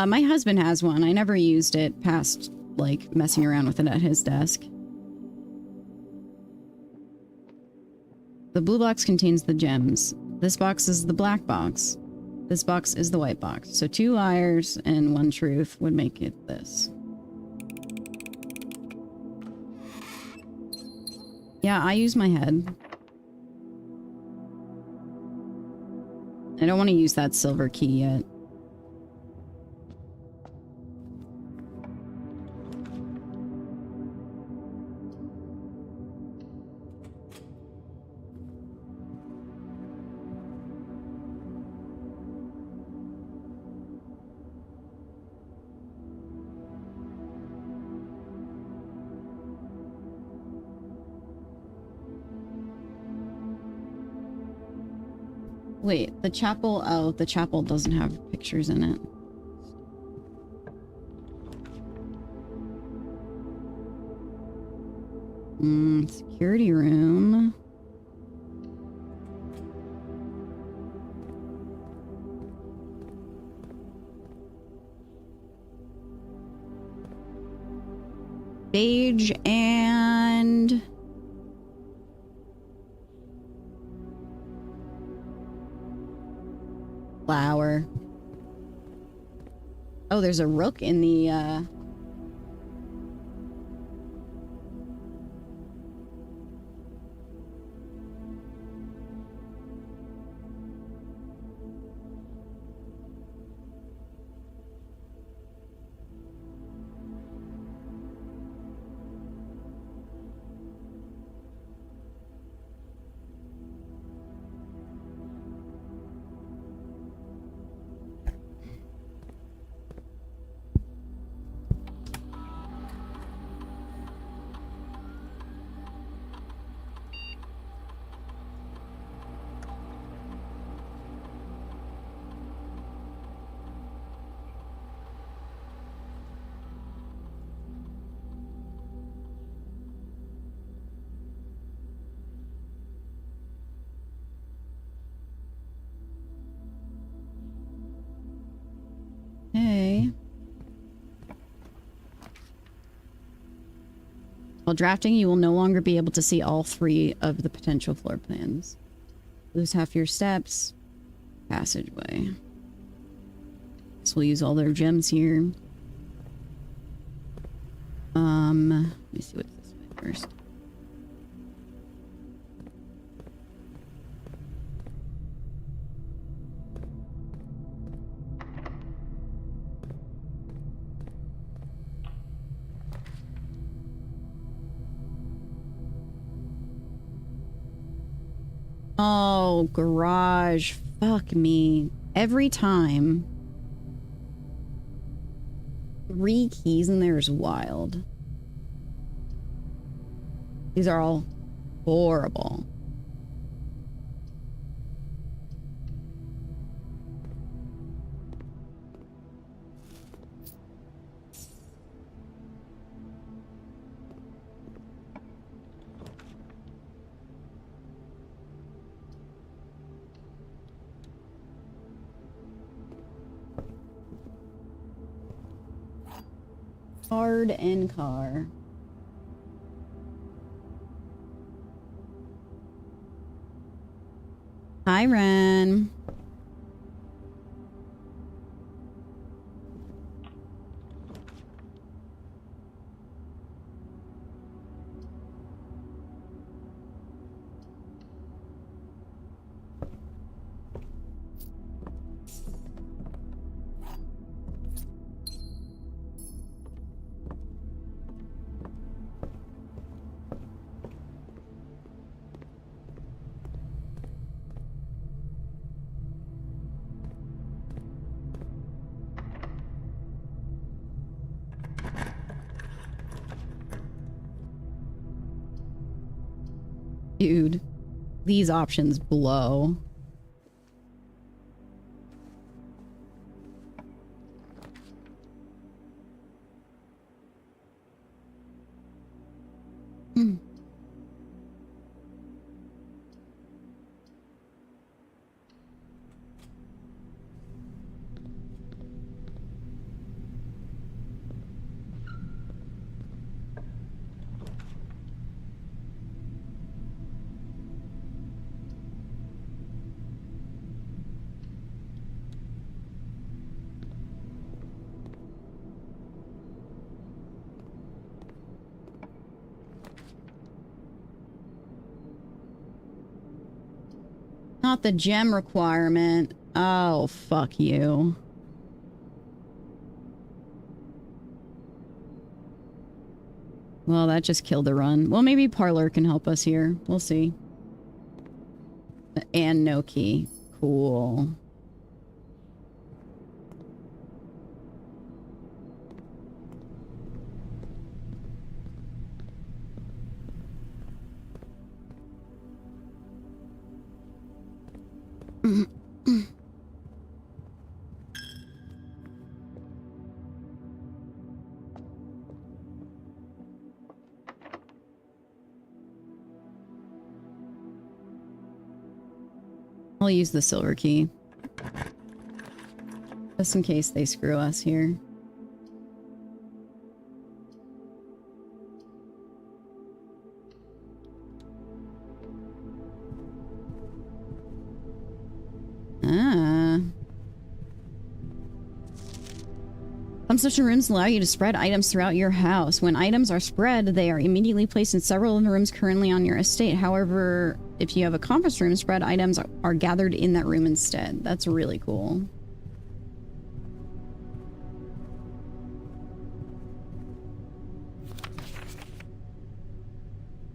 [SPEAKER 4] My husband has one. I never used it past, like, messing around with it at his desk. The blue box contains the gems. This box is the black box. This box is the white box. So 2 liars and 1 truth would make it this. Yeah, I use my head. I don't want to use that silver key yet. Wait, the chapel... Oh, the chapel doesn't have pictures in it. Security room. Beige and... flower. Oh, there's a rook in the, Hey. While drafting, you will no longer be able to see all 3 of the potential floor plans. Lose half your steps. Passageway. So we'll use all their gems here. Let me see what's this way first. Oh, garage. Fuck me. Every time. 3 keys in there is wild. These are all horrible. Card and car. Hi, Ren. Dude, these options blow. Not the gem requirement. Oh, fuck you. Well, that just killed the run. Well, maybe Parlor can help us here. We'll see. And no key. Cool. I'll use the silver key. Just in case they screw us here. Ah. Some such rooms allow you to spread items throughout your house. When items are spread, they are immediately placed in several of the rooms currently on your estate. However, if you have a conference room, spread items are gathered in that room instead. That's really cool.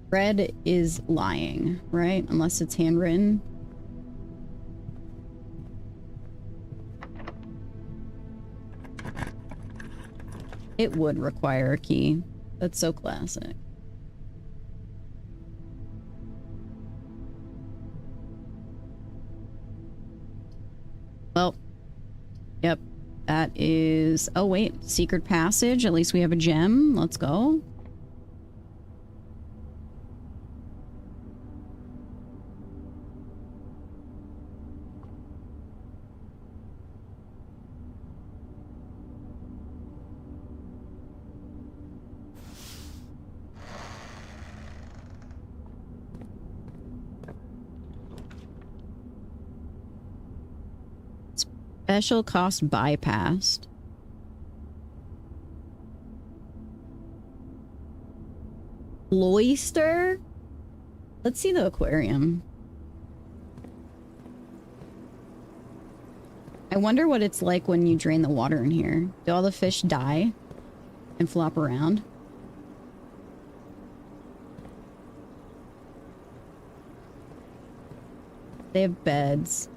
[SPEAKER 4] Red is lying, right? Unless it's handwritten. It would require a key. That's so classic. Well, yep. That is... Oh, wait. Secret passage. At least we have a gem. Let's go. Special cost bypassed. Cloister? Let's see the aquarium. I wonder what it's like when you drain the water in here. Do all the fish die and flop around? They have beds.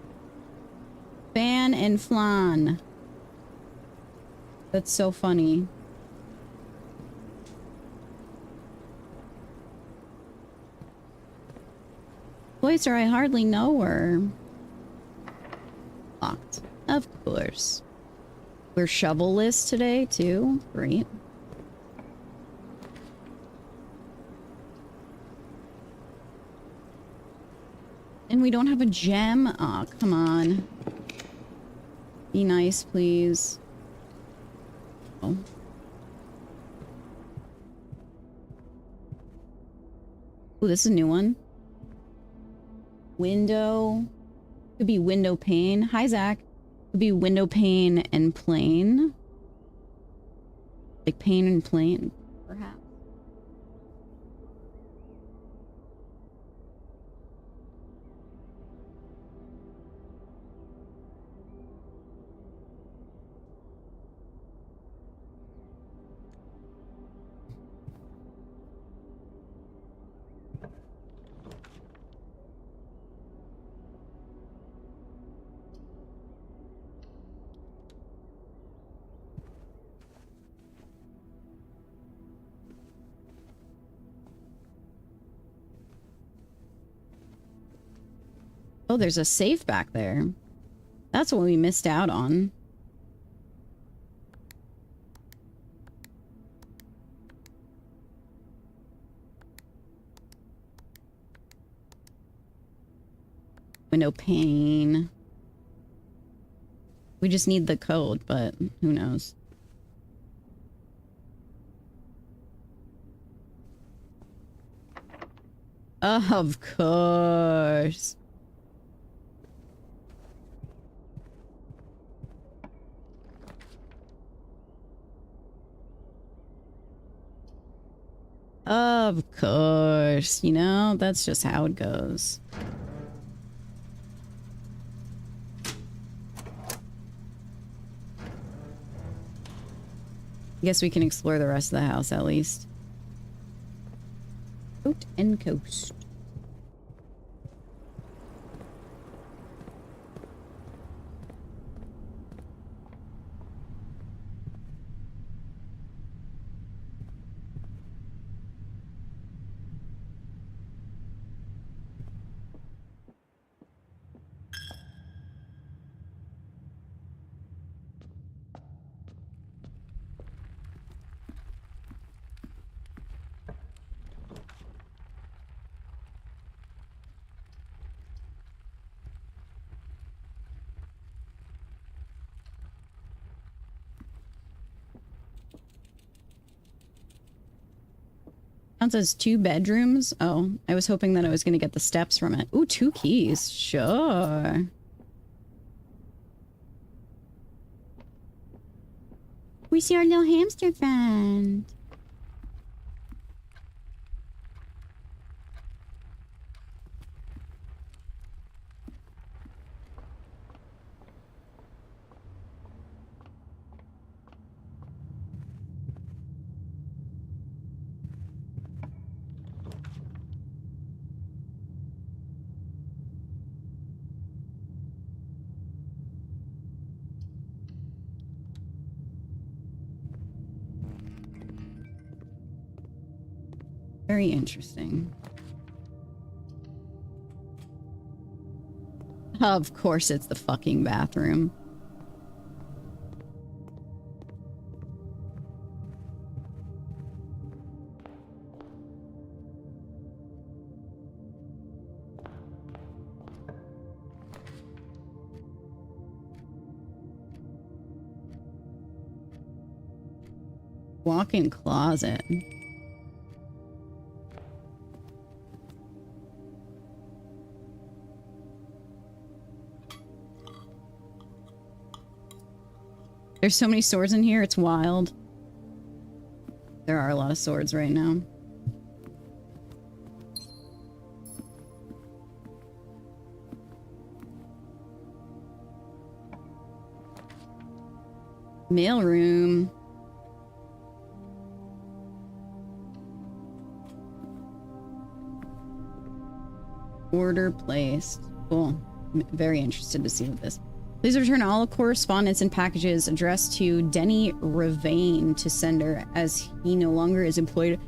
[SPEAKER 4] Fan and flan. That's so funny. Cloister, I hardly know her. Locked. Of course. We're shovel-less today, too. Great. And we don't have a gem? Aw, oh, come on. Be nice, please. Oh. Ooh, this is a new one. Window. Could be window pane. Hi, Zach. Could be window pane and plane. Like pane and plane, perhaps. Oh, there's a safe back there. That's what we missed out on. Window pane. We just need the code, but who knows? Of course. Of course, you know, that's just how it goes. I guess we can explore the rest of the house at least. Coat and coast. Counts as 2 bedrooms. Oh, I was hoping that I was going to get the steps from it. Ooh, 2 keys. Sure. We see our little hamster friend. Very interesting. Of course it's the fucking bathroom. Walk-in closet. There's so many swords in here, it's wild. There are a lot of swords right now. Mailroom. Order placed. Cool. I'm very interested to see what this. Please return all correspondence and packages addressed to Denny Ravane to sender, as he no longer is employed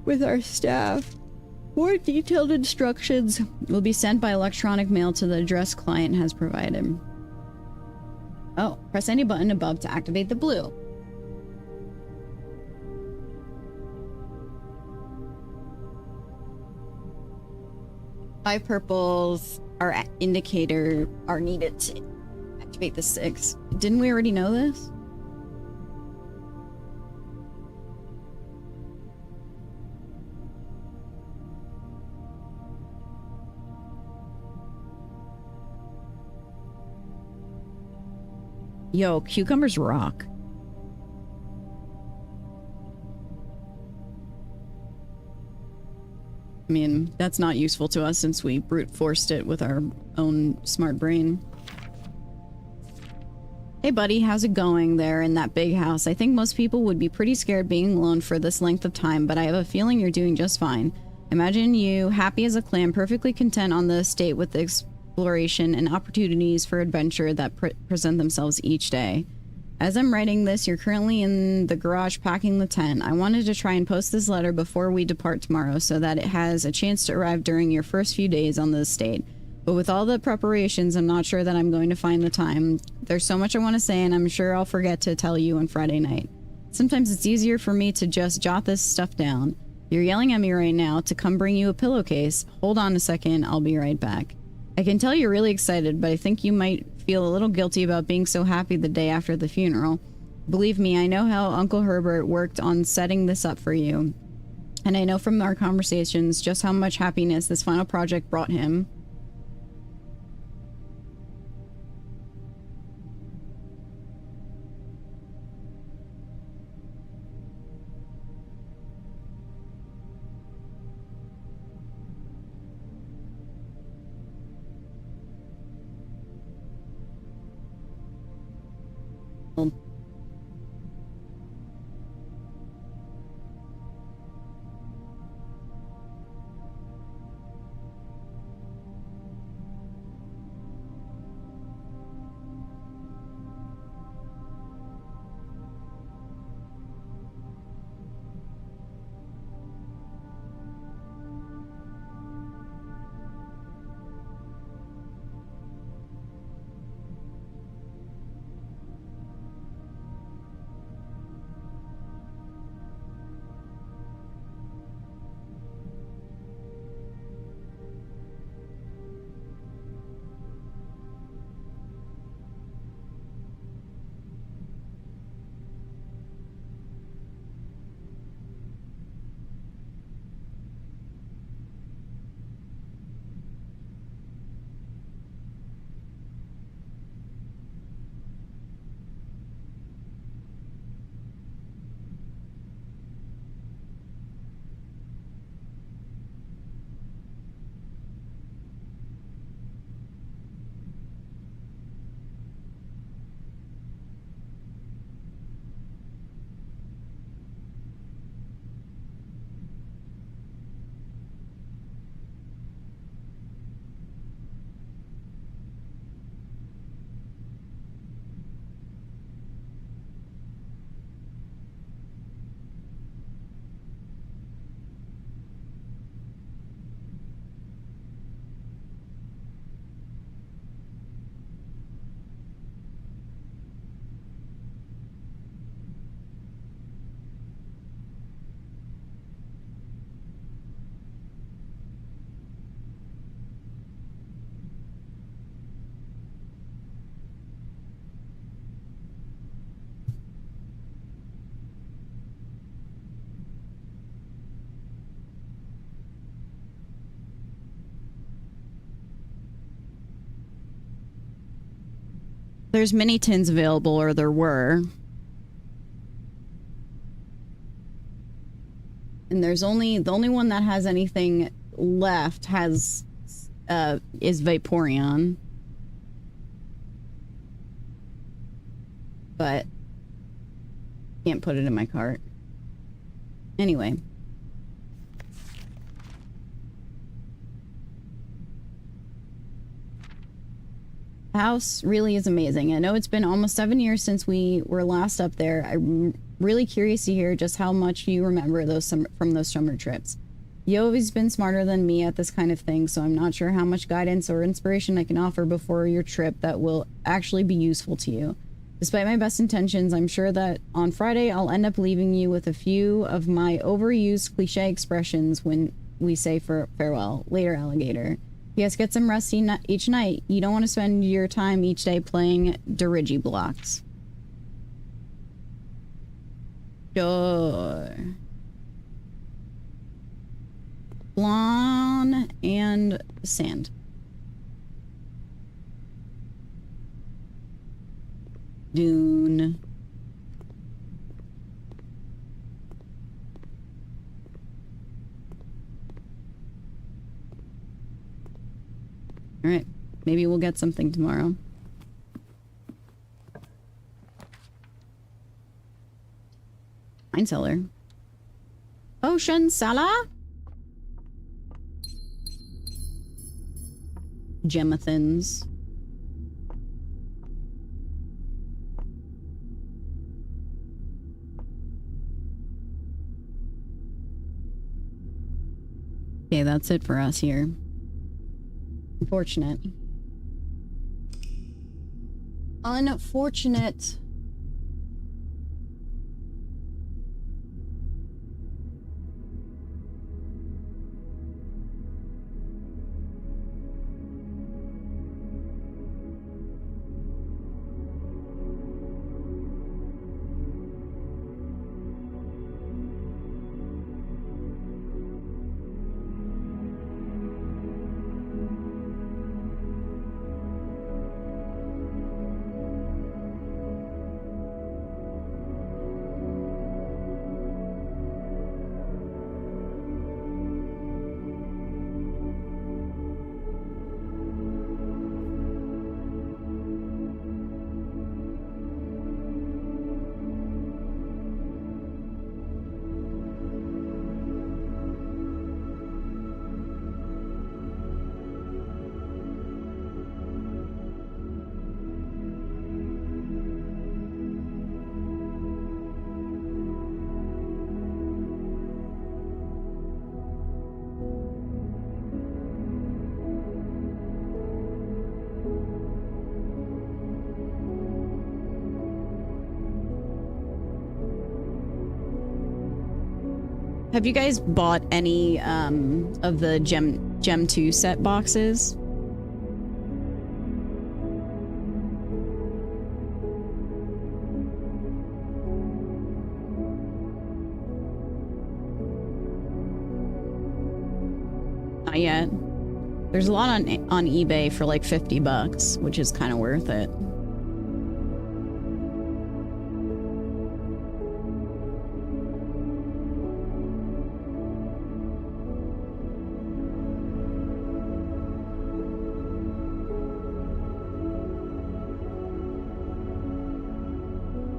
[SPEAKER 4] with our staff. More detailed instructions will be sent by electronic mail to the address client has provided. Oh, press any button above to activate the blue. 5 purples are indicator are needed to activate the 6. Didn't we already know this? Yo, cucumbers rock. I mean, that's not useful to us since we brute forced it with our own smart brain. Hey buddy, how's it going there in that big house? I think most people would be pretty scared being alone for this length of time, but I have a feeling you're doing just fine. Imagine you happy as a clam, perfectly content on the estate with the exploration and opportunities for adventure that present themselves each day. As I'm writing this, you're currently in the garage packing the tent. I wanted to try and post this letter before we depart tomorrow so that it has a chance to arrive during your first few days on the estate. But with all the preparations, I'm not sure that I'm going to find the time. There's so much I want to say, and I'm sure I'll forget to tell you on Friday night. Sometimes it's easier for me to just jot this stuff down. You're yelling at me right now to come bring you a pillowcase. Hold on a second, I'll be right back. I can tell you're really excited, but I think you might feel a little guilty about being so happy the day after the funeral. Believe me, I know how Uncle Herbert worked on setting this up for you. And I know from our conversations just how much happiness this final project brought him. There's mini tins available, or there were. And there's only, the only one that has anything left has, is Vaporeon. But can't put it in my cart. Anyway. The house really is amazing. I know it's been almost 7 years since we were last up there. I'm really curious to hear just how much you remember from those summer trips. You've always been smarter than me at this kind of thing, so I'm not sure how much guidance or inspiration I can offer before your trip that will actually be useful to you. Despite my best intentions, I'm sure that on Friday I'll end up leaving you with a few of my overused cliche expressions when we say farewell. Later, alligator. Yes, get some rest each night. You don't want to spend your time each day playing Dirigi blocks. Sure. Lawn and sand. Dune. Alright, maybe we'll get something tomorrow. Wine cellar. Ocean cellar? Gemathans. Okay, that's it for us here. Unfortunate. Unfortunate. Have you guys bought any of the Gem 2 set boxes? Not yet. There's a lot on eBay for like $50, which is kind of worth it.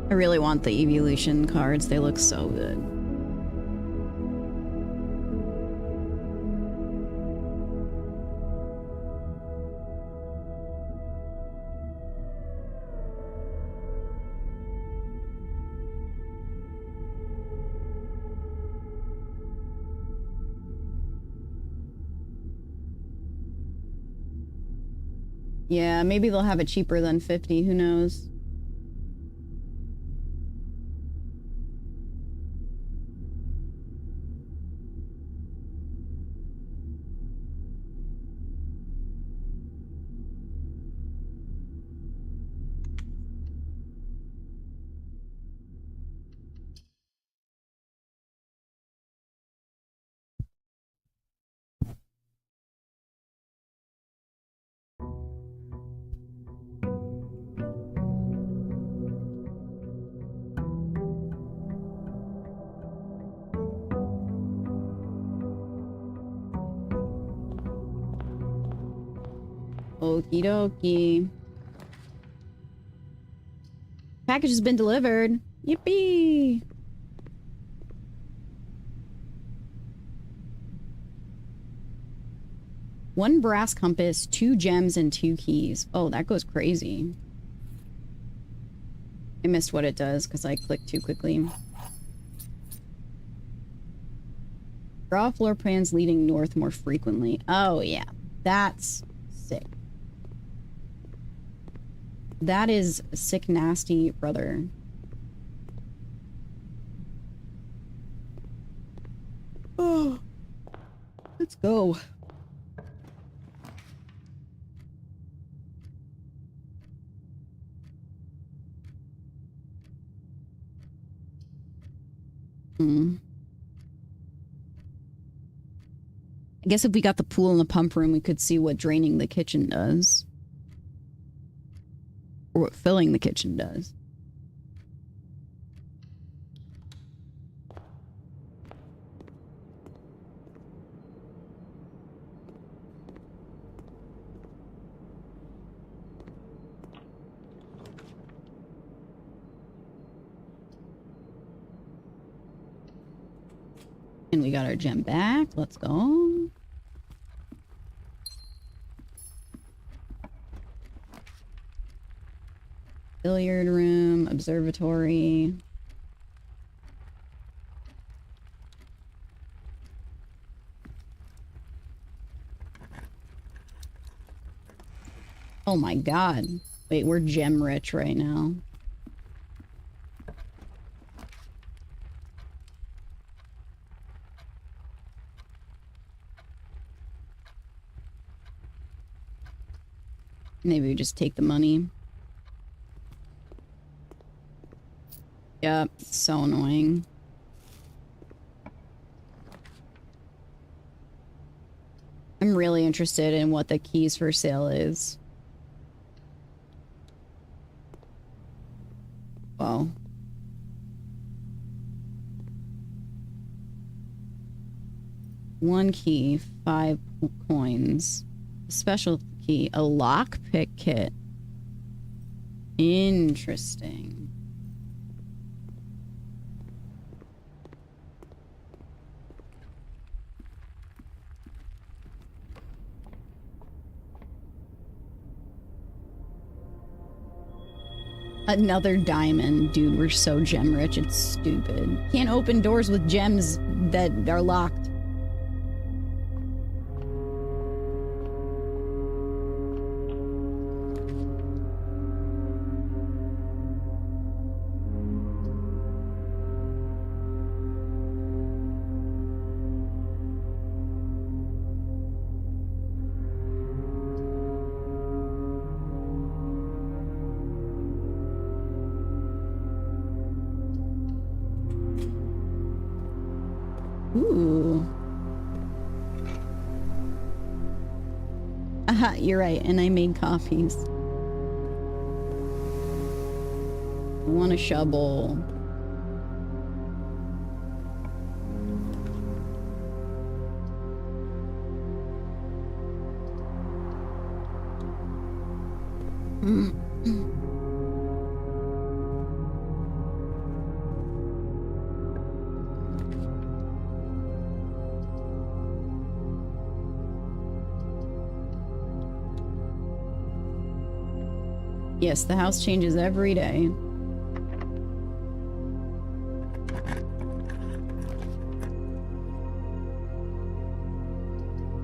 [SPEAKER 4] I really want the evolution cards. They look so good. Yeah, maybe they'll have it cheaper than 50, who knows? Okie dokie. Package has been delivered. Yippee! One brass compass, 2 gems, and 2 keys. Oh, that goes crazy. I missed what it does because I clicked too quickly. Draw floor plans leading north more frequently. Oh, yeah. That's sick. That is sick, nasty, brother. Oh. Let's go. I guess if we got the pool in the pump room, we could see what draining the kitchen does. Or what filling the kitchen does. And we got our gem back. Let's go. Billiard room, observatory. Oh my god. Wait, we're gem rich right now. Maybe we just take the money. Yep, so annoying. I'm really interested in what the keys for sale is. Wow. One key, 5 coins. Special key, a lockpick kit. Interesting. Another diamond. Dude, we're so gem rich, it's stupid. Can't open doors with gems that are locked. Ooh. Aha, you're right, and I made copies. I want a shovel. Yes, the house changes every day.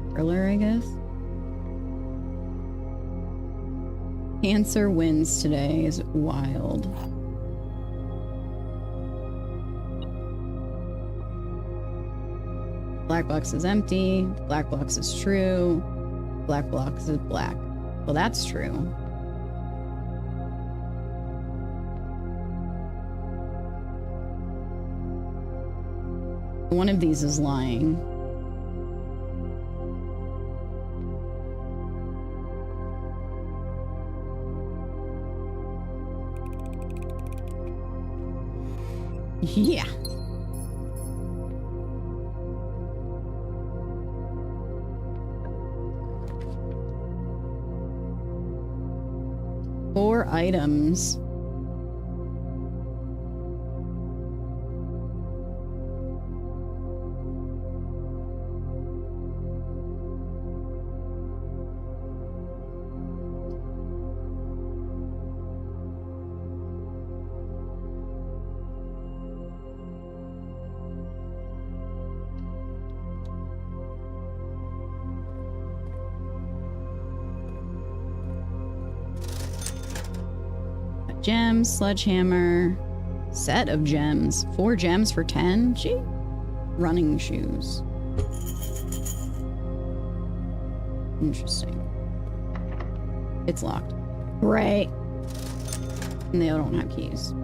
[SPEAKER 4] Thriller, I guess. Cancer wins today is wild. Black box is empty. Black box is true. Black box is black. Well, that's true. One of these is lying. Yeah. 4 items. Gems, sledgehammer, set of gems. 4 gems for 10? Gee. Running shoes. Interesting. It's locked. Right. And they don't have keys.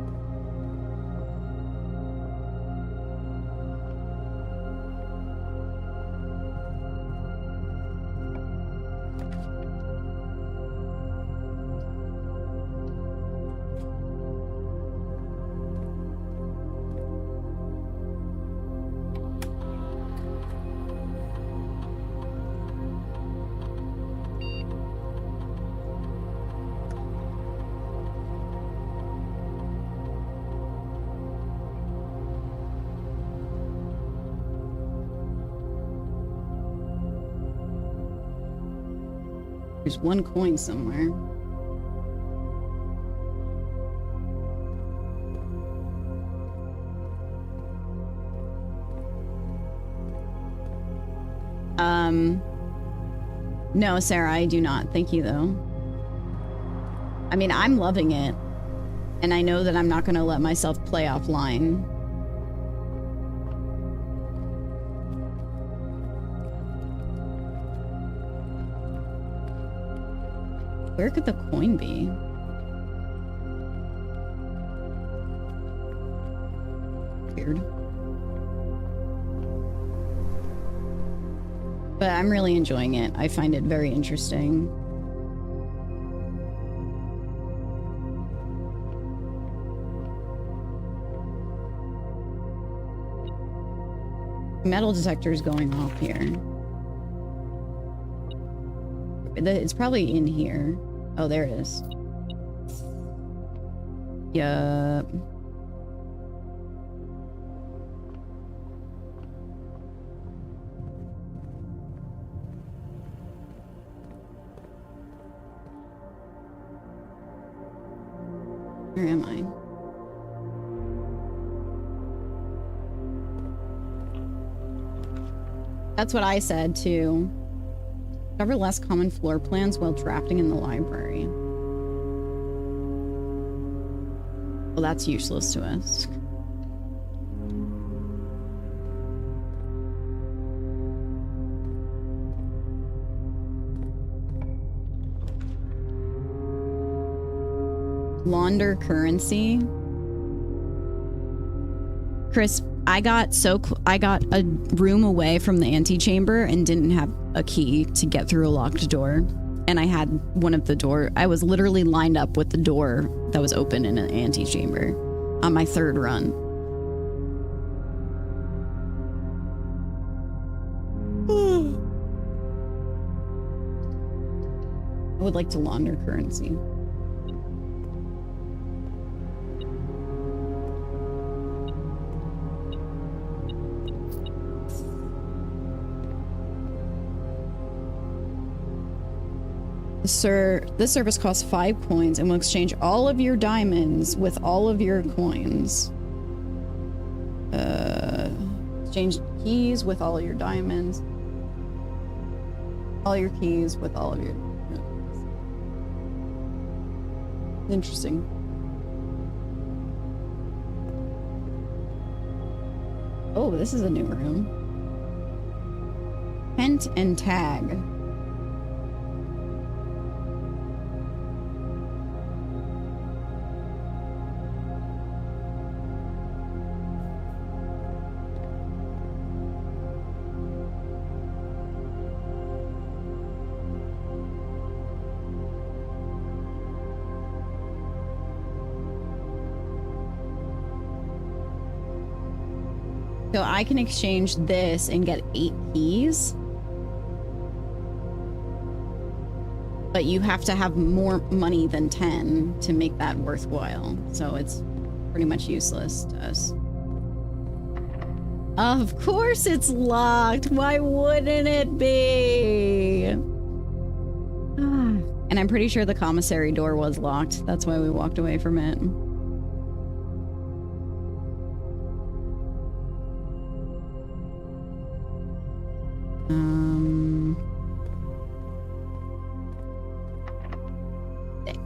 [SPEAKER 4] There's 1 coin somewhere. No, Sarah, I do not. Thank you, though. I mean, I'm loving it. And I know that I'm not going to let myself play offline. Where could the coin be? Weird. But I'm really enjoying it. I find it very interesting. Metal detector is going off here. It's probably in here. Oh, there it is. Yup. Where am I? That's what I said too. Discover less common floor plans while drafting in the library. Well, that's useless to us. Launder currency. Chris, I got a room away from the antechamber and didn't have a key to get through a locked door. And I had one of the door. I was literally lined up with the door that was open in an antechamber on my 3rd run. I would like to launder currency. Sir, this service costs 5 coins and will exchange all of your diamonds with all of your coins. Exchange keys with all your diamonds. All your keys with all of your... Interesting. Oh, this is a new room. Pent and tag. So I can exchange this and get 8 keys. But you have to have more money than 10 to make that worthwhile. So it's pretty much useless to us. Of course it's locked. Why wouldn't it be? And I'm pretty sure the commissary door was locked. That's why we walked away from it. Thick.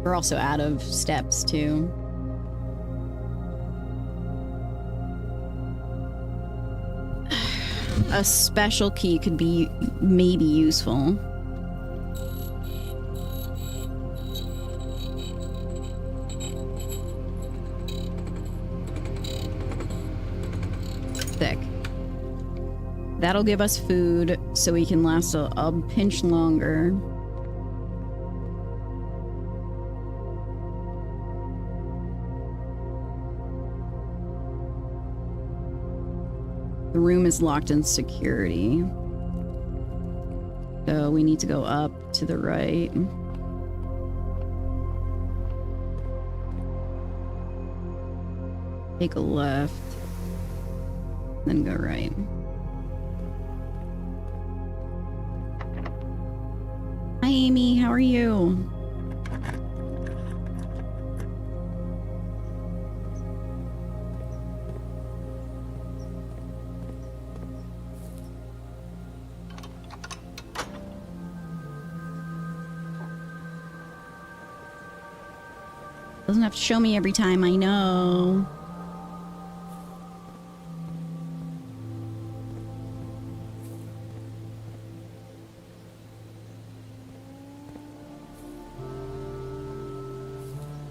[SPEAKER 4] We're also out of steps, too. A special key could be maybe useful. Thick. That'll give us food so we can last a pinch longer. The room is locked in security. So we need to go up to the right. Take a left. Then go right. Hi Amy, how are you? Doesn't have to show me every time, I know.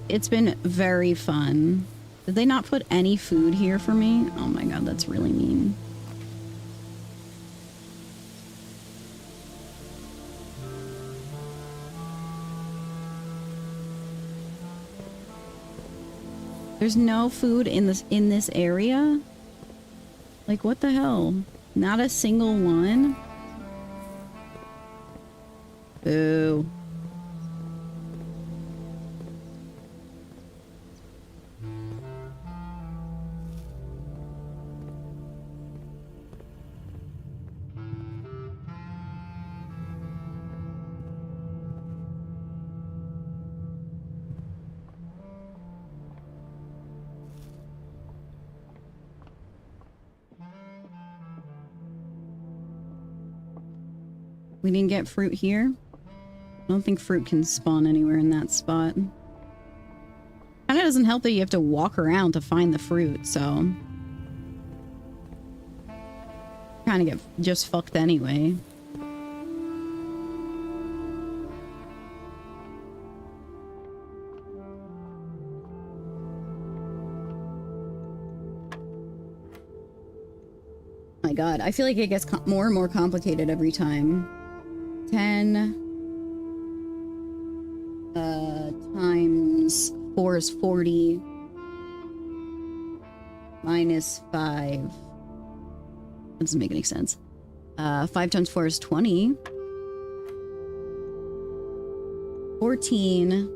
[SPEAKER 4] It's been very fun. Did they not put any food here for me? Oh my god, that's really mean. There's no food in this area? Like, what the hell? Not a single one? Boo. We didn't get fruit here? I don't think fruit can spawn anywhere in that spot. Kinda doesn't help that you have to walk around to find the fruit, so... Kinda get just fucked anyway. My god, I feel like it gets more and more complicated every time. 10 times 4 is 40 minus 5. That doesn't make any sense. 5 times 4 is 20. 14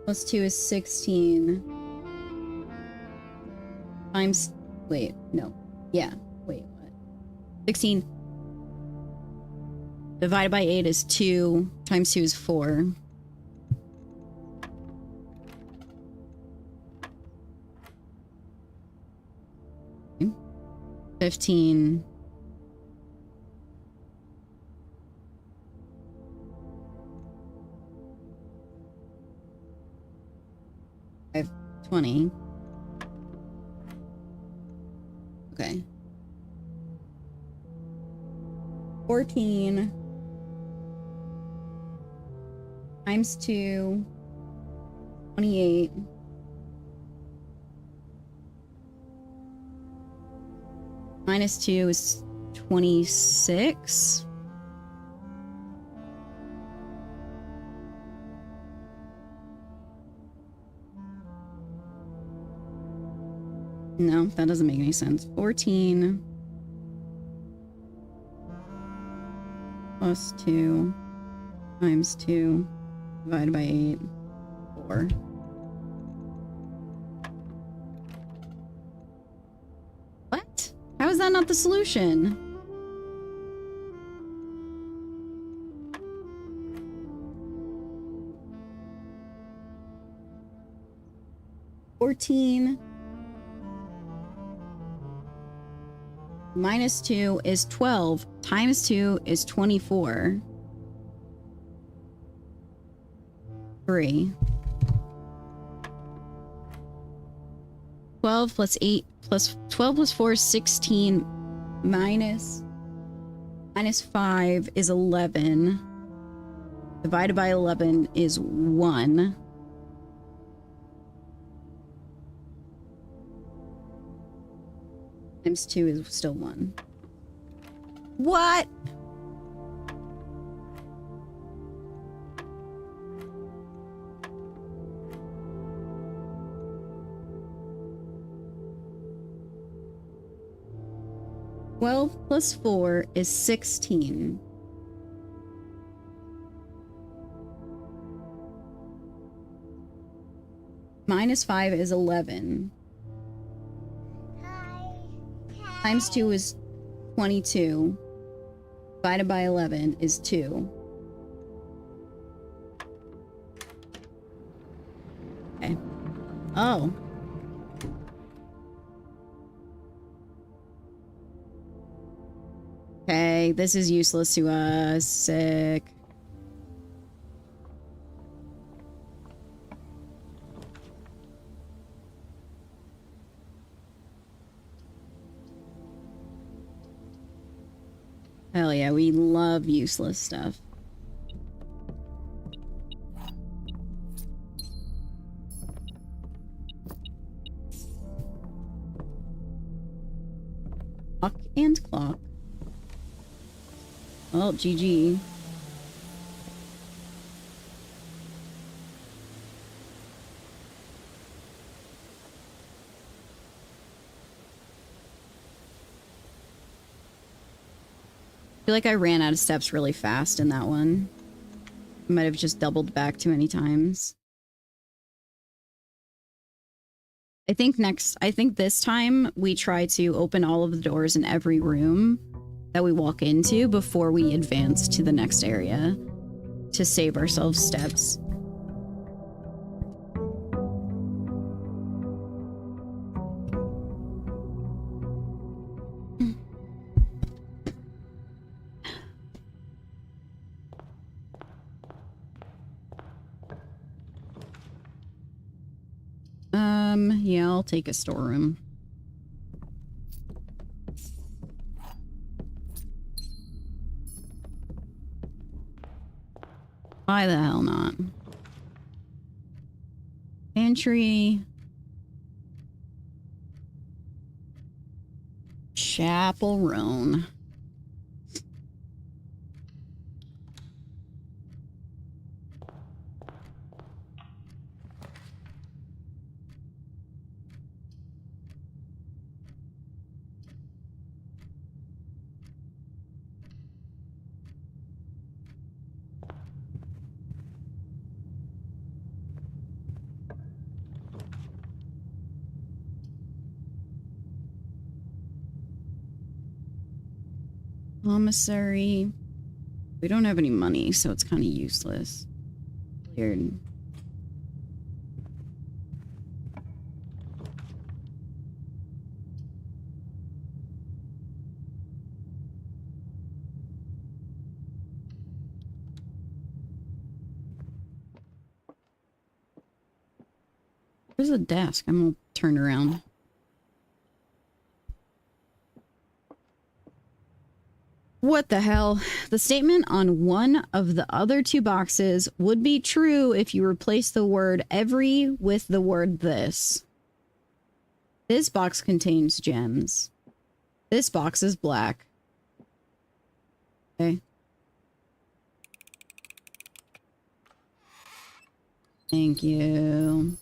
[SPEAKER 4] plus 2 is 16. Times... Wait, no. Yeah, wait, what? 16 divided by 8 is 2. Times 2 is 4. Okay. 15. I have 20. Okay. 14 times 2, 28 Minus 2 is 26. No, that doesn't make any sense. 14 plus 2 times 2 divided by 8, 4. What? How is that not the solution? $14 minus 2 is 12 times 2 is 24. 3. 12 plus 8 plus 12 plus 4 is 16. Minus 5 is 11. Divided by 11 is 1. Times 2 is still 1. What? Twelve plus 4 is 16. Minus 5 is 11.
[SPEAKER 1] Hi.
[SPEAKER 4] Times 2 is 22. Divided by 11 is 2. Okay. Oh. Okay, this is useless to us. Sick. Hell yeah, we love useless stuff. Clock and clock. Well, GG. I feel like I ran out of steps really fast in that one. I might have just doubled back too many times. I think this time we try to open all of the doors in every room that we walk into before we advance to the next area to save ourselves steps. Yeah, I'll take a storeroom. Why the hell not? Pantry. Chapel Roan. Commissary. We don't have any money, so it's kind of useless. Weird. There's a desk. I'm gonna turn around. What the hell? The statement on one of the other two boxes would be true if you replace the word every with the word this. This box contains gems. This box is black. Okay. Thank you.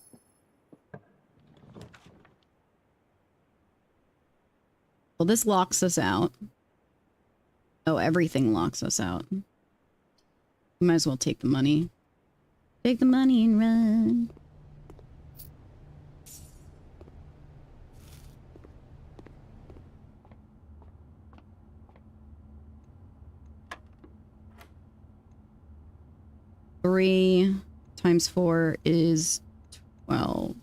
[SPEAKER 4] Well, this locks us out. Oh, everything locks us out. Might as well take the money. Take the money and run. Three times 4 is 12.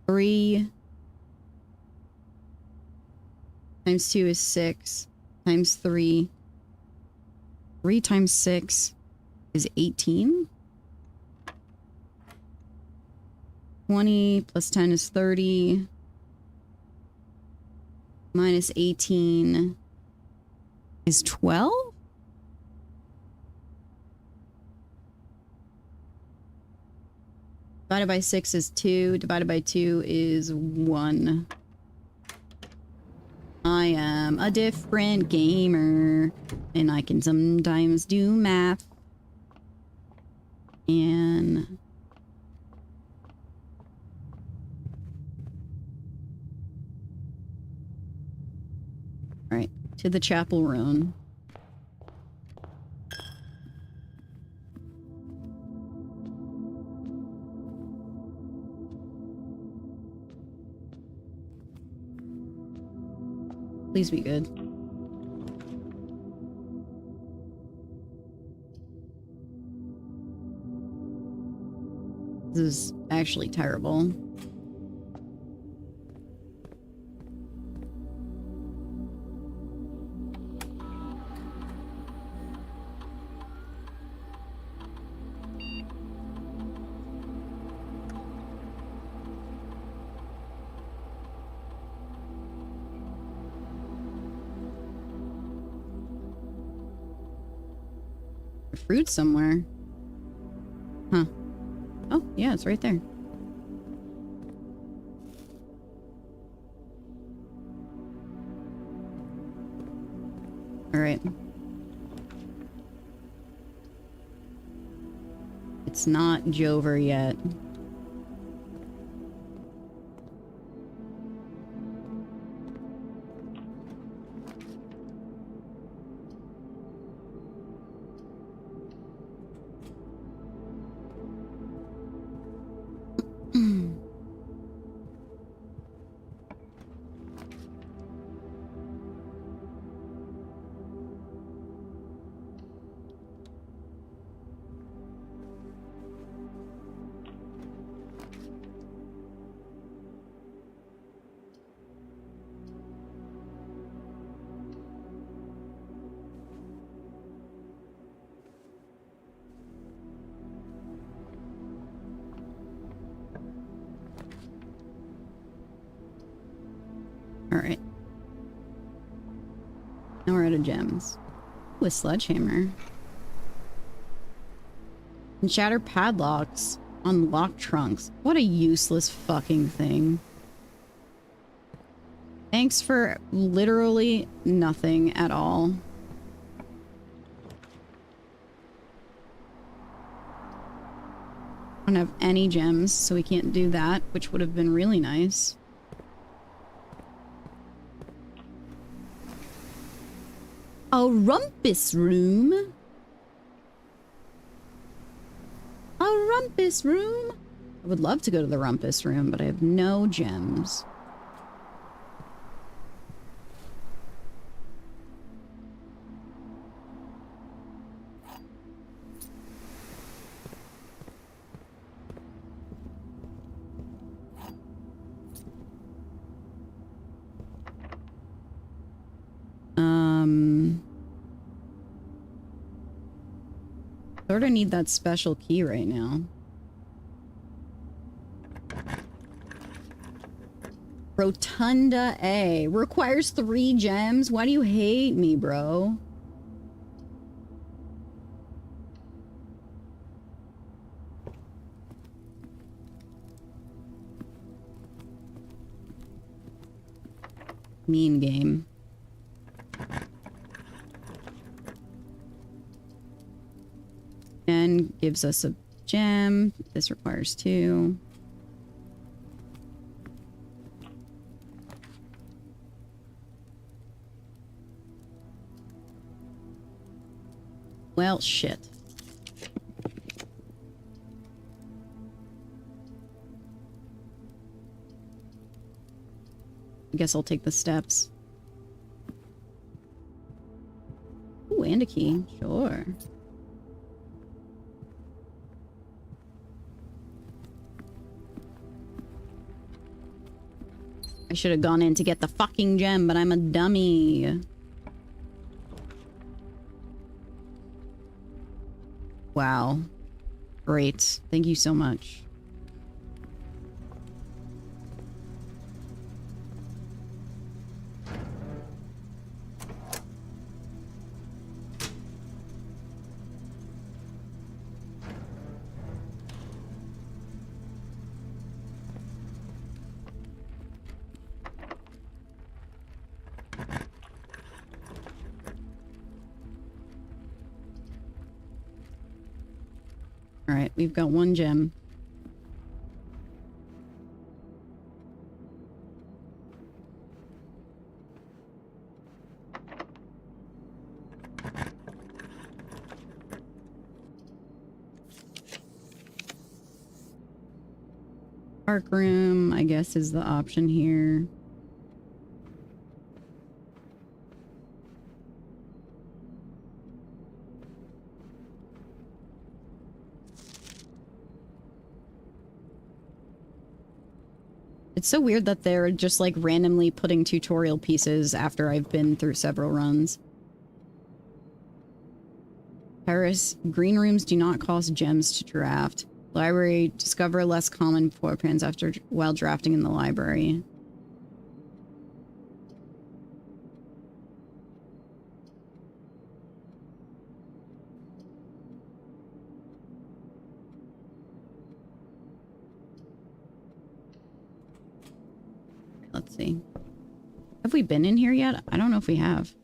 [SPEAKER 4] 3 times 2 is 6. Times 3. 3 times 6 is 18. 20 plus 10 is 30. Minus 18 is 12? Divided by 6 is 2. Divided by 2 is 1. I am a different gamer. And I can sometimes do math. And... Alright, to the chapel rune. Please be good. This is actually terrible. Fruit somewhere. Huh. Oh, yeah, it's right there. Alright. It's not Jover yet. Alright. Now we're out of gems. With sledgehammer. And shatter padlocks on locked trunks. What a useless fucking thing. Thanks for literally nothing at all. I don't have any gems, so we can't do that, which would have been really nice. A rumpus room? A rumpus room? I would love to go to the rumpus room, but I have no gems. Sort of need that special key right now. Rotunda A. Requires 3 gems? Why do you hate me, bro? Mean game. And gives us a gem. This requires 2. Well, shit. I guess I'll take the steps. Ooh, and a key. Sure. I should have gone in to get the fucking gem, but I'm a dummy. Wow. Great. Thank you so much. Alright, we've got 1 gem. Park room, I guess, is the option here. It's so weird that they're just like randomly putting tutorial pieces after I've been through several runs. Paris, green rooms do not cost gems to draft. Library, discover less common floor plans while drafting in the library. Let's see. Have we been in here yet? I don't know if we have.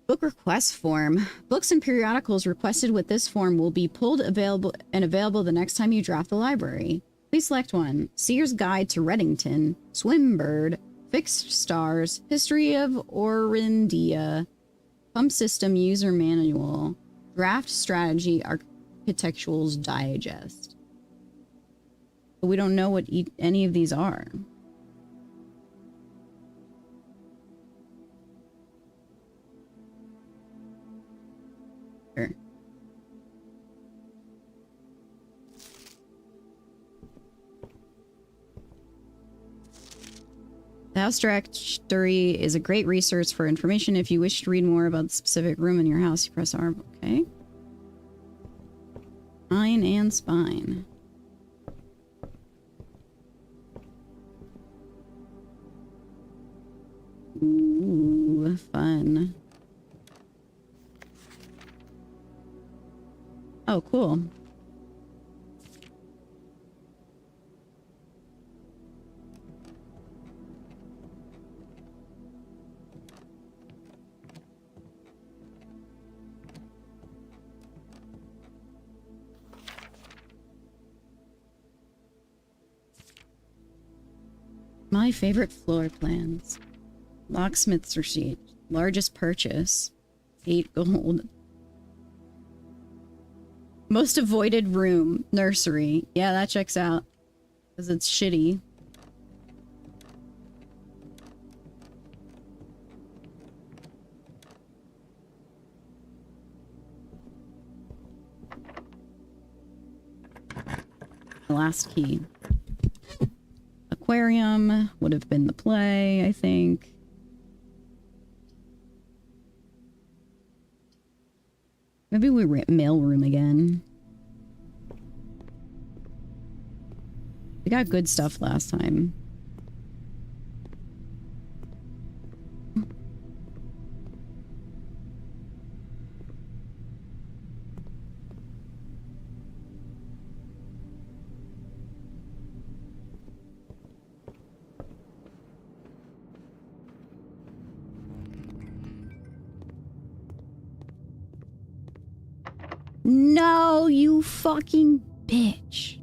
[SPEAKER 4] Book request form. Books and periodicals requested with this form will be pulled available the next time you draft the library. Please select one. Seer's Guide to Reddington, Swimbird, Fixed Stars, History of Orindia, Pump System User Manual, Draft Strategy Architectural's Digest. But we don't know what any of these are. Sure. The house directory is a great resource for information. If you wish to read more about the specific room in your house, you press R. Okay. Spine and spine. Ooh, fun. Oh, cool. My favorite floor plans. Locksmith's receipt. Largest purchase. 8 gold. Most avoided room. Nursery. Yeah, that checks out. Because it's shitty. The last key. Aquarium would have been the play, I think. Maybe we were at mailroom again. We got good stuff last time. No, you fucking bitch.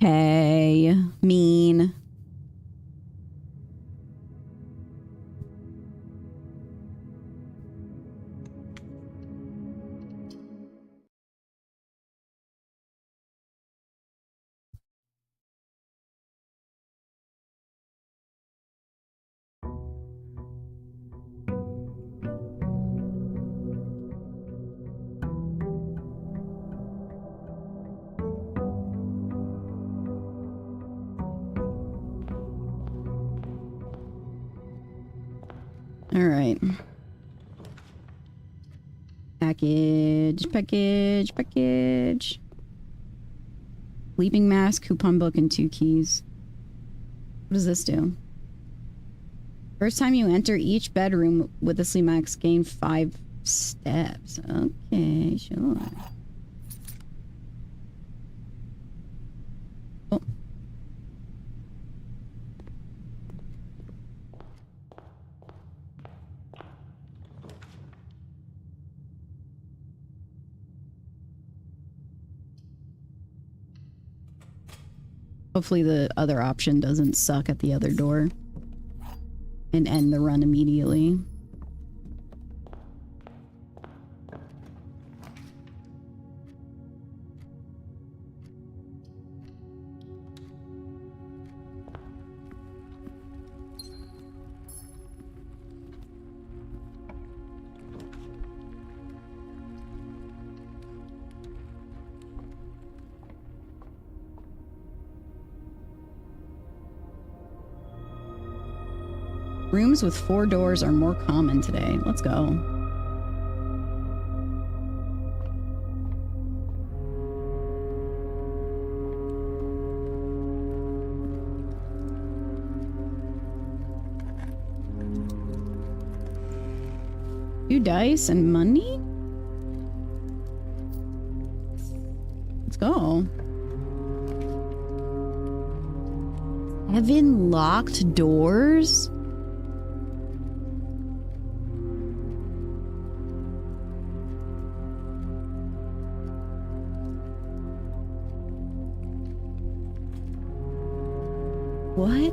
[SPEAKER 4] Okay, mean. All right. Package. Sleeping mask, coupon book, and 2 keys. What does this do? First time you enter each bedroom with the sleep mask, gain 5 steps. Okay, sure. Oh. Hopefully the other option doesn't suck at the other door and end the run immediately. Rooms with 4 doors are more common today. Let's go. Two dice and money? Let's go. 7 locked doors? What?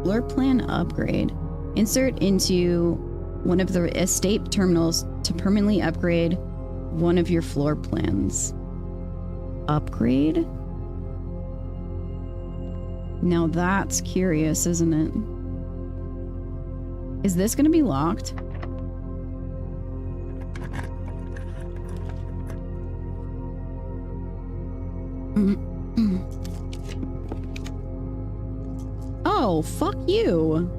[SPEAKER 4] Floor plan upgrade. Insert into one of the estate terminals to permanently upgrade one of your floor plans. Upgrade? Now that's curious, isn't it? Is this going to be locked? Oh, fuck you.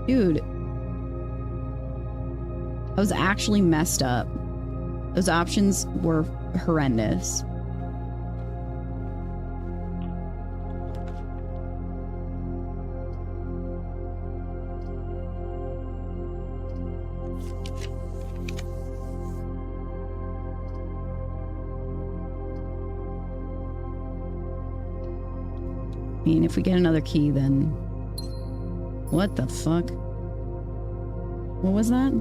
[SPEAKER 4] Dude. I was actually messed up. Those options were horrendous. I mean, if we get another key, then... What the fuck? What was that?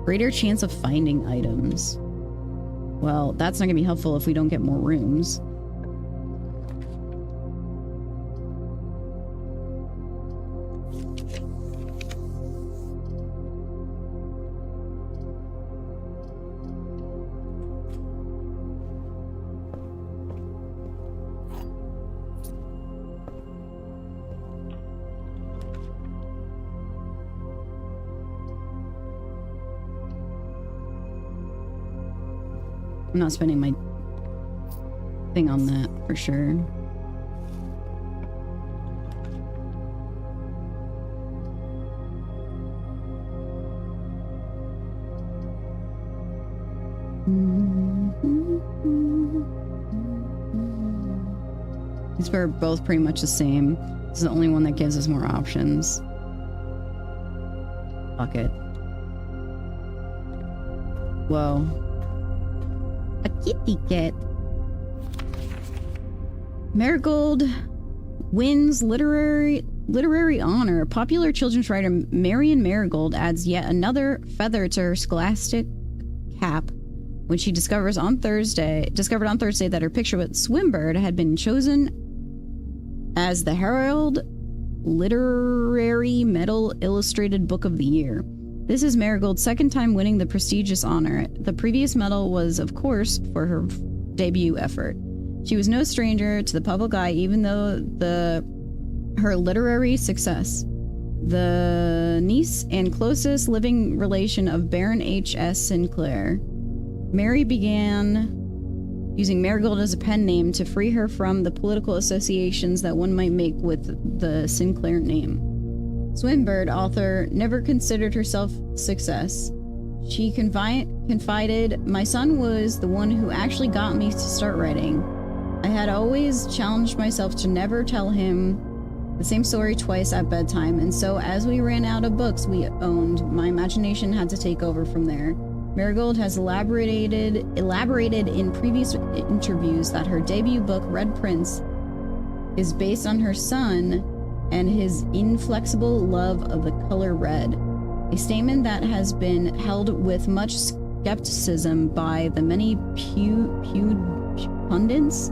[SPEAKER 4] Greater chance of finding items. Well, that's not gonna be helpful if we don't get more rooms. I'm not spending my thing on that, for sure. These were both pretty much the same. This is the only one that gives us more options. Fuck it. Whoa. A kitty cat. Marigold wins literary honor. Popular children's writer Marion Marigold adds yet another feather to her scholastic cap when she discovered on Thursday that her picture with Swimbird had been chosen as the Herald Literary Medal Illustrated Book of the Year. This is Marigold's second time winning the prestigious honor. The previous medal was, of course, for her debut effort. She was no stranger to the public eye, even though her literary success. The niece and closest living relation of Baron H.S. Sinclair, Mary began using Marigold as a pen name to free her from the political associations that one might make with the Sinclair name. Swinburne, author, never considered herself success. She confided, "My son was the one who actually got me to start writing. I had always challenged myself to never tell him the same story twice at bedtime, and so as we ran out of books we owned, my imagination had to take over from there." Marigold has elaborated in previous interviews that her debut book, Red Prince, is based on her son and his inflexible love of the color red, a statement that has been held with much skepticism by the many pundits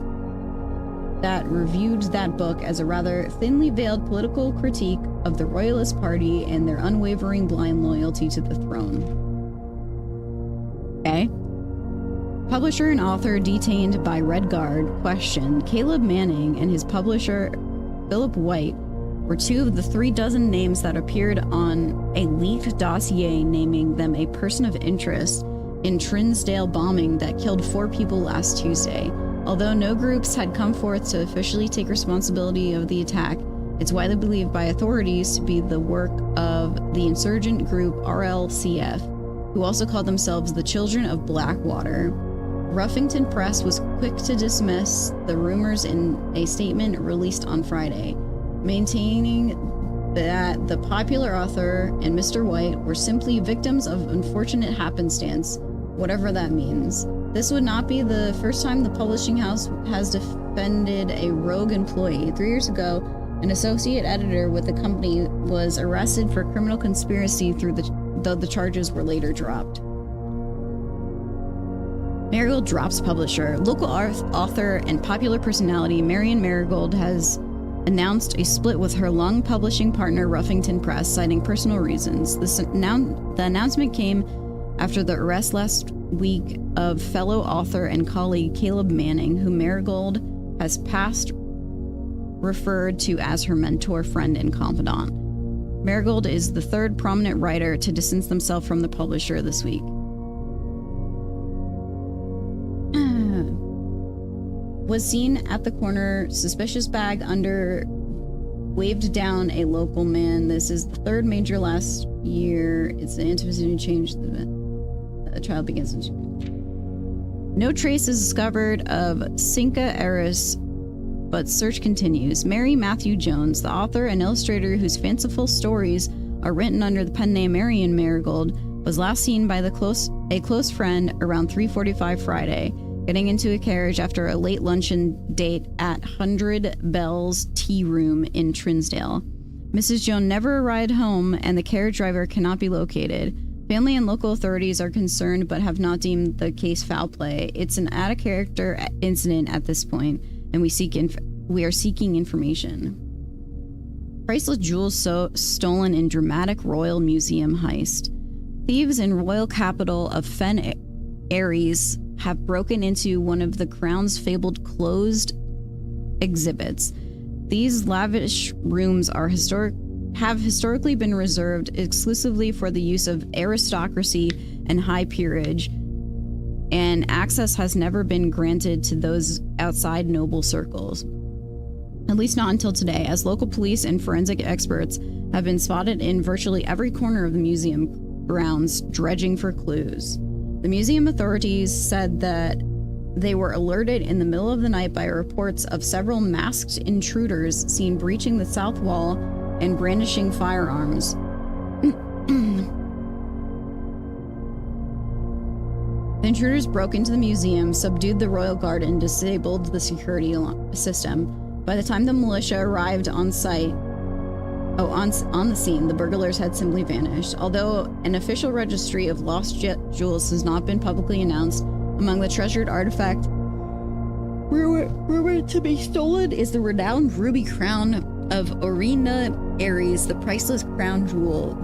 [SPEAKER 4] that reviewed that book as a rather thinly veiled political critique of the Royalist Party and their unwavering blind loyalty to the throne. Okay. Publisher and author detained by Red Guard questioned Caleb Manning and his publisher Philip White were two of the 36 names that appeared on a leaked dossier naming them a person of interest in Trinsdale bombing that killed 4 people last Tuesday. Although no groups had come forth to officially take responsibility of the attack, it's widely believed by authorities to be the work of the insurgent group RLCF, who also called themselves the Children of Blackwater. Ruffington Press was quick to dismiss the rumors in a statement released on Friday, maintaining that the popular author and Mr. White were simply victims of unfortunate happenstance, whatever that means. This would not be the first time the publishing house has defended a rogue employee. 3 years ago, an associate editor with the company was arrested for criminal conspiracy though the charges were later dropped. Marigold drops publisher. Local author and popular personality Marion Marigold has announced a split with her long publishing partner Ruffington Press, citing personal reasons. The announcement came after the arrest last week of fellow author and colleague Caleb Manning, who Marigold has past referred to as her mentor, friend, and confidant. Marigold is the third prominent writer to distance themselves from the publisher this week. Was seen at the corner, suspicious bag under, waved down a local man. This is the third major last year. It's an anticipated change. The trial begins in June. No trace is discovered of Cinca Eris, but search continues. Mary Matthew Jones, the author and illustrator whose fanciful stories are written under the pen name Marion Marigold, was last seen by a close friend around 3:45 Friday, getting into a carriage after a late luncheon date at 100 Bells Tea Room in Trinsdale. Mrs. Jones never arrived home, and the carriage driver cannot be located. Family and local authorities are concerned but have not deemed the case foul play. It's an out-of-character incident at this point, and we are seeking information. Priceless jewels stolen in dramatic Royal Museum heist. Thieves in royal capital of Fen Aries have broken into one of the Crown's fabled closed exhibits. These lavish rooms have historically been reserved exclusively for the use of aristocracy and high peerage, and access has never been granted to those outside noble circles. At least not until today, as local police and forensic experts have been spotted in virtually every corner of the museum grounds, dredging for clues. The museum authorities said that they were alerted in the middle of the night by reports of several masked intruders seen breaching the south wall and brandishing firearms. The intruders broke into the museum, subdued the royal guard, and disabled the security system. By the time the militia arrived on the scene, the burglars had simply vanished. Although an official registry of lost jewels has not been publicly announced, among the treasured artifact rumored to be stolen is the renowned ruby crown of Orina Ares, the priceless crown jewel.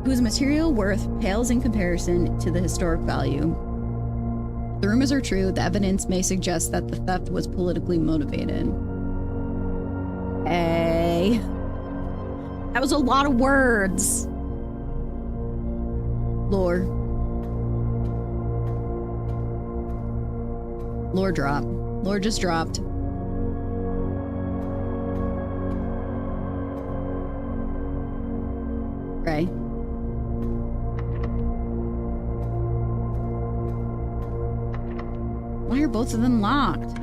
[SPEAKER 4] Whose material worth pales in comparison to the historic value. The rumors are true. The evidence may suggest that the theft was politically motivated. Hey. That was a lot of words. Lore. Lore drop. Lore just dropped. Right. Why are both of them locked?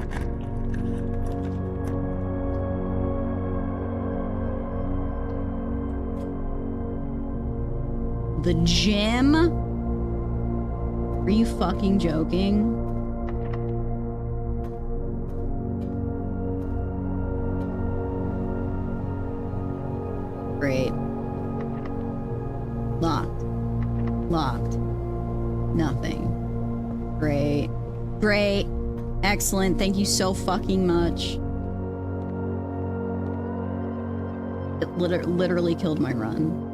[SPEAKER 4] The gym? Are you fucking joking? Great. Locked. Locked. Nothing. Great. Great. Excellent. Thank you so fucking much. It literally killed my run.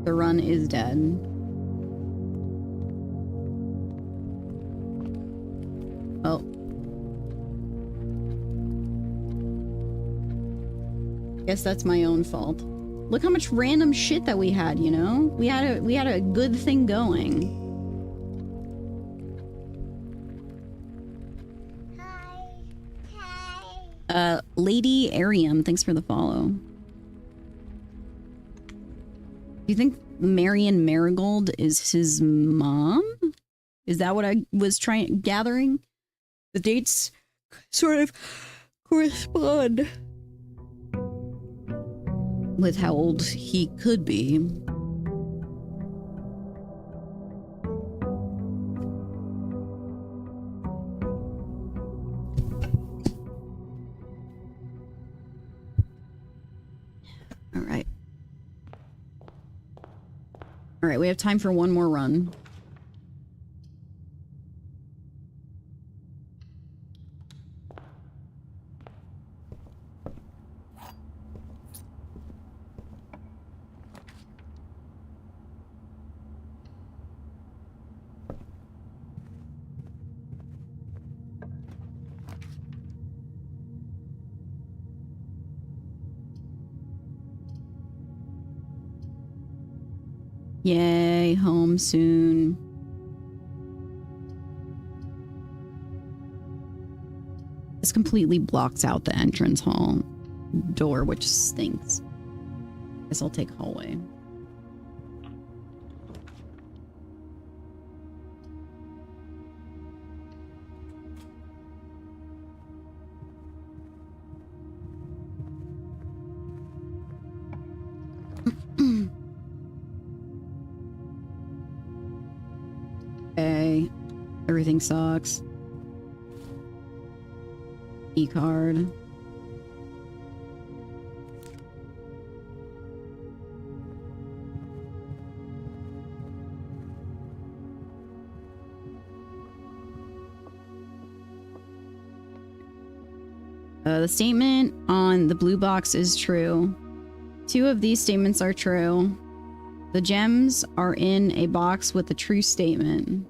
[SPEAKER 4] The run is dead. Oh. Guess that's my own fault. Look how much random shit that we had, you know? We had a good thing going.
[SPEAKER 1] Hi.
[SPEAKER 4] Lady Arium, thanks for the follow. Do you think Marion Marigold is his mom? Is that what I was gathering? The dates sort of correspond with how old he could be. All right. All right, we have time for one more run. Yay, home soon. This completely blocks out the entrance hall door, which stinks. Guess I'll take hallway. Okay. Everything sucks. E-card. The statement on the blue box is true. 2 of these statements are true. The gems are in a box with a true statement.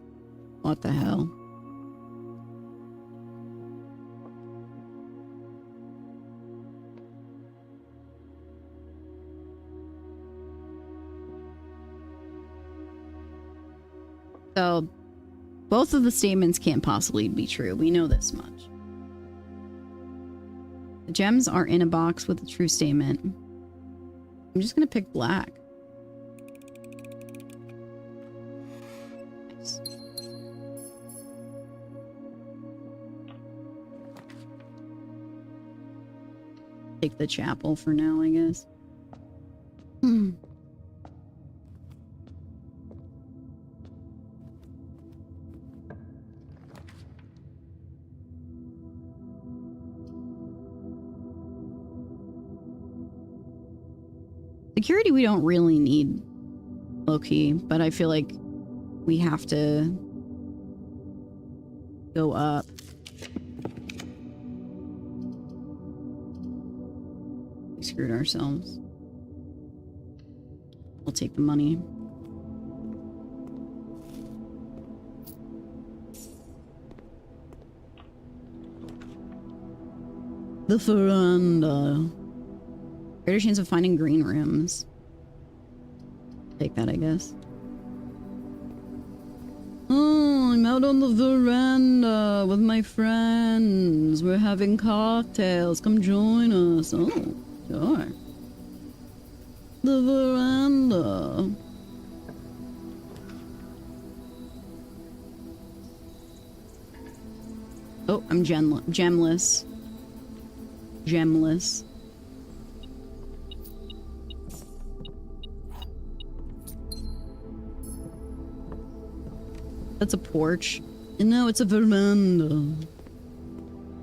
[SPEAKER 4] What the hell? So, both of the statements can't possibly be true. We know this much. The gems are in a box with a true statement. I'm just gonna pick black. Nice. Take the chapel for now, I guess. Security we don't really need, low-key, but I feel like we have to go up. We screwed ourselves. We'll take the money. The veranda. Greater chance of finding green rooms. Take that, I guess. Oh, I'm out on the veranda with my friends. We're having cocktails. Come join us. Oh, sure. The veranda. Oh, I'm gemless. Gemless. That's a porch. No, it's a veranda.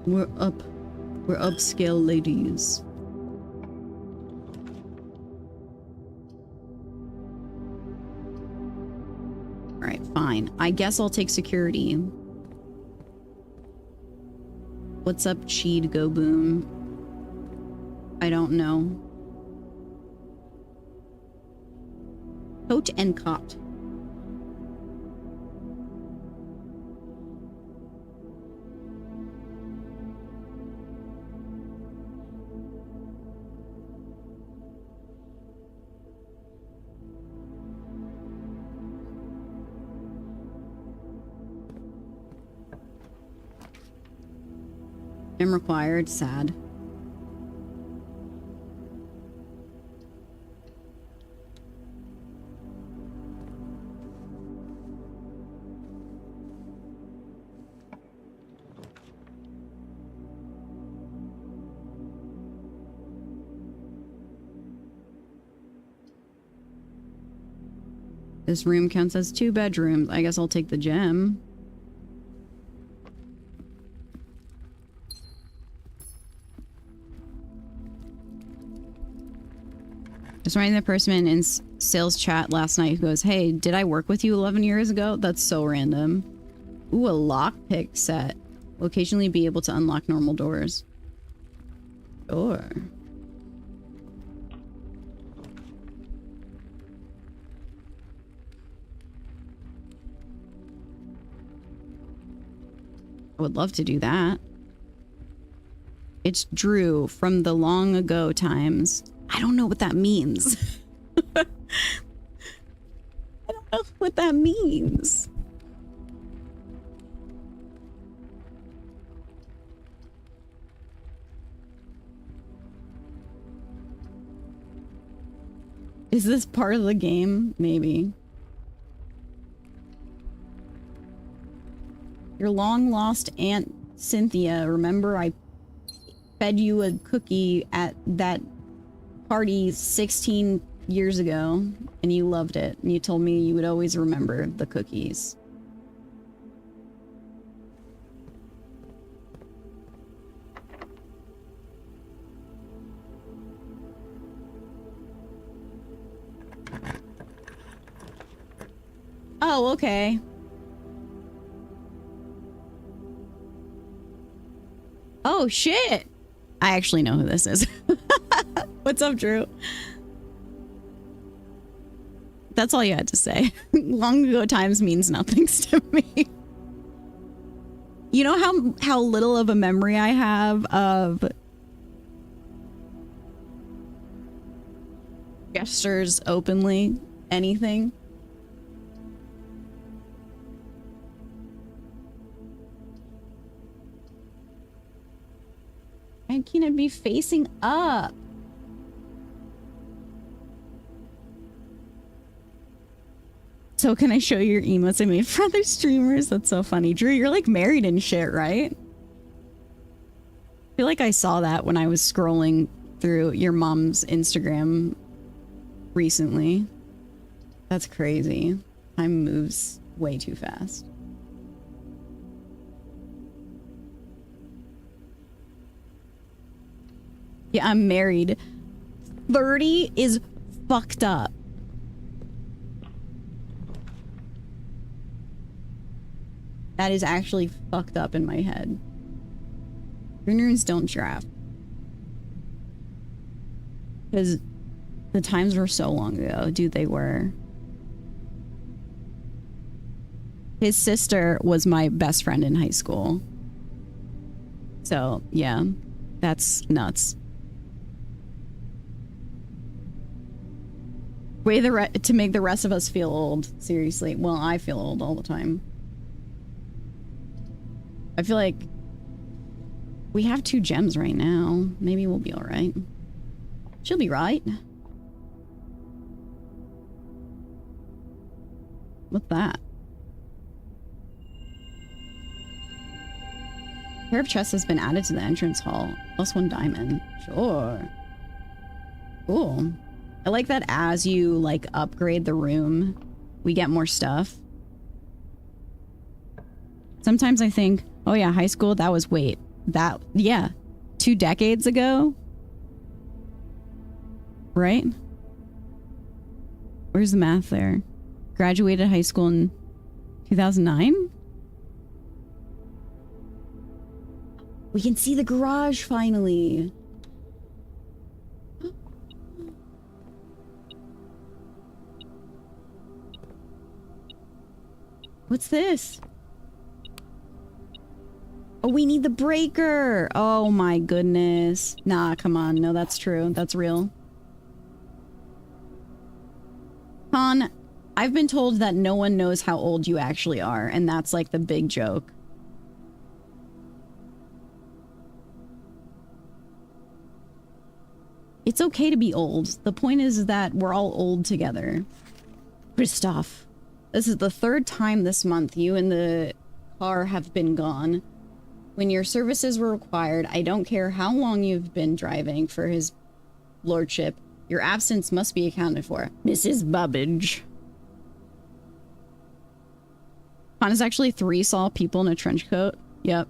[SPEAKER 4] We're upscale ladies. Alright, fine. I guess I'll take security. What's up, Cheed Go Boom? I don't know. Coat and cot. Gym required. Sad. This room counts as 2 bedrooms. I guess I'll take the gem. Just writing the person in sales chat last night who goes, hey, did I work with you 11 years ago? That's so random. Ooh, a lockpick set. Will occasionally be able to unlock normal doors. Sure. I would love to do that. It's Drew from the long ago times. I don't know what that means. I don't know what that means. Is this part of the game? Maybe. Your long lost Aunt Cynthia, remember I fed you a cookie at that party 16 years ago and you loved it and you told me you would always remember the cookies. Oh, okay. Oh, shit. I actually know who this is. What's up, Drew? That's all you had to say. Long ago times means nothing to me. You know how little of a memory I have of gestures openly, anything? I Why can't it be facing up? So can I show you your emotes I made for other streamers? That's so funny. Drew, you're like married and shit, right? I feel like I saw that when I was scrolling through your mom's Instagram recently. That's crazy. Time moves way too fast. Yeah, I'm married. 30 is fucked up. That is actually fucked up in my head. Runes don't draft. Because the times were so long ago. Dude, they were. His sister was my best friend in high school. So, yeah. That's nuts. Way to make the rest of us feel old. Seriously. Well, I feel old all the time. I feel like we have 2 gems right now. Maybe we'll be all right. She'll be right. What's that? Pair of chests has been added to the entrance hall. +1 diamond. Sure. Cool. I like that as you, like, upgrade the room, we get more stuff. Sometimes I think, oh yeah, high school, that was, wait, that, yeah, 2 decades ago? Right? Where's the math there? Graduated high school in 2009? We can see the garage finally. What's this? Oh, we need the breaker. Oh my goodness. Nah, come on. No, that's true. That's real. Con, I've been told that no one knows how old you actually are, and that's like the big joke. It's okay to be old. The point is that we're all old together. Christoph, this is the 3rd time this month you and the car have been gone. When your services were required, I don't care how long you've been driving for his lordship, your absence must be accounted for. Mrs. Bubbage. Con is actually 3 small people in a trench coat. Yep.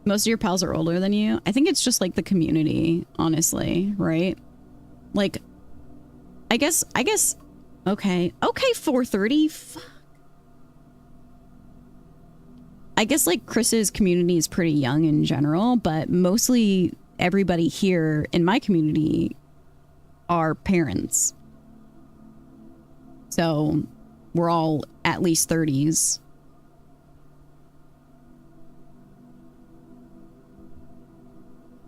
[SPEAKER 4] Most of your pals are older than you. I think it's just like the community, honestly, right? Like, I guess, okay. Okay, 430. Fuck. I guess like Chris's community is pretty young in general, but mostly everybody here in my community are parents. So we're all at least 30s.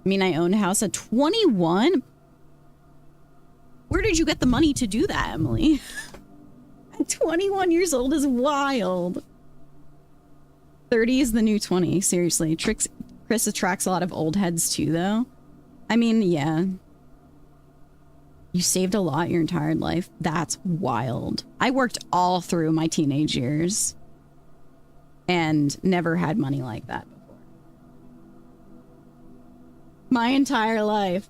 [SPEAKER 4] I mean, I owned a house at 21. Where did you get the money to do that, Emily? At 21 years old is wild. 30 is the new 20, seriously. Chris attracts a lot of old heads too, though. I mean, yeah. You saved a lot your entire life. That's wild. I worked all through my teenage years and never had money like that before. My entire life,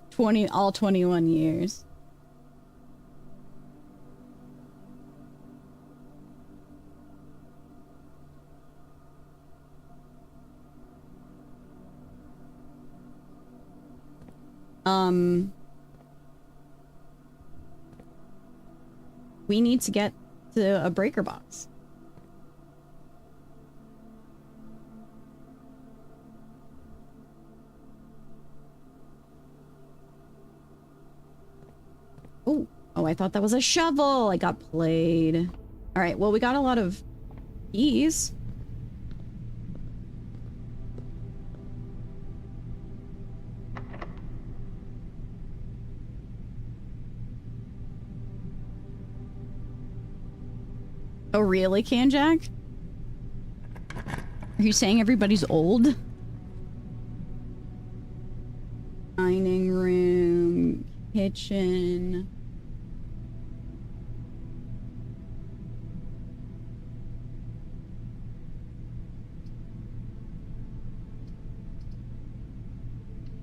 [SPEAKER 4] all 21 years. We need to get to a breaker box. Oh, I thought that was a shovel. I got played. All right, well, we got a lot of keys. Oh, really, Kanjak? Are you saying everybody's old? Dining room, kitchen.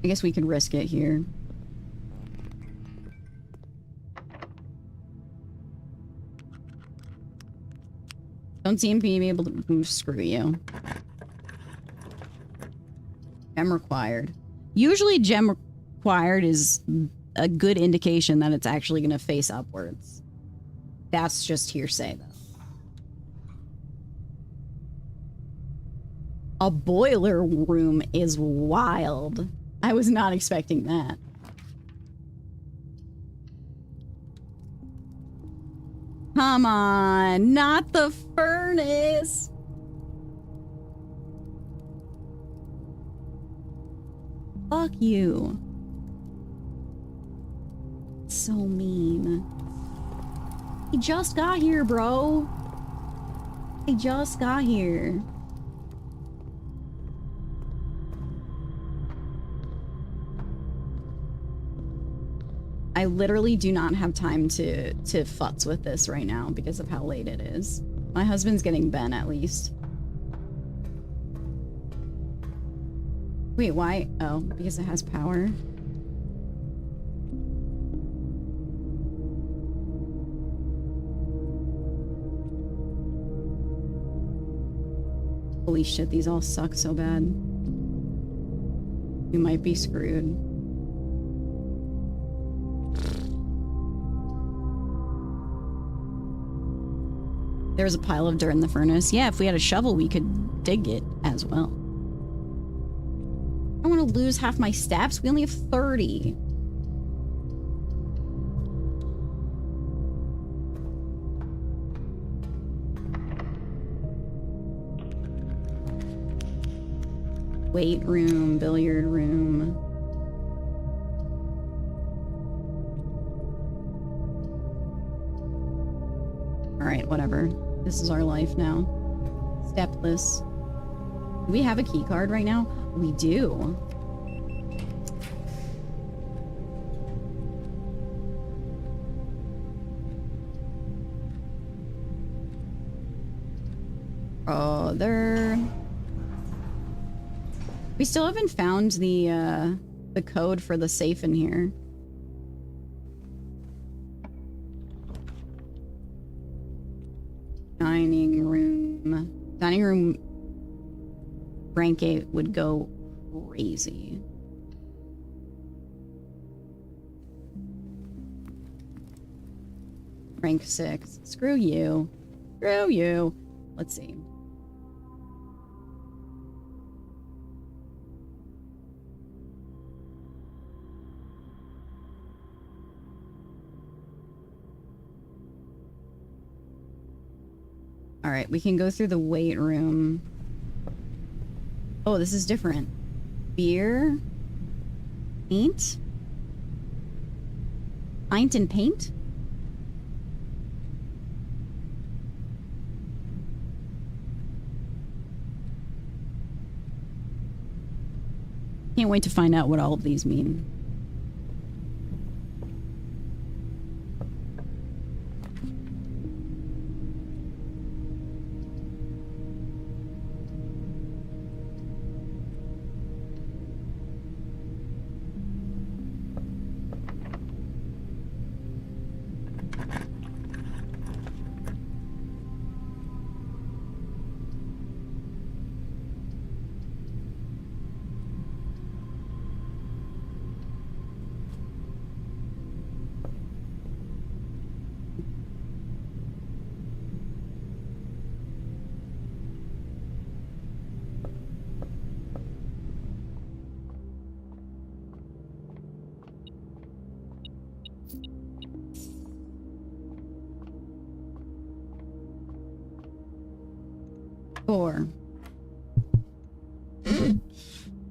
[SPEAKER 4] I guess we could risk it here. Don't seem to be able to move. Screw you. Gem required. Usually gem required is a good indication that it's actually going to face upwards. That's just hearsay, though. A boiler room is wild. I was not expecting that. Come on, not the furnace. Fuck you. So mean. He just got here, bro. He just got here. I literally do not have time to futz with this right now because of how late it is. My husband's getting Ben, at least. Wait, why? Oh, because it has power. Holy shit, these all suck so bad. We might be screwed. There's a pile of dirt in the furnace. Yeah, if we had a shovel, we could dig it as well. I don't want to lose half my steps. We only have 30. Weight room, billiard room. Alright, whatever. This is our life now. Stepless. Do we have a key card right now? We do. Oh, there. We still haven't found the code for the safe in here. Dining room. Dining room rank 8 would go crazy. Rank 6. Screw you. Screw you. Let's see. All right, we can go through the weight room. Oh, this is different. Beer. Paint. Pint and paint? Can't wait to find out what all of these mean.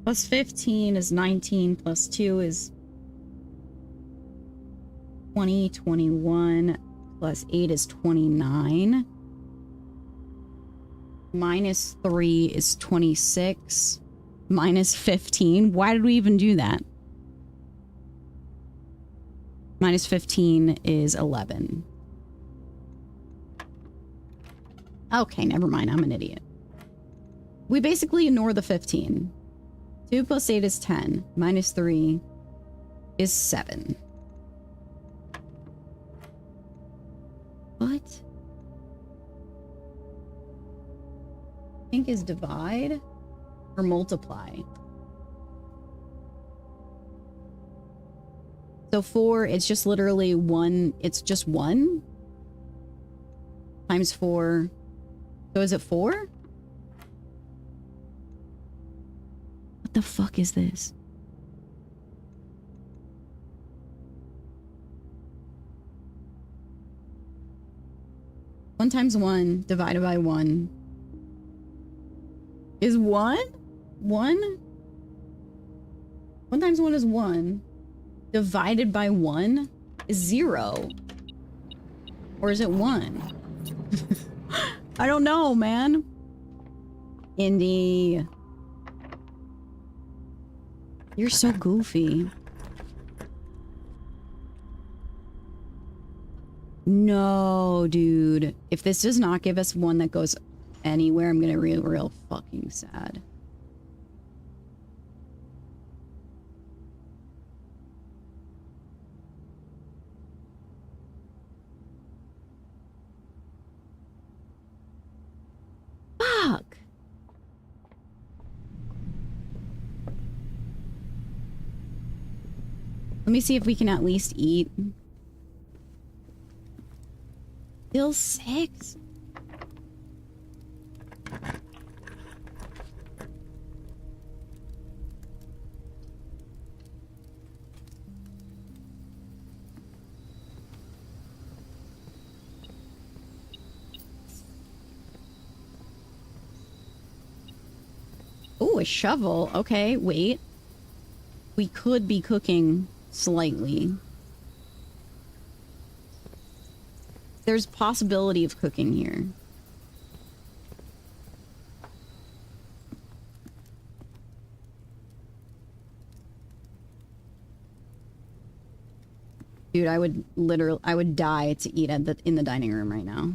[SPEAKER 4] Plus 15 is 19, plus 2 is 20, 21, plus 8 is 29. Minus 3 is 26. Minus 15. Why did we even do that? Minus 15 is 11. Okay, never mind. I'm an idiot. We basically ignore the 15. 2 plus 8 is 10. Minus 3 is 7. What? I think is divide or multiply. So 4, it's just literally 1. It's just 1 times 4. So is it 4? What the fuck is this? One times 1 divided by 1 is 1? 1? 1 times 1 is 1. Divided by 1 is 0. Or is it 1? I don't know, man. Indy. You're so goofy. No, dude. If this does not give us one that goes anywhere, I'm gonna be real fucking sad. Fuck. Let me see if we can at least eat. Still 6? Oh, a shovel. Okay, wait. We could be cooking slightly. There's possibility of cooking here. Dude, I would die to eat at in the dining room right now.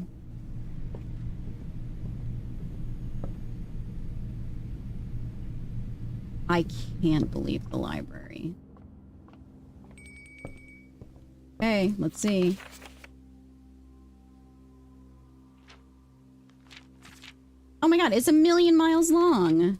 [SPEAKER 4] I can't believe the library. Okay, let's see. Oh my god, it's 1,000,000 miles long.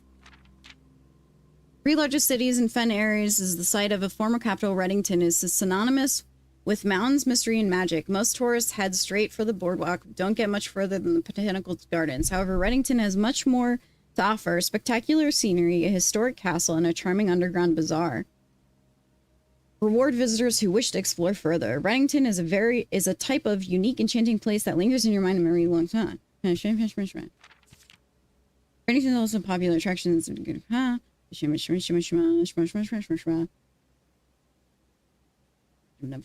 [SPEAKER 4] 3 largest cities in Fen areas is the site of a former capital. Reddington is synonymous with mountains, mystery, and magic. Most tourists head straight for the boardwalk, don't get much further than the Botanical Gardens. However, Reddington has much more to offer: spectacular scenery, a historic castle, and a charming underground bazaar. Reward visitors who wish to explore further. Reddington is a type of unique, enchanting place that lingers in your mind a very long time. Reddington is also a popular attraction.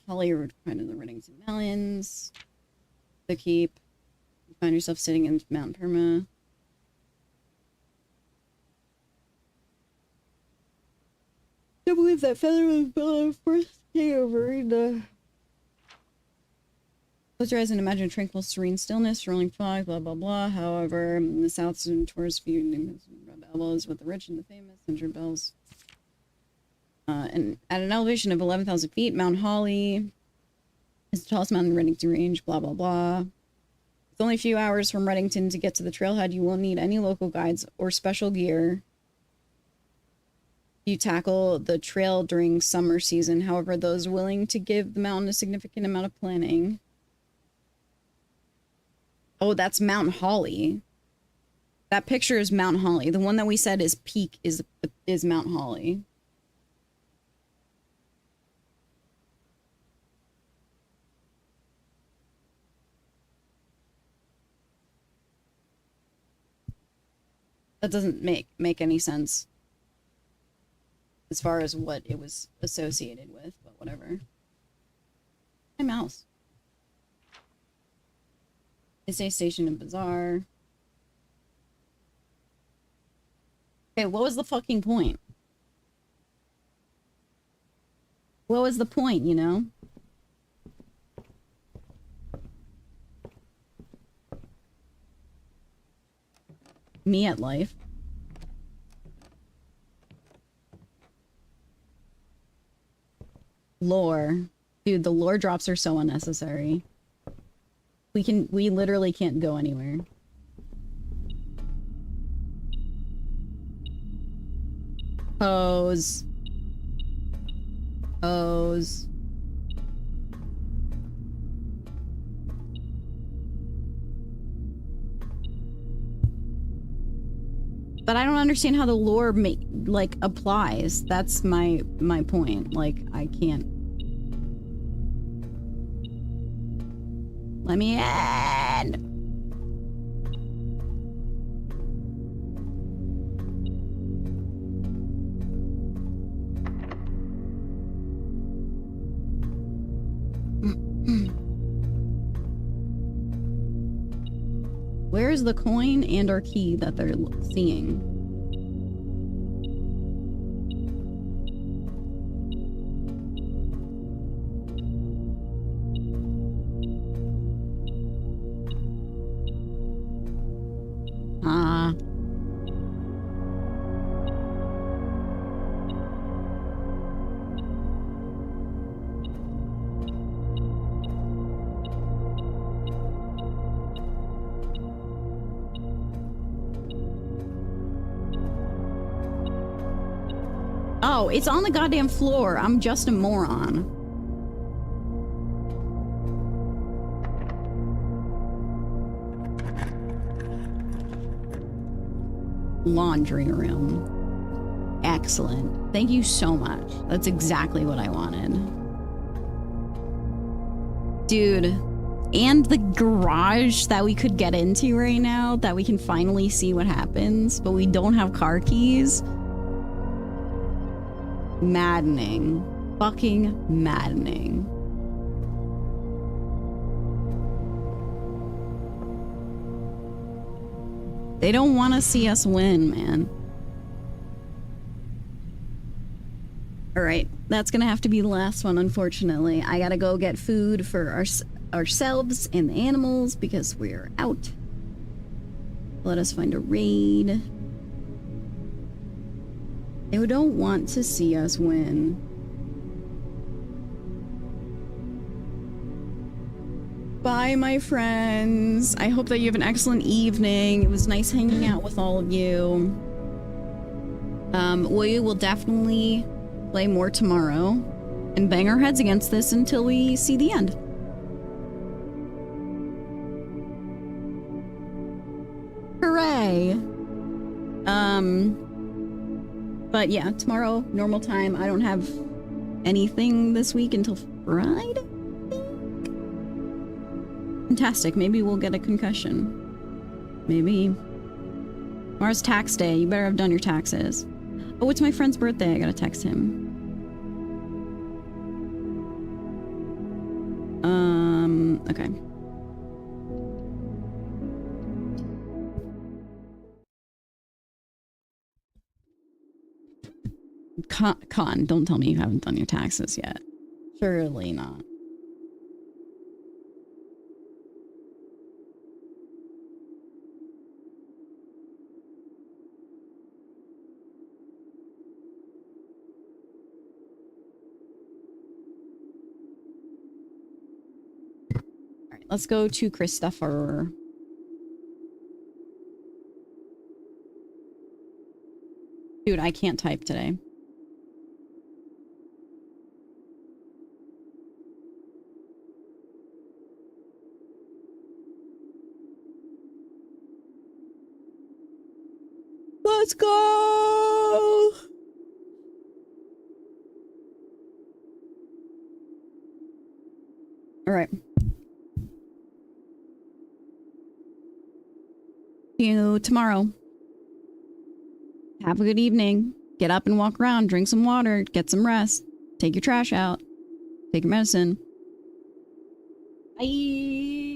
[SPEAKER 4] Hollywood, kind of the Reddington Mountains. The Keep. You find yourself sitting in Mount Perma. I can't believe that feather was built on first day over in the... Close your eyes and imagine tranquil, serene stillness, rolling fog, blah, blah, blah. However, in the south, tourist view elbows with the rich and the famous, 100 bells. And at an elevation of 11,000 feet, Mount Holly is the tallest mountain in Reddington Range, blah, blah, blah. It's only a few hours from Reddington to get to the trailhead. You won't need any local guides or special gear. You tackle the trail during summer season. However, those willing to give the mountain a significant amount of planning. Oh, that's Mount Holly. That picture is Mount Holly. The one that we said is peak is Mount Holly. That doesn't make any sense as far as what it was associated with, but whatever. My mouse. It's a station and bazaar. Okay, what was the fucking point? What was the point, you know? me at life. Lore. Dude, the lore drops are so unnecessary. We literally can't go anywhere. Pose. Pose. But I don't understand how the lore like applies. That's my point. Like I can't. Let me in. Where's the coin and our key that they're seeing? Ah. Oh, it's on the goddamn floor. I'm just a moron. Laundry room. Excellent. Thank you so much. That's exactly what I wanted. Dude. And the garage that we could get into right now, that we can finally see what happens, but we don't have car keys. Maddening. Fucking maddening. They don't want to see us win, man. Alright, that's gonna have to be the last one, unfortunately. I gotta go get food for ourselves and the animals because we're out. Let us find a raid. They don't want to see us win. Bye, my friends. I hope that you have an excellent evening. It was nice hanging out with all of you. We will definitely play more tomorrow and bang our heads against this until we see the end. Hooray! But yeah, tomorrow, normal time. I don't have anything this week until Friday, I think? Fantastic. Maybe we'll get a concussion. Maybe. Tomorrow's tax day. You better have done your taxes. Oh, it's my friend's birthday. I gotta text him. Okay. Con, don't tell me you haven't done your taxes yet. Surely not. Alright, let's go to Christopher. Dude, I can't type today. Let's go! Alright. See you tomorrow. Have a good evening. Get up and walk around, drink some water, get some rest. Take your trash out. Take your medicine. Bye!